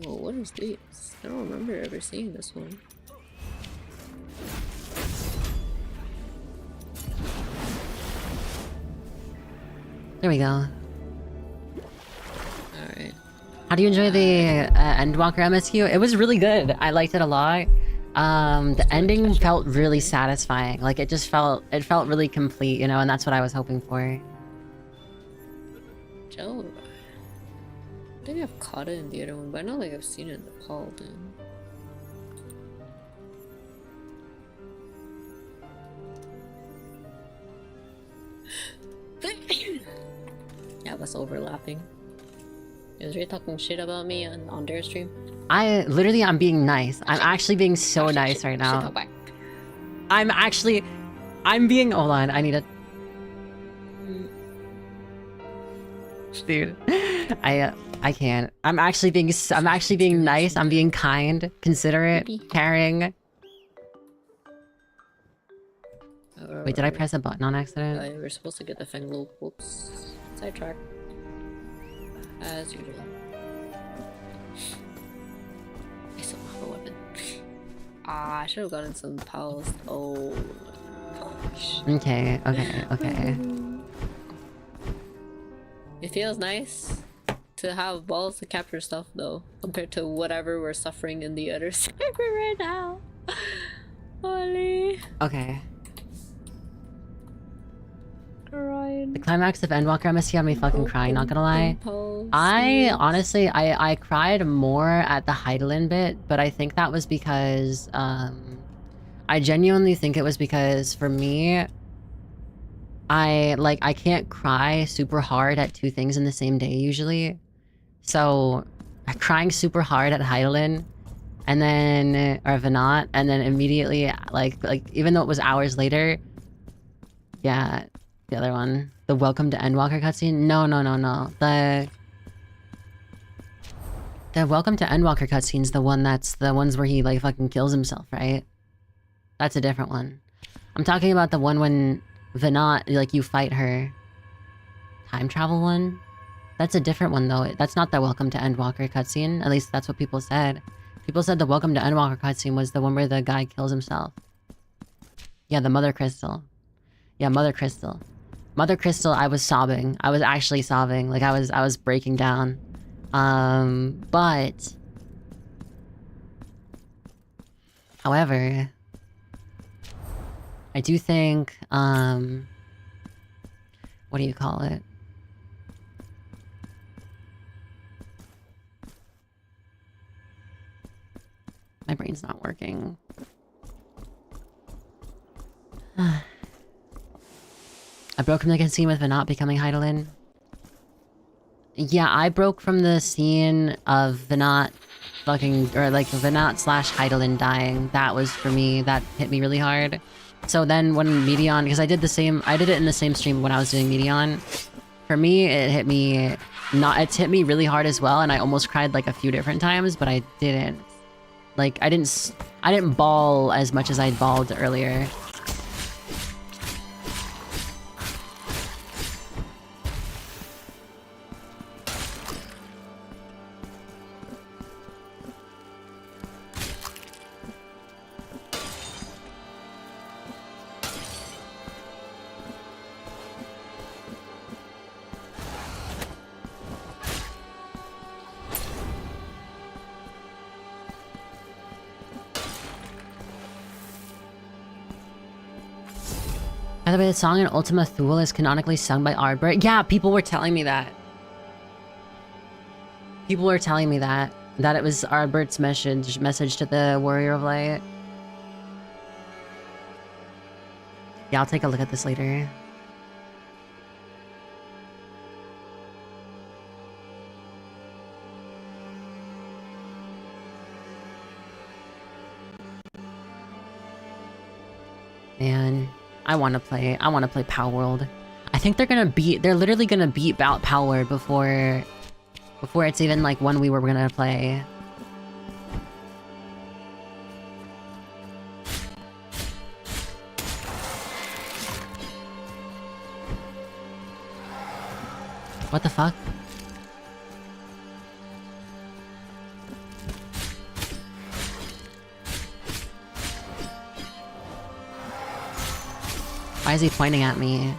Oh, what is this? I don't remember ever seeing this one. There we go. Alright. How do you enjoy the Endwalker MSQ? It was really good. I liked it a lot. The ending felt really satisfying. Like it felt really complete, you know, and that's what I was hoping for. Joe. I think I've caught it in the other one, but I know like I've seen it in the Paul then. Yeah, that's overlapping. Is Ray talking shit about me on their stream? I'm being nice. I'm actually being so nice right now. I'm being, hold on, I need a... Dude, I can't. I'm actually being nice. I'm being kind, considerate, caring. Wait, did I press a button on accident? We're supposed to get the Feng Lu. Whoops. Sidetrack. As usual. I still don't have a weapon. Ah, I should have gotten some pals. Oh. Gosh. Okay. It feels nice. to have balls to capture stuff though, compared to whatever we're suffering in the other server right now. Holy. Okay. Crying. The climax of Endwalker MSC had me fucking crying, not gonna lie. I honestly, I cried more at the Heidelin bit, but I think that was because, I genuinely think it was because, for me, I can't cry super hard at two things in the same day, usually. So, crying super hard at Heidelin, and then, or Venat, and then immediately, like, even though it was hours later, yeah, the other one. The Welcome to Endwalker cutscene? No. The Welcome to Endwalker cutscene's the one that's the ones where he, like, fucking kills himself, right? That's a different one. I'm talking about the one when Venat, like, you fight her. Time travel one? That's a different one, though. That's not the Welcome to Endwalker cutscene. At least that's what people said. People said the Welcome to Endwalker cutscene was the one where the guy kills himself. Yeah, the Mother Crystal. Yeah, Mother Crystal. Mother Crystal, I was sobbing. I was actually sobbing. Like, I was breaking down. But... However... I do think, what do you call it? My brain's not working. I broke from the scene with Venat becoming Heidelin. Yeah, I broke from the scene of Venat fucking, or like Venat / Heidelin dying. That was, for me, that hit me really hard. So then when Medion, because I did it in the same stream when I was doing Medion. For me, it hit me, it's hit me really hard as well, and I almost cried like a few different times, but I didn't. Like, I didn't bawl as much as I'd bawled earlier. By the way, the song in Ultima Thule is canonically sung by Ardbert. Yeah, people were telling me that. People were telling me that. That it was Ardbert's message to the Warrior of Light. Yeah, I'll take a look at this later. Man, I want to play Power World. I think they're literally gonna beat Power World before it's even like one we were gonna play. What the fuck? Why is he pointing at me?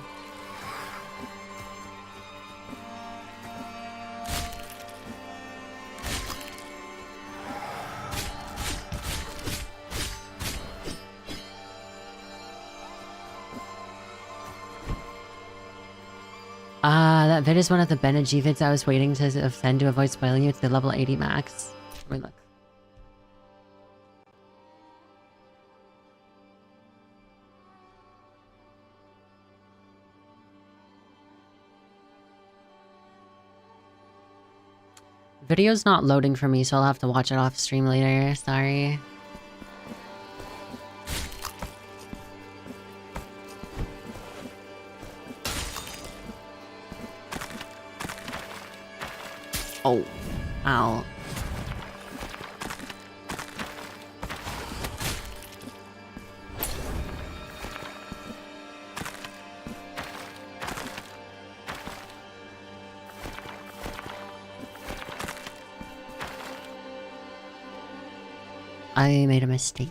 That vid is one of the Beneji vids I was waiting to send to avoid spoiling you. It's the level 80 max. Let me look. Video's not loading for me, so I'll have to watch it off stream later. Sorry. Oh. Ow. I made a mistake.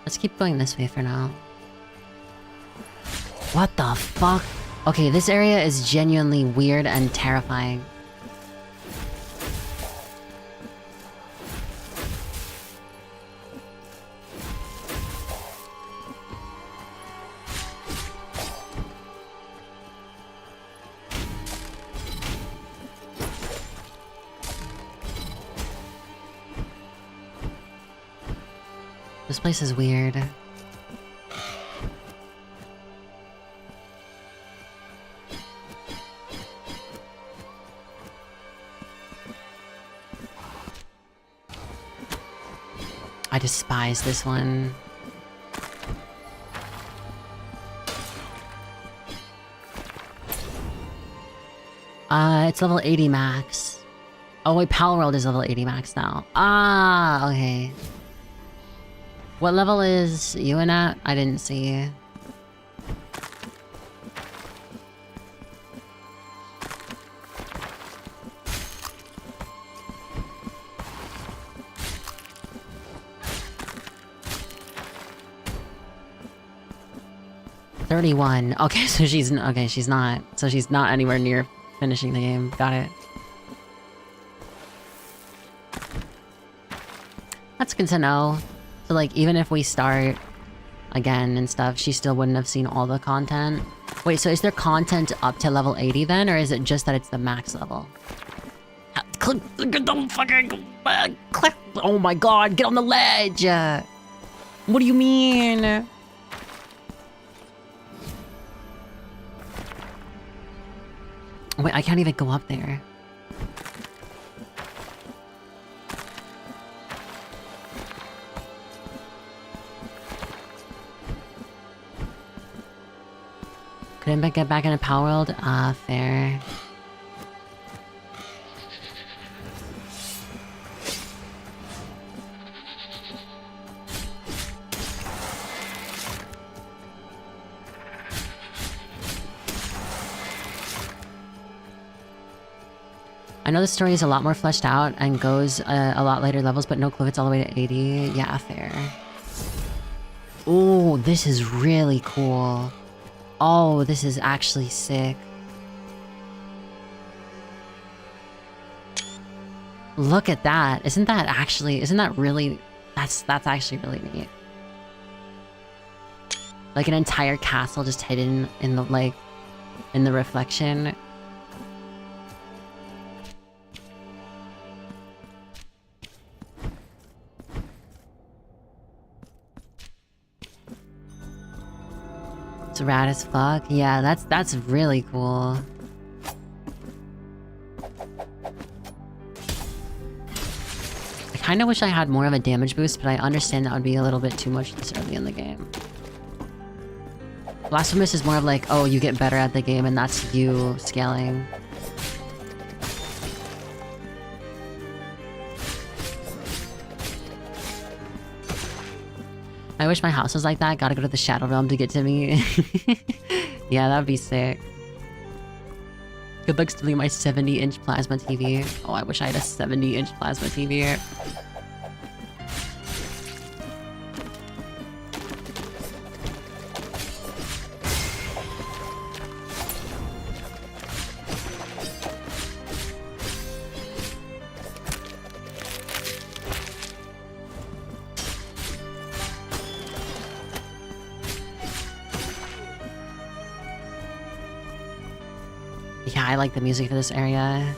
Let's keep going this way for now. What the fuck? Okay, this area is genuinely weird and terrifying. This place is weird. I despise this one. It's level 80 max. Oh wait, Pal World is level 80 max now. Ah, okay. What level is Ewan at? I didn't see. $31. Okay, so she's not. So she's not anywhere near finishing the game. Got it. That's good to know. So like, even if we start again and stuff, she still wouldn't have seen all the content. Wait, so is there content up to level 80 then, or is it just that it's the max level? Click, don't fucking click. Oh my god, get on the ledge. What do you mean? Wait, I can't even go up there. Couldn't get back into Power World? Ah, fair. I know the story is a lot more fleshed out and goes a lot later levels, but no clue if it's all the way to 80. Yeah, fair. Oh, this is really cool. Oh, this is actually sick. Look at that. Isn't that really... That's actually really neat. Like an entire castle just hidden in the, like, in the reflection. It's rad as fuck. Yeah, that's really cool. I kinda wish I had more of a damage boost, but I understand that would be a little bit too much this early in the game. Blasphemous is more of like, oh, you get better at the game and that's you scaling. I wish my house was like that. Gotta go to the Shadow Realm to get to me. Yeah, that'd be sick. Good luck stealing my 70-inch plasma TV. Oh, I wish I had a 70-inch plasma TV. Yeah, I like the music for this area.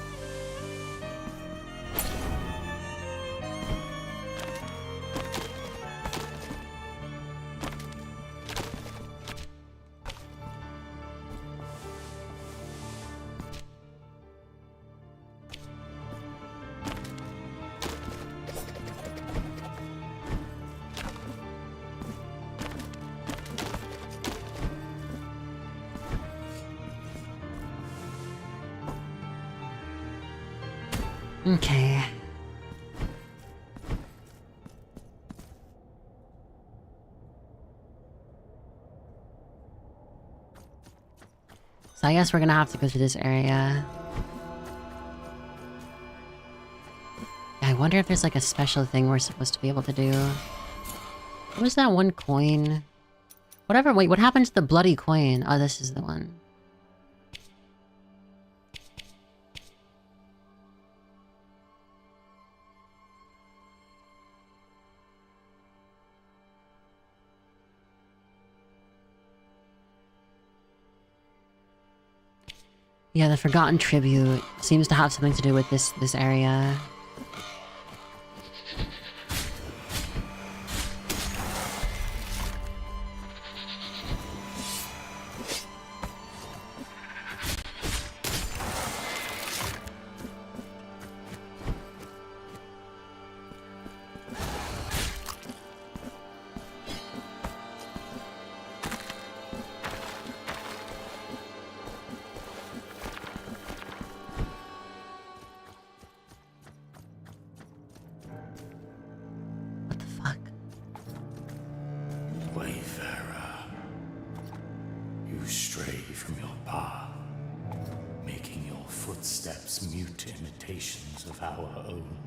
Okay. So I guess we're gonna have to go through this area. I wonder if there's like a special thing we're supposed to be able to do. What was that one coin? Whatever, wait, what happened to the bloody coin? Oh, this is the one. Yeah, the Forgotten Tribute seems to have something to do with this area. Wayfarer, you stray from your path, making your footsteps mute imitations of our own.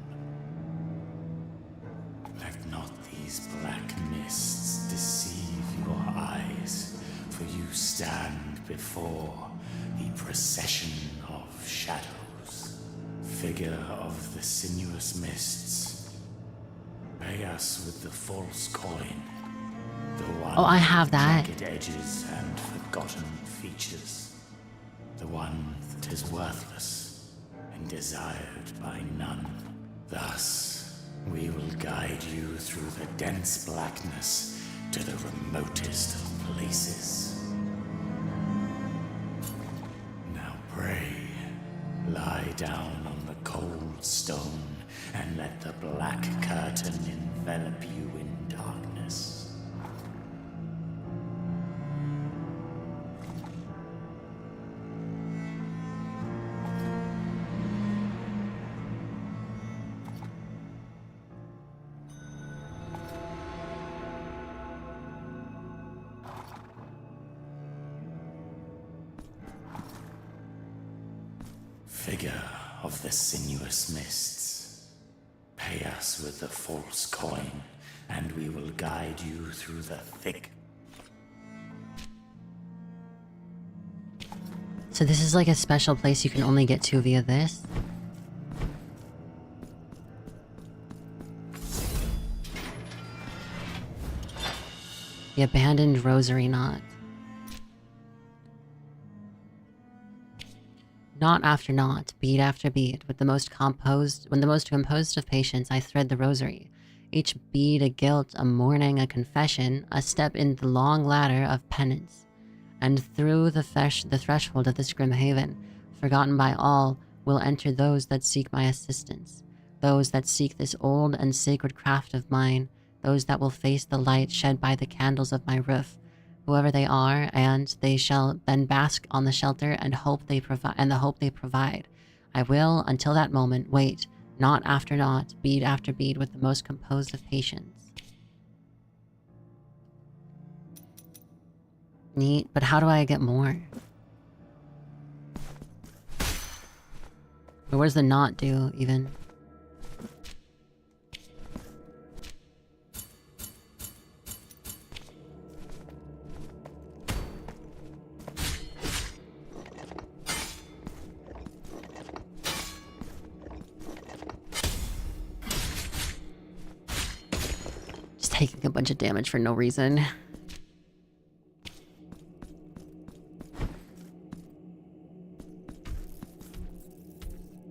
Let not these black mists deceive your eyes, for you stand before the procession of shadows. Figure of the sinuous mists, pay us with the false coin. The one Oh, I have that. with jagged edges and forgotten features. The one that is worthless and desired by none. Thus, we will guide you through the dense blackness to the remotest of places. Now pray, lie down on the cold stone and let the black curtain envelop you in darkness. Figure of the sinuous mists, pay us with the false coin, and we will guide you through the thick. So this is like a special place you can only get to via this? The abandoned rosary knot. Knot after knot, bead after bead, when the most composed of patience, I thread the rosary. Each bead a guilt, a mourning, a confession, a step in the long ladder of penance. And through the threshold of this grim haven, forgotten by all, will enter those that seek my assistance, those that seek this old and sacred craft of mine, those that will face the light shed by the candles of my roof, whoever they are, and they shall then bask on the shelter and the hope they provide. I will, until that moment, wait, knot after knot, bead after bead, with the most composed of patience. Neat, but how do I get more? But what does the knot do, even? Just taking a bunch of damage for no reason.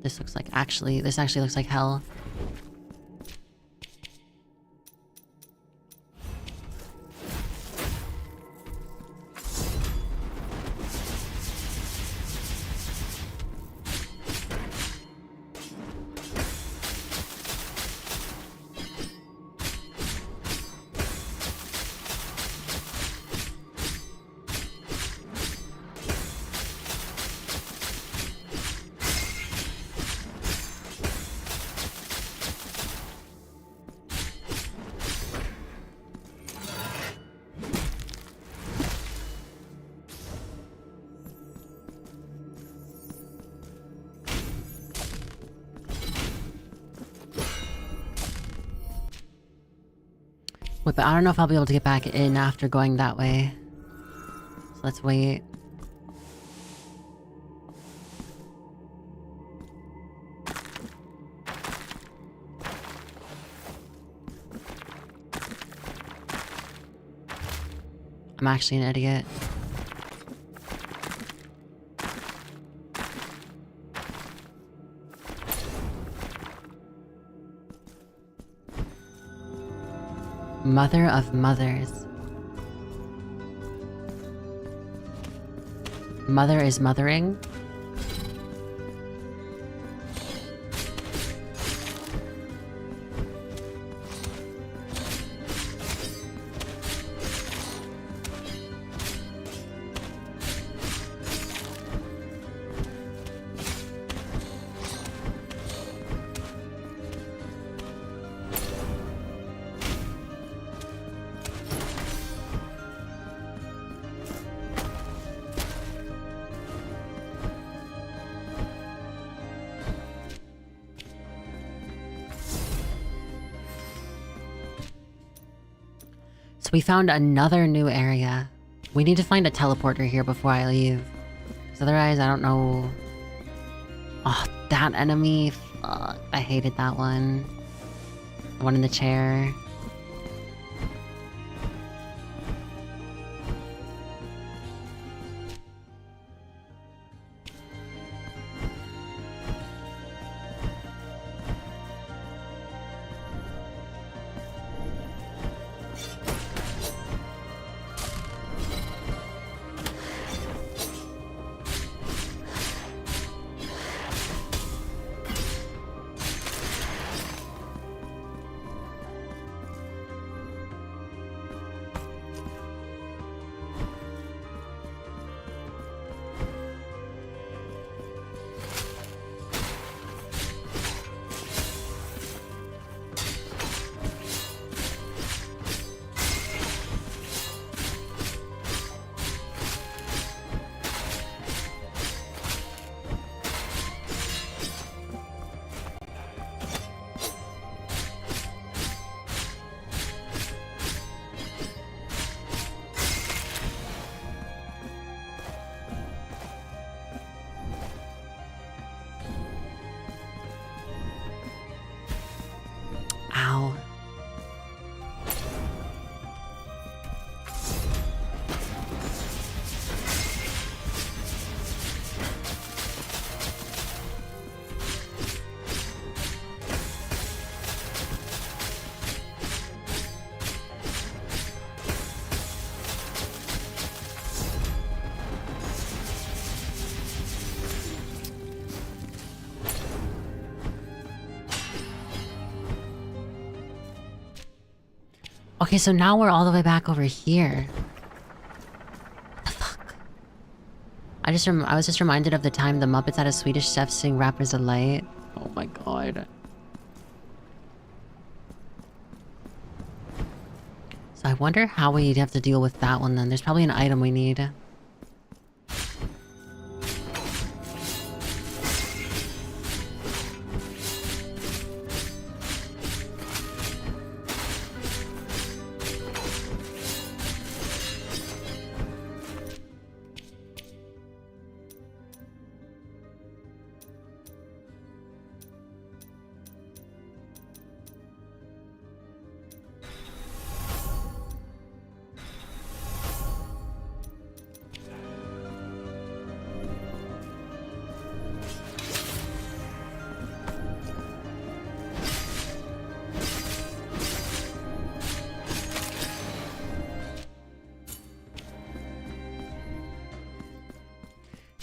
This actually looks like hell. Wait, but I don't know if I'll be able to get back in after going that way. So let's wait. I'm actually an idiot. Mother of mothers. Mother is mothering. So we found another new area. We need to find a teleporter here before I leave. Because otherwise, I don't know... Oh, that enemy. Fuck. I hated that one. The one in the chair. Ow. Okay, so now we're all the way back over here. What the fuck? I was just reminded of the time the Muppets had a Swedish chef sing Rapper's Delight. Oh my god. So I wonder how we'd have to deal with that one then. There's probably an item we need.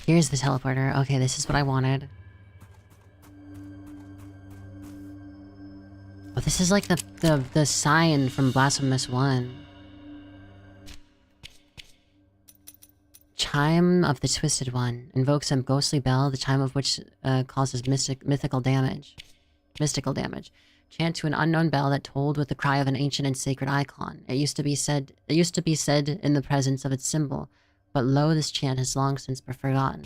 Here's the teleporter. Okay, this is what I wanted. Oh, this is like the sign from Blasphemous 1. Chime of the Twisted One. Invokes some ghostly bell, the chime of which causes mystical damage. Chant to an unknown bell that tolled with the cry of an ancient and sacred icon. It used to be said in the presence of its symbol. But lo, this chant has long since been forgotten.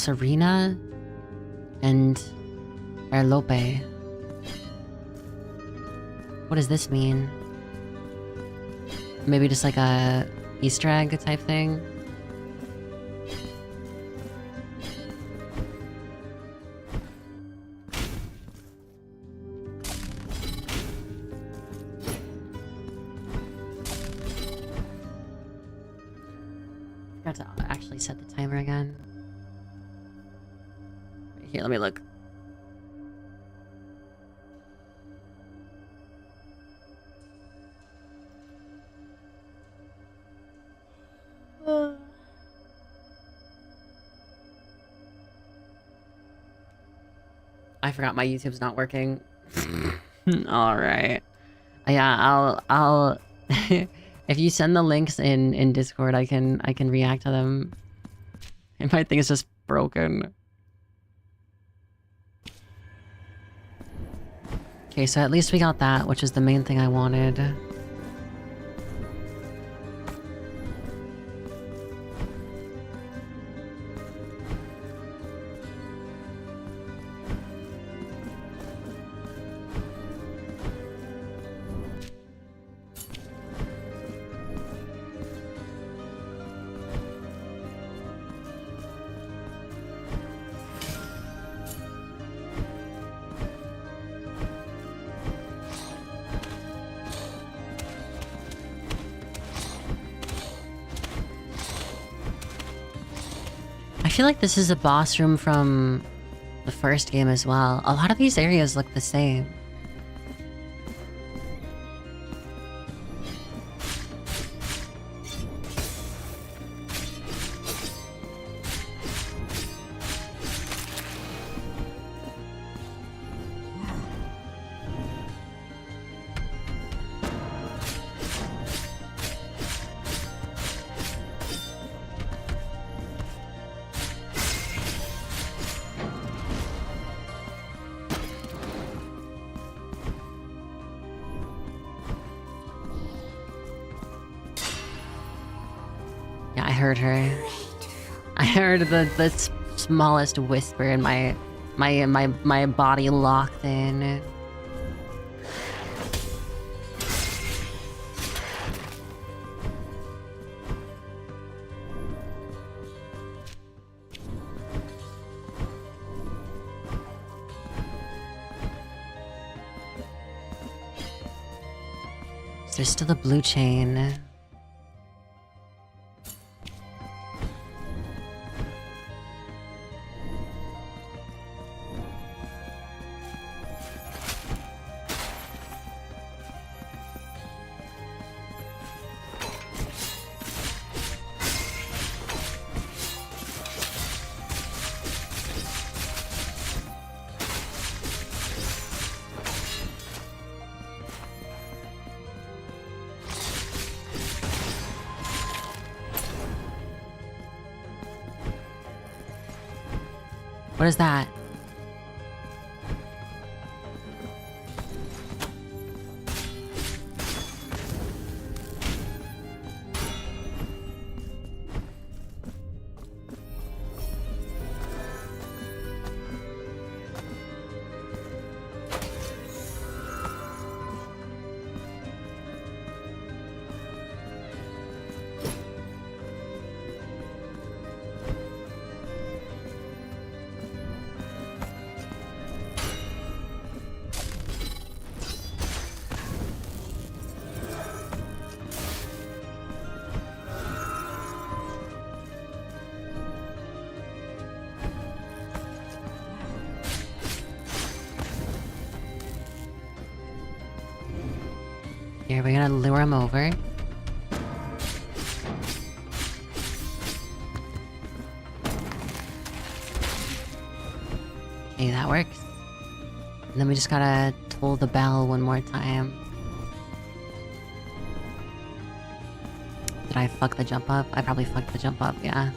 Serena and Erlope. What does this mean? Maybe just like a Easter egg type thing? I forgot to actually set the timer again. Here, let me look. I forgot my YouTube's not working. All right. Yeah, I'll if you send the links in Discord, I can react to them. And my thing is just broken. Okay, so at least we got that, which is the main thing I wanted. I feel like this is a boss room from the first game as well. A lot of these areas look the same. Yeah, I heard her. I heard the smallest whisper and my body locked in. There's still a blue chain. What is that? Here, we're gonna lure him over. Okay, that works. And then we just gotta toll the bell one more time. Did I fuck the jump up? I probably fucked the jump up, yeah.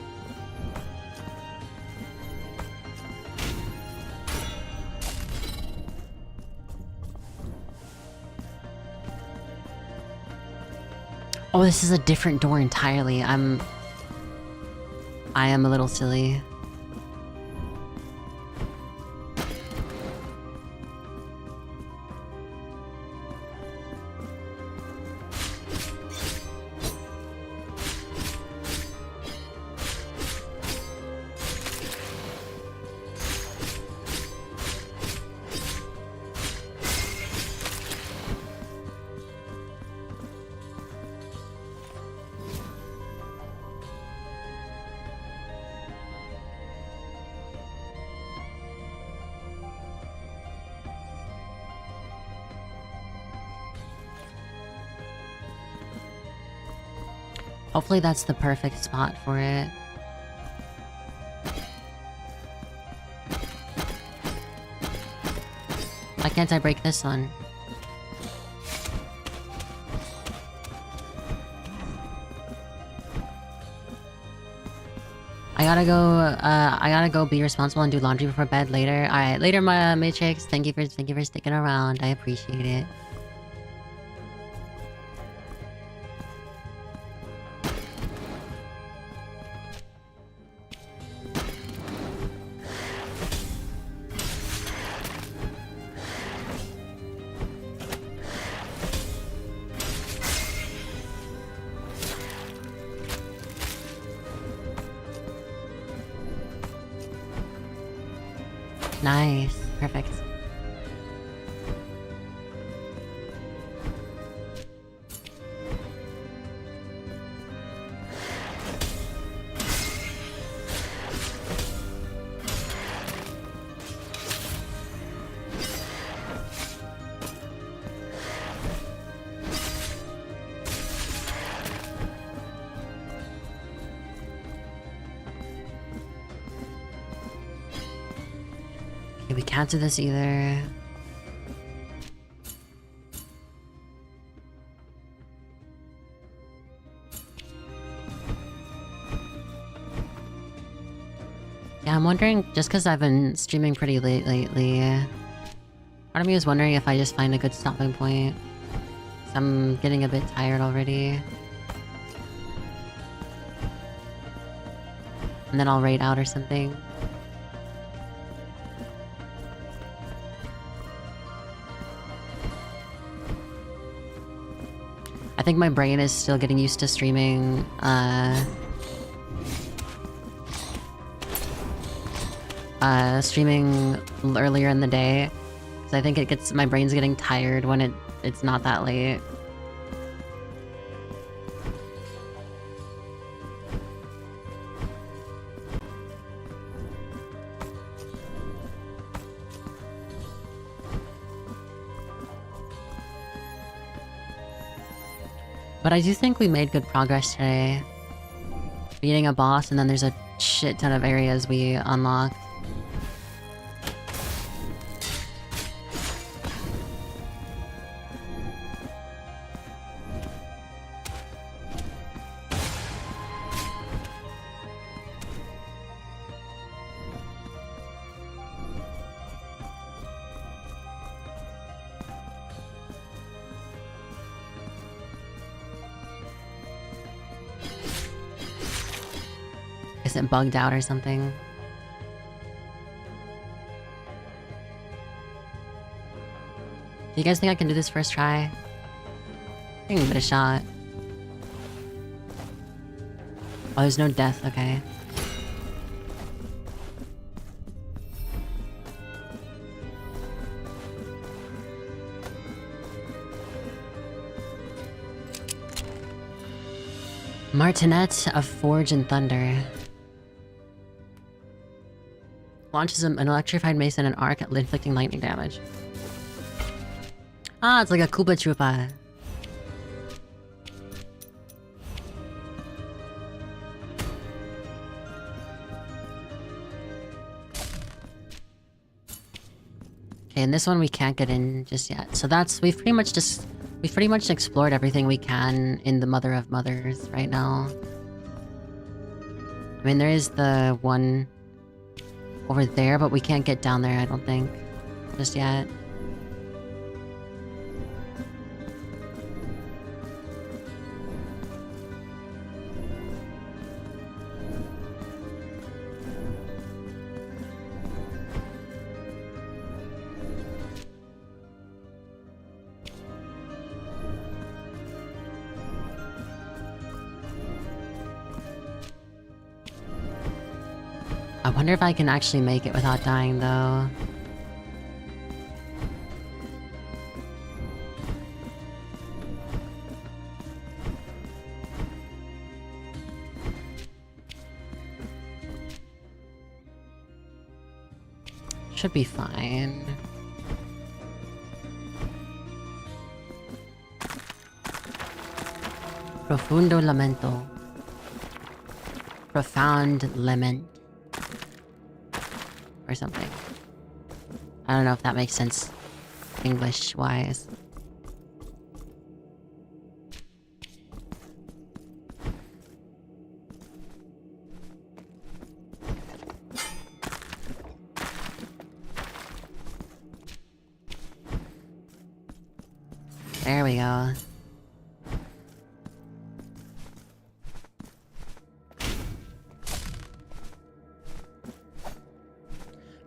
Oh, this is a different door entirely. I am a little silly. Hopefully that's the perfect spot for it. Why can't I break this one? I gotta go be responsible and do laundry before bed later. Alright, later my Matrix. Thank you for sticking around. I appreciate it. Nice. Perfect. Okay, we can't do this either. Yeah, I'm wondering, just because I've been streaming pretty late lately, part of me is wondering if I just find a good stopping point. 'Cause I'm getting a bit tired already. And then I'll raid out or something. I think my brain is still getting used to streaming, streaming earlier in the day. Because I think my brain's getting tired when it's not that late. But I do think we made good progress today. Beating a boss, and then there's a shit ton of areas we unlocked. Is it bugged out or something? Do you guys think I can do this first try? I can give it a shot. Oh, there's no death, okay. Martinet of Forge and Thunder. Launches an electrified mace and an arc, inflicting lightning damage. Ah, it's like a Koopa Troopa. Okay, and this one we can't get in just yet. So we've pretty much explored everything we can in the Mother of Mothers right now. I mean, there is the one over there, but we can't get down there, I don't think, just yet. I wonder if I can actually make it without dying, though. Should be fine. Profundo Lamento. Profound lament. Or something. I don't know if that makes sense English-wise. There we go.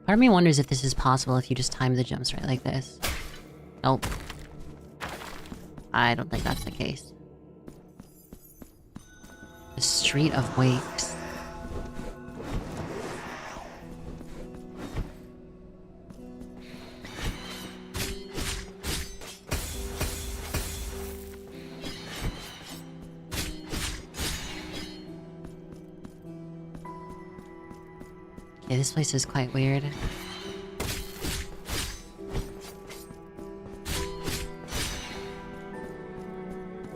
Part of me wonders if this is possible if you just time the jumps right like this. Nope. I don't think that's the case. The Street of Wakes. Okay, this place is quite weird.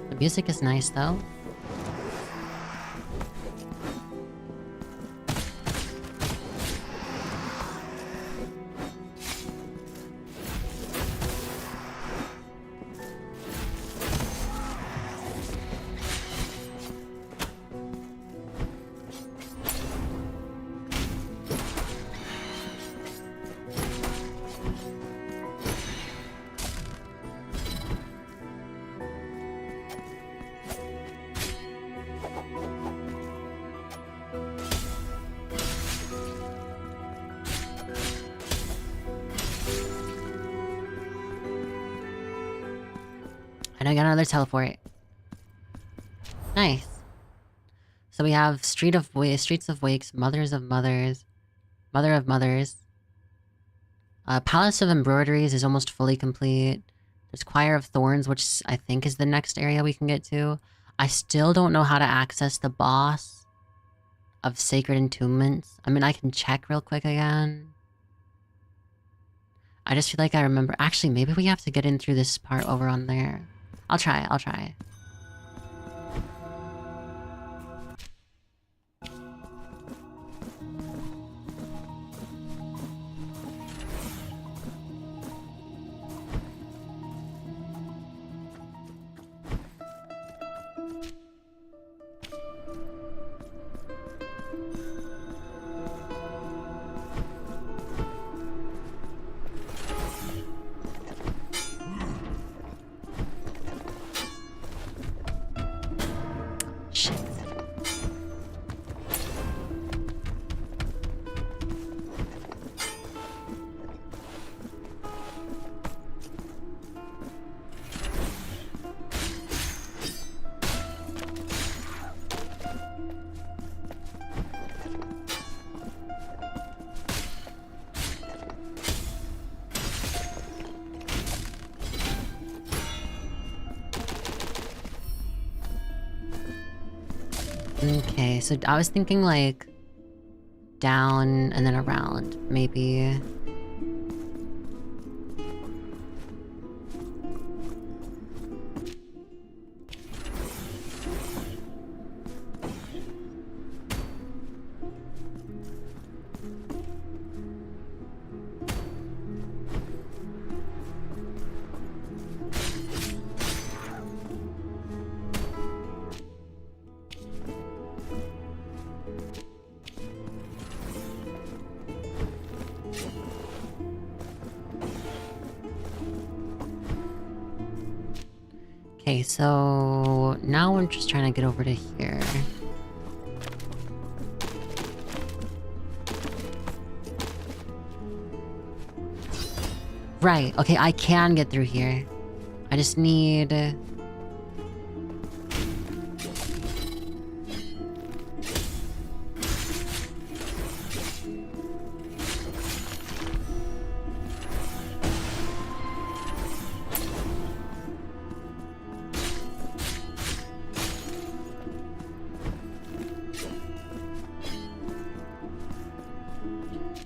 The music is nice though. And I got another teleport. Nice. So we have Streets of Wakes, Mothers of Mothers, Mother of Mothers. Palace of Embroideries is almost fully complete. There's Choir of Thorns, which I think is the next area we can get to. I still don't know how to access the boss of Sacred Entombments. I mean, I can check real quick again. I just feel like I remember... Actually, maybe we have to get in through this part over on there. I'll try. Shit. Okay, so I was thinking like down and then around, maybe. Okay, so now I'm just trying to get over to here. Right, okay, I can get through here. I just need...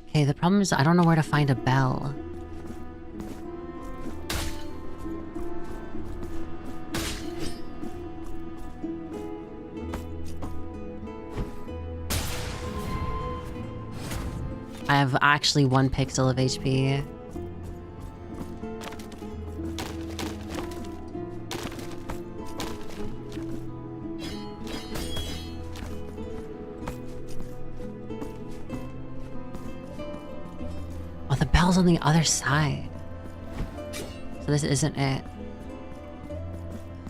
Okay, the problem is I don't know where to find a bell. I have actually 1 pixel of HP. Oh, the bell's on the other side. So this isn't it.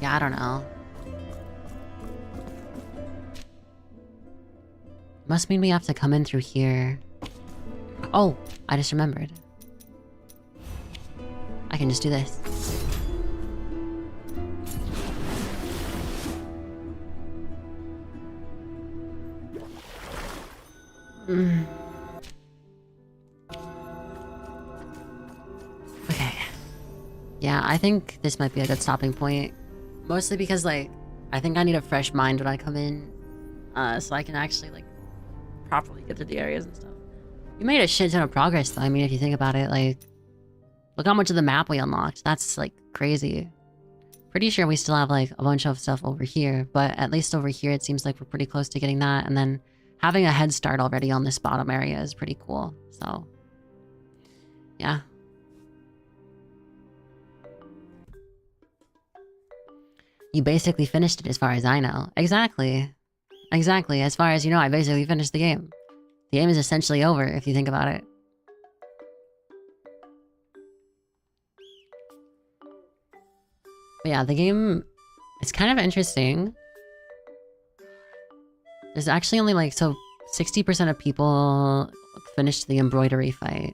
Yeah, I don't know. Must mean we have to come in through here. Oh, I just remembered. I can just do this. Okay. Yeah, I think this might be a good stopping point. Mostly because, like, I think I need a fresh mind when I come in. So I can actually, like, properly get through the areas and stuff. You made a shit ton of progress, though. I mean, if you think about it, like... Look how much of the map we unlocked. That's, like, crazy. Pretty sure we still have, like, a bunch of stuff over here. But at least over here, it seems like we're pretty close to getting that. And then having a head start already on this bottom area is pretty cool. So... yeah. You basically finished it as far as I know. Exactly. Exactly. As far as you know, I basically finished the game. The game is essentially over, if you think about it. But yeah, the game... It's kind of interesting. There's actually only like... So, 60% of people finished the embroidery fight.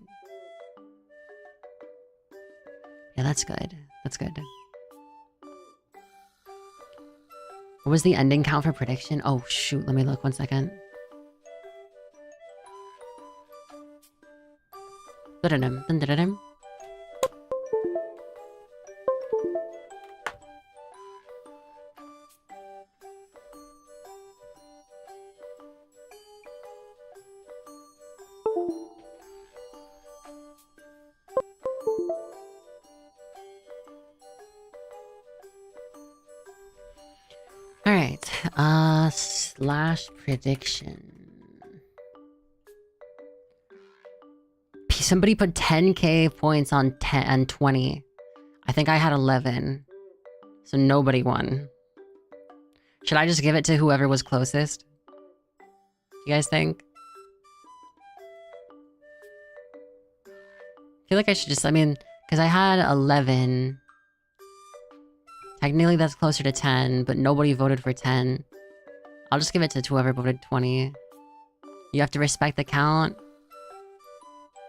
Yeah, that's good. That's good. What was the ending count for prediction? Oh, shoot. Let me look 1 second. Da-da-dum, dun-da-da-dum. Alright, slash prediction. Somebody put 10k points on 10 and 20. I think I had 11. So nobody won. Should I just give it to whoever was closest? You guys think? I feel like I should just, I mean, because I had 11. Technically that's closer to 10, but nobody voted for 10. I'll just give it to whoever voted 20. You have to respect the count.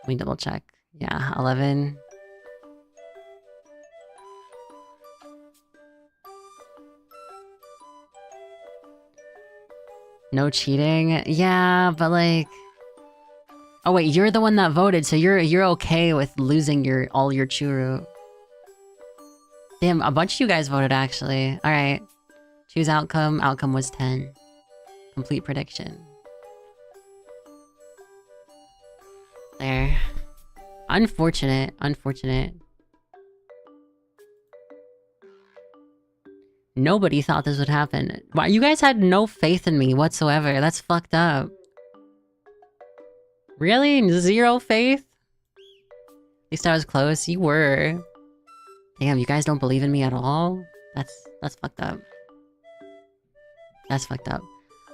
Let me double check. Yeah, 11. No cheating? Yeah, but like... Oh wait, you're the one that voted, so you're okay with losing all your churu. Damn, a bunch of you guys voted actually. Alright. Choose outcome. Outcome was 10. Complete prediction. There. Unfortunate. Unfortunate. Nobody thought this would happen. Wow, you guys had no faith in me whatsoever. That's fucked up. Really? Zero faith? At least I was close. You were. Damn, you guys don't believe in me at all? That's fucked up. That's fucked up.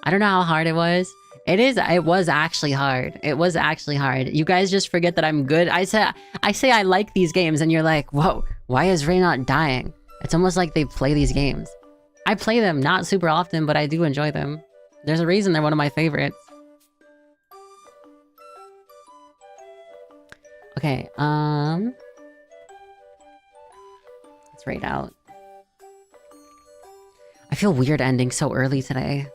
I don't know how hard it was. It was actually hard. It was actually hard. You guys just forget that I'm good. I say I like these games and you're like, whoa, why is Ray not dying? It's almost like they play these games. I play them, not super often, but I do enjoy them. There's a reason they're one of my favorites. Okay, let's raid out. I feel weird ending so early today.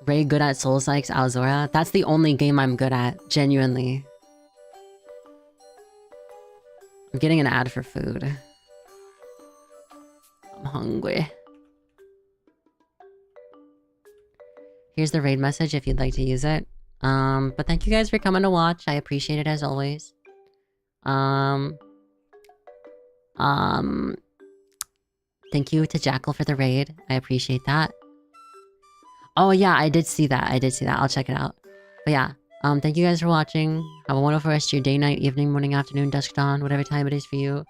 Ray good at Soul Psychs, Alzora. That's the only game I'm good at, genuinely. I'm getting an ad for food. I'm hungry. Here's the raid message if you'd like to use it. But thank you guys for coming to watch. I appreciate it as always. Thank you to Jackal for the raid. I appreciate that. Oh yeah, I did see that. I did see that. I'll check it out. But yeah, Thank you guys for watching. Have a wonderful rest of your day, night, evening, morning, afternoon, dusk, dawn, whatever time it is for you.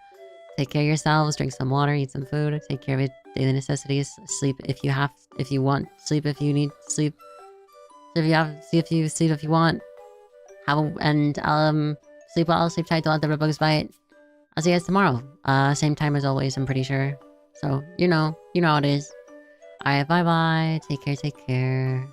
Take care of yourselves, drink some water, eat some food, take care of your daily necessities. Sleep if you want. Sleep if you need sleep. Sleep if you want. Sleep well, sleep tight, don't let the red bugs bite. I'll see you guys tomorrow. Same time as always, I'm pretty sure. So, you know how it is. Alright, bye-bye. Take care.